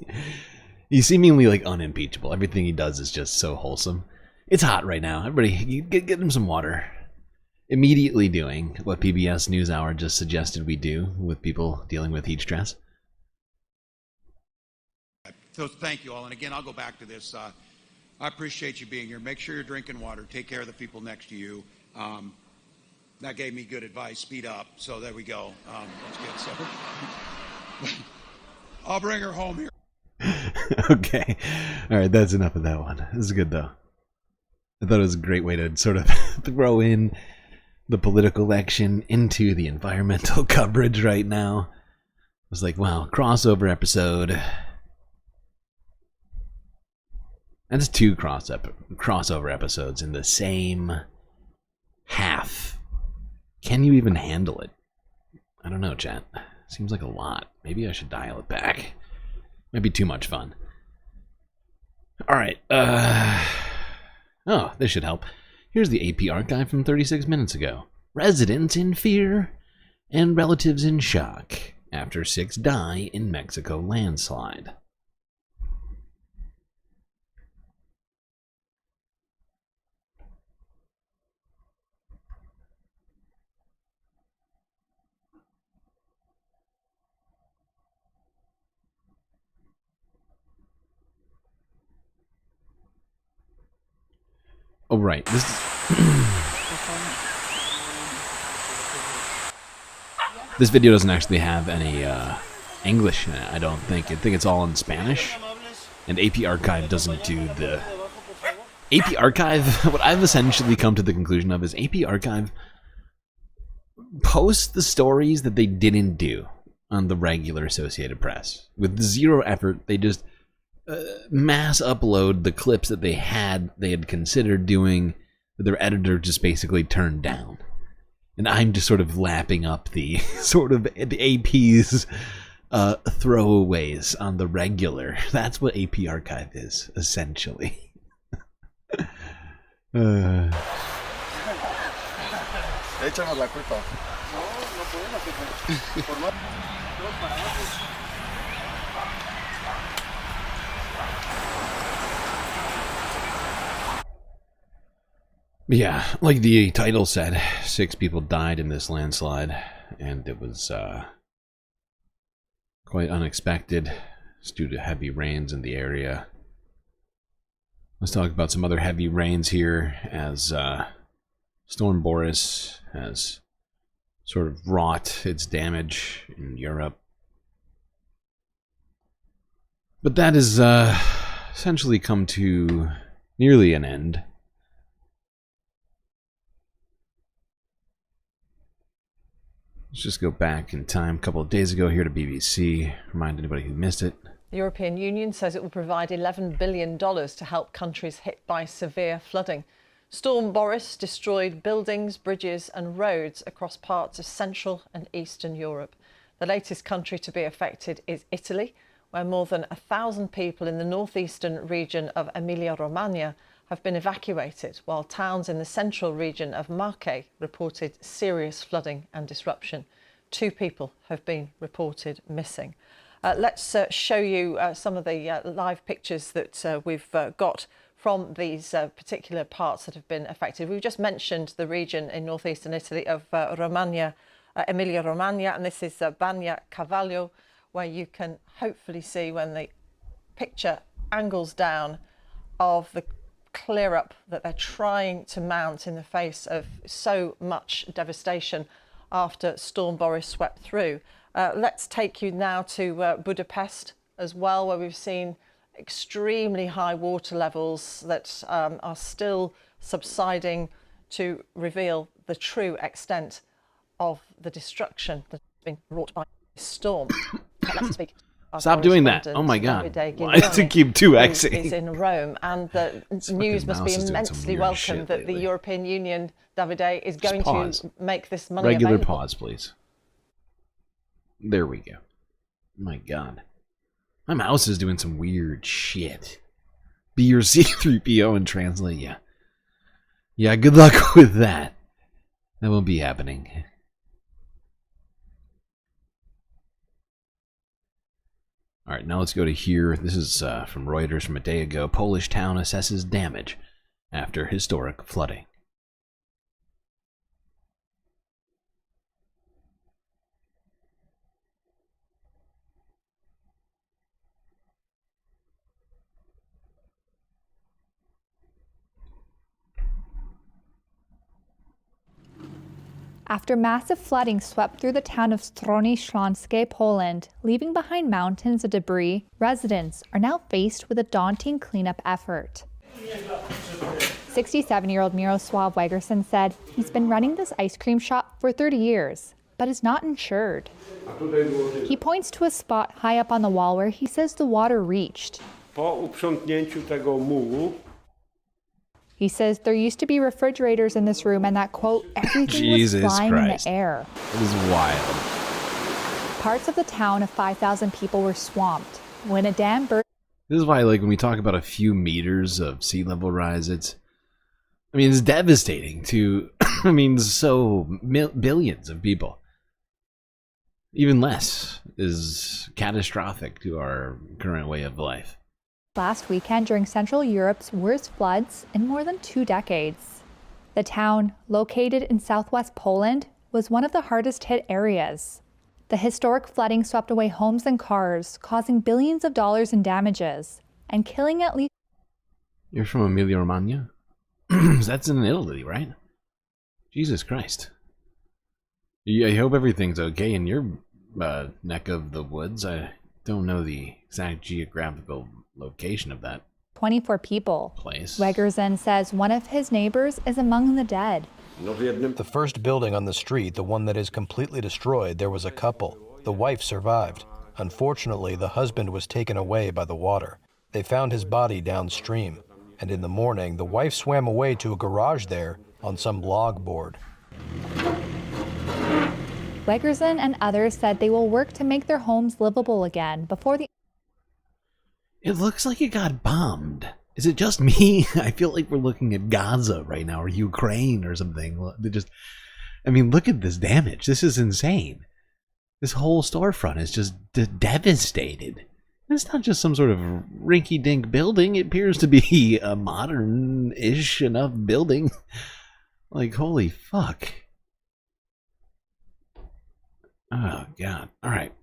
S13: he's seemingly like unimpeachable. Everything he does is just so wholesome. It's hot right now. Everybody, get him some water. Immediately doing what PBS NewsHour just suggested we do with people dealing with heat stress.
S28: So thank you all. And again, I'll go back to this. I appreciate you being here. Make sure you're drinking water. Take care of the people next to you. That gave me good advice. Speed up. So there we go. That's good. So I'll bring her home here.
S13: Okay. All right. That's enough of that one. This is good, though. I thought it was a great way to sort of throw in the political election into the environmental coverage right now. I was like, wow, crossover episode. That's two crossover episodes in the same half. Can you even handle it? I don't know, chat. Seems like a lot. Maybe I should dial it back. Might be too much fun. Alright, oh, this should help. Here's the AP archive from 36 minutes ago. Residents in fear and relatives in shock after 6 die in Mexico landslide. Oh, right. This video doesn't actually have any English in it, I don't think. I think it's all in Spanish. And AP Archive doesn't do the... AP Archive, what I've essentially come to the conclusion of is AP Archive posts the stories that they didn't do on the regular Associated Press. With zero effort, they just mass upload the clips that they had considered doing that their editor just basically turned down. And I'm just sort of lapping up the sort of the AP's throwaways on the regular. That's what AP Archive is, essentially.
S4: Échanos la culpa.
S13: Yeah, like the title said, 6 people died in this landslide, and it was quite unexpected. It's due to heavy rains in the area. Let's talk about some other heavy rains here, as Storm Boris has sort of wrought its damage in Europe. But that has essentially come to nearly an end. Let's just go back in time a couple of days ago here to BBC. Remind anybody who missed it.
S9: The European Union says it will provide $11 billion to help countries hit by severe flooding. Storm Boris destroyed buildings, bridges and roads across parts of Central and Eastern Europe. The latest country to be affected is Italy, where more than 1,000 people in the northeastern region of Emilia-Romagna have been evacuated, while towns in the central region of Marche reported serious flooding and disruption. 2 people have been reported missing. Let's show you some of the live pictures that we've got from these particular parts that have been affected. We've just mentioned the region in northeastern Italy of Romagna, Emilia-Romagna, and this is Bagna Cavallo, where you can hopefully see when the picture angles down of the clear up that they're trying to mount in the face of so much devastation after Storm Boris swept through. Let's take you now to Budapest as well, where we've seen extremely high water levels that are still subsiding to reveal the true extent of the destruction that's been wrought by this storm. Let's speak.
S13: Stop doing that. Oh my God. Why does it keep 2xing?
S9: Is in Rome, and the news must be immensely welcome that the European Union, Davide, is going to make this money
S13: Regular
S9: available.
S13: pause, please. There we go. My God. My mouse is doing some weird shit. Be your C3PO and translate, yeah. Yeah, good luck with that. That won't be happening. Alright, now let's go to here. This is from Reuters from a day ago. Polish town assesses damage after historic flooding.
S4: After massive flooding swept through the town of Strony Śląskie, Poland, leaving behind mountains of debris, residents are now faced with a daunting cleanup effort. 67-year-old Mirosław Wegerson said he's been running this ice cream shop for 30 years, but is not insured. He points to a spot high up on the wall where he says the water reached.
S7: Po uprzątnięciu tego mułu,
S4: he says there used to be refrigerators in this room and that, quote, everything was flying in the air.
S13: It is wild.
S4: Parts of the town of 5,000 people were swamped when a dam burst.
S13: This is why, like, when we talk about a few meters of sea level rise, it's devastating to, billions of people. Even less is catastrophic to our current way of life.
S4: Last weekend during Central Europe's worst floods in more than 2 decades. The town, located in southwest Poland, was one of the hardest hit areas. The historic flooding swept away homes and cars, causing billions of dollars in damages, and killing at least...
S13: You're from Emilia-Romagna? That's in Italy, right? Jesus Christ. I hope everything's okay in your neck of the woods. I don't know the exact geographical location of that
S4: 24 people.
S13: Place.
S4: Wegerson says one of his neighbors is among the dead.
S11: The first building on the street, the one that is completely destroyed, there was a couple. The wife survived. Unfortunately, the husband was taken away by the water. They found his body downstream, and in the morning, the wife swam away to a garage there on some log board.
S4: Wegerson and others said they will work to make their homes livable again before the...
S13: It looks like it got bombed. Is it just me? I feel like we're looking at Gaza right now, or Ukraine or something. Look at this damage. This is insane. This whole storefront is just devastated. It's not just some sort of rinky-dink building. It appears to be a modern-ish enough building. Like, holy fuck. Oh, God. All right.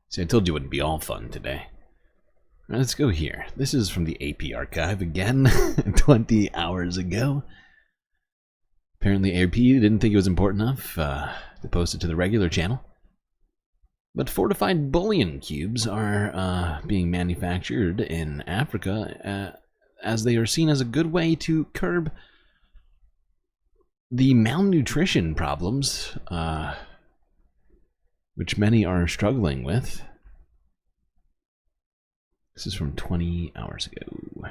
S13: See, I told you it wouldn't be all fun today. Let's go here. This is from the AP archive again, 20 hours ago. Apparently AP didn't think it was important enough to post it to the regular channel. But fortified bullion cubes are being manufactured in Africa as they are seen as a good way to curb the malnutrition problems which many are struggling with. This is from 20 hours ago.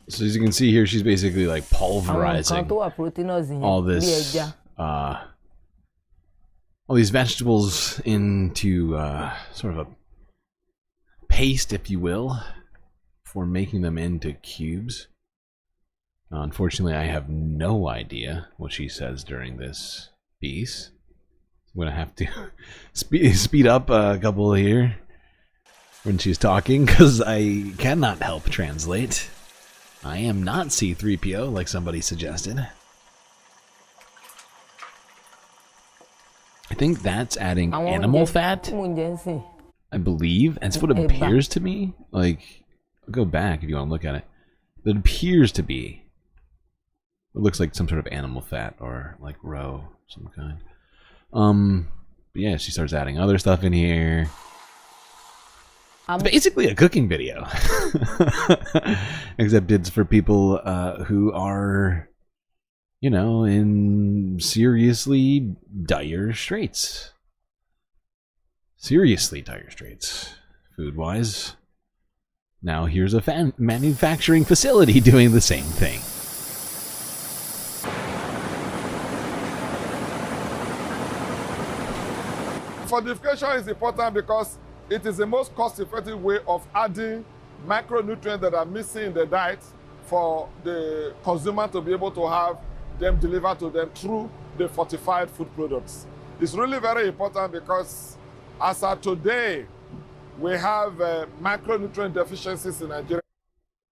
S13: So as you can see here, she's basically like pulverizing all this, all these vegetables into sort of a paste, if you will, for making them into cubes. Unfortunately, I have no idea what she says during this piece. I'm gonna have to speed up a couple here when she's talking, because I cannot help translate. I am not C-3PO, like somebody suggested. I think that's adding animal fat, I believe. That's what it appears to me. Like, I'll go back if you want to look at it. It appears to be. It looks like some sort of animal fat or like roe, some kind. But yeah, she starts adding other stuff in here. It's basically a cooking video, except it's for people who are, you know, in seriously dire straits. Seriously dire straits, food-wise. Now here's a manufacturing facility doing the same thing.
S14: Fortification is important because it is the most cost-effective way of adding micronutrients that are missing in the diet for the consumer to be able to have them delivered to them through the fortified food products. It's really very important because as of today, we have macronutrient deficiencies in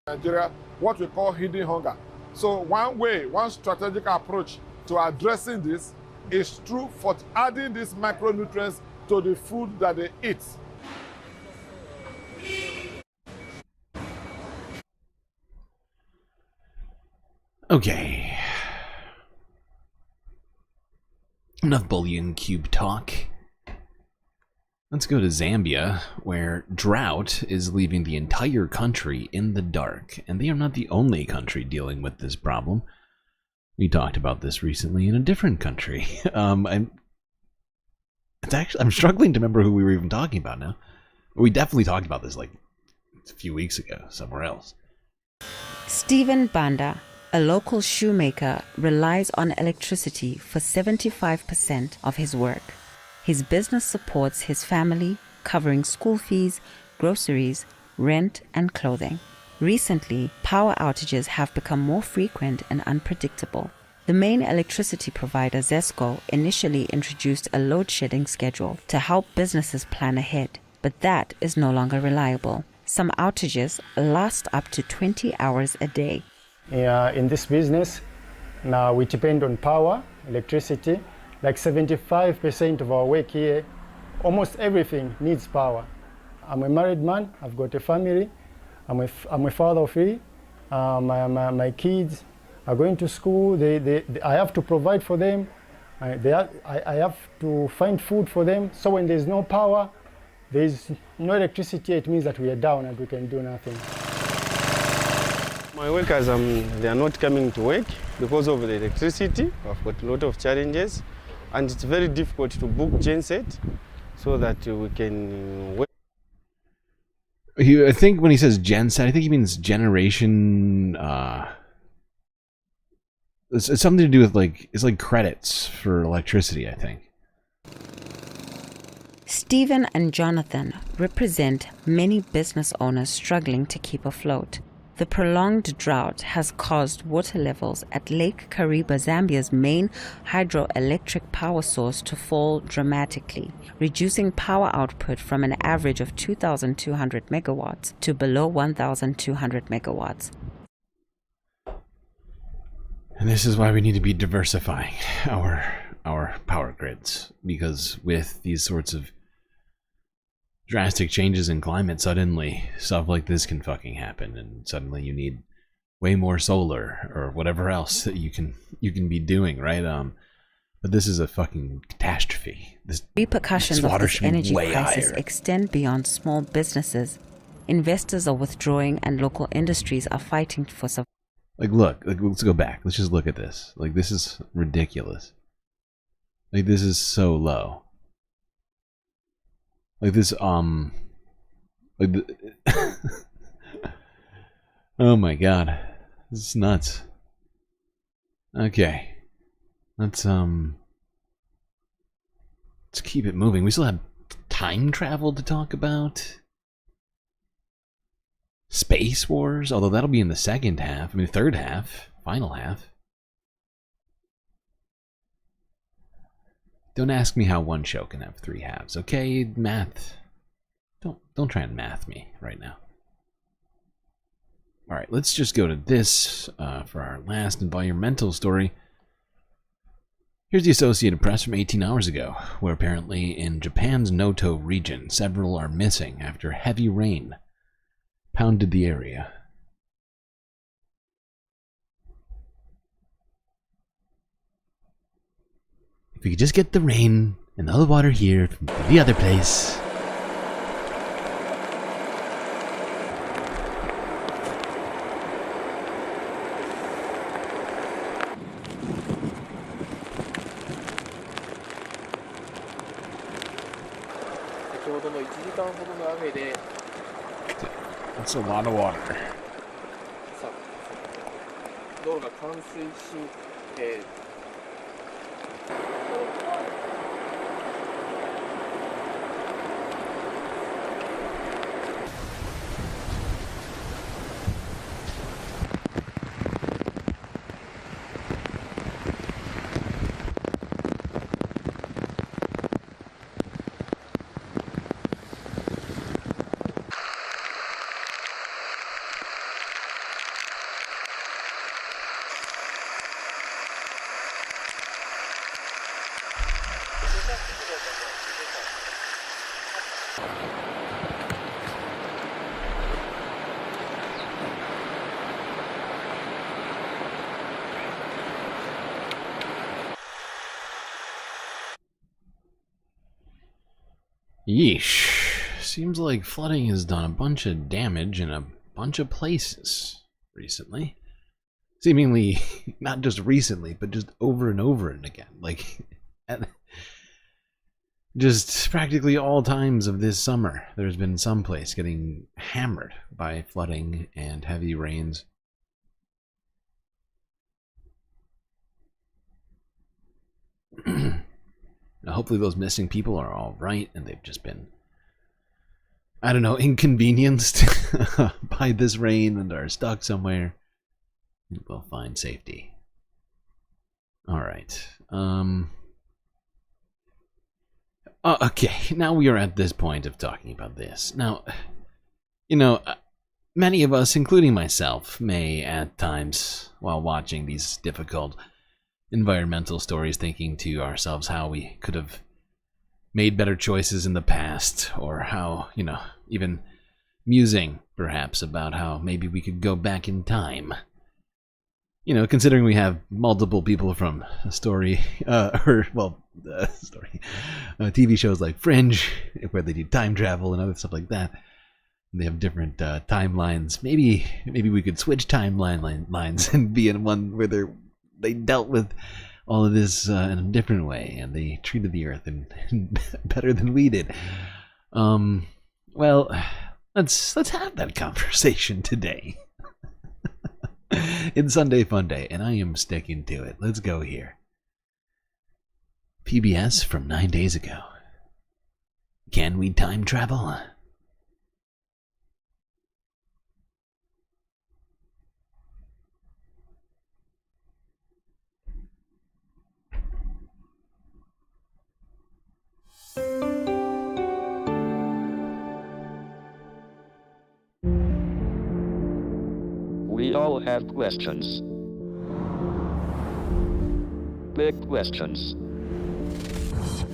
S14: Nigeria, what we call hidden hunger. So one strategic approach to addressing this is through adding these macronutrients to the food that they eat.
S13: Okay. Enough bullion cube talk. Let's go to Zambia, where drought is leaving the entire country in the dark, and they are not the only country dealing with this problem. We talked about this recently in a different country. I'm struggling to remember who we were even talking about now. We definitely talked about this like a few weeks ago, somewhere else.
S16: Stephen Banda, a local shoemaker, relies on electricity for 75% of his work. His business supports his family, covering school fees, groceries, rent, and clothing. Recently, power outages have become more frequent and unpredictable. The main electricity provider, Zesco, initially introduced a load-shedding schedule to help businesses plan ahead, but that is no longer reliable. Some outages last up to 20 hours a day.
S15: In this business, now we depend on power, electricity. Like 75% of our work here, almost everything needs power. I'm a married man, I've got a family, I'm a father of three. My kids are going to school, I have to provide for them, I have to find food for them. So when there's no power, there's no electricity, it means that we are down and we can do nothing.
S18: My workers, they are not coming to work because of the electricity. I've got a lot of challenges. And it's very difficult to book genset so that we can work.
S13: I think when he says genset, I think he means generation. It's something to do with it's like credits for electricity, I think.
S16: Stephen and Jonathan represent many business owners struggling to keep afloat. The prolonged drought has caused water levels at Lake Kariba, Zambia's main hydroelectric power source, to fall dramatically, reducing power output from an average of 2,200 megawatts to below 1,200 megawatts.
S13: And this is why we need to be diversifying our power grids, because with these sorts of drastic changes in climate, suddenly stuff like this can fucking happen, and suddenly you need way more solar or whatever else that you can be doing, right? But this is a fucking catastrophe.
S16: Repercussions of this energy crisis extend beyond small businesses. Investors are withdrawing, and local industries are fighting for survival.
S13: Look, let's go back. Let's just look at this. This is ridiculous. This is so low. Oh my god, this is nuts. Okay, let's keep it moving. We still have time travel to talk about. Space Wars, although that'll be in the second half. I mean, third half. final half. Don't ask me how one show can have 3 halves, okay? Math. Don't try and math me right now. Alright, let's just go to this for our last environmental story. Here's the Associated Press from 18 hours ago, where apparently in Japan's Noto region, several are missing after heavy rain pounded the area. If we could just get the rain and all the water here from the other place. That's a lot of water. Yeesh. Seems like flooding has done a bunch of damage in a bunch of places recently. Seemingly, not just recently, but just over and over and again. Like, at just practically all times of this summer, there's been some place getting hammered by flooding and heavy rains. Now, hopefully those missing people are all right and they've just been, I don't know, inconvenienced by this rain and are stuck somewhere. We'll find safety. Alright. Okay, now we are at this point of talking about this. Now, you know, many of us, including myself, may at times, while watching these difficult environmental stories, thinking to ourselves how we could have made better choices in the past, or how, you know, even musing perhaps about how maybe we could go back in time. You know, considering we have multiple people from TV shows like Fringe, where they do time travel and other stuff like that. They have different timelines. Maybe we could switch timelines and be in one where they dealt with all of this in a different way, and they treated the Earth in better than we did. Well, let's have that conversation today. It's Sunday Fun Day, and I am sticking to it. Let's go here. PBS from 9 days ago. Can we time travel?
S17: We all have questions. Big questions.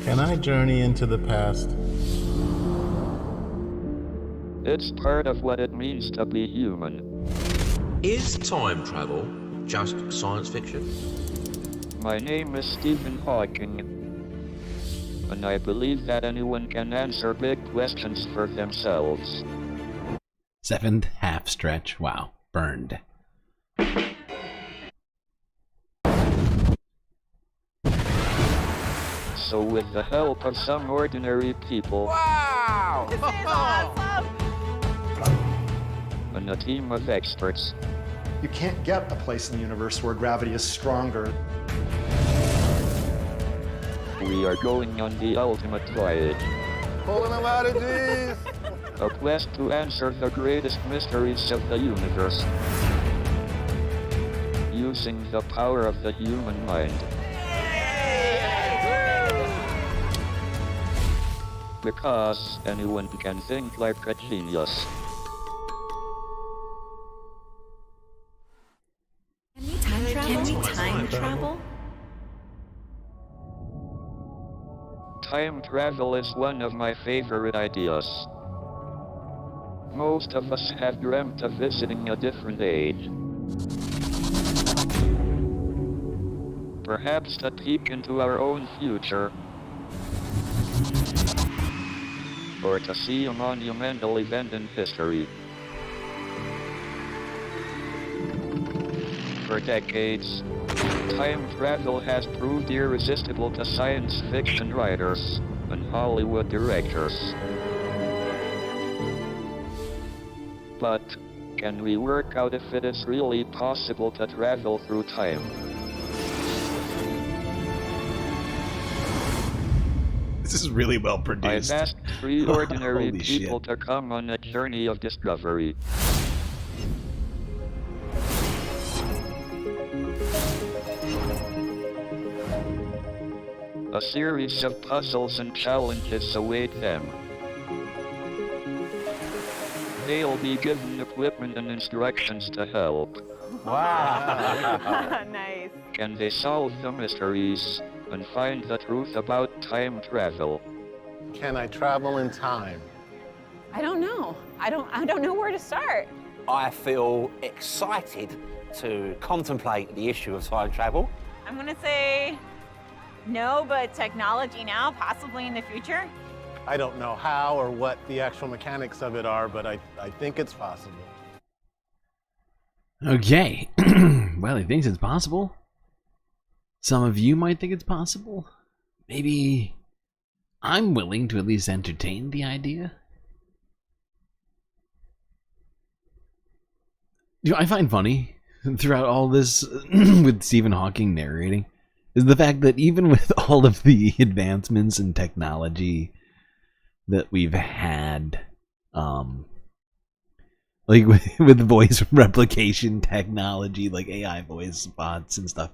S20: Can I journey into the past?
S17: It's part of what it means to be human.
S21: Is time travel just science fiction?
S17: My name is Stephen Hawking, and I believe that anyone can answer big questions for themselves.
S13: 7th half stretch. Wow. Burned.
S17: So with the help of some ordinary people,
S22: wow! This is awesome!
S17: And a team of experts,
S23: you can't get a place in the universe where gravity is stronger.
S17: We are going on the ultimate voyage.
S22: Pulling them out of these!
S17: A quest to answer the greatest mysteries of the universe. using the power of the human mind. Because anyone can think like a genius.
S2: Can we time travel?
S17: Time travel is one of my favorite ideas. Most of us have dreamt of visiting a different age. Perhaps a peek into our own future. Or to see a monumental event in history. For decades, time travel has proved irresistible to science fiction writers and Hollywood directors. But can we work out if it is really possible to travel through time?
S13: This is really well produced.
S17: I've asked 3 ordinary
S13: Holy
S17: people
S13: shit.
S17: to come on a journey of discovery. A series of puzzles and challenges await them. They'll be given equipment and instructions to help.
S2: Wow. Nice.
S17: Can they solve the mysteries and find the truth about time travel?
S22: Can I travel in time?
S2: I don't know. I don't know where to start.
S5: I feel excited to contemplate the issue of time travel.
S2: I'm gonna say no, but technology now, possibly in the future.
S22: I don't know how or what the actual mechanics of it are, but I think it's possible.
S13: Okay. Well, he thinks it's possible. Some of you might think it's possible. Maybe I'm willing to at least entertain the idea. You know, I find funny throughout all this with Stephen Hawking narrating is the fact that even with all of the advancements in technology that we've had, like with voice replication technology, like AI voice bots and stuff,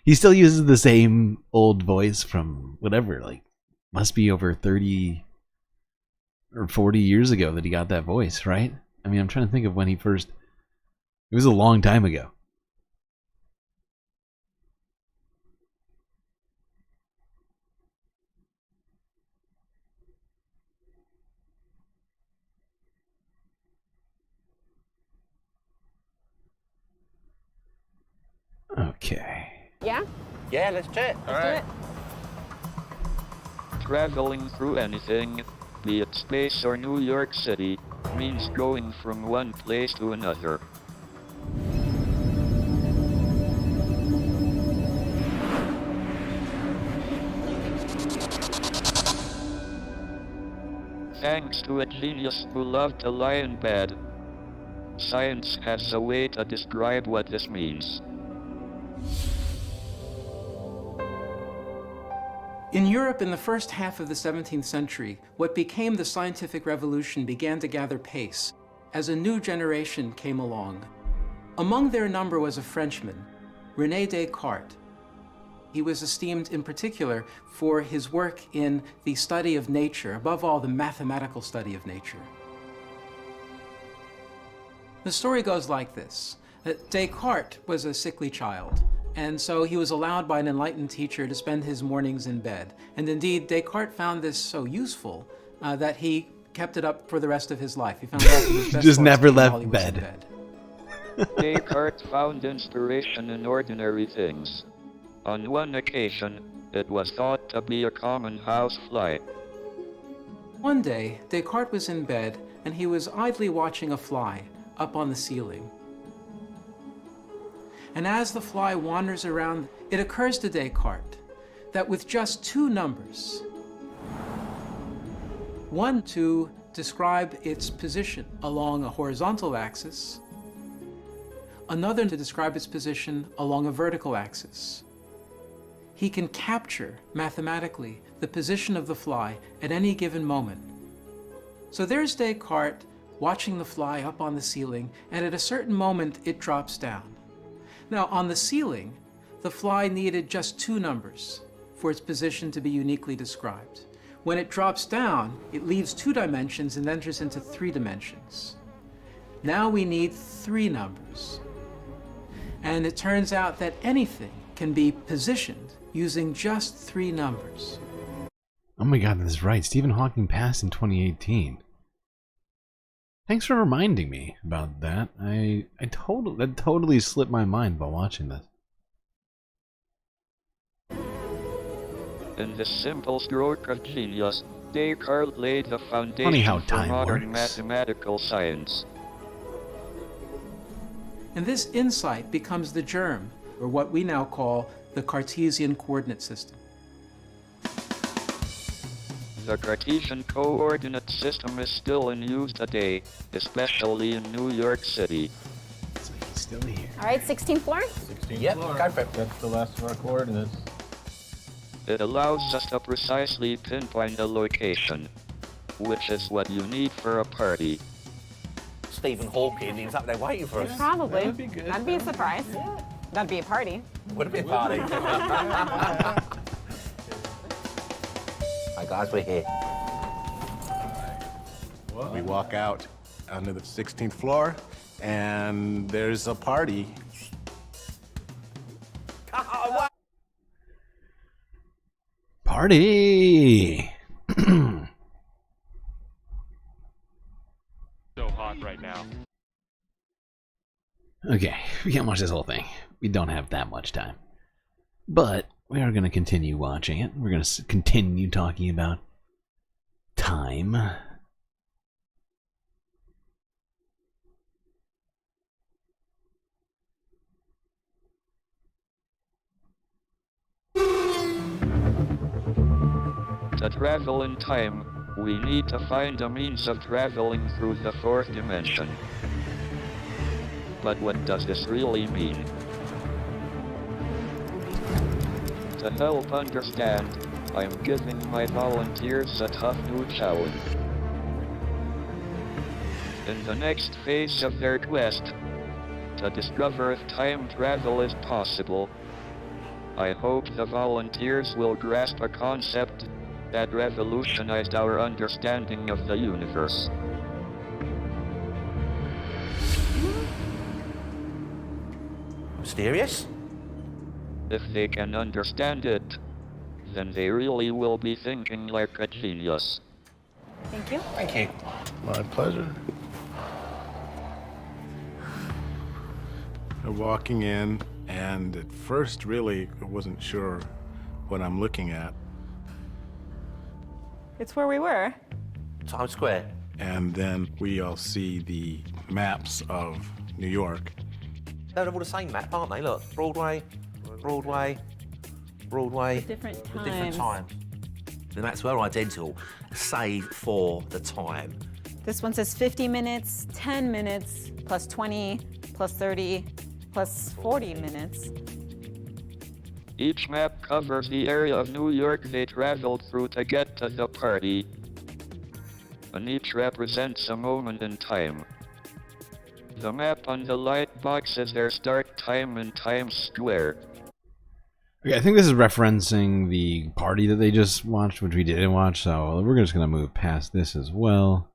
S13: he still uses the same old voice from whatever, like, must be over 30 or 40 years ago that he got that voice, right? I mean, I'm trying to think of when he first, it was a long time ago. Okay.
S2: Yeah?
S5: Yeah, let's do it.
S2: Let's do it.
S17: Traveling through anything, be it space or New York City, means going from one place to another. Thanks to a genius who loved to lie in bed, science has a way to describe what this means.
S6: In Europe, in the first half of the 17th century, what became the scientific revolution began to gather pace as a new generation came along. Among their number was a Frenchman, René Descartes. He was esteemed in particular for his work in the study of nature, above all, the mathematical study of nature. The story goes like this. Descartes was a sickly child, and so he was allowed by an enlightened teacher to spend his mornings in bed. And indeed, Descartes found this so useful that he kept it up for the rest of his life. He found out his best
S13: Just
S6: work
S13: never
S6: while he
S13: left
S6: was in
S13: bed.
S17: Descartes found inspiration in ordinary things. On one occasion, it was thought to be a common housefly.
S6: One day, Descartes was in bed and he was idly watching a fly up on the ceiling. And as the fly wanders around, it occurs to Descartes that with just 2 numbers, one to describe its position along a horizontal axis, another to describe its position along a vertical axis, he can capture mathematically the position of the fly at any given moment. So there's Descartes watching the fly up on the ceiling, and at a certain moment it drops down. Now, on the ceiling, the fly needed just 2 numbers for its position to be uniquely described. When it drops down, it leaves 2 dimensions and enters into 3 dimensions. Now we need 3 numbers. And it turns out that anything can be positioned using just 3 numbers.
S13: Oh my god, that's right. Stephen Hawking passed in 2018. Thanks for reminding me about that. That totally slipped my mind while watching this.
S17: In the simple stroke of genius, Descartes laid the foundation for modern mathematical science.
S6: And this insight becomes the germ, or what we now call the Cartesian coordinate system.
S17: The Cartesian coordinate system is still in use today, especially in New York City.
S13: So he's still here.
S2: All right, 16th floor?
S5: 16th floor. Go for it.
S22: That's the last of our coordinates.
S17: It allows us to precisely pinpoint a location, which is what you need for a party.
S5: Stephen Hawking is up there waiting for us.
S2: Probably.
S22: That'd be good.
S2: That'd be a surprise. That'd be a party.
S5: Would it be a party? Hi guys, we're here.
S22: We walk out onto the 16th floor, and there's a party.
S13: Party!
S3: So hot right now.
S13: Okay, we can't watch this whole thing. We don't have that much time. But we are going to continue watching it. We're going to continue talking about time.
S17: To travel in time, we need to find a means of traveling through the 4th dimension. But what does this really mean? To help understand, I'm giving my volunteers a tough new challenge. In the next phase of their quest, to discover if time travel is possible, I hope the volunteers will grasp a concept that revolutionized our understanding of the universe.
S5: Mysterious?
S17: If they can understand it, then they really will be thinking like a genius.
S2: Thank you.
S5: Thank you.
S22: My pleasure. I'm walking in, and at first, really, I wasn't sure what I'm looking at.
S2: It's where we were.
S5: Times Square.
S22: And then we all see the maps of New York.
S5: They're all the same map, aren't they? Look, Broadway, Broadway, Broadway.
S2: Different
S5: with different times. The maps were identical, save for the time.
S2: This one says 50 minutes, 10 minutes, plus 20, plus 30, plus 40 minutes.
S17: Each map covers the area of New York they traveled through to get to the party, and each represents a moment in time. The map on the light box is their start time in Times Square.
S13: Okay, I think this is referencing the party that they just watched, which we didn't watch, so we're just going to move past this as well.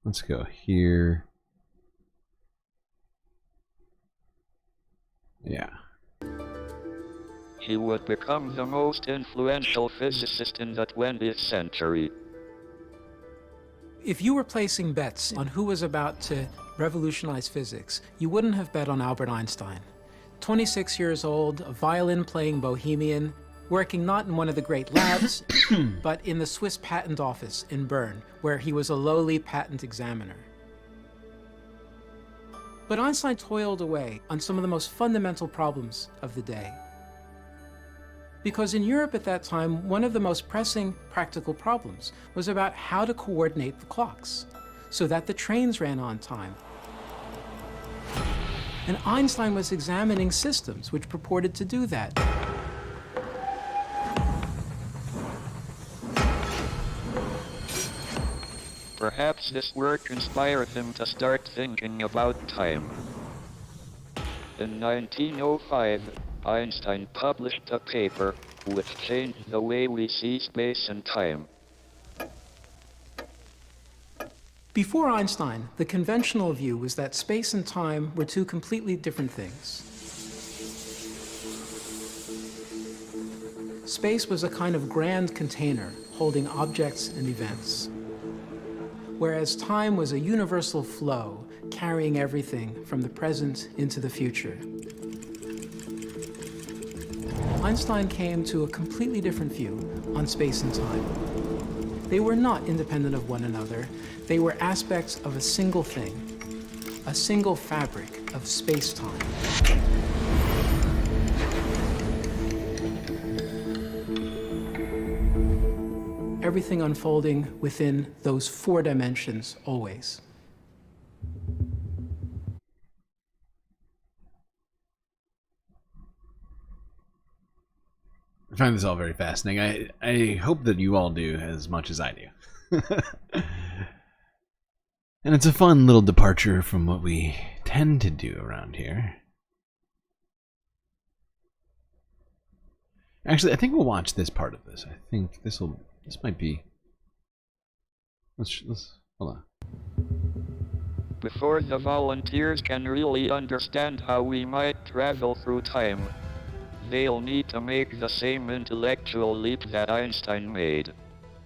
S13: Let's go here. Yeah.
S17: He would become the most influential physicist in the 20th century.
S6: If you were placing bets on who was about to revolutionize physics, you wouldn't have bet on Albert Einstein. 26 years old, a violin-playing bohemian, working not in one of the great labs, but in the Swiss patent office in Bern, where he was a lowly patent examiner. But Einstein toiled away on some of the most fundamental problems of the day. Because in Europe at that time, one of the most pressing practical problems was about how to coordinate the clocks so that the trains ran on time. And Einstein was examining systems which purported to do that.
S17: Perhaps this work inspired him to start thinking about time. In 1905, Einstein published a paper which changed the way we see space and time.
S6: Before Einstein, the conventional view was that space and time were two completely different things. Space was a kind of grand container holding objects and events, whereas time was a universal flow carrying everything from the present into the future. Einstein came to a completely different view on space and time. They were not independent of one another. They were aspects of a single thing, a single fabric of space-time. Everything unfolding within those four dimensions always.
S13: I find this all very fascinating. I hope that you all do as much as I do. And it's a fun little departure from what we tend to do around here. Actually, I think we'll watch this part of this. I think this might be... Let's hold on.
S17: Before the volunteers can really understand how we might travel through time, they'll need to make the same intellectual leap that Einstein made.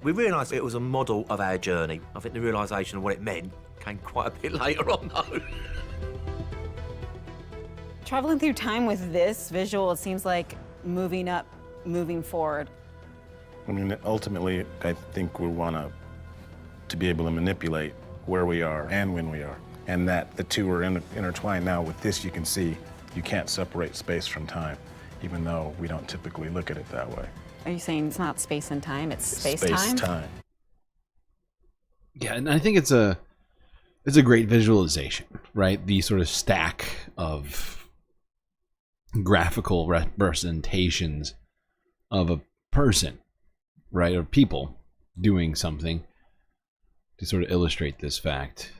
S21: We realised it was a model of our journey. I think the realisation of what it meant came quite a bit later on, though.
S2: Traveling through time with this visual, it seems like moving up, moving forward.
S22: I mean, ultimately, I think we want to be able to manipulate where we are and when we are, and that the two are intertwined. Now, with this, you can see you can't separate space from time, even though we don't typically look at it that way.
S2: Are you saying it's not space and time, it's space-time?
S22: Space-time.
S13: Yeah, and I think it's a great visualization, right? The sort of stack of graphical representations of a person, right, or people doing something to sort of illustrate this fact.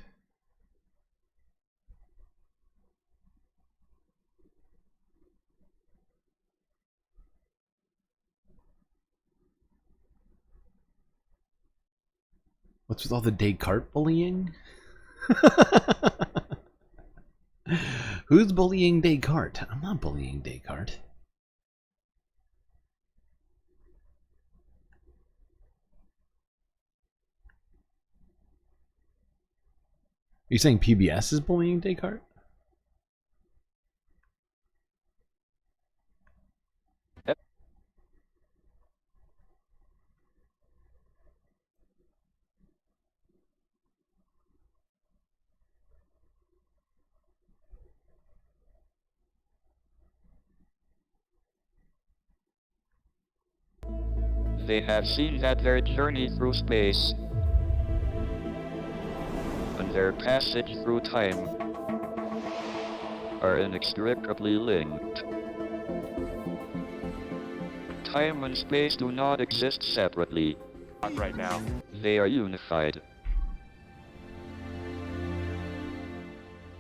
S13: What's with all the Descartes bullying? Who's bullying Descartes? I'm not bullying Descartes. Are you saying PBS is bullying Descartes?
S17: They have seen that their journey through space and their passage through time are inextricably linked. Time and space do not exist separately.
S3: Not right now.
S17: They are unified.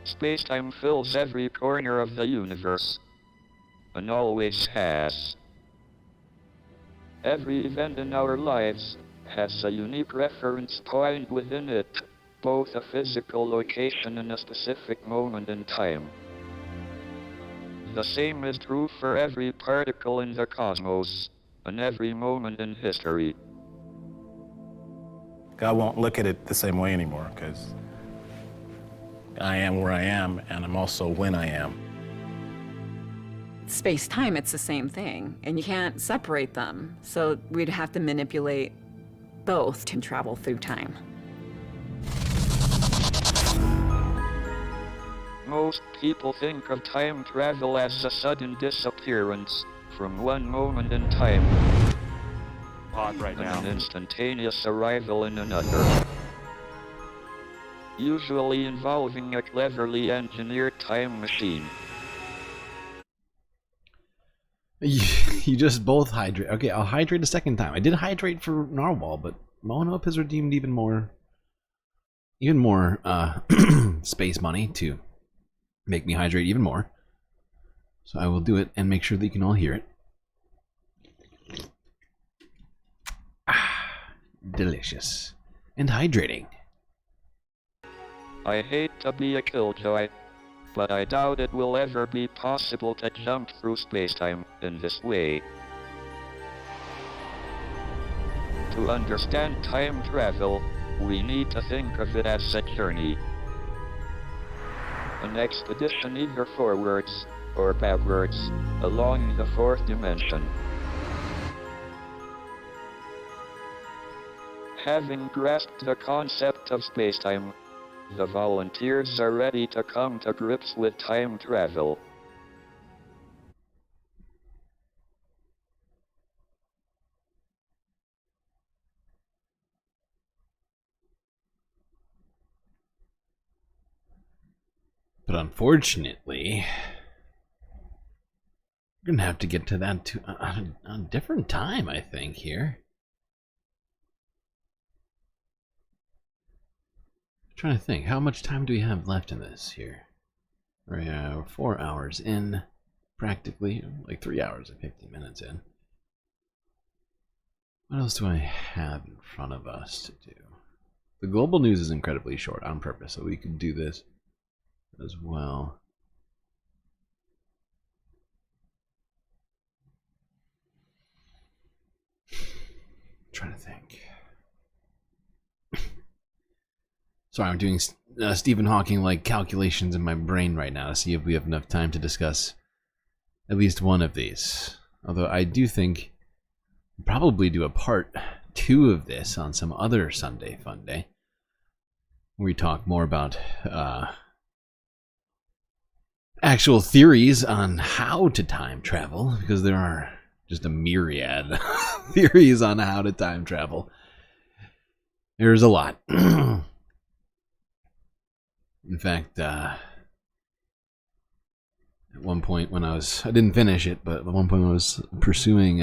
S17: Space-time fills every corner of the universe, and always has. Every event in our lives has a unique reference point within it, both a physical location and a specific moment in time. The same is true for every particle in the cosmos, and every moment in history.
S22: God won't look at it the same way anymore, because I am where I am, and I'm also when I am.
S2: Space-time, it's the same thing, and you can't separate them. So we'd have to manipulate both to travel through time.
S17: Most people think of time travel as a sudden disappearance from one moment in time,
S3: Hot right
S17: and
S3: now.
S17: an instantaneous arrival in another. Usually involving a cleverly engineered time machine.
S13: You just both hydrate. Okay, I'll hydrate a second time. I did hydrate for Narwhal, but Monope has redeemed even more even more space money to make me hydrate even more. So I will do it and make sure that you can all hear it. Delicious and hydrating.
S17: I hate to be a killjoy, but I doubt it will ever be possible to jump through spacetime in this way. To understand time travel, we need to think of it as a journey. An expedition either forwards or backwards along the fourth dimension. Having grasped the concept of spacetime, the volunteers are ready to come to grips with time travel.
S13: But unfortunately, we're gonna have to get to that on a different time, I think, here. I'm trying to think, how much time do we have left in this here? We're 4 hours in, practically, like 3 hours and 50 minutes in. What else do I have in front of us to do? The global news is incredibly short on purpose, so we could do this as well. I'm trying to think. Sorry, I'm doing Stephen Hawking-like calculations in my brain right now to see if we have enough time to discuss at least one of these. Although I do think we'll probably do a part 2 of this on some other Sunday Fun Day, where we talk more about actual theories on how to time travel, because there are just a myriad theories on how to time travel. There's a lot. In fact, at one point when I didn't finish it, but at one point when I was pursuing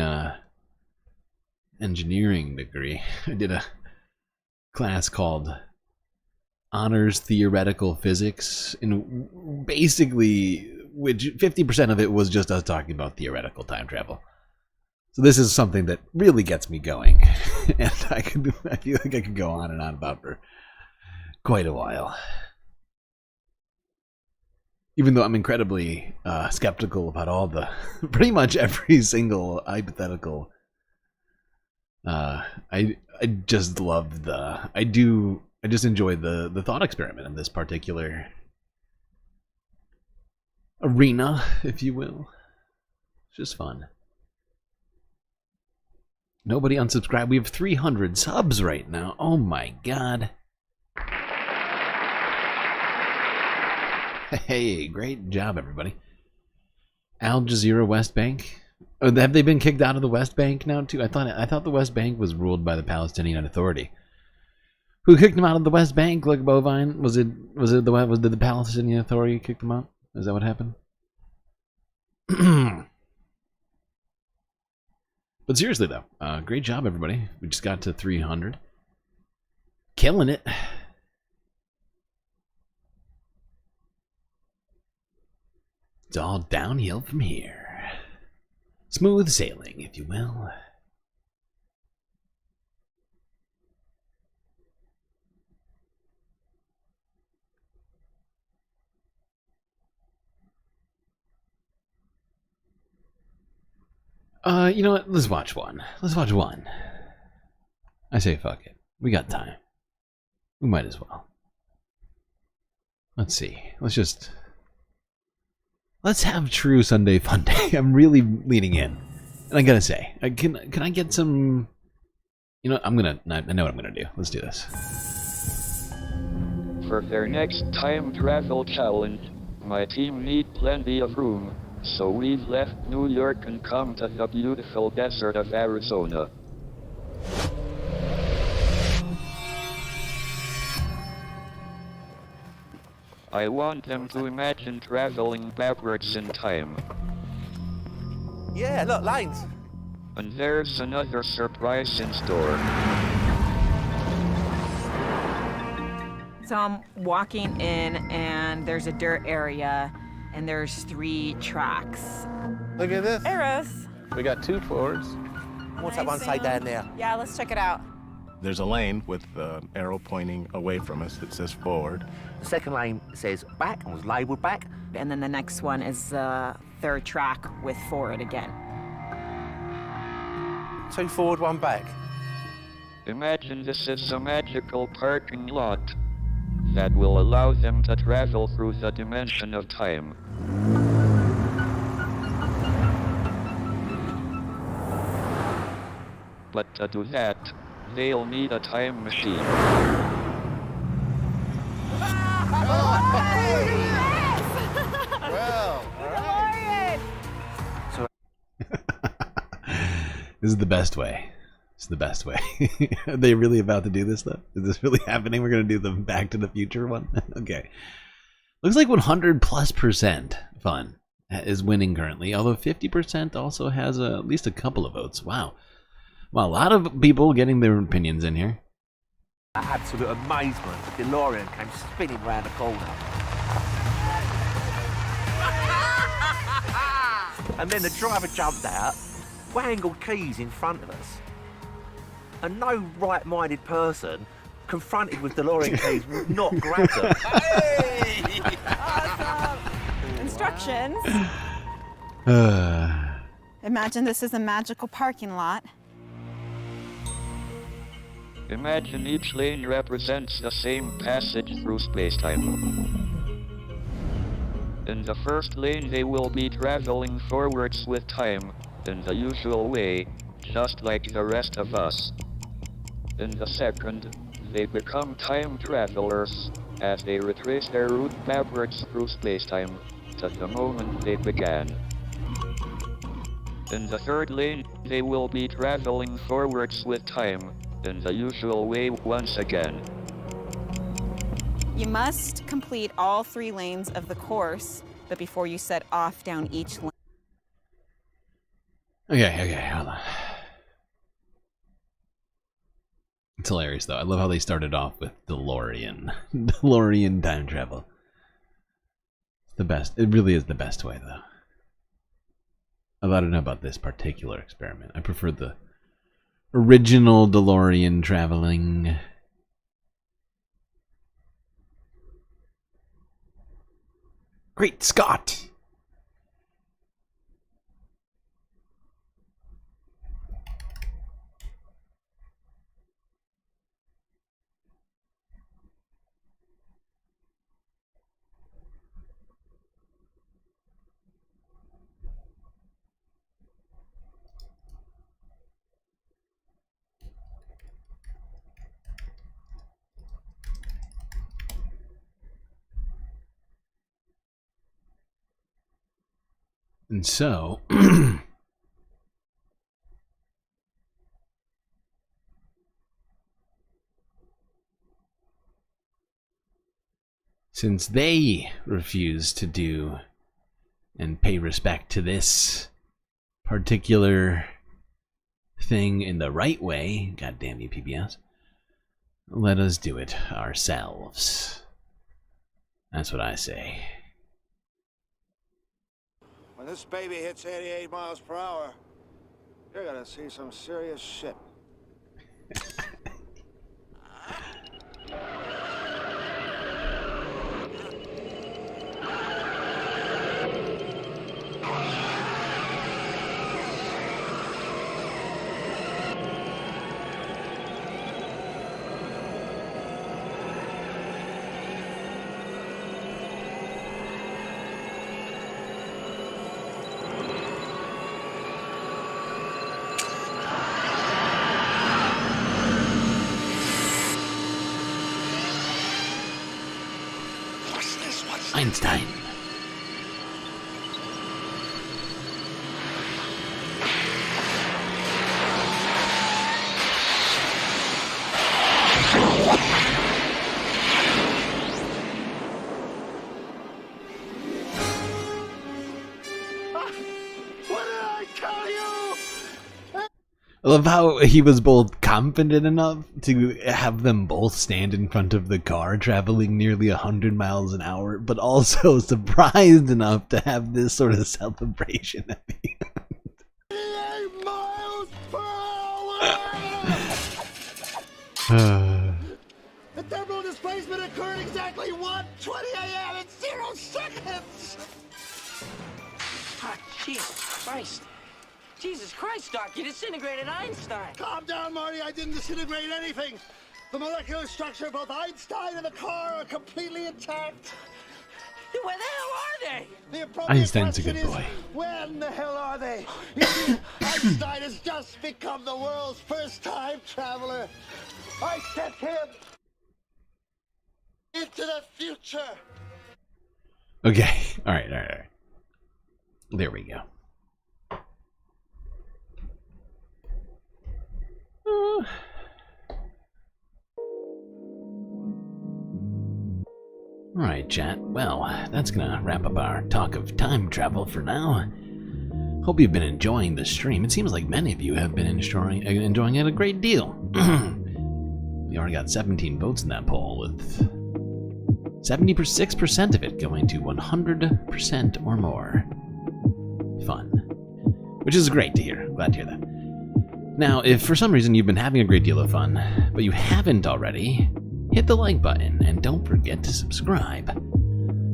S13: engineering degree, I did a class called Honors Theoretical Physics, and basically, which 50% of it was just us talking about theoretical time travel. So this is something that really gets me going, and I feel like I could go on and on about for quite a while. Even though I'm incredibly skeptical about all the, pretty much every single hypothetical, I just love I just enjoy the thought experiment in this particular arena, if you will. It's just fun. Nobody unsubscribed. We have 300 subs right now. Oh my god. Hey, great job, everybody. Al Jazeera West Bank. Oh, have they been kicked out of the West Bank now too? I thought the West Bank was ruled by the Palestinian Authority. Who kicked them out of the West Bank? Like Bovine? Did the Palestinian Authority kick them out? Is that what happened? But seriously though, great job, everybody. We just got to 300. Killing it. It's all downhill from here. Smooth sailing, if you will. You know what? Let's watch one. Let's watch one. I say fuck it. We got time. We might as well. Let's see. Let's have true Sunday Fun Day. I'm really leaning in. And I gotta say, can I get some... You know, I know what I'm gonna do. Let's do this.
S17: For their next time travel challenge, my team need plenty of room, so we've left New York and come to the beautiful desert of Arizona. I want them to imagine traveling backwards in time.
S5: Yeah, look, lanes.
S17: And there's another surprise in store.
S2: So I'm walking in, and there's a dirt area, and there's 3 tracks.
S21: Look at this.
S2: Eros.
S21: We got 2 forwards. What's that one say down there?
S2: Yeah, let's check it out.
S22: There's a lane with the arrow pointing away from us that says forward.
S21: The second lane says back and was labelled back.
S2: And then the next one is the 3rd track with forward again.
S21: 2 forward, 1 back.
S17: Imagine this is a magical parking lot that will allow them to travel through the dimension of time. But to do that, they'll need a time machine.
S21: Well,
S13: This is the best way. It's the best way. Are they really about to do this, though? Is this really happening? We're going to do the Back to the Future one? Okay. Looks like 100+% fun is winning currently, although 50% also has at least a couple of votes. Wow. Well, a lot of people getting their opinions in here.
S5: Absolute amazement. The DeLorean came spinning round the corner. And then the driver jumped out, wangled keys in front of us. And no right-minded person confronted with DeLorean keys would not grab them.
S1: Hey! Awesome. Instructions. Imagine this is a magical parking lot.
S17: Imagine each lane represents the same passage through space-time. In the first lane they will be traveling forwards with time, in the usual way, just like the rest of us. In the second, they become time travelers, as they retrace their route backwards through space-time, to the moment they began. In the third lane, they will be traveling forwards with time, in the usual way once again.
S1: You must complete all 3 lanes of the course, but before you set off down each lane.
S13: Okay, hold on. It's hilarious, though. I love how they started off with DeLorean. DeLorean time travel. It's the best. It really is the best way, though. Although I don't know about this particular experiment. I prefer the original DeLorean traveling. Great Scott! And so, since they refuse to do and pay respect to this particular thing in the right way, God damn you PBS, let us do it ourselves. That's what I say.
S8: When this baby hits 88 miles per hour, you're gonna see some serious shit.
S13: Einstein. I love how he was both confident enough to have them both stand in front of the car traveling nearly 100 miles an hour, but also surprised enough to have this sort of celebration at the end.
S8: 88 miles per hour! The thermal displacement occurred exactly 1:20 a.m. in 0 seconds!
S10: Ah, Jesus Christ. Jesus Christ, Doc, you disintegrated Einstein.
S8: Calm down, Marty. I didn't disintegrate anything. The molecular structure of both Einstein and the car are completely intact.
S10: Where the hell are they?
S8: The appropriate
S13: Einstein's a good
S8: question is,
S13: boy.
S8: when the hell are they? You see, Einstein has just become the world's first time traveler. I sent him into the future.
S13: Okay, alright. There we go. Alright, chat. Well, that's gonna wrap up our talk of time travel for now. Hope you've been enjoying the stream. It seems like many of you have been enjoying it a great deal. We already got 17 votes in that poll, with 76% of it going to 100% or more. Fun. Which is great to hear. Glad to hear that. Now, if for some reason you've been having a great deal of fun, but you haven't already, hit the like button and don't forget to subscribe.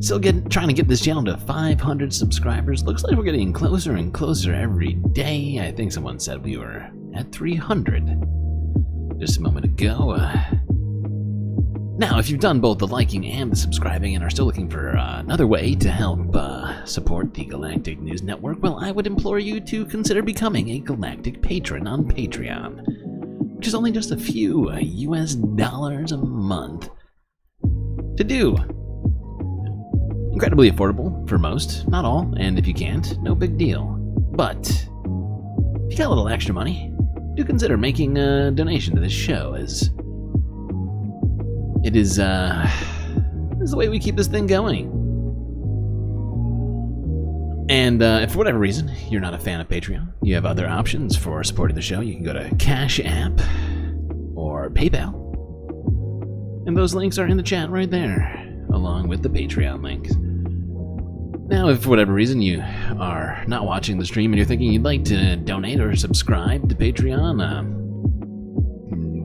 S13: Still trying to get this channel to 500 subscribers. Looks like we're getting closer and closer every day. I think someone said we were at 300 just a moment ago. Now, if you've done both the liking and the subscribing and are still looking for another way to help support the Galactic News Network, well, I would implore you to consider becoming a Galactic Patron on Patreon, which is only just a few US dollars a month to do. Incredibly affordable for most, not all, and if you can't, no big deal. But if you got a little extra money, do consider making a donation to this show, as it is the way we keep this thing going. And if for whatever reason you're not a fan of Patreon, you have other options for supporting the show. You can go to Cash App or PayPal. And those links are in the chat right there, along with the Patreon links. Now, if for whatever reason you are not watching the stream and you're thinking you'd like to donate or subscribe to Patreon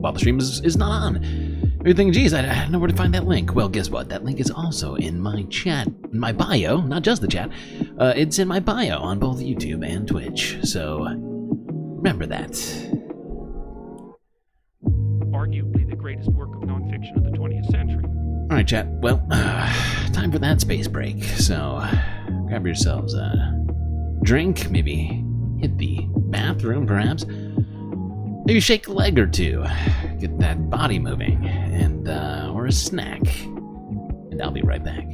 S13: while the stream is not on, you're thinking, geez, I don't know where to find that link. Well, guess what? That link is also in my chat, in my bio, not just the chat. It's in my bio on both YouTube and Twitch, so remember that.
S12: Arguably the greatest work of nonfiction of the 20th century.
S13: All right, chat. Well, time for that space break. So grab yourselves a drink, maybe hit the bathroom, perhaps. Maybe shake a leg or two, get that body moving, and or a snack. And I'll be right back.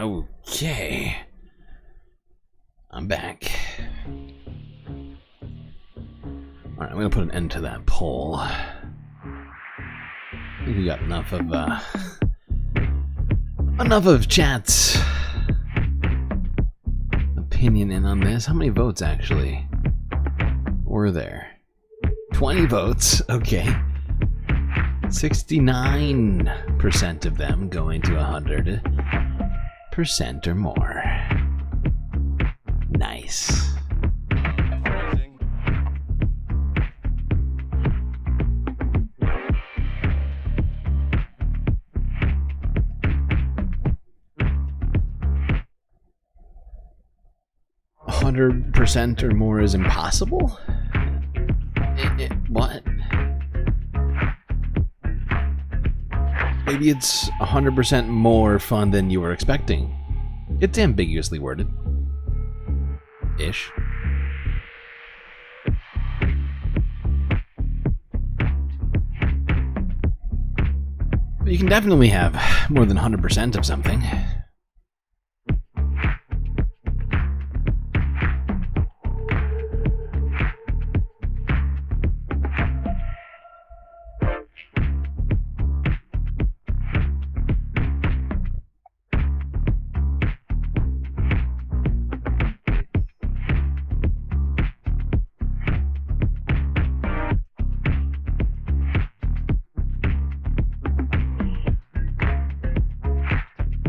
S13: Okay. I'm back. Alright, I'm gonna put an end to that poll. I think we got enough of chat's opinion in on this. How many votes actually were there? 20 votes, okay. 69% of them going to 100% or more. Nice. 100% or more is impossible? What? Maybe it's 100% more fun than you were expecting. It's ambiguously worded. Ish. But you can definitely have more than 100% of something.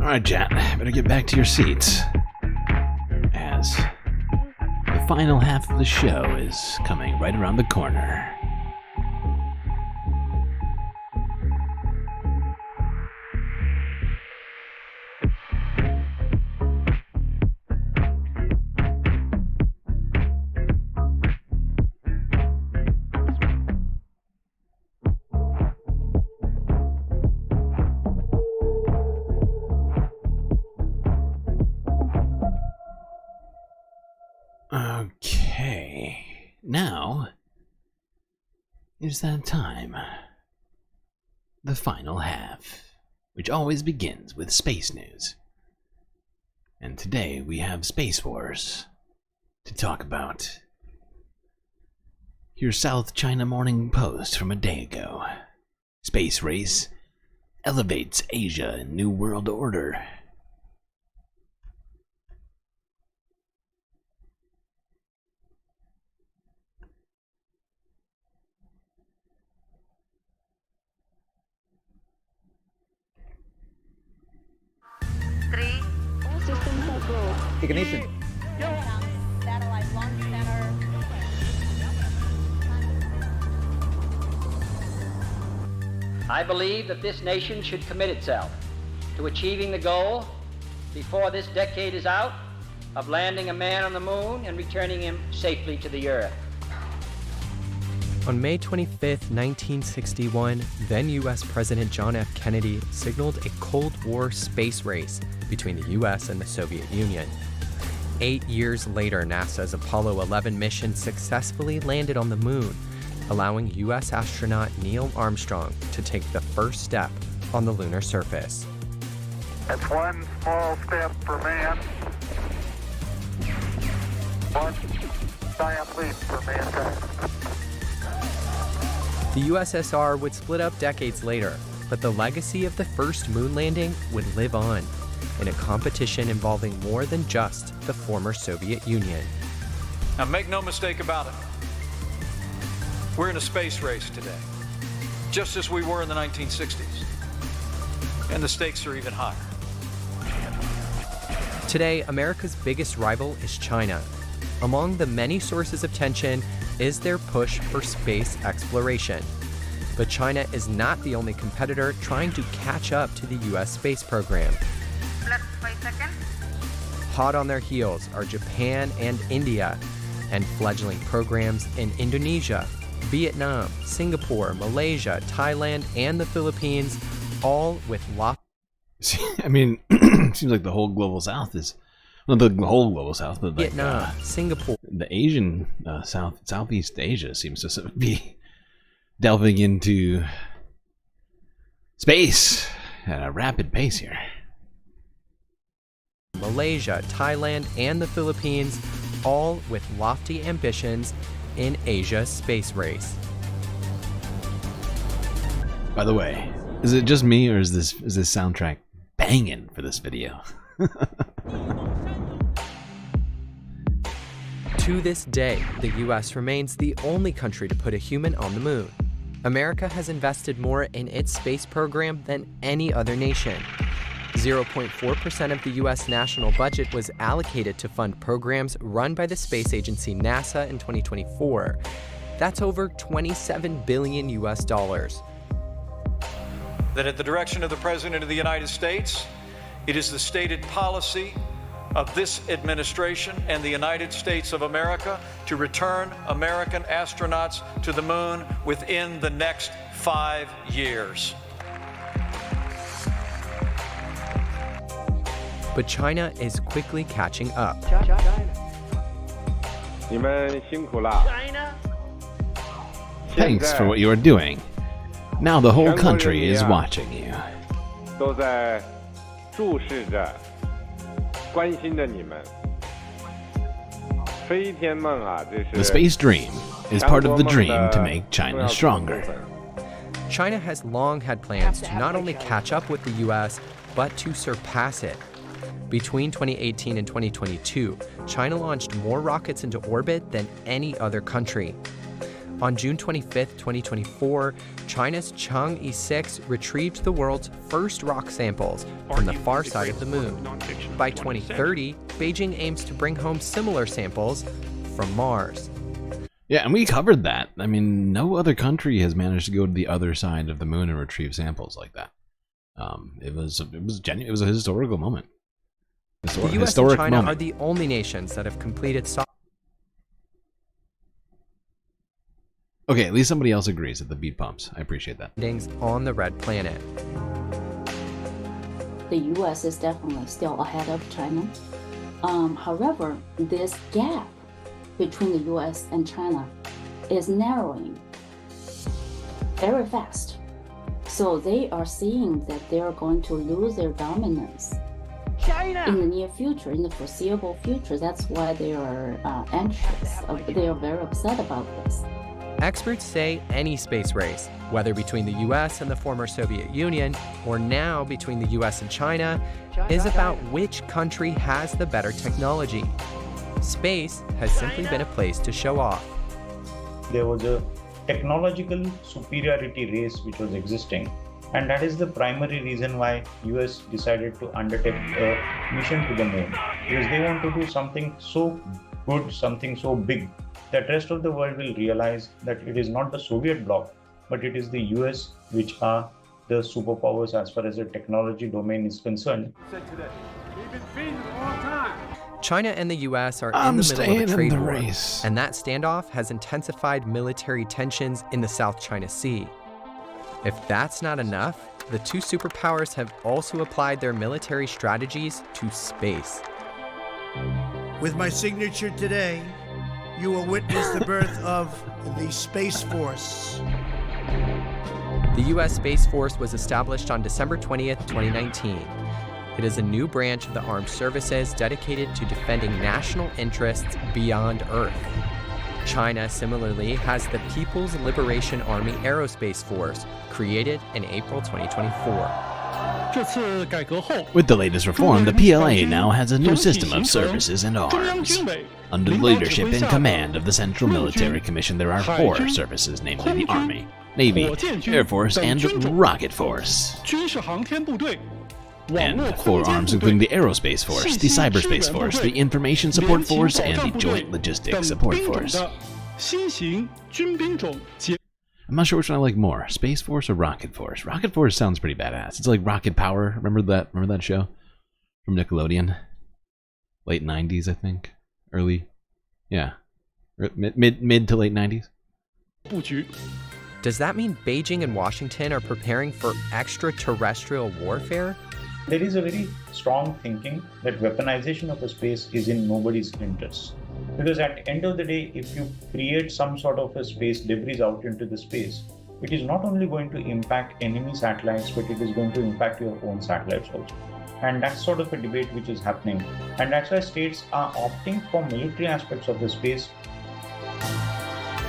S13: Alright, chat, better get back to your seats, as the final half of the show is coming right around the corner. Okay, now is that time. The final half, which always begins with space news. And today we have Space Wars to talk about. Your South China Morning Post from a day ago. Space race elevates Asia in New World Order.
S7: Ignition.
S9: I believe that this nation should commit itself to achieving the goal, before this decade is out, of landing a man on the moon and returning him safely to the Earth.
S19: On May 25, 1961, then U.S. President John F. Kennedy signaled a Cold War space race between the U.S. and the Soviet Union. 8 years later, NASA's Apollo 11 mission successfully landed on the moon, allowing U.S. astronaut Neil Armstrong to take the first step on the lunar surface.
S24: That's one small step for man, one giant leap for mankind.
S19: The USSR would split up decades later, but the legacy of the first moon landing would live on in a competition involving more than just the former Soviet Union.
S25: Now make no mistake about it. We're in a space race today, just as we were in the 1960s. And the stakes are even higher.
S19: Today, America's biggest rival is China. Among the many sources of tension is their push for space exploration. But China is not the only competitor trying to catch up to the U.S. space program. Hot on their heels are Japan and India, and fledgling programs in Indonesia, Vietnam, Singapore, Malaysia, Thailand, and the Philippines, all with
S13: I mean, it seems like the whole global south is, not the whole global south, but like,
S19: Vietnam, Singapore.
S13: The Asian Southeast Asia seems to be delving into space at a rapid pace here.
S19: Malaysia, Thailand, and the Philippines, all with lofty ambitions in Asia's space race.
S13: By the way, is it just me or is this soundtrack banging for this video?
S19: To this day, the US remains the only country to put a human on the moon. America has invested more in its space program than any other nation. 0.4% of the US national budget was allocated to fund programs run by the space agency NASA in 2024. That's over $27 billion US.
S25: That at the direction of the President of the United States, it is the stated policy of this administration and the United States of America to return American astronauts to the moon within the next 5 years.
S19: But China is quickly catching up.
S13: Thanks for what you are doing. Now the whole country is watching you. The space dream is part of the dream to make China stronger.
S19: China has long had plans to not only catch up with the US, but to surpass it. Between 2018 and 2022, China launched more rockets into orbit than any other country. On June 25, 2024, China's Chang'e 6 retrieved the world's first rock samples from the far side of the moon. By 2030, Beijing aims to bring home similar samples from Mars.
S13: Yeah, and we covered that. I mean, no other country has managed to go to the other side of the moon and retrieve samples like that. It was a historical moment.
S19: The US and China are the only nations that have completed
S13: Okay, at least somebody else agrees that the beat pumps. I appreciate that.
S19: On the red planet.
S4: The US is definitely still ahead of China. However, this gap between the US and China is narrowing very fast. So they are seeing that they are going to lose their dominance in the near future, in the foreseeable future. That's why they are anxious. They are very upset about this.
S19: Experts say any space race, whether between the US and the former Soviet Union, or now between the US and China, is about which country has the better technology. Space has simply been a place to show off.
S7: There was a technological superiority race which was existing, and that is the primary reason why US decided to undertake a mission to the moon, because they want to do something so good, something so big, that rest of the world will realize that it is not the Soviet bloc, but it is the US which are the superpowers as far as the technology domain is concerned.
S19: China and the US are in the middle of a trade war, and that standoff has intensified military tensions in the South China Sea. If that's not enough, the two superpowers have also applied their military strategies to space.
S11: With my signature today, you will witness the birth of the Space Force.
S19: The U.S. Space Force was established on December 20th, 2019. It is a new branch of the armed services dedicated to defending national interests beyond Earth. China similarly has the People's Liberation Army Aerospace Force, created in April 2024.
S13: With the latest reform, the PLA now has a new system of services and arms. Under the leadership and command of the Central Military Commission, there are 4 services, namely the Army, Navy, Air Force, and Rocket Force. And 4 arms including the Aerospace Force, the Cyberspace Force, the Information Support Force, and the Joint Logistics Support Force. I'm not sure which one I like more, Space Force or Rocket Force. Rocket Force sounds pretty badass. It's like Rocket Power. Remember that show from Nickelodeon? Late 90s, I think. Early, yeah, mid to late 90s.
S19: Does that mean Beijing and Washington are preparing for extraterrestrial warfare?
S7: There is a very strong thinking that weaponization of a space is in nobody's interest. Because at the end of the day, if you create some sort of a space debris out into the space, it is not only going to impact enemy satellites, but it is going to impact your own satellites also. And that's sort of a debate which is happening. And that's why states are opting for military aspects of the space.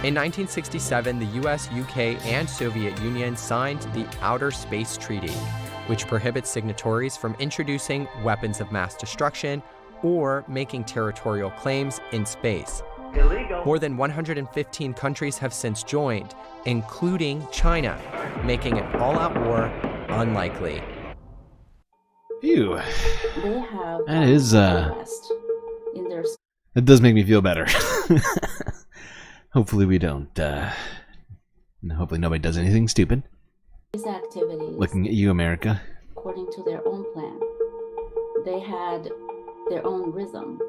S19: In 1967, the US, UK, and Soviet Union signed the Outer Space Treaty, which prohibits signatories from introducing weapons of mass destruction or making territorial claims in space.
S24: Illegal.
S19: More than 115 countries have since joined, including China, making an all-out war unlikely.
S13: Phew.
S4: They have
S13: That is,
S4: West in their
S13: That does make me feel better. Hopefully we don't, hopefully nobody does anything stupid.
S4: space activities.
S13: Looking at you, America.
S4: According to their own plan. They had their own rhythm.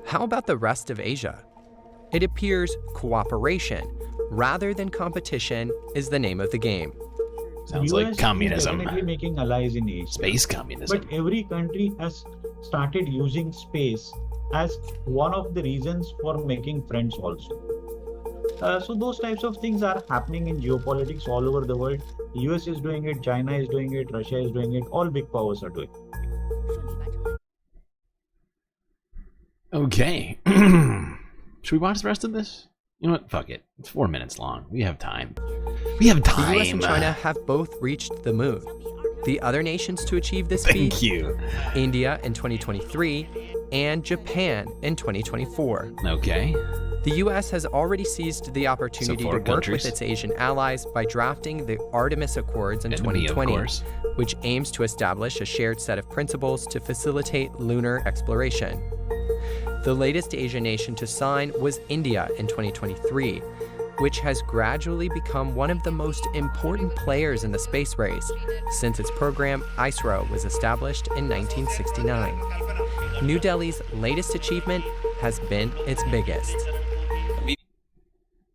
S19: How about the rest of Asia? It appears cooperation rather than competition is the name of the game.
S13: Sounds like
S7: US
S13: communism.
S7: is definitely making allies in Asia.
S13: Space communism.
S7: But every country has started using space as one of the reasons for making friends also. So those types of things are happening in geopolitics all over the world. US is doing it, China is doing it, Russia is doing it, all big powers are doing it.
S13: Okay. Should we watch the rest of this? You know what? Fuck it. It's 4 minutes long. We have time. We have time.
S19: The US and China have both reached the moon. The other nations to achieve this feat,
S13: Thank you.
S19: India in 2023 and Japan in 2024.
S13: Okay.
S19: The US has already seized the opportunity to
S13: four
S19: work
S13: countries.
S19: with its Asian allies by drafting the Artemis Accords in
S13: And me, of
S19: 2020,
S13: course.
S19: which aims to establish a shared set of principles to facilitate lunar exploration. The latest Asian nation to sign was India in 2023, which has gradually become one of the most important players in the space race since its program ISRO was established in 1969. New Delhi's latest achievement has been its biggest.
S14: We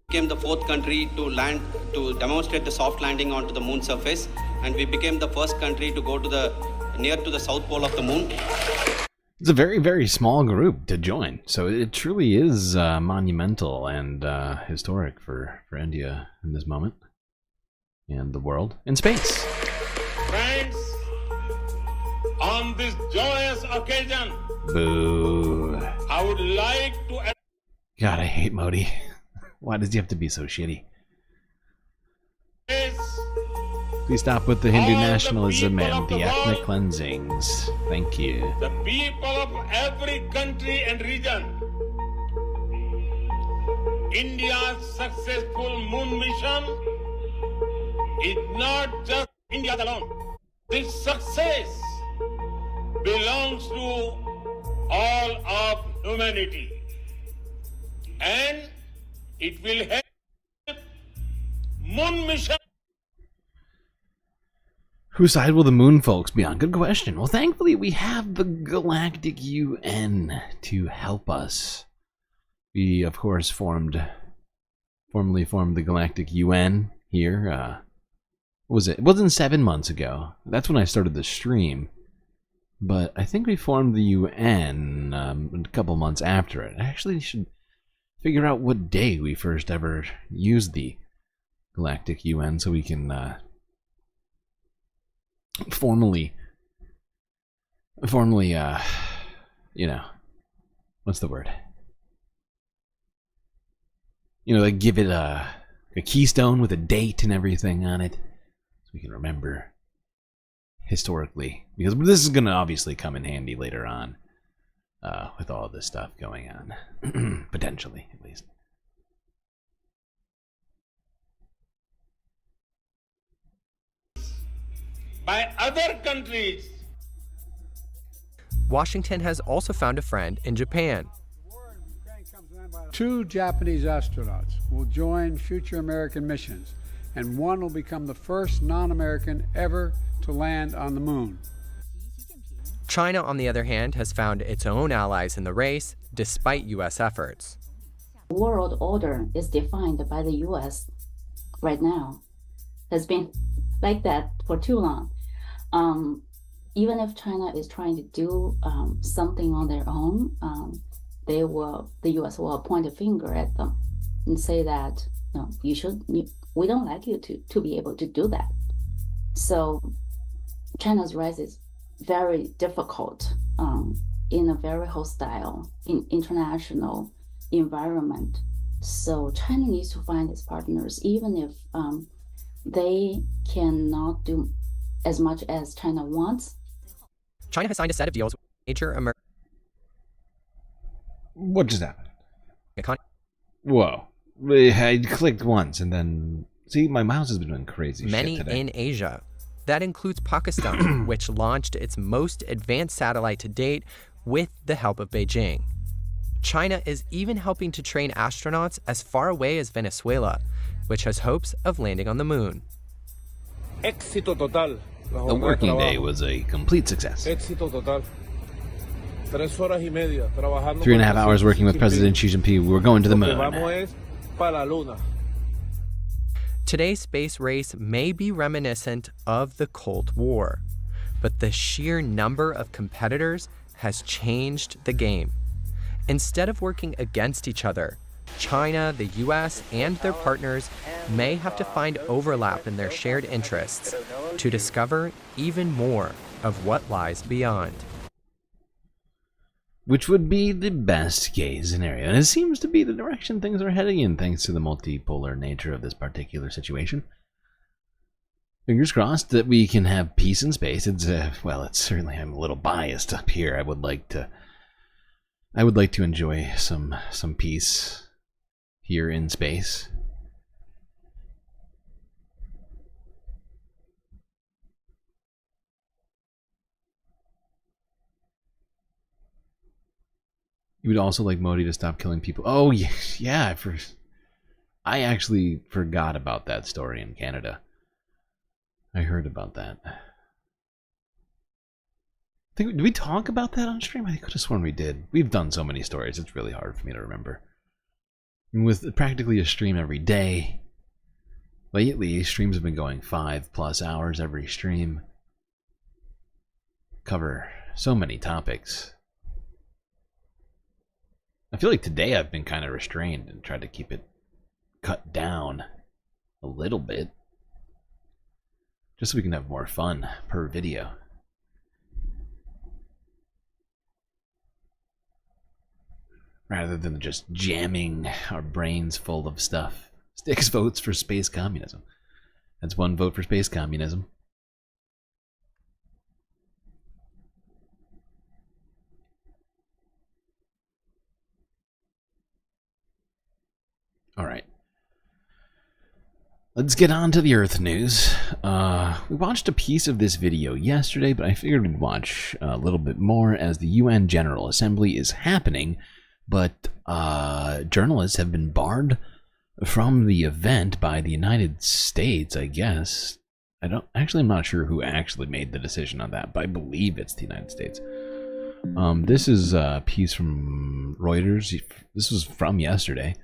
S14: became the fourth country to land, to demonstrate the soft landing onto the moon surface, and we became the first country to go to near to the south pole of the moon.
S13: It's a very, very small group to join, so it truly is monumental and historic for India in this moment, and the world, and space.
S15: Friends, on this joyous occasion,
S13: Boo.
S15: I would like to...
S13: God, I hate Modi. Why does he have to be so shitty? Please stop with the Hindu nationalism and the ethnic cleansings. Thank you.
S15: The people of every country and region. India's successful moon mission is not just India alone. This success belongs to all of humanity. And it will help moon mission.
S13: Whose side will the moon folks be on? Good question. Well, thankfully, we have the Galactic UN to help us. We, of course, formally formed the Galactic UN here. What was it? It wasn't 7 months ago. That's when I started the stream. But I think we formed the UN a couple months after it. I actually should figure out what day we first ever used the Galactic UN so we can formally, you know, what's the word? You know, like give it a keystone with a date and everything on it, so we can remember historically. Because this is going to obviously come in handy later on with all this stuff going on, potentially at least.
S15: By other countries.
S19: Washington has also found a friend in Japan.
S16: 2 Japanese astronauts will join future American missions, and one will become the first non-American ever to land on the moon.
S19: China, on the other hand, has found its own allies in the race, despite U.S. efforts.
S4: The world order is defined by the U.S. right now. Has been like that for too long. Even if China is trying to do something on their own, the U.S. will point a finger at them and say that, no, we don't like you to be able to do that. So China's rise is very difficult in a very hostile international environment. So China needs to find its partners, even if they cannot do as much as China wants.
S19: China has signed a set of deals with major American.
S13: What just happened? Whoa. I clicked once and then... See, my mouse has been doing crazy
S19: Many
S13: shit today.
S19: in Asia. That includes Pakistan, which launched its most advanced satellite to date with the help of Beijing. China is even helping to train astronauts as far away as Venezuela, which has hopes of landing on the moon.
S15: Éxito total.
S13: The working day was a complete success.
S15: Éxito total. 3 horas y media trabajando.
S13: 3.5 hours working with President Xi Jinping. We're going to the moon.
S15: Vamos es para la luna.
S19: Today's space race may be reminiscent of the Cold War, but the sheer number of competitors has changed the game. Instead of working against each other, China, the US, and their partners may have to find overlap in their shared interests to discover even more of what lies beyond.
S13: Which would be the best case scenario. And it seems to be the direction things are heading in, thanks to the multipolar nature of this particular situation. Fingers crossed that we can have peace in space. It's well, it's certainly, I'm a little biased up here. I would like to enjoy some peace here in space. You would also like Modi to stop killing people. Oh, yeah. I actually forgot about that story in Canada. I heard about that. Did we talk about that on stream? I could have sworn we did. We've done so many stories, it's really hard for me to remember. And with practically a stream every day, lately, streams have been going 5+ hours every stream. Cover so many topics. I feel like today I've been kind of restrained and tried to keep it cut down a little bit. Just so we can have more fun per video. Rather than just jamming our brains full of stuff. 6 votes for space communism. That's 1 vote for space communism. Alright. Let's get on to the Earth news. We watched a piece of this video yesterday, but I figured we'd watch a little bit more as the UN General Assembly is happening, but journalists have been barred from the event by the United States, I guess. I'm not sure who actually made the decision on that, but I believe it's the United States. This is a piece from Reuters. This was from yesterday.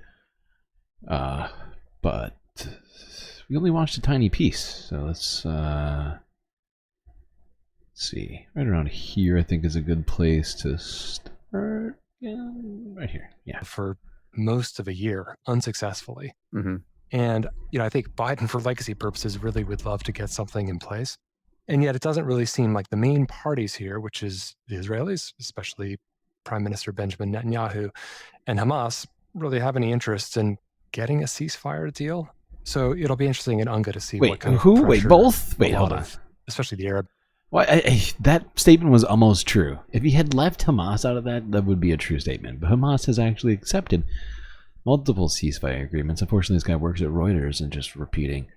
S13: But we only watched a tiny piece, so let's see. Right around here, I think, is a good place to start. Yeah, right here. Yeah.
S3: For most of a year, unsuccessfully.
S6: Mm-hmm.
S3: And, I think Biden, for legacy purposes, really would love to get something in place. And yet it doesn't really seem like the main parties here, which is the Israelis, especially Prime Minister Benjamin Netanyahu, and Hamas, really have any interest in getting a ceasefire deal. So it'll be interesting in UNGA to see what kind of pressure.
S13: Wait, both? Wait, hold on.
S3: Especially the Arab.
S13: Well, that statement was almost true. If he had left Hamas out of that, that would be a true statement. But Hamas has actually accepted multiple ceasefire agreements. Unfortunately, this guy works at Reuters and just repeating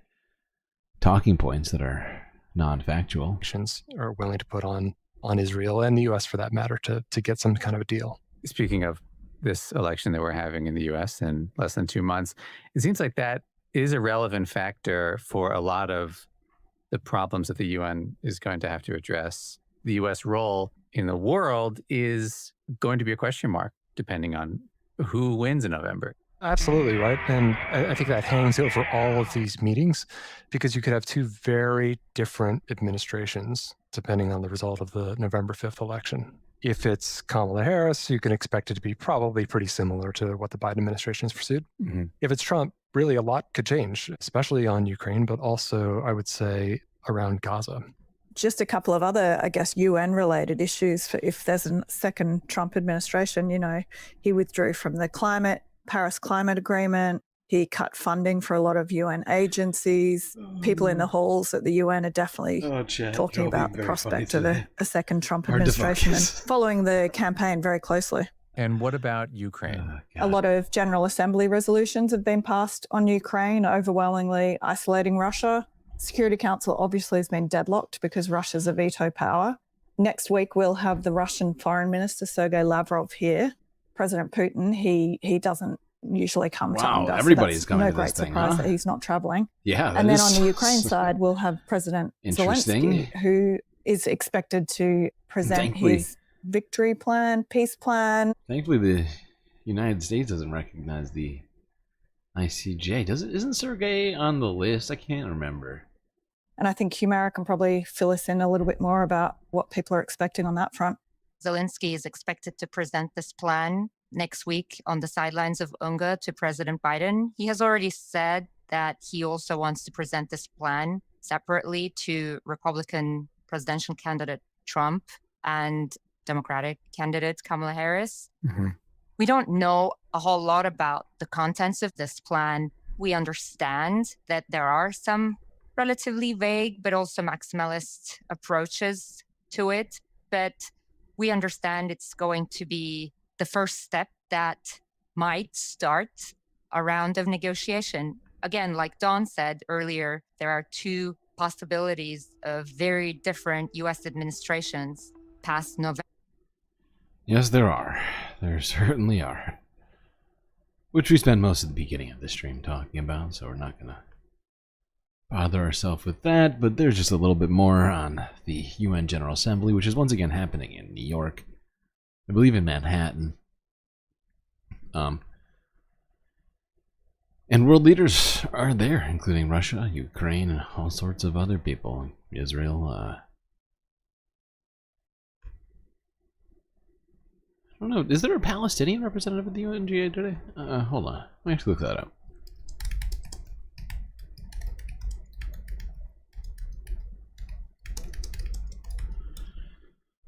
S13: talking points that are non-factual.
S3: Are willing to put on Israel and the U.S. for that matter to get some kind of a deal.
S6: Speaking of this election that we're having in the U.S. in less than 2 months, it seems like that is a relevant factor for a lot of the problems that the UN is going to have to address. The U.S. role in the world is going to be a question mark, depending on who wins in November.
S3: Absolutely, right. And I think that hangs over all of these meetings because you could have 2 very different administrations depending on the result of the November 5th election. If it's Kamala Harris, you can expect it to be probably pretty similar to what the Biden administration has pursued.
S6: Mm-hmm.
S3: If it's Trump, really a lot could change, especially on Ukraine, but also I would say around Gaza.
S2: just a couple of other, I guess, UN-related issues. For if there's a second Trump administration, you know, he withdrew from the Paris Climate Agreement. He cut funding for a lot of UN agencies. People in the halls at the UN are definitely talking about the prospect of a second Trump administration and following the campaign very closely.
S19: And what about Ukraine?
S2: A lot of General Assembly resolutions have been passed on Ukraine, overwhelmingly isolating Russia. Security Council obviously has been deadlocked because Russia's a veto power. Next week, we'll have the Russian Foreign Minister, Sergei Lavrov, here. President Putin, he doesn't usually come to India.
S13: Everybody's coming
S2: no
S13: to this
S2: great
S13: thing,
S2: surprise
S13: huh?
S2: that he's not traveling.
S13: Yeah,
S2: and then on the Ukraine side, we'll have President
S13: Interesting.
S2: Zelensky, who is expected to present his victory plan, peace plan.
S13: Thankfully, the United States doesn't recognize the ICJ. Does it? Isn't Sergei on the list? I can't remember.
S2: And I think Humara can probably fill us in a little bit more about what people are expecting on that front.
S18: Zelensky is expected to present this plan next week on the sidelines of UNGA to President Biden. He has already said that he also wants to present this plan separately to Republican presidential candidate Trump and Democratic candidate Kamala Harris.
S19: Mm-hmm.
S18: We don't know a whole lot about the contents of this plan. We understand that there are some relatively vague but also maximalist approaches to it, but we understand it's going to be the first step that might start a round of negotiation. Again, like Dawn said earlier, there are two possibilities of very different U.S. administrations past November.
S13: Yes, there are. There certainly are. Which we spend most of the beginning of the stream talking about, so we're not going to bother ourselves with that, but there's just a little bit more on the UN General Assembly, which is once again happening in New York. I believe in Manhattan. And world leaders are there, including Russia, Ukraine, and all sorts of other people. Israel, I don't know, is there a Palestinian representative at the UNGA today? Hold on, let me actually look that up.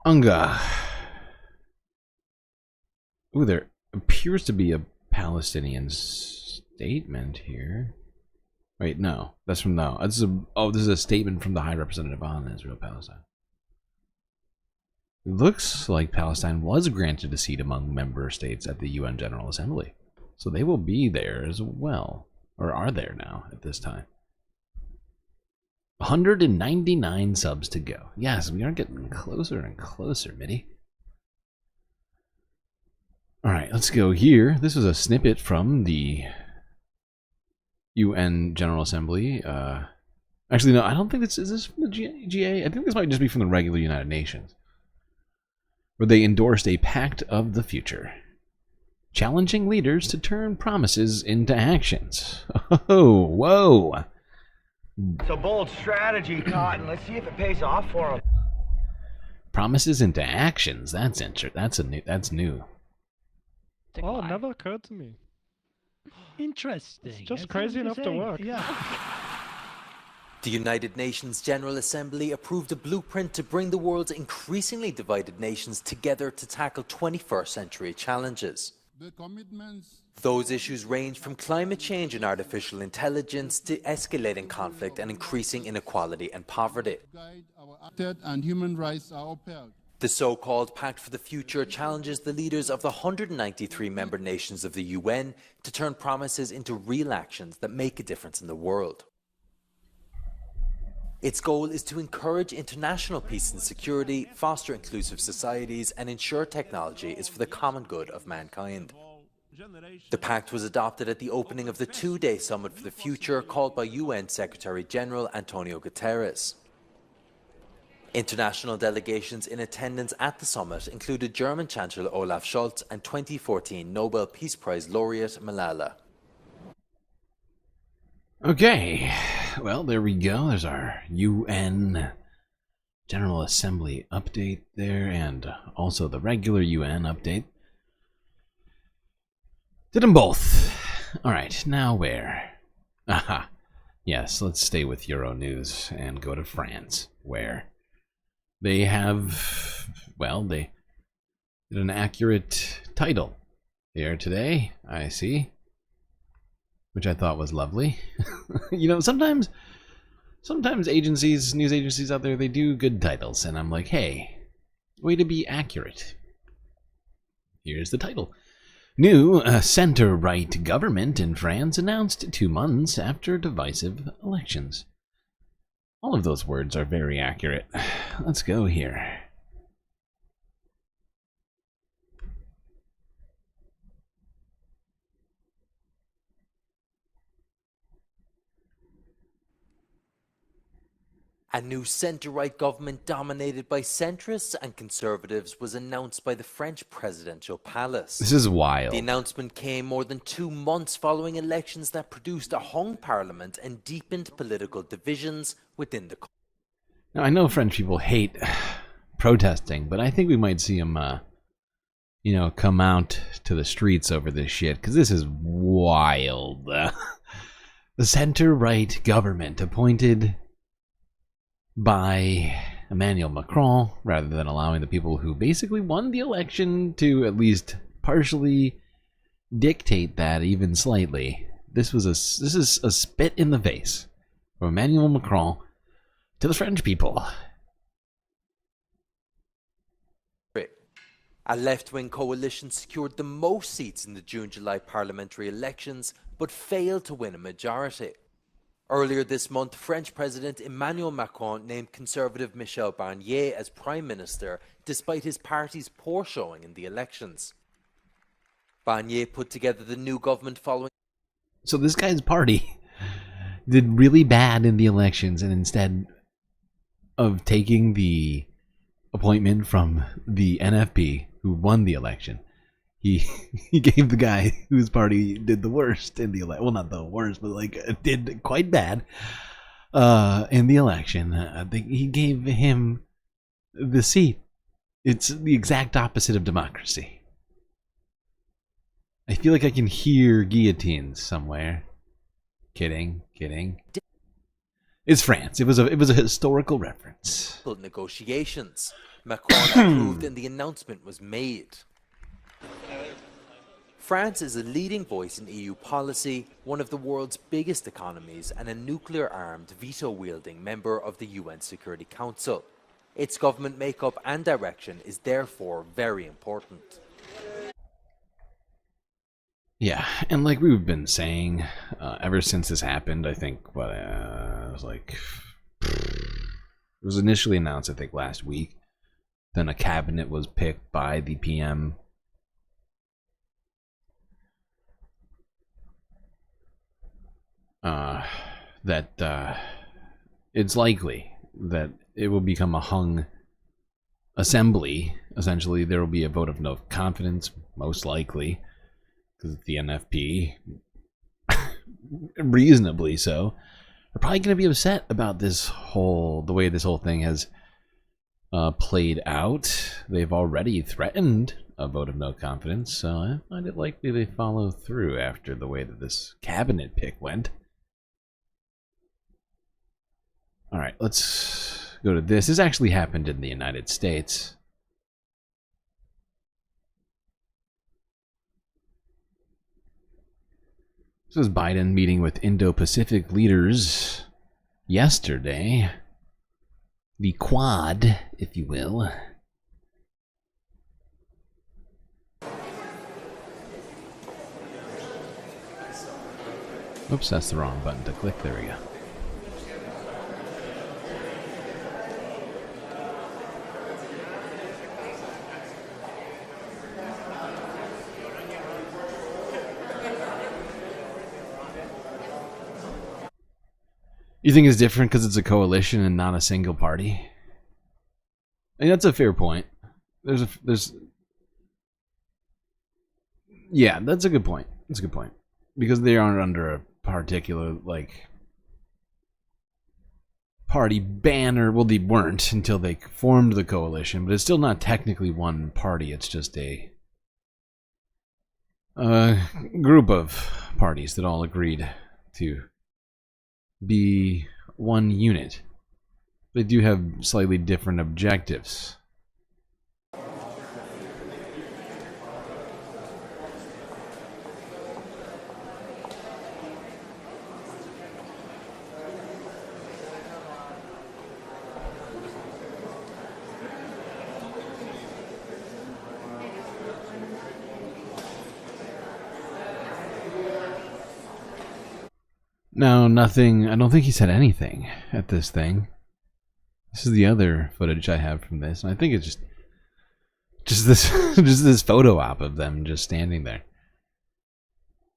S13: UNGA. Ooh, there appears to be a Palestinian statement here. Wait, no, that's from no. This is a statement from the High Representative on Israel-Palestine. It looks like Palestine was granted a seat among member states at the UN General Assembly, so they will be there as well, or are there now at this time. 199 subs to go. Yes, we are getting closer and closer, Mitty. Alright, let's go here. This is a snippet from the UN General Assembly. Actually, no, I don't think this is this from the GA. I think this might just be from the regular United Nations, where they endorsed a pact of the future, challenging leaders to turn promises into actions. Oh, whoa.
S20: It's a bold strategy, Cotton. Let's see if it pays off for them.
S13: Promises into actions. That's That's new.
S12: Oh, it never occurred to me.
S22: Interesting.
S12: It's just crazy enough to work.
S22: Yeah.
S23: The United Nations General Assembly approved a blueprint to bring the world's increasingly divided nations together to tackle 21st century challenges. Those issues range from climate change and artificial intelligence to escalating conflict and increasing inequality and poverty.
S26: And human rights are upheld.
S23: The so-called Pact for the Future challenges the leaders of the 193 member nations of the UN to turn promises into real actions that make a difference in the world. Its goal is to encourage international peace and security, foster inclusive societies, and ensure technology is for the common good of mankind. The pact was adopted at the opening of the two-day Summit for the Future called by UN Secretary-General Antonio Guterres. International delegations in attendance at the summit included German Chancellor Olaf Scholz and 2014 Nobel Peace Prize laureate Malala.
S13: Okay, well, there we go. There's our UN General Assembly update there, and also the regular UN update. Did them both. Alright, now where? Aha. Yes, let's stay with Euro News and go to France, where they have, well, they did an accurate title here today, I see, which I thought was lovely. You know, sometimes agencies, news agencies out there, they do good titles, and I'm like, hey, way to be accurate. Here's the title. New center-right government in France announced 2 months after divisive elections. All of those words are very accurate. Let's go here.
S23: A new centre-right government dominated by centrists and conservatives was announced by the French presidential palace.
S13: This is wild.
S23: The announcement came more than 2 months following elections that produced a hung parliament and deepened political divisions within the country.
S13: Now, I know French people hate protesting, but I think we might see them, you know, come out to the streets over this shit, because this is wild. The center-right government appointed by Emmanuel Macron, rather than allowing the people who basically won the election to at least partially dictate that even slightly. This is a spit in the face from Emmanuel Macron to the French people.
S23: A left-wing coalition secured the most seats in the June-July parliamentary elections, but failed to win a majority. Earlier this month, French President Emmanuel Macron named Conservative Michel Barnier as Prime Minister, despite his party's poor showing in the elections. Barnier put together the new government following...
S13: So this guy's party did really bad in the elections, and instead of taking the appointment from the NFP, who won the election, he gave the guy whose party did the worst in the election, well, not the worst, but like did quite bad in the election. He gave him the seat. It's the exact opposite of democracy. I feel like I can hear guillotines somewhere. Kidding. It's France. It was a historical reference.
S23: Negotiations. Macron approved and the announcement was made. France is a leading voice in EU policy, one of the world's biggest economies, and a nuclear-armed, veto-wielding member of the UN Security Council. Its government makeup and direction is therefore very important.
S13: Yeah, and like we've been saying, ever since this happened, I think, it was like, it was initially announced, I think, last week. Then a cabinet was picked by the PM. That it's likely that it will become a hung assembly. Essentially, there will be a vote of no confidence, most likely, because the NFP, reasonably so, are probably going to be upset about the way this whole thing has played out. They've already threatened a vote of no confidence, so I find it likely they follow through after the way that this cabinet pick went. All right, let's go to this. This actually happened in the United States. This was Biden meeting with Indo-Pacific leaders yesterday. The Quad, if you will. Oops, that's the wrong button to click. There we go. You think it's different because it's a coalition and not a single party? I mean, that's a fair point. Yeah, that's a good point. That's a good point. Because they aren't under a particular, like, party banner. Well, they weren't until they formed the coalition, but it's still not technically one party. It's just a group of parties that all agreed to be one unit. They do have slightly different objectives. No, nothing. I don't think he said anything at this thing. This is the other footage I have from this, and I think it's just this this photo op of them just standing there.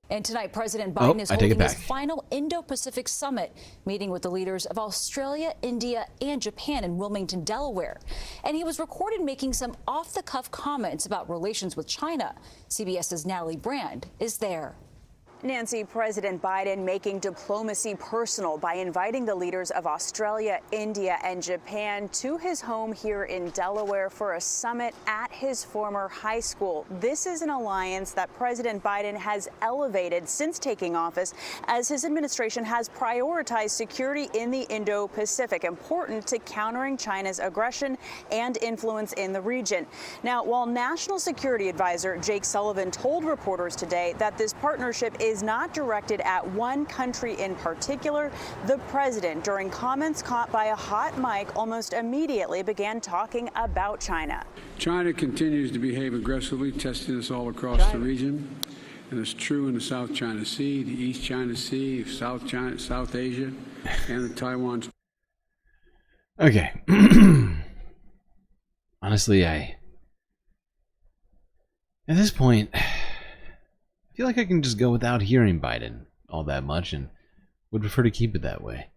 S1: And tonight, President Biden is
S13: I take it
S1: holding his
S13: back.
S1: final Indo-Pacific summit, meeting with the leaders of Australia, India, and Japan in Wilmington, Delaware. And he was recorded making some off-the-cuff comments about relations with China. CBS's Natalie Brand is there.
S5: Nancy, President Biden making diplomacy personal by inviting the leaders of Australia, India, and Japan to his home here in Delaware for a summit at his former high school. This is an alliance that President Biden has elevated since taking office, as his administration has prioritized security in the Indo-Pacific, important to countering China's aggression and influence in the region. Now, while National Security Advisor Jake Sullivan told reporters today that this partnership is not directed at one country in particular, the president, during comments caught by a hot mic, almost immediately began talking about China.
S16: China continues to behave aggressively, testing us all across the region. And it's true in the South China Sea, the East China Sea, South Asia, and the Taiwan.
S13: Okay. Honestly, at this point, I feel like I can just go without hearing Biden all that much and would prefer to keep it that way.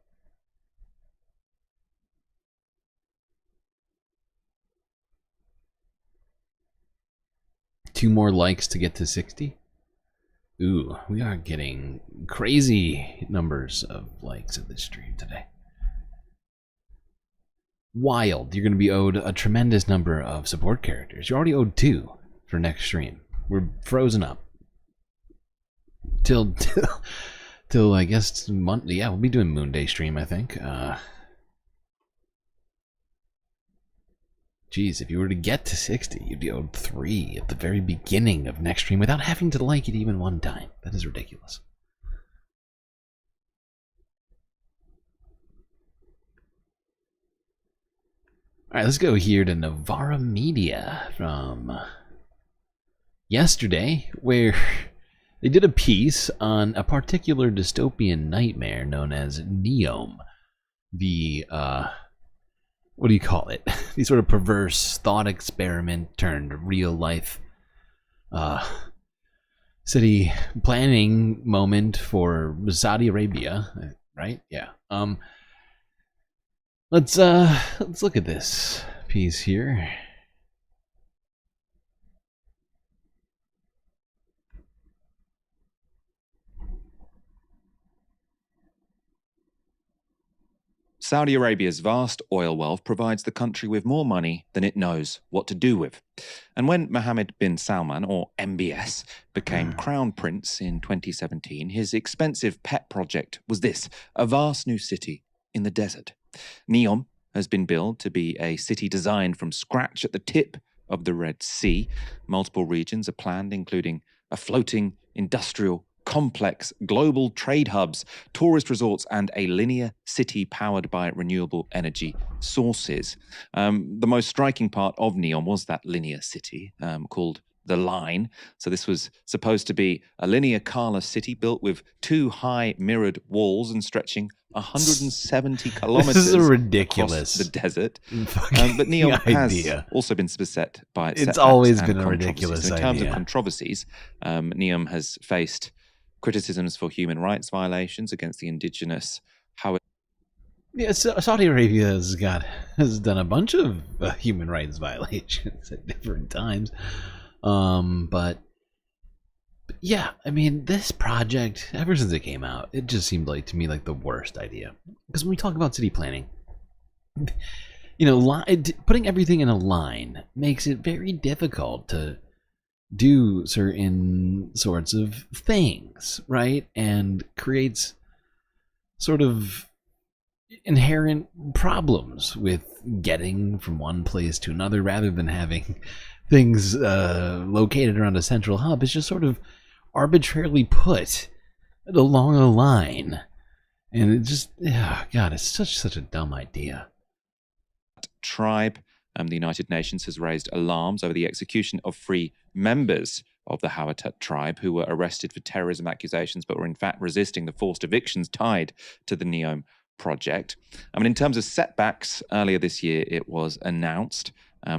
S13: Two more likes to get to 60. Ooh, we are getting crazy numbers of likes at this stream today. Wild. You're going to be owed a tremendous number of support characters. You're already owed 2 for next stream. We're frozen up. Till I guess Monday. Yeah, we'll be doing Moon Day stream, I think. Geez, if you were to get to 60, you'd be owed 3 at the very beginning of next stream without having to like it even one time. That is ridiculous. Alright, let's go here to Novara Media from yesterday, where they did a piece on a particular dystopian nightmare known as Neom. The, what do you call it? The sort of perverse thought experiment turned real life city planning moment for Saudi Arabia, right? Yeah. Let's look at this piece here.
S8: Saudi Arabia's vast oil wealth provides the country with more money than it knows what to do with. And when Mohammed bin Salman, or MBS, became crown prince in 2017, his expensive pet project was this: a vast new city in the desert. Neom has been built to be a city designed from scratch at the tip of the Red Sea. Multiple regions are planned, including a floating industrial complex, global trade hubs, tourist resorts, and a linear city powered by renewable energy sources. The most striking part of Neom was that linear city called the Line. So this was supposed to be a linear carless city built with 2 high mirrored walls and stretching 170 kilometers
S13: This is ridiculous.
S8: across the desert. But Neom has also been beset by
S13: It's always been a ridiculous
S8: so in terms
S13: idea.
S8: of controversies, Neom has faced criticisms for human rights violations against the indigenous.
S13: Yeah, Saudi Arabia has done a bunch of human rights violations at different times. But yeah, I mean, this project, ever since it came out, it just seemed like to me like the worst idea. Because when we talk about city planning, you know, putting everything in a line makes it very difficult to do certain sorts of things, right? And creates sort of inherent problems with getting from one place to another rather than having things located around a central hub. It's just sort of arbitrarily put along a line. And it just, God, it's such a dumb idea.
S8: Tribe. The United Nations has raised alarms over the execution of 3 members of the Hawatut tribe who were arrested for terrorism accusations but were in fact resisting the forced evictions tied to the NEOM project. I mean, in terms of setbacks, earlier this year it was announced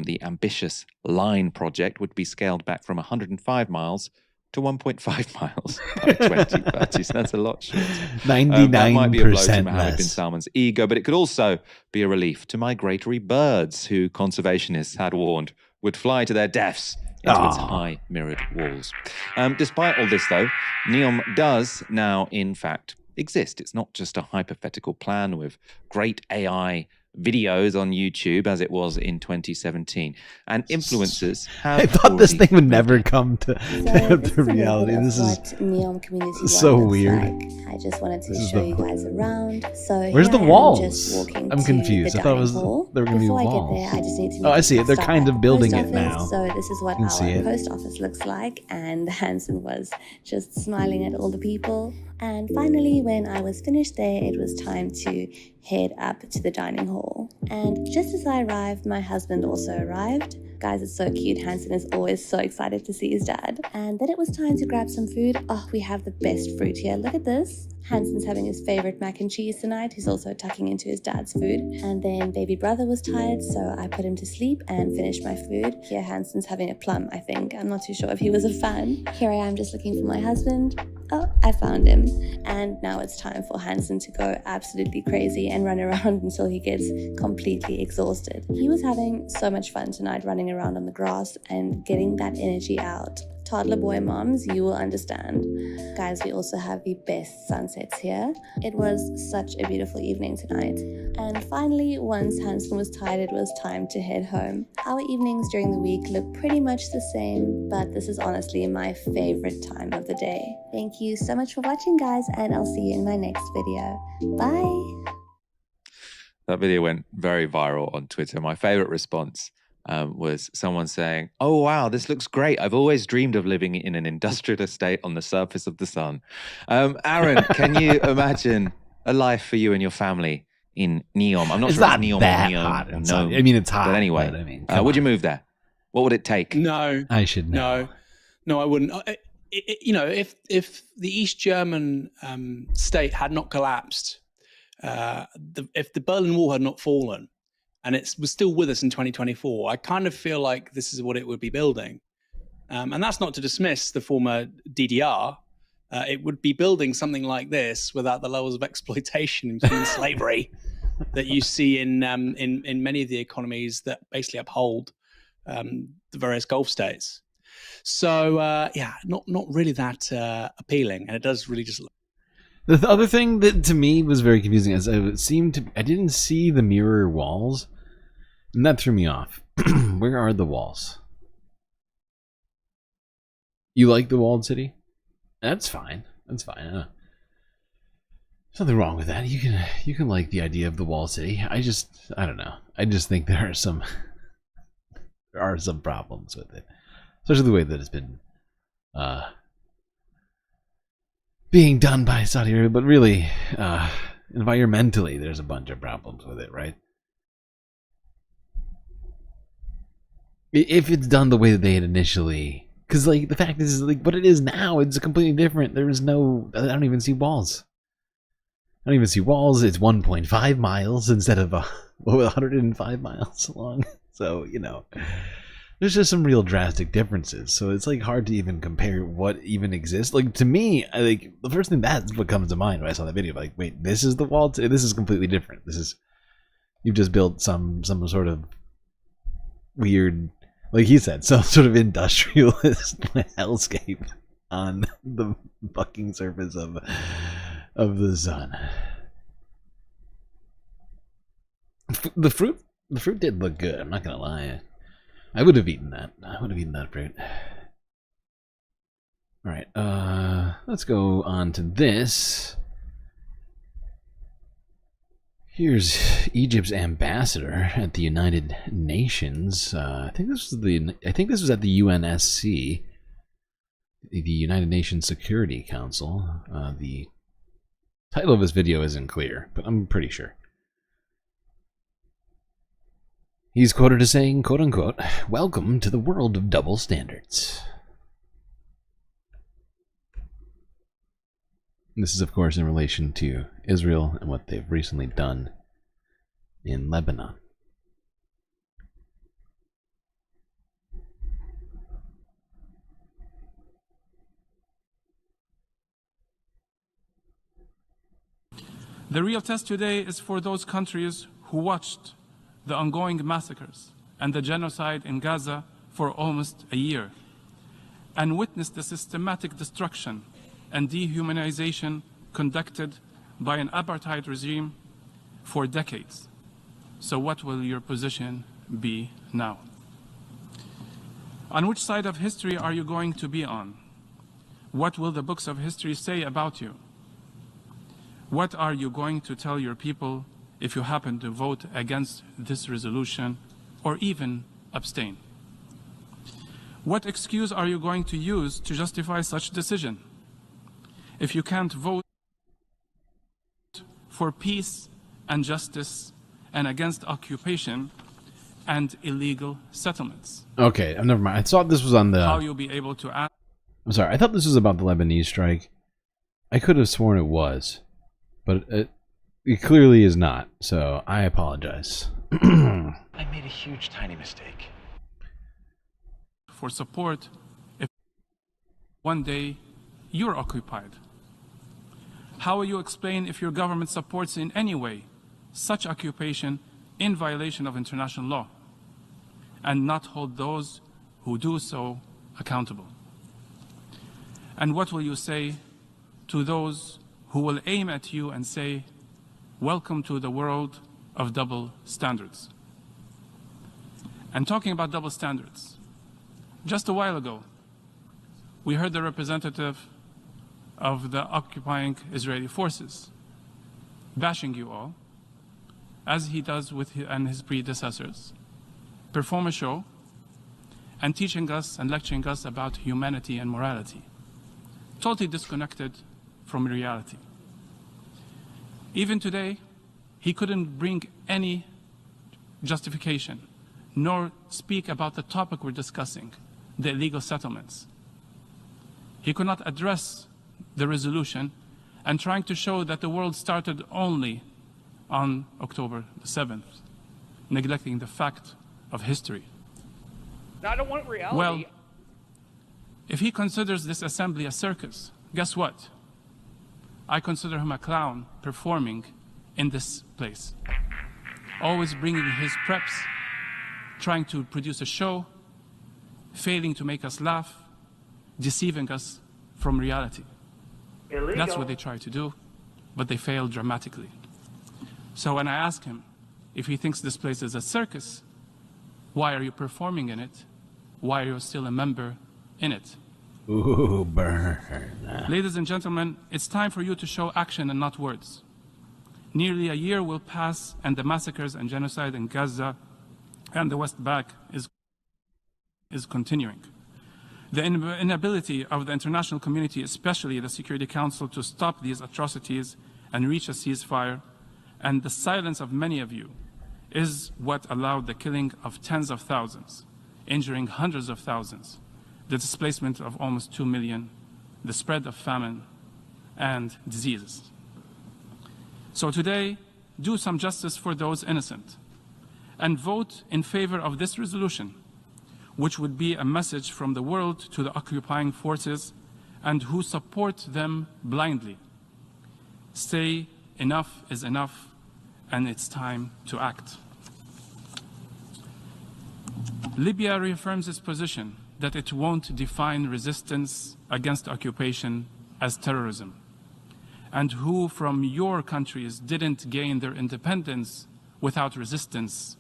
S8: the ambitious Line project would be scaled back from 105 miles to 1.5 miles by 2030. So that's a lot shorter.
S13: 99%
S8: that might be a blow to Mohammed
S13: less.
S8: bin Salman's ego, but it could also be a relief to migratory birds who conservationists had warned would fly to their deaths into its high mirrored walls. Despite all this, though, NEOM does now, in fact, exist. It's not just a hypothetical plan with great AI videos on YouTube as it was in 2017. And influencers have
S13: I thought this thing would
S8: already
S13: never come to reality. This is
S9: NEOM Community
S13: so
S9: One looks
S13: weird.
S9: like. I just wanted to show you guys around. So
S13: Where's
S9: here
S13: the
S9: I am
S13: walls?
S9: just walking
S13: I'm
S9: to
S13: confused.
S9: the
S13: I thought it
S9: dining
S13: was
S9: hall.
S13: there were gonna be
S9: Before
S13: walls.
S9: I get there, I just need to
S13: Oh, I see it. They're
S9: stop
S13: kind
S9: at
S13: of building
S9: post
S13: it now.
S9: office. So this is what
S13: You can see
S9: our
S13: it.
S9: post office looks like, and Hanson was just smiling at all the people. And finally, when I was finished there, it was time to head up to the dining hall. And just as I arrived, my husband also arrived. Guys, it's so cute. Hanson is always so excited to see his dad. And then it was time to grab some food. Oh, we have the best fruit here. Look at this. Hanson's having his favorite mac and cheese tonight. He's also tucking into his dad's food. And then baby brother was tired, so I put him to sleep and finished my food. Here Hanson's having a plum, I think. I'm not too sure if he was a fan. Here I am just looking for my husband. Oh, I found him. And now it's time for Hanson to go absolutely crazy and run around until he gets completely exhausted. He was having so much fun tonight running around on the grass and getting that energy out. Toddler boy moms, you will understand. Guys, we also have the best sunsets here. It was such a beautiful evening tonight. And finally, once Hanson was tired, it was time to head home. Our evenings during the week look pretty much the same, but this is honestly my favorite time of the day. Thank you so much for watching, guys, and I'll see you in my next video. Bye!
S8: That video went very viral on Twitter. My favorite response was someone saying, "Oh, wow, this looks great. I've always dreamed of living in an industrial estate on the surface of the sun." Aaron, can you imagine a life for you and your family in NEOM? I'm not
S13: It's
S8: sure
S13: not
S8: if NEOM
S13: that
S8: or NEOM.
S13: hot
S8: Or
S13: inside.
S8: no,
S13: I mean, it's hot,
S8: But anyway,
S13: but I mean, come
S8: would you
S13: on.
S8: move there? What would it take?
S10: No,
S13: I should know.
S10: No, I wouldn't. You know, if the East German state had not collapsed, if the Berlin Wall had not fallen, and it was still with us in 2024, I kind of feel like this is what it would be building. And that's not to dismiss the former DDR. It would be building something like this without the levels of exploitation and human slavery that you see in many of the economies that basically uphold the various Gulf states. So yeah, not really that appealing, and it does really just.
S13: The other thing that to me was very confusing is I didn't see the mirror walls, and that threw me off. Where are the walls? You like the walled city? That's fine. That's fine. There's nothing wrong with that. You can like the idea of the walled city. I don't know. I just think there are some problems with it, especially the way that it's been being done by Saudi Arabia. But really, environmentally, there's a bunch of problems with it, right? If it's done the way that they had initially, because like the fact is, like what it is now, it's completely different. There is no, I don't even see walls. I don't even see walls. It's 1.5 miles instead of 105 miles long. So you know, there's just some real drastic differences. So it's like hard to even compare what even exists. Like to me, like the first thing that's what comes to mind when I saw that video. Like, wait, this is the wall. This is completely different. This is, you've just built some sort of weird, like he said, some sort of industrialist hellscape on the fucking surface of the sun. The fruit did look good. I'm not gonna lie. I would have eaten that. I would have eaten that fruit. All right. Let's go on to this. Here's Egypt's ambassador at the United Nations. I think this was at the UNSC, the United Nations Security Council. The title of this video isn't clear, but I'm pretty sure. He's quoted as saying, quote unquote, "Welcome to the world of double standards." This is, of course, in relation to Israel and what they've recently done in Lebanon.
S7: The real test today is for those countries who watched the ongoing massacres and the genocide in Gaza for almost a year and witnessed the systematic destruction and dehumanization conducted by an apartheid regime for decades. So what will your position be now? On which side of history are you going to be on? What will the books of history say about you? What are you going to tell your people if you happen to vote against this resolution or even abstain? What excuse are you going to use to justify such decision? If you can't vote for peace and justice and against occupation and illegal settlements.
S13: Okay, never mind. I thought this was on the...
S7: How you'll be able to act...
S13: I'm sorry, I thought this was about the Lebanese strike. I could have sworn it was, but it clearly is not, so I apologize.
S20: I made a huge, tiny mistake.
S7: For support if one day you're occupied. How will you explain if your government supports in any way such occupation in violation of international law and not hold those who do so accountable? And what will you say to those who will aim at you and say, "Welcome to the world of double standards"? And talking about double standards, just a while ago, we heard the representative of the occupying Israeli forces bashing you all, as he does with his predecessors, perform a show and teaching us and lecturing us about humanity and morality, totally disconnected from reality. Even today, he couldn't bring any justification, nor speak about the topic we're discussing, the illegal settlements. He could not address the resolution and trying to show that the world started only on October the 7th, neglecting the fact of history.
S12: I don't want reality.
S7: Well, if he considers this assembly a circus, guess what? I consider him a clown performing in this place. Always bringing his preps, trying to produce a show, failing to make us laugh, deceiving us from reality.
S20: Illegal.
S7: That's what they try to do, but they fail dramatically. So when I ask him if he thinks this place is a circus, why are you performing in it? Why are you still a member in it?
S13: Ooh, burn.
S7: Ladies and gentlemen, it's time for you to show action and not words. Nearly a year will pass and the massacres and genocide in Gaza and the West Bank is continuing. The inability of the international community, especially the Security Council, to stop these atrocities and reach a ceasefire, and the silence of many of you, is what allowed the killing of tens of thousands, injuring hundreds of thousands, the displacement of almost 2 million, the spread of famine and diseases. So today, do some justice for those innocent and vote in favor of this resolution, which would be a message from the world to the occupying forces and who support them blindly. Say enough is enough and it's time to act. Libya reaffirms its position that it won't define resistance against occupation as terrorism, and who from your countries didn't gain their independence without resistance,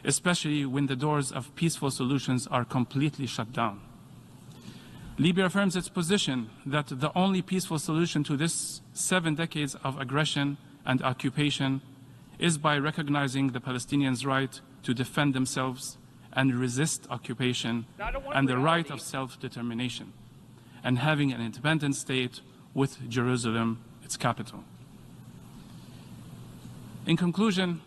S7: especially when the doors of peaceful solutions are completely shut down. Libya affirms its position that the only peaceful solution to this 7 decades of aggression and occupation is by recognizing the Palestinians' right to defend themselves and resist occupation and the right of self-determination, and having an independent state with Jerusalem, its capital. In conclusion,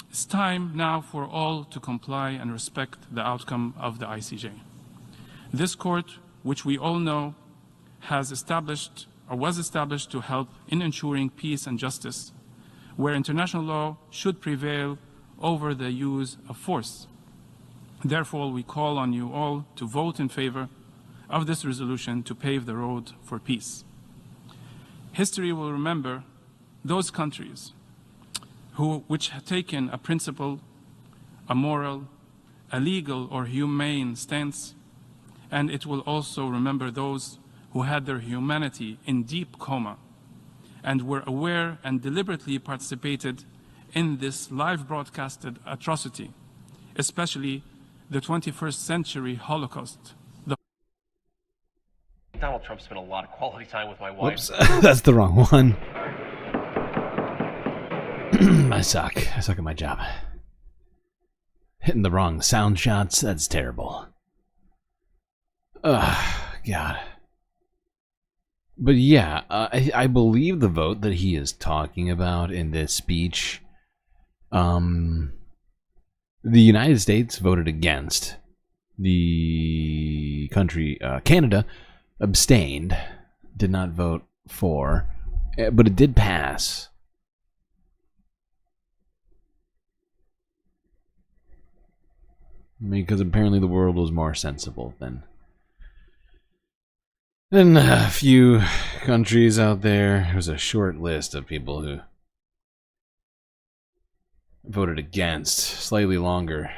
S7: it's time now for all to comply and respect the outcome of the ICJ. This court, which we all know has established or was established to help in ensuring peace and justice, where international law should prevail over the use of force. Therefore, we call on you all to vote in favor of this resolution to pave the road for peace. History will remember those countries which have taken a principled, a moral, a legal or humane stance, and it will also remember those who had their humanity in deep coma and were aware and deliberately participated in this live broadcasted atrocity, especially the 21st century Holocaust.
S11: Donald Trump spent a lot of quality time with my wife.
S13: Whoops, that's the wrong one. I suck at my job. Hitting the wrong sound shots, that's terrible. Ugh, God. But yeah, I believe the vote that he is talking about in this speech, the United States voted against. The country, Canada, abstained, did not vote for, but it did pass. Because apparently the world was more sensible than a few countries out there. There was a short list of people who voted against, slightly longer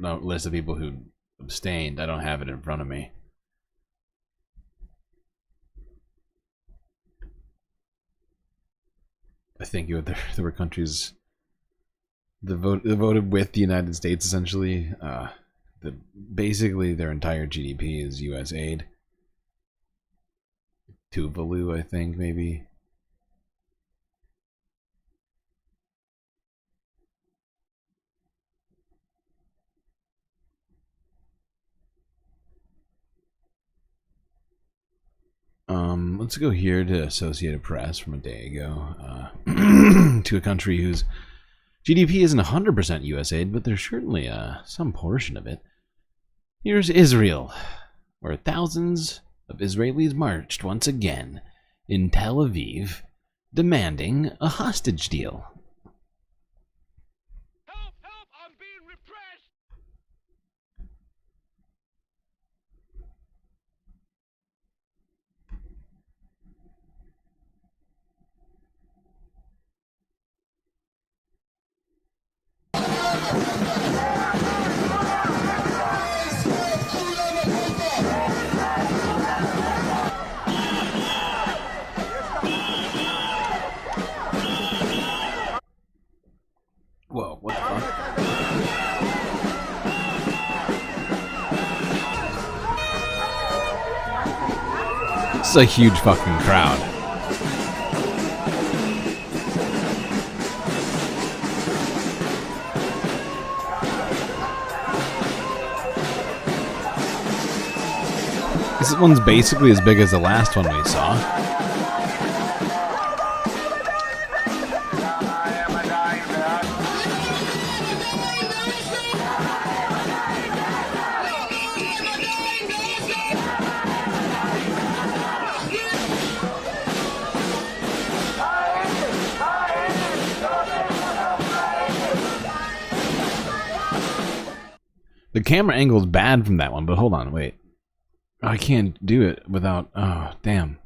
S13: list of people who abstained. I don't have it in front of me. I think there were countries that voted with the United States, essentially. Basically, their entire GDP is U.S. aid. Tuvalu, I think, maybe. Let's go here to Associated Press from a day ago. To a country whose GDP isn't 100% U.S. aid, but there's certainly some portion of it. Here's Israel, where thousands of Israelis marched once again in Tel Aviv, demanding a hostage deal. Whoa, what the fuck? This is a huge fucking crowd. This one's basically as big as the last one we saw. The camera angle is bad from that one, but hold on, wait. I can't do it without... Oh, damn.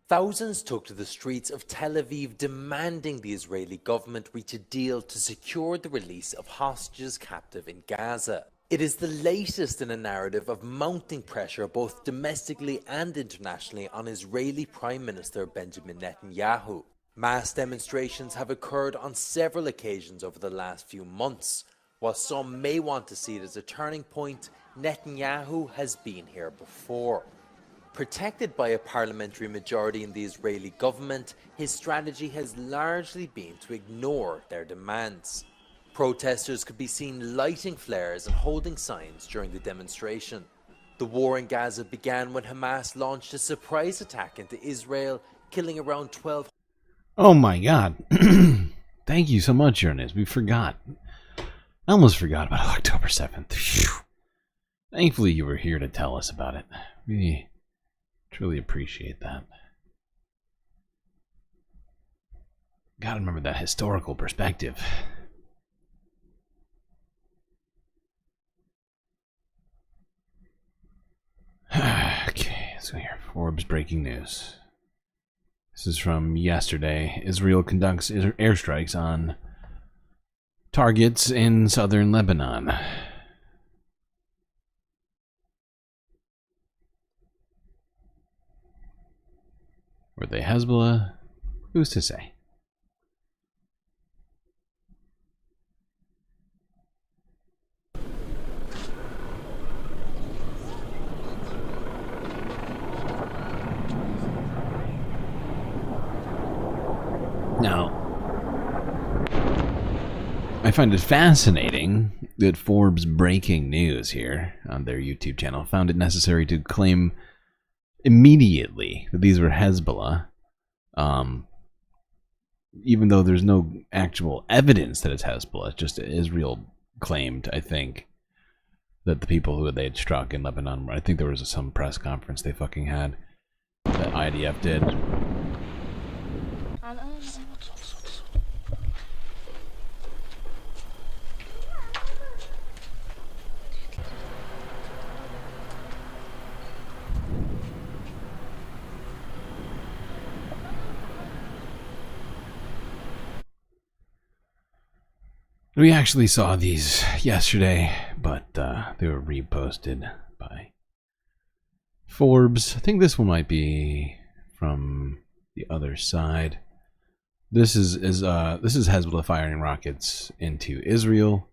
S23: Thousands took to the streets of Tel Aviv demanding the Israeli government reach a deal to secure the release of hostages captive in Gaza. It is the latest in a narrative of mounting pressure both domestically and internationally on Israeli Prime Minister Benjamin Netanyahu. Mass demonstrations have occurred on several occasions over the last few months. While some may want to see it as a turning point, Netanyahu has been here before. Protected by a parliamentary majority in the Israeli government, his strategy has largely been to ignore their demands. Protesters could be seen lighting flares and holding signs during the demonstration. The war in Gaza began when Hamas launched a surprise attack into Israel, killing around 12.
S13: Oh my god. Thank you so much, Ernest. We forgot. I almost forgot about October 7th. Phew. Thankfully, you were here to tell us about it. We truly appreciate that. Gotta remember that historical perspective. Okay, so here, Forbes breaking news. This is from yesterday. Israel conducts airstrikes on targets in southern Lebanon. Were they Hezbollah? Who's to say? Now, I find it fascinating that Forbes breaking news here on their YouTube channel found it necessary to claim immediately that these were Hezbollah, even though there's no actual evidence that it's Hezbollah. Just Israel claimed, I think, that the people who they had struck in Lebanon, I think there was some press conference they fucking had that IDF did. We actually saw these yesterday, but they were reposted by Forbes. I think this one might be from the other side. This is Hezbollah firing rockets into Israel,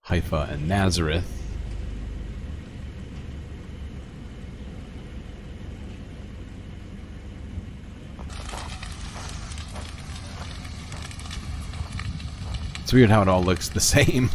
S13: Haifa, and Nazareth. It's weird how it all looks the same.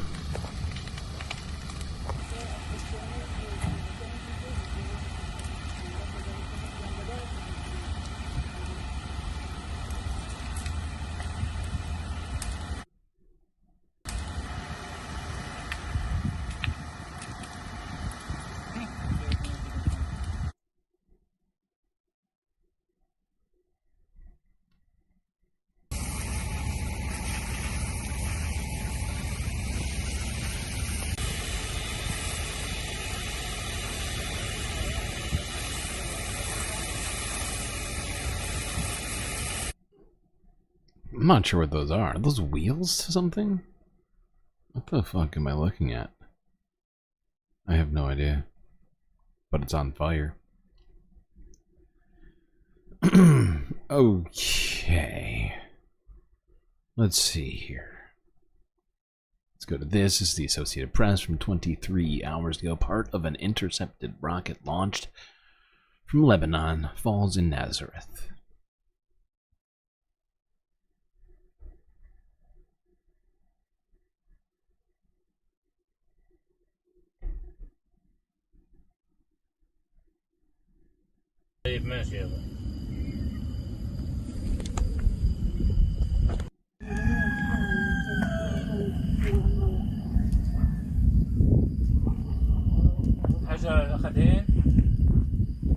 S13: I'm not sure what those are. Are those wheels to something? What the fuck am I looking at? I have no idea. But it's on fire. Okay. Let's see here. Let's go to this. This is the Associated Press from 23 hours ago. Part of an intercepted rocket launched from Lebanon falls in Nazareth.
S4: ماشي يلا. حاجة أخذين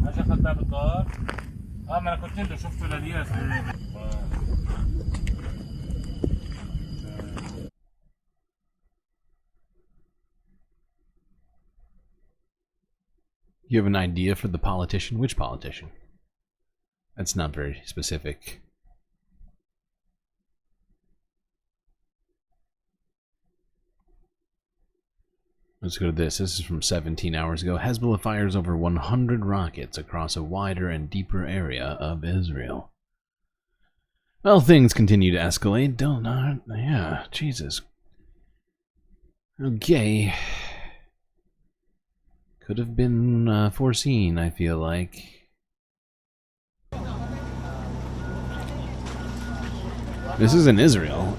S4: حاجة أخذ باب الدار ما أنا كنت عنده شفته للياس.
S13: You have an idea for the politician? Which politician? That's not very specific. Let's go to this. This is from 17 hours ago. Hezbollah fires over 100 rockets across a wider and deeper area of Israel. Well, things continue to escalate. Yeah, Jesus. Okay. Could have been foreseen, I feel like. This is in Israel.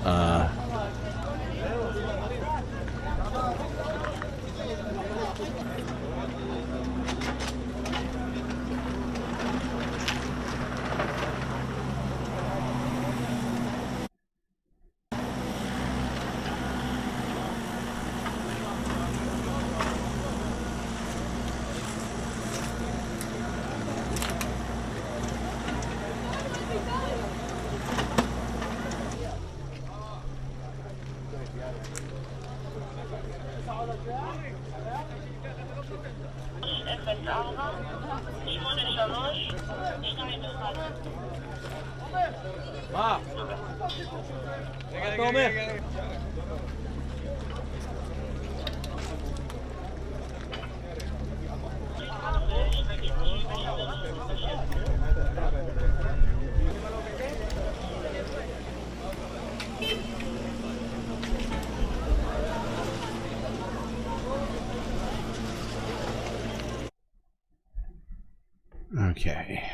S13: Okay,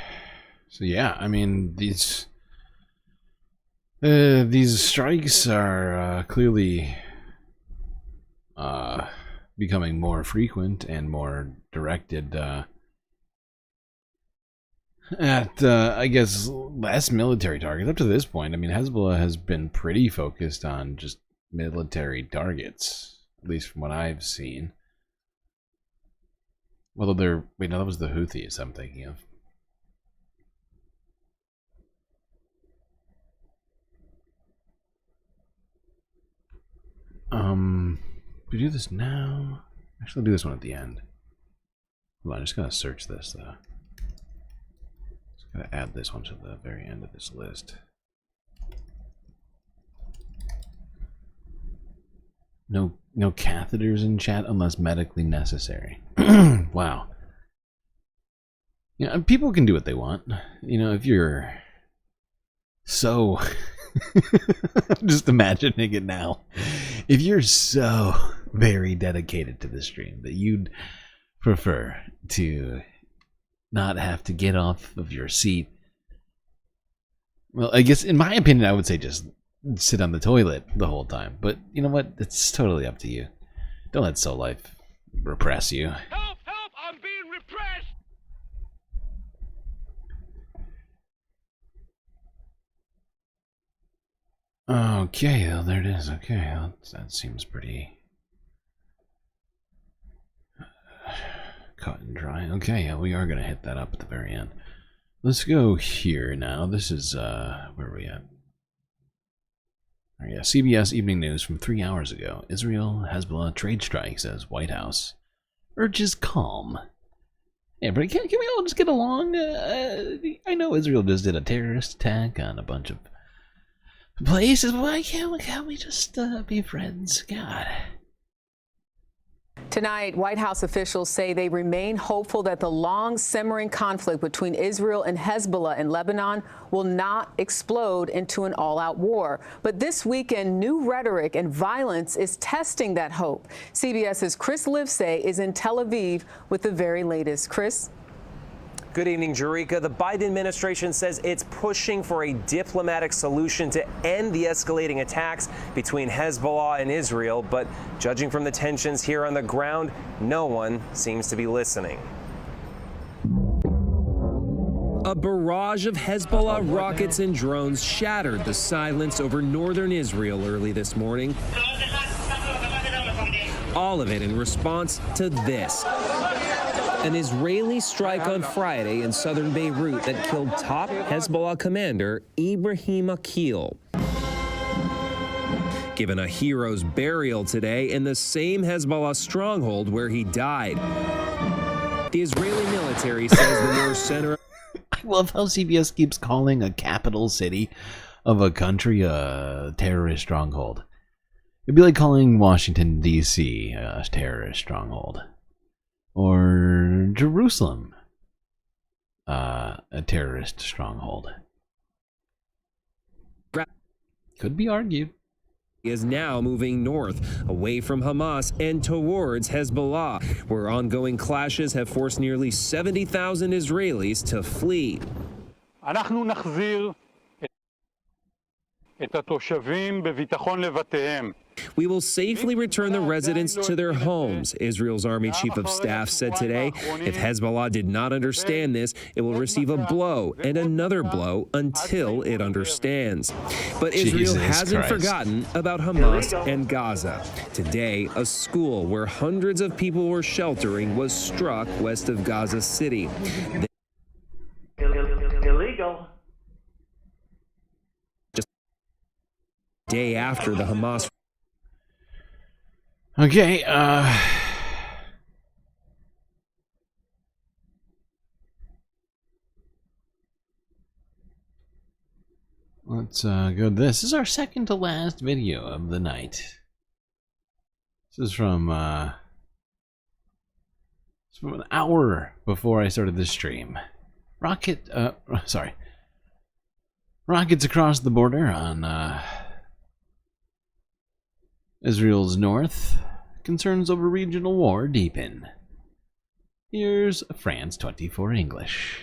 S13: so yeah, I mean these strikes are clearly becoming more frequent and more directed at I guess less military targets. Up to this point, I mean Hezbollah has been pretty focused on just military targets, at least from what I've seen. Although they're... Wait, no, that was the Houthis I'm thinking of. We do this now? Actually, I'll do this one at the end. Hold on, I'm just gonna search this, though. Just gotta add this one to the very end of this list. No catheters in chat unless medically necessary. Wow. Yeah, people can do what they want. You know, if you're so... I'm just imagining it now. If you're so very dedicated to the stream that you'd prefer to not have to get off of your seat, well, I guess in my opinion, I would say just sit on the toilet the whole time. But you know what? It's totally up to you. Don't let soul life repress you.
S22: Help! Help! I'm being repressed!
S13: Okay, well, there it is. Okay, well, that seems pretty cut and dry. Okay, yeah, we are going to hit that up at the very end. Let's go here now. This is, where are we at? Oh, yeah, CBS Evening News from 3 hours ago. Israel, Hezbollah trade strike, says White House. Urges calm. Yeah, but can we all just get along? I know Israel just did a terrorist attack on a bunch of places. Why can't we just be friends? God.
S14: Tonight, White House officials say they remain hopeful that the long simmering conflict between Israel and Hezbollah in Lebanon will not explode into an all-out war. But this weekend, new rhetoric and violence is testing that hope. CBS's Chris Livesay is in Tel Aviv with the very latest. Chris?
S15: Good evening, Jerika. The Biden administration says it's pushing for a diplomatic solution to end the escalating attacks between Hezbollah and Israel. But judging from the tensions here on the ground, no one seems to be listening.
S17: A barrage of Hezbollah rockets and drones shattered the silence over northern Israel early this morning. All of it in response to this. An Israeli strike on Friday in southern Beirut that killed top Hezbollah commander Ibrahim Akil. Given a hero's burial today in the same Hezbollah stronghold where he died. The Israeli military says the war center...
S13: I love how CBS keeps calling a capital city of a country a terrorist stronghold. It'd be like calling Washington, D.C. a terrorist stronghold. Or Jerusalem, a terrorist stronghold. Could be argued.
S17: is now moving north, away from Hamas and towards Hezbollah, where ongoing clashes have forced nearly 70,000 Israelis to flee.
S2: אנחנו נחזיר את התושבים בביטחון לבתיהם.
S17: We will safely return the residents to their homes, Israel's Army Chief of Staff said today. If Hezbollah did not understand this, it will receive a blow and another blow until it understands. But Israel hasn't forgotten about Hamas and Gaza. Today, a school where hundreds of people were sheltering was struck west of Gaza City.
S20: Illegal.
S17: Just a day after the Hamas.
S13: Okay, let's go to this. This is our second to last video of the night. This is from an hour before I started this stream. Rockets across the border on Israel's north. Concerns over regional war deepen. Here's France 24 English.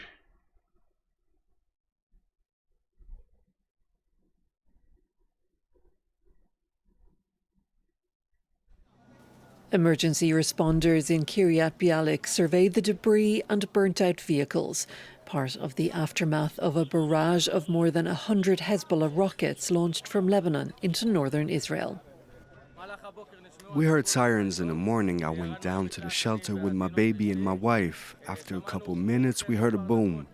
S3: Emergency responders in Kiryat Bialik surveyed the debris and burnt-out vehicles, part of the aftermath of a barrage of more than 100 Hezbollah rockets launched from Lebanon into northern Israel.
S6: We heard sirens in the morning. I went down to the shelter with my baby and my wife. After a couple minutes, we heard a boom.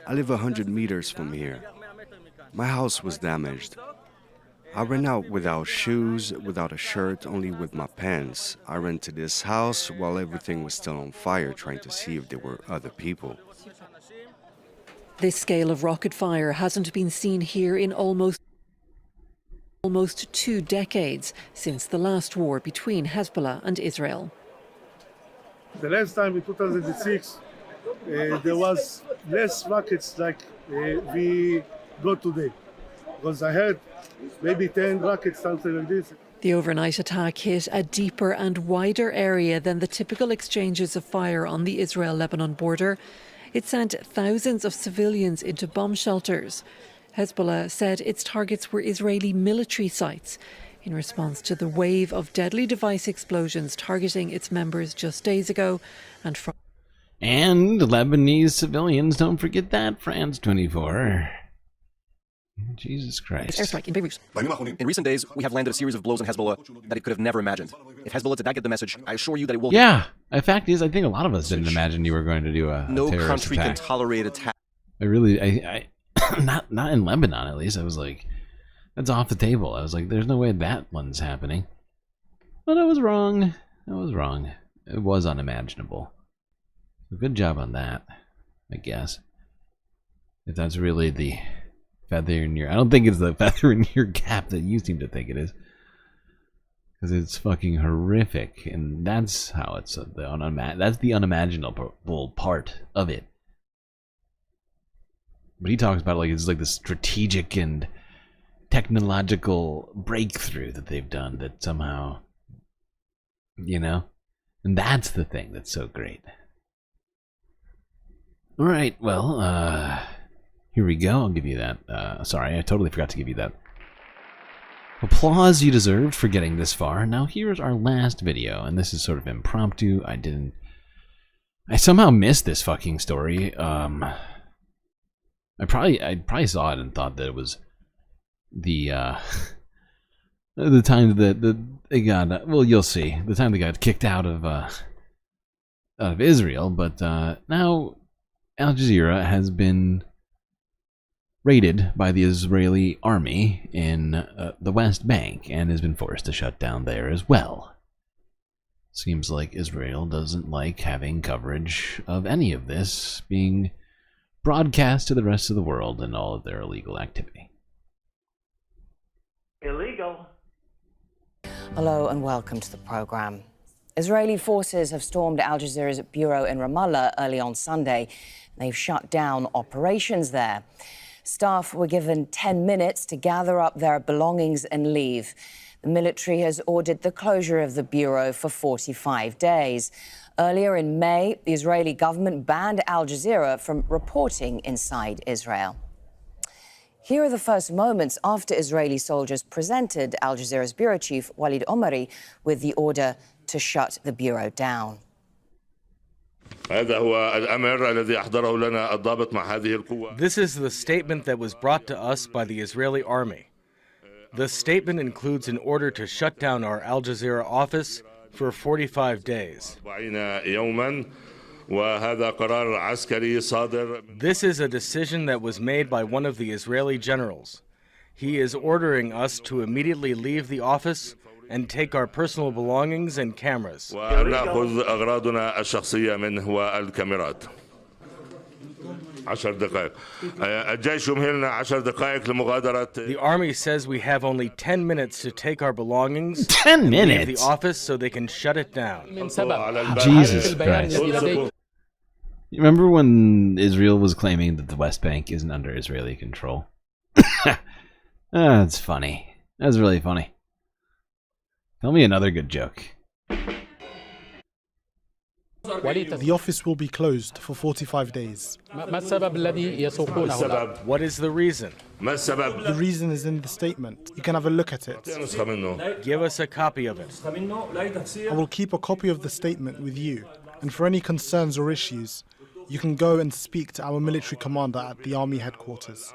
S6: I live 100 meters from here. My house was damaged. I ran out without shoes, without a shirt, only with my pants. I ran to this house while everything was still on fire, trying to see if there were other people.
S3: This scale of rocket fire hasn't been seen here in almost 2 decades, since the last war between Hezbollah and Israel.
S21: The last time in 2006, there was less rockets like we got today. Because I heard maybe 10 rockets, something like this.
S3: The overnight attack hit a deeper and wider area than the typical exchanges of fire on the Israel-Lebanon border. It sent thousands of civilians into bomb shelters. Hezbollah said its targets were Israeli military sites in response to the wave of deadly device explosions targeting its members just days ago.
S13: And Lebanese civilians, don't forget that, France 24. Jesus Christ.
S3: Airstrike in Beirut.
S24: In recent days, we have landed a series of blows on Hezbollah that it could have never imagined. If Hezbollah did not get the message, I assure you that it will.
S13: Yeah, the fact is, I think a lot of us didn't imagine you were going to do a
S24: no
S13: terrorist
S24: country
S13: attack.
S24: can tolerate attack.
S13: I not in Lebanon, at least. I was like, that's off the table. I was like, there's no way that one's happening. But I was wrong. I was wrong. It was unimaginable. So good job on that, I guess. If that's really the feather in your... I don't think it's the feather in your cap that you seem to think it is. Because it's fucking horrific. And that's how it's... that's the unimaginable part of it. But he talks about it like it's like the strategic and technological breakthrough that they've done that somehow... You know? And that's the thing that's so great. Alright, well, here we go. I'll give you that. Sorry, I totally forgot to give you that applause you deserved for getting this far. Now here's our last video, and this is sort of impromptu. I somehow missed this fucking story. I probably saw it and thought that it was the time that they got, well, you'll see, the time they got kicked out of Israel, but now Al Jazeera has been raided by the Israeli army in the West Bank and has been forced to shut down there as well. Seems like Israel doesn't like having coverage of any of this being broadcast to the rest of the world and all of their illegal activity.
S20: Illegal.
S25: Hello and welcome to the program. Israeli forces have stormed Al Jazeera's bureau in Ramallah early on Sunday. They've shut down operations there. Staff were given 10 minutes to gather up their belongings and leave. The military has ordered the closure of the bureau for 45 days. Earlier in May, the Israeli government banned Al Jazeera from reporting inside Israel. Here are the first moments after Israeli soldiers presented Al Jazeera's bureau chief, Walid Omari, with the order to shut the bureau down.
S1: This is the statement that was brought to us by the Israeli army. The statement includes an order to shut down our Al Jazeera office for 45 days. This is a decision that was made by one of the Israeli generals. He is ordering us to immediately leave the office and take our personal belongings and cameras. The army says we have only 10 minutes to take our belongings
S13: 10
S1: and
S13: minutes?
S1: leave the office so they can shut it down.
S13: Jesus Christ. You remember when Israel was claiming that the West Bank isn't under Israeli control? That's funny. That's really funny. Tell me another good joke.
S5: The office will be closed for 45 days.
S1: What is the reason?
S5: The reason is in the statement. You can have a look at it.
S1: Give us a copy of it.
S5: I will keep a copy of the statement with you, and for any concerns or issues, you can go and speak to our military commander at the army headquarters.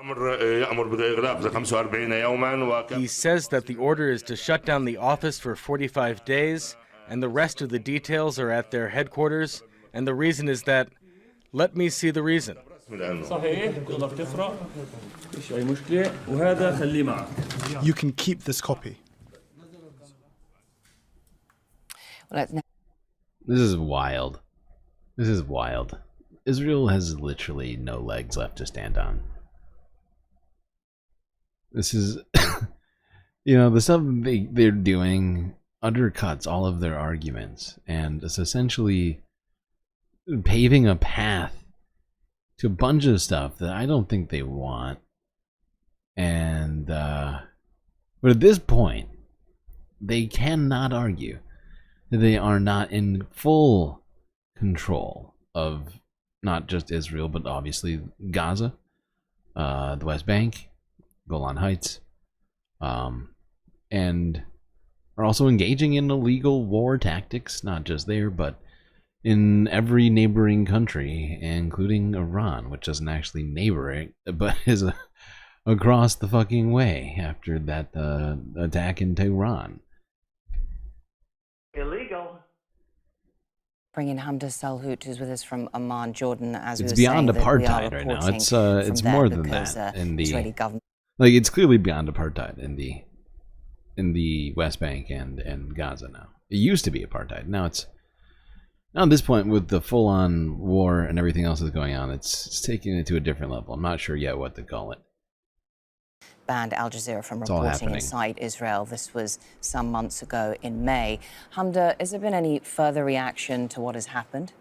S1: He says that the order is to shut down the office for 45 days, and the rest of the details are at their headquarters, and the reason is that... Let me see the reason.
S5: You can keep this copy.
S13: This is wild. This is wild. Israel has literally no legs left to stand on. This is... you know, the stuff they're doing undercuts all of their arguments, and it's essentially paving a path to a bunch of stuff that I don't think they want. And but at this point, they cannot argue that they are not in full control of not just Israel, but obviously Gaza, the West Bank, Golan Heights, and are also engaging in illegal war tactics, not just there, but in every neighboring country, including Iran, which doesn't actually neighbor it, but is across the fucking way after that attack in Tehran.
S5: Illegal.
S25: Bring in Hamda Salhout, who's with us from Amman, Jordan. As
S13: It's
S25: we were
S13: beyond
S25: saying, that we are
S13: apartheid right now.
S25: reporting
S13: It's
S25: from
S13: more
S25: there
S13: than
S25: because,
S13: that. In the
S25: Israeli government.
S13: like, it's clearly beyond apartheid in the West Bank and Gaza now. It used to be apartheid. Now it's now at this point with the full-on war and everything else that's going on, it's taking it to a different level. I'm not sure yet what to call it.
S25: Banned Al Jazeera from
S13: It's all
S25: reporting
S13: happening.
S25: inside Israel. This was some months ago in May. Hamda, has there been any further reaction to what has happened?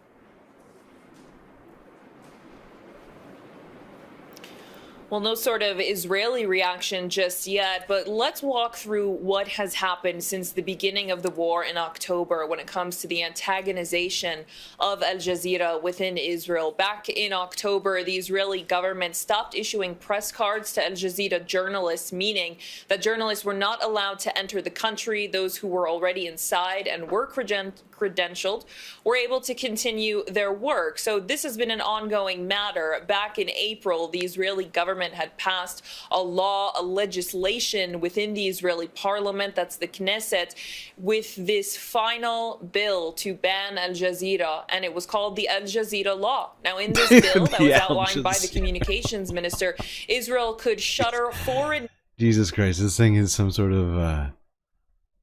S16: Well, no sort of Israeli reaction just yet, but let's walk through what has happened since the beginning of the war in October when it comes to the antagonization of Al Jazeera within Israel. Back in October, the Israeli government stopped issuing press cards to Al Jazeera journalists, meaning that journalists were not allowed to enter the country. Those who were already inside and were credentialed were able to continue their work. So this has been an ongoing matter. Back in April, the Israeli government had passed a law, a legislation within the Israeli parliament, that's the Knesset, with this final bill to ban Al Jazeera, and it was called the Al Jazeera Law. Now, in this bill that was outlined by the communications minister, Israel could shutter foreign...
S13: Jesus Christ, this thing is some sort of,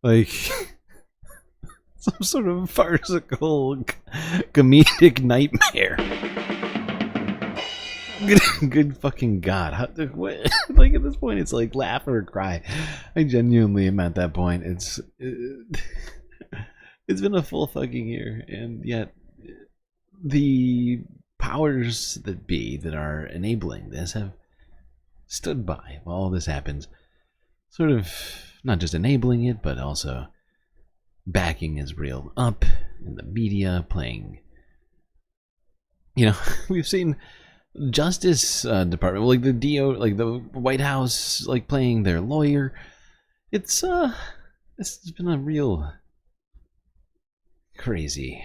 S13: like... some sort of farcical comedic nightmare. Good fucking God. How, what, like at this point it's like laugh or cry. I genuinely am at that point. It's been a full fucking year, and yet the powers that be that are enabling this have stood by while all this happens, sort of not just enabling it, but also backing Israel up in the media, playing. You know, we've seen Justice Department, like the like the White House, like playing their lawyer. It's been a real crazy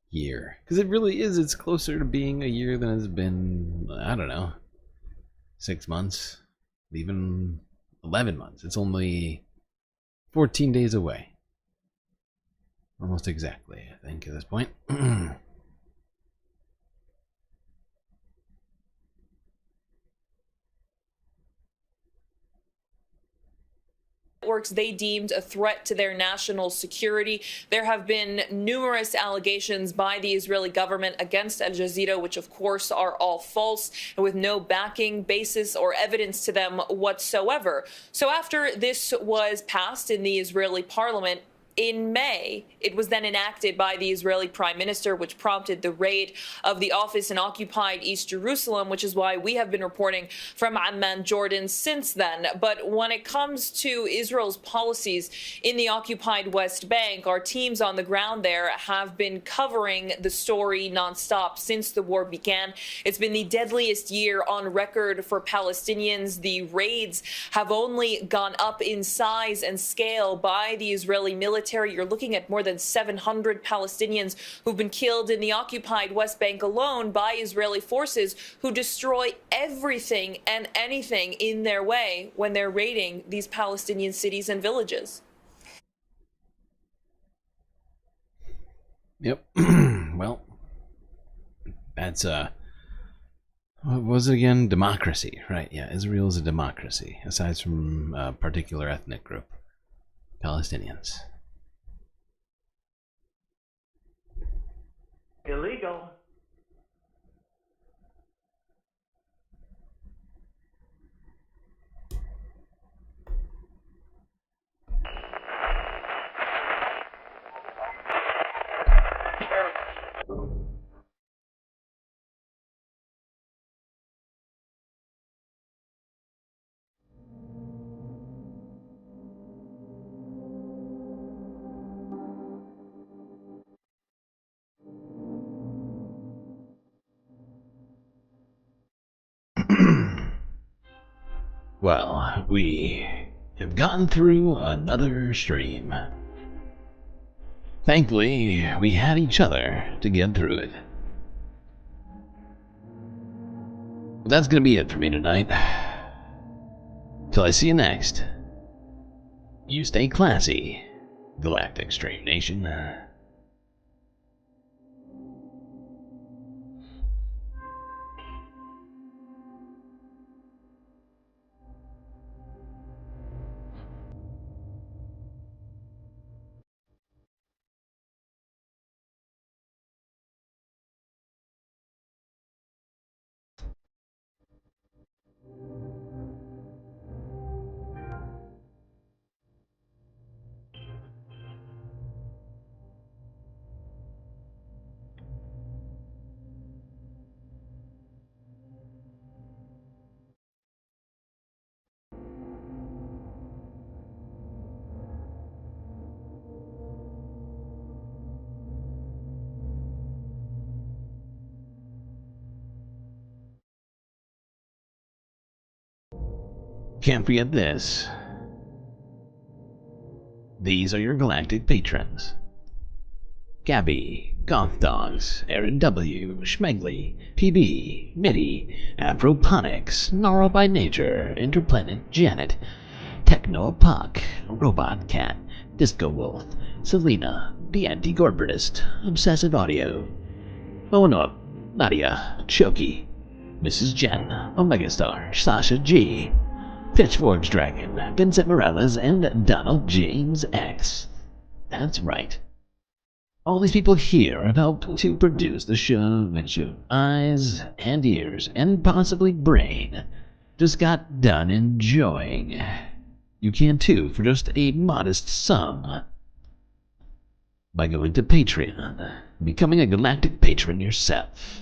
S13: year, because it really is. It's closer to being a year than it's been, I don't know, 6 months, even 11 months. It's only 14 days away, almost exactly, I think, at this point.
S16: Networks they deemed a threat to their national security. There have been numerous allegations by the Israeli government against Al Jazeera, which of course are all false and with no backing, basis, or evidence to them whatsoever. So after this was passed in the Israeli parliament, in May, it was then enacted by the Israeli prime minister, which prompted the raid of the office in occupied East Jerusalem, which is why we have been reporting from Amman, Jordan since then. But when it comes to Israel's policies in the occupied West Bank, our teams on the ground there have been covering the story nonstop since the war began. It's been the deadliest year on record for Palestinians. The raids have only gone up in size and scale by the Israeli military. You're looking at more than 700 Palestinians who've been killed in the occupied West Bank alone by Israeli forces who destroy everything and anything in their way when they're raiding these Palestinian cities and villages.
S13: Yep. Well, that's what was it again? Democracy, right? Yeah, Israel is a democracy, aside from a particular ethnic group, Palestinians.
S20: Illegal.
S13: Well, we have gotten through another stream. Thankfully, we had each other to get through it. But that's gonna be it for me tonight. Till I see you next. You stay classy, Galactic Stream Nation. Can't forget this. These are your galactic patrons. Gabby, Goth Dogs, Aaron W, Schmegley, PB, Mitty, Afroponics, Gnarl by Nature, Interplanet Janet, Techno Puck, Robot Cat, Disco Wolf, Selena, The Anti-Corporatist, Obsessive Audio, Owen Up, Nadia, Choki, Mrs. Jen, Omega Star, Sasha G, Pitchfork's Dragon, Vincent Morales, and Donald James X. That's right. All these people here have helped to produce the show that your eyes and ears and possibly brain just got done enjoying. You can too for just a modest sum by going to Patreon, becoming a galactic patron yourself.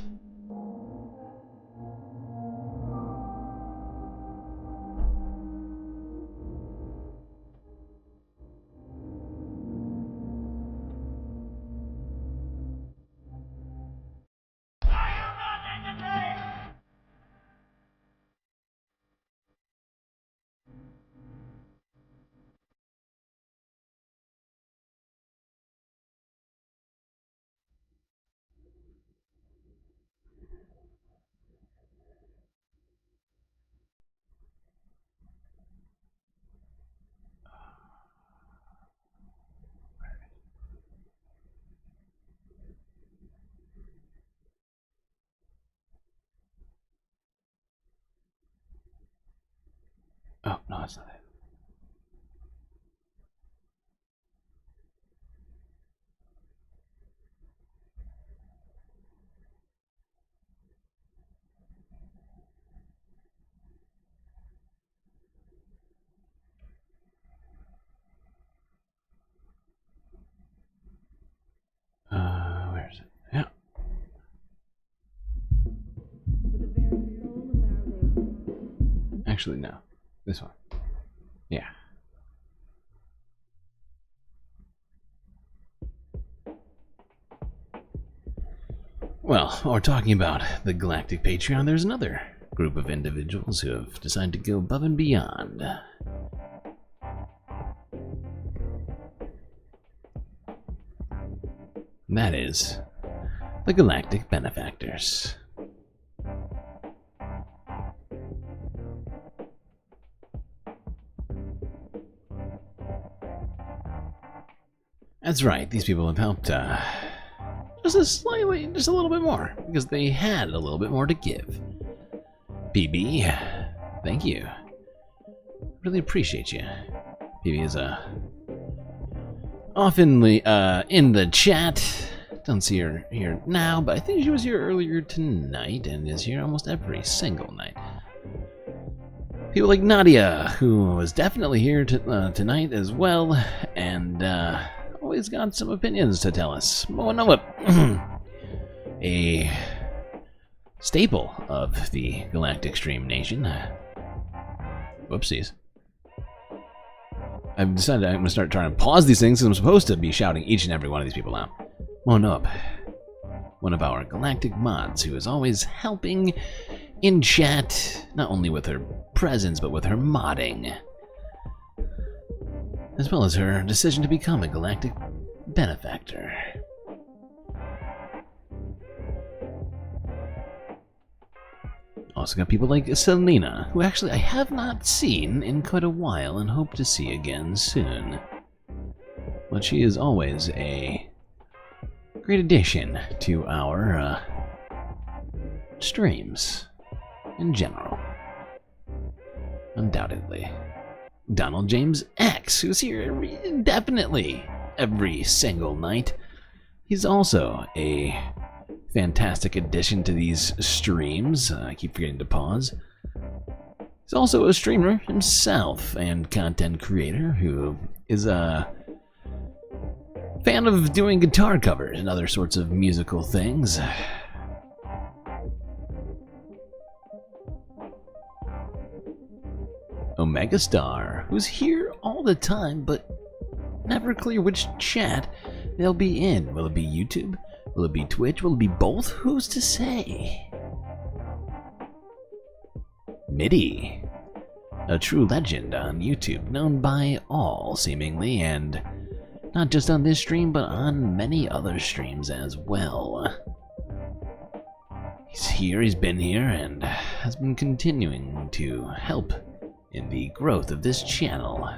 S13: that's not it. Where is it? Yeah. Actually, no. This one. Yeah. Well, while we're talking about the Galactic Patreon, there's another group of individuals who have decided to go above and beyond. And that is the Galactic Benefactors. That's right, these people have helped just a little bit more, because they had a little bit more to give. PB, thank you. Really appreciate you. PB is often in the chat. Don't see her here now, but I think she was here earlier tonight and is here almost every single night. People like Nadia, who was definitely here tonight as well, and always got some opinions to tell us. A staple of the Galactic Stream Nation. Whoopsies. I've decided I'm going to start trying to pause these things because I'm supposed to be shouting each and every one of these people out. Monup, one of our Galactic mods who is always helping in chat, not only with her presence, but with her modding, as well as her decision to become a Galactic Benefactor. Also got people like Selena, who actually I have not seen in quite a while and hope to see again soon. But she is always a great addition to our streams in general. Undoubtedly. Donald James X, who's here definitely every single night. He's also a fantastic addition to these streams. I keep forgetting to pause. He's also a streamer himself and content creator who is a fan of doing guitar covers and other sorts of musical things. Omega Star, who's here all the time, but never clear which chat they'll be in. Will it be YouTube? Will it be Twitch? Will it be both? Who's to say? Midi, a true legend on YouTube, known by all seemingly, and not just on this stream, but on many other streams as well. He's here, he's been here, and has been continuing to help in the growth of this channel.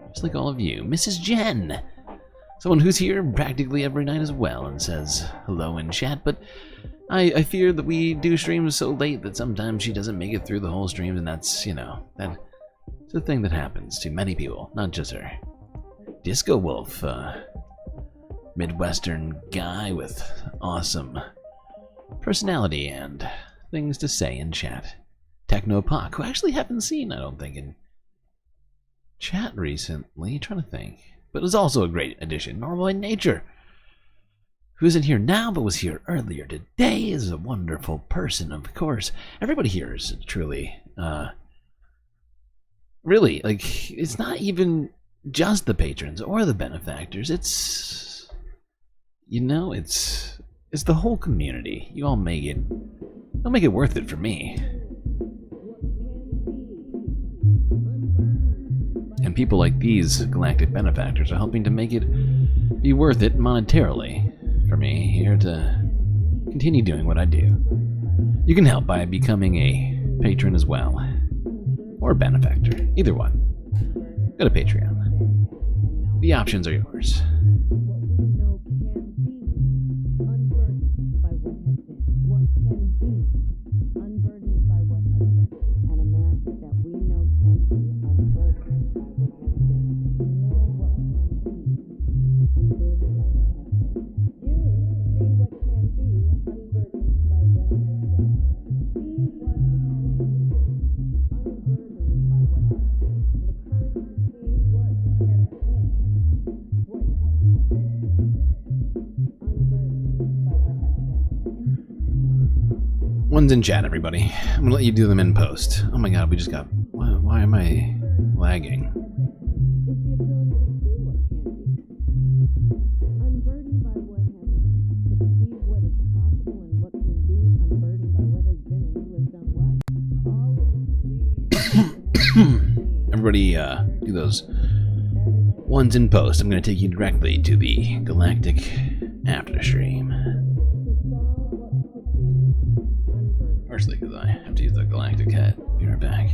S13: Just like all of you. Mrs. Jen, someone who's here practically every night as well and says hello in chat, but I fear that we do streams so late that sometimes she doesn't make it through the whole stream, and that's, you know, that's a thing that happens to many people, not just her. Disco Wolf, Midwestern guy with awesome personality and things to say in chat. Technopoc, who I actually haven't seen, I don't think, in chat recently, trying to think, but was also a great addition. Normal in Nature, who isn't here now but was here earlier today, is a wonderful person, of course. Everybody here is truly, really, like, it's not even just the patrons or the benefactors, it's, you know, it's the whole community. You all make it, you'll make it worth it for me. And people like these Galactic Benefactors are helping to make it be worth it monetarily for me here to continue doing what I do. You can help by becoming a patron as well, or a benefactor, either one. Go to Patreon. The options are yours. One's in chat, everybody. I'm gonna let you do them in post. Oh my god, we just got... Why am I lagging? Everybody, do those ones in post. I'm gonna take you directly to the Galactic after stream. Partially because I have to use the Galactic hat. Be right back.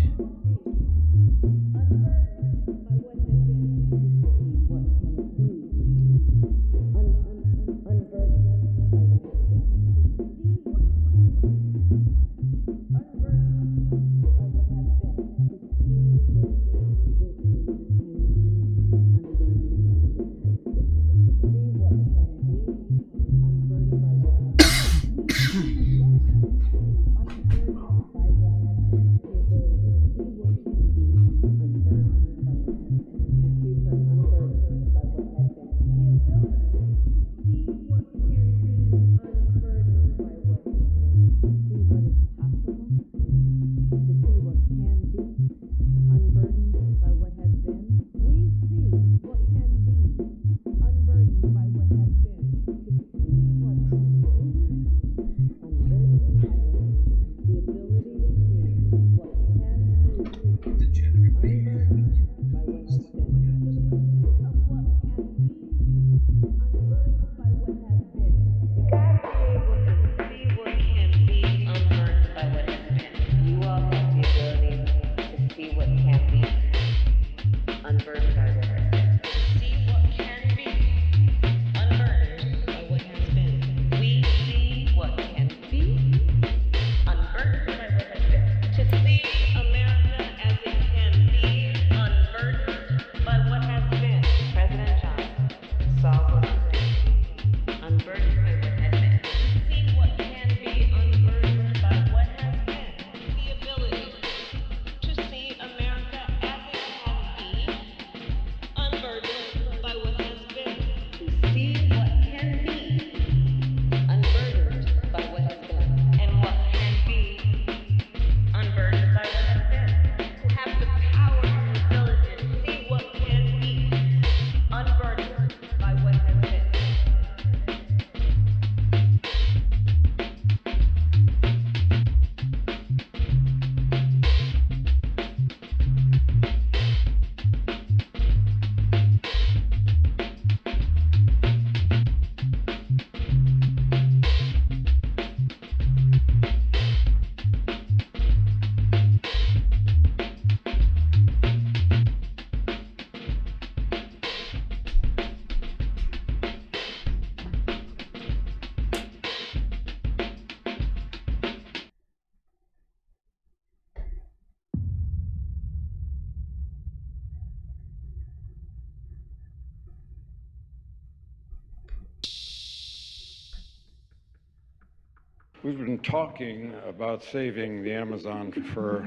S8: We've been talking about saving the Amazon for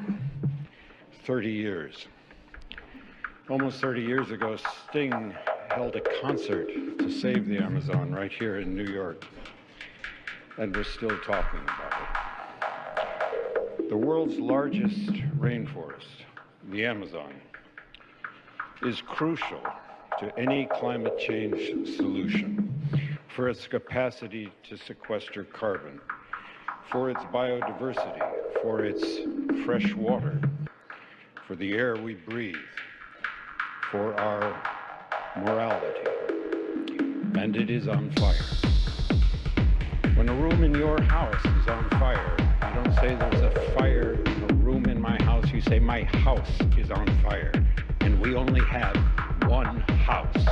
S8: 30 years. Almost 30 years ago, Sting held a concert to save the Amazon right here in New York, and we're still talking about it. The world's largest rainforest, the Amazon, is crucial to any climate change solution for its capacity to sequester carbon, for its biodiversity, for its fresh water, for the air we breathe, for our morality. And it is on fire. When a room in your house is on fire, you don't say there's a fire in a room in my house, you say my house is on fire. And we only have one house.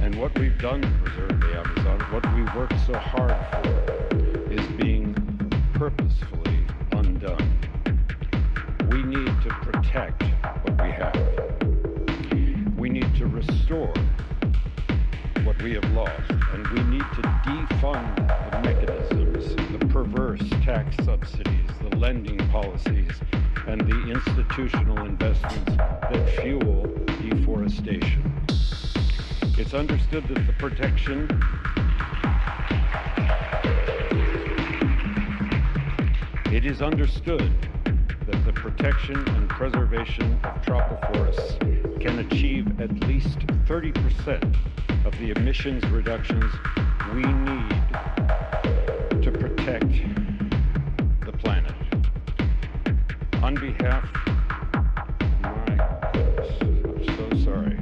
S8: And what we've done to preserve the Amazon, what we worked so hard for, is being purposefully undone. We need to protect what we have. We need to restore what we have lost. And we need to defund policies and the institutional investments that fuel deforestation. It's understood that the protection It is understood that the protection and preservation of tropical forests can achieve at least 30% of the emissions reductions we need to protect the planet. On behalf, my goodness, I'm so sorry.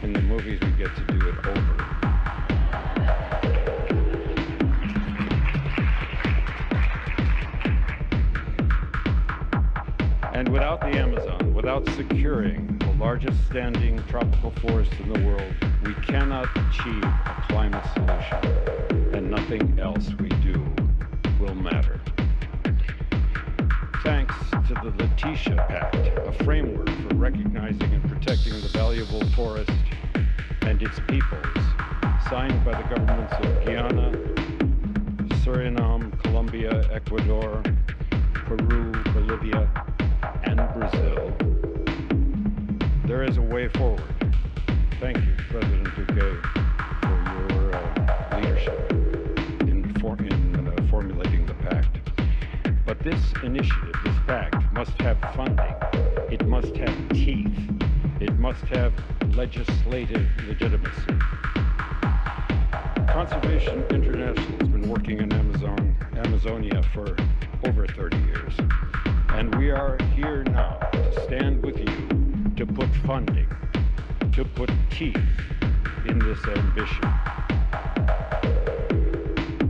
S8: In the movies we get to do it over. And without the Amazon, without securing the largest standing tropical forest in the world, we cannot achieve a climate solution, and nothing else we do will matter. Thanks to the Letitia Pact, a framework for recognizing and protecting the valuable forest and its peoples, signed by the governments of Guyana, Suriname, Colombia, Ecuador, Peru, Bolivia, and Brazil, there is a way forward. Thank you, President Duque, for your leadership in formulating the pact. But this initiative, this pact, must have funding. It must have teeth. It must have legislative legitimacy. Conservation International has been working in Amazonia for over 30 years. And we are here now to stand with you to put funding, to put teeth in this ambition.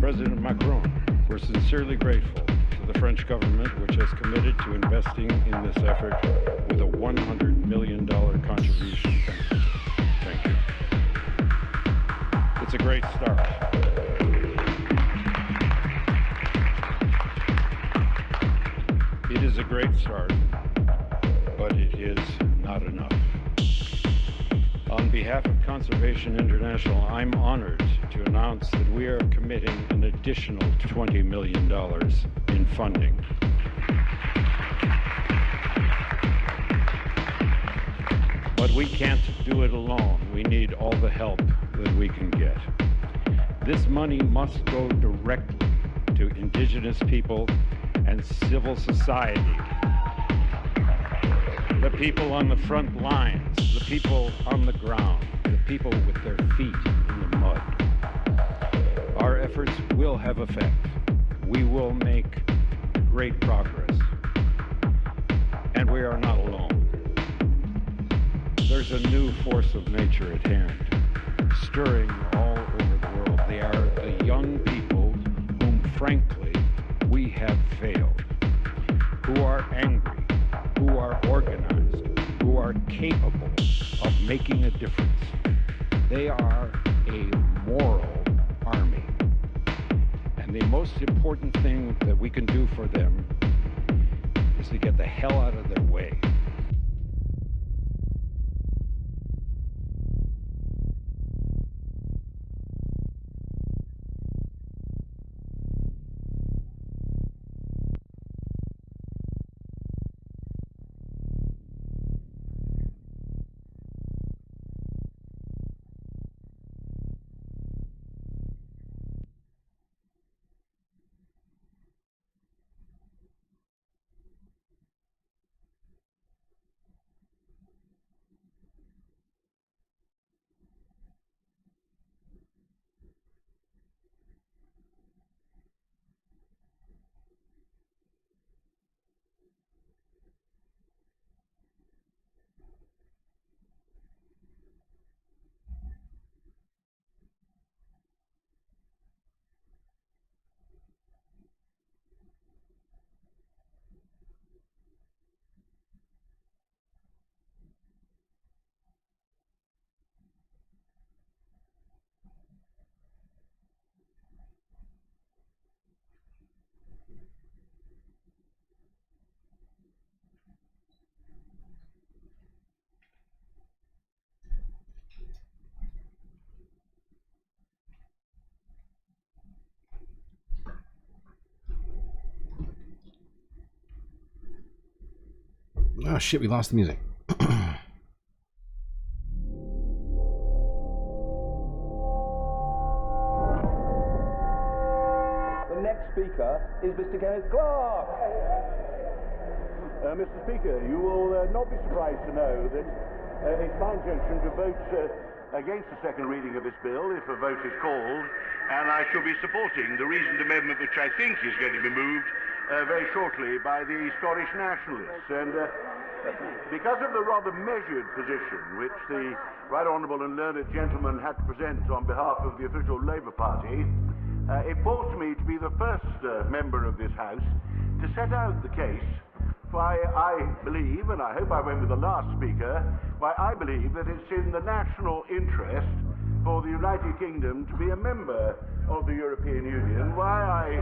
S8: President Macron, we're sincerely grateful to the French government, which has committed to investing in this effort with a $100 million contribution. Thank you. It's a great start. It is a great start, but it is not enough. On behalf of Conservation International, I'm honored to announce that we are committing an additional $20 million in funding. But we can't do it alone. We need all the help that we can get. This money must go directly to indigenous people and civil society, the people on the front lines, the people on the ground, the people with their feet in the mud. Our efforts will have effect. We will make great progress. And we are not alone. There's a new force of nature at hand, stirring all over the world. They are the young people whom, frankly, we have failed, who are angry, who are organized, who are capable of making a difference. They are a moral army. And the most important thing that we can do for them is to get the hell out of their way.
S13: Oh shit, we lost the music.
S9: The next speaker is Mr. Kenneth Clark.
S10: Mr. Speaker, you will not be surprised to know that it's my intention to vote against the second reading of this bill if a vote is called, and I shall be supporting the reasoned amendment which I think is going to be moved very shortly by the Scottish Nationalists. And because of the rather measured position which the Right Honourable and Learned Gentleman had to present on behalf of the official Labour Party, it falls to me to be the first member of this House to set out the case why I believe, and I hope I won't be the last speaker, why I believe that it's in the national interest for the United Kingdom to be a member of the European Union, why I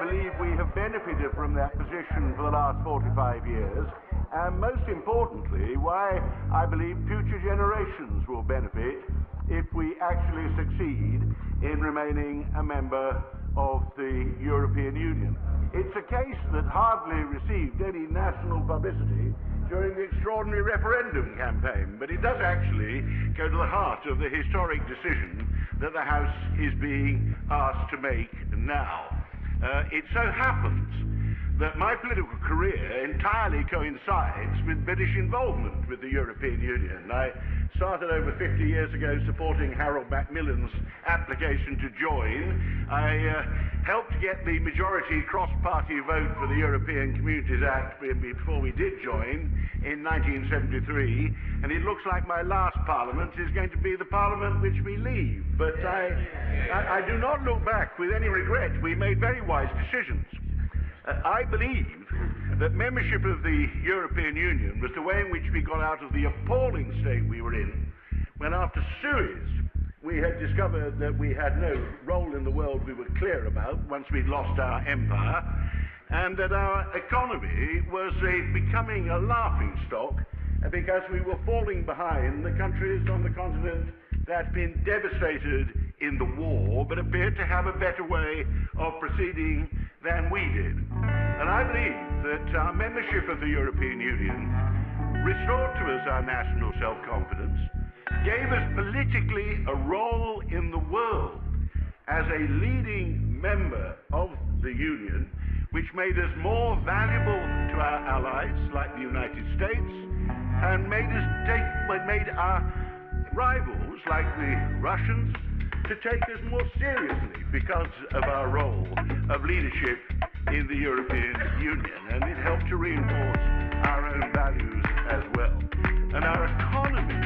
S10: believe we have benefited from that position for the last 45 years, and most importantly, why I believe future generations will benefit if we actually succeed in remaining a member of the European Union. It's a case that hardly received any national publicity during the extraordinary referendum campaign, but it does actually go to the heart of the historic decision that the House is being asked to make now. It so happens that my political career entirely coincides with British involvement with the European Union. I started over 50 years ago supporting Harold Macmillan's application to join. I helped get the majority cross-party vote for the European Communities Act before we did join in 1973, and it looks like my last parliament is going to be the parliament which we leave. But I do not look back with any regret. We made very wise decisions. I believe that membership of the European Union was the way in which we got out of the appalling state we were in when, after Suez, we had discovered that we had no role in the world we were clear about once we'd lost our empire, and that our economy was becoming a laughingstock because we were falling behind the countries on the continent that had been devastated in the war but appeared to have a better way of proceeding than we did. And I believe that our membership of the European Union restored to us our national self-confidence, gave us politically a role in the world as a leading member of the Union, which made us more valuable to our allies, like the United States, and made our rivals, like the Russians, to take us more seriously because of our role of leadership in the European Union, and it helped to reinforce our own values as well. And our economy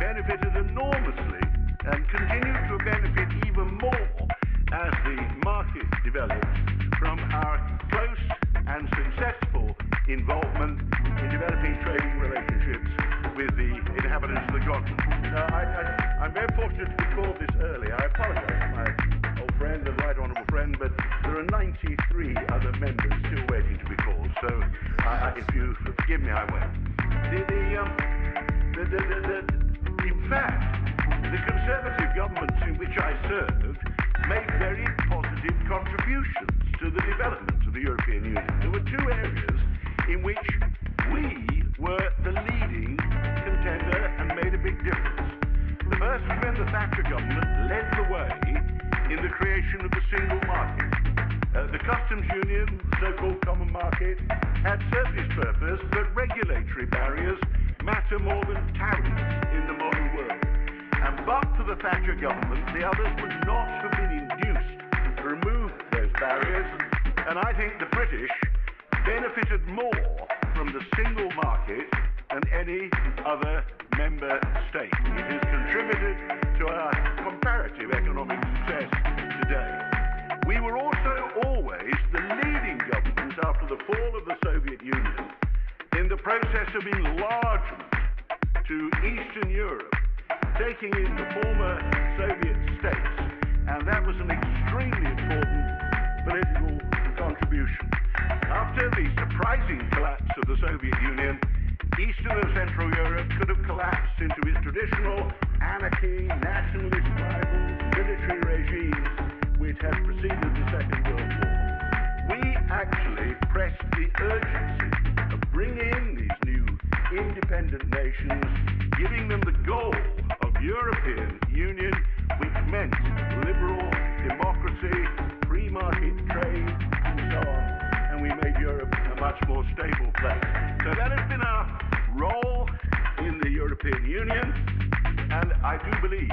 S10: benefited enormously and continued to benefit even more as the market developed from our close and successful involvement in developing trading relationships with the inhabitants of the continent. I'm very fortunate to be called this early. I apologize to my old friend and right honourable friend, but there are 93 other members still waiting to be called, so if you forgive me, I won't. In fact, the Conservative governments in which I served made very positive contributions to the development of the European Union. There were two areas in which we were the leading contender and made a big difference. The first was when the Thatcher government led the way in the creation of the single market. The customs union, the so-called common market, had served its purpose, but regulatory barriers matter more than tariffs in the modern world. And but for the Thatcher government, the others would not have been induced to remove those barriers, and I think the British benefited more from the single market than any other member state. It has contributed to our comparative economic success today. We were also always the leading government after the fall of the Soviet Union in the process of enlargement to Eastern Europe, taking in the former Soviet states, and that was an extremely important political contribution. After the surprising collapse of the Soviet Union, Eastern and Central Europe could have collapsed into its traditional anarchy, nationalist rivals, military regimes which had preceded the Second World War. We actually pressed the urgency of bringing in these new independent nations, giving them the goal of European Union, which meant liberal democracy, free market trade, and so on. And we made Europe a much more stable place. So that has been our role in the European Union, and I do believe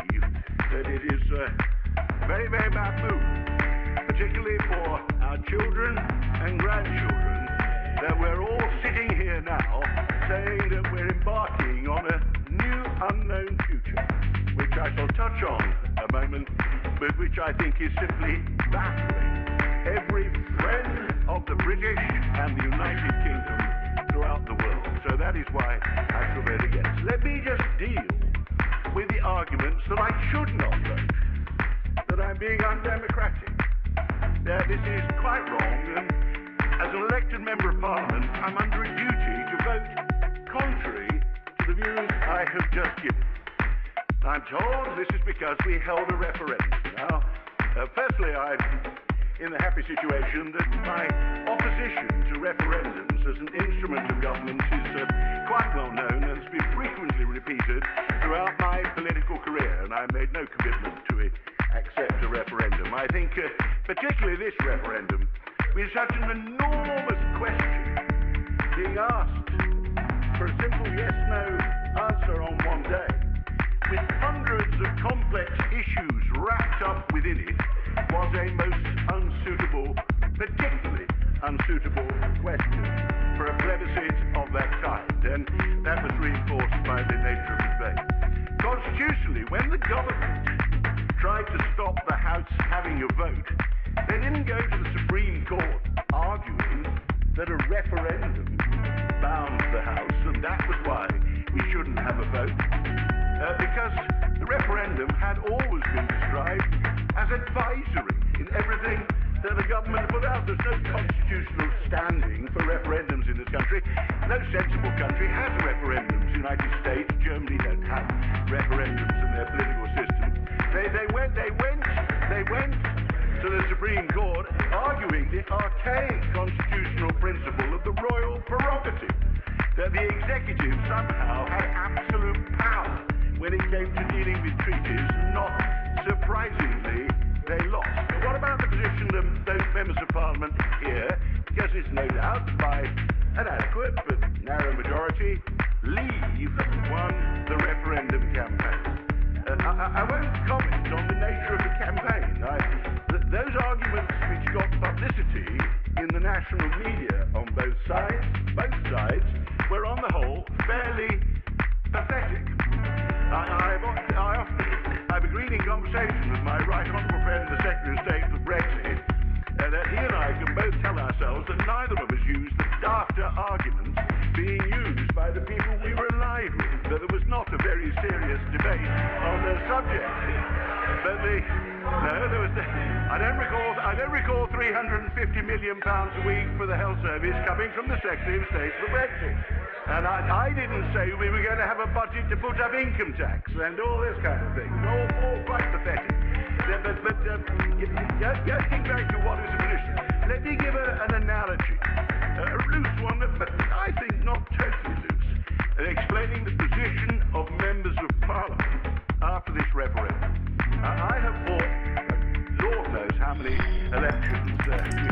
S10: that it is a very, very bad move, particularly for our children and grandchildren, that we're all sitting here now saying that we're embarking on a new unknown future, which I shall touch on a moment, but which I think is simply baffling every friend of the British and the United Kingdom throughout the world. So that is why I shall vote against. Let me just deal with the arguments that I should not vote, that I'm being undemocratic. This is quite wrong, and as an elected member of Parliament, I'm under a duty to vote contrary to the views I have just given. I'm told this is because we held a referendum. Now, firstly, I'm in the happy situation that my opposition to referendums as an instrument of government is quite well known and has been frequently repeated throughout my political career, and I made no commitment to accept a referendum. I think particularly this referendum, with such an enormous question being asked for a simple yes-no answer on one day, with hundreds of complex issues wrapped up within it, was a most unsuitable, particularly unsuitable question for a plebiscite of that kind, and that was reinforced by the nature of the debate. Constitutionally, when the government tried to stop the House having a vote, they didn't go to the Supreme Court arguing that a referendum bound the House, and that was why we shouldn't have a vote, because the referendum had always been described as advisory in everything that the government put out. There's no constitutional standing for referendums in this country. No sensible country has referendums. The United States, Germany don't have referendums in their political system. They went to the Supreme Court arguing the archaic constitutional principle of the royal prerogative, that the executive somehow had absolute power when it came to dealing with treaties, and not surprisingly, they lost. But what about the position of those members of Parliament here? Because it's no doubt by an adequate but narrow majority, Leave won the referendum campaign. I won't comment on the nature of the campaign. Those arguments which got publicity in the national media on both sides, were on the whole fairly pathetic. I've agreed in conversation with my right honourable friend, the Secretary of State for Brexit, that he and I can both tell ourselves that neither of us used the dafter arguments being used by the people we were allied with, that there was not a very serious debate on the subject. But I don't recall 350 million pounds a week for the health service coming from the Secretary of State for Brexit. And I didn't say we were going to have a budget to put up income tax and all this kind of thing. All quite pathetic. But getting back to what is the position, let me give an analogy, a loose one, but I think not totally loose, explaining the position of members of Parliament after this referendum. I have fought, Lord knows how many elections we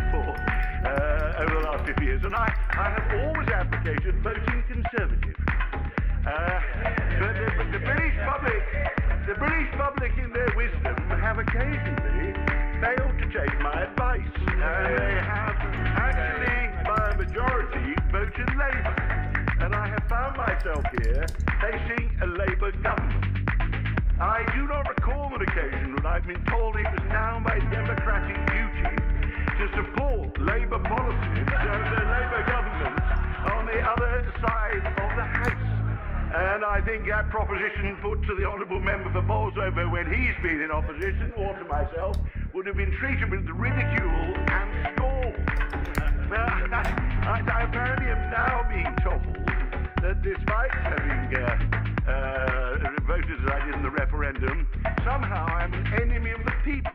S10: fought over the last 50 years, and I have always advocated voting Conservative. But the British public in their wisdom have occasionally failed to take my advice, and they have actually, by a majority, voted Labour. And I have found myself here facing a Labour government. I do not recall an occasion when I've been told it was now my democratic duty to support Labour policies of the Labour government on the other side of the House. And I think that proposition put to the honourable member for Bolsover when he's been in opposition, or to myself, would have been treated with ridicule and scorn. I apparently am now being told that despite having voted as I did in the referendum, somehow I'm an enemy of the people,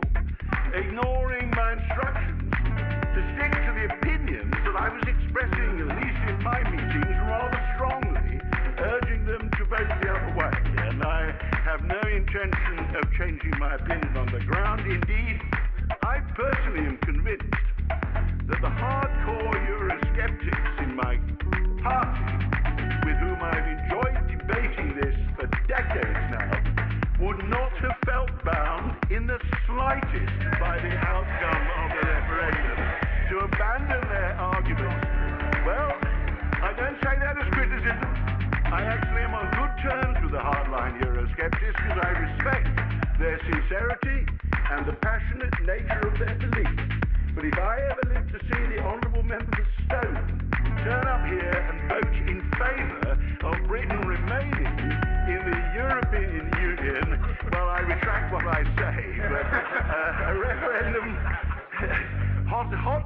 S10: ignoring my instructions to stick to the opinions that I was expressing, at least in my meetings, rather strongly my opinion on the ground. Indeed, I personally am convinced that the hardcore Eurosceptics in my party, with whom I've enjoyed debating this for decades now, would not have felt bound in the slightest by the outcome of the referendum to abandon their arguments. Well, I don't say that as criticism. I actually am on good terms with the hardline Eurosceptics because I respect their sincerity and the passionate nature of their belief. But if I ever live to see the honourable member for Stone turn up here and vote in favour of Britain remaining in the European Union, well, I retract what I say. But a referendum, hot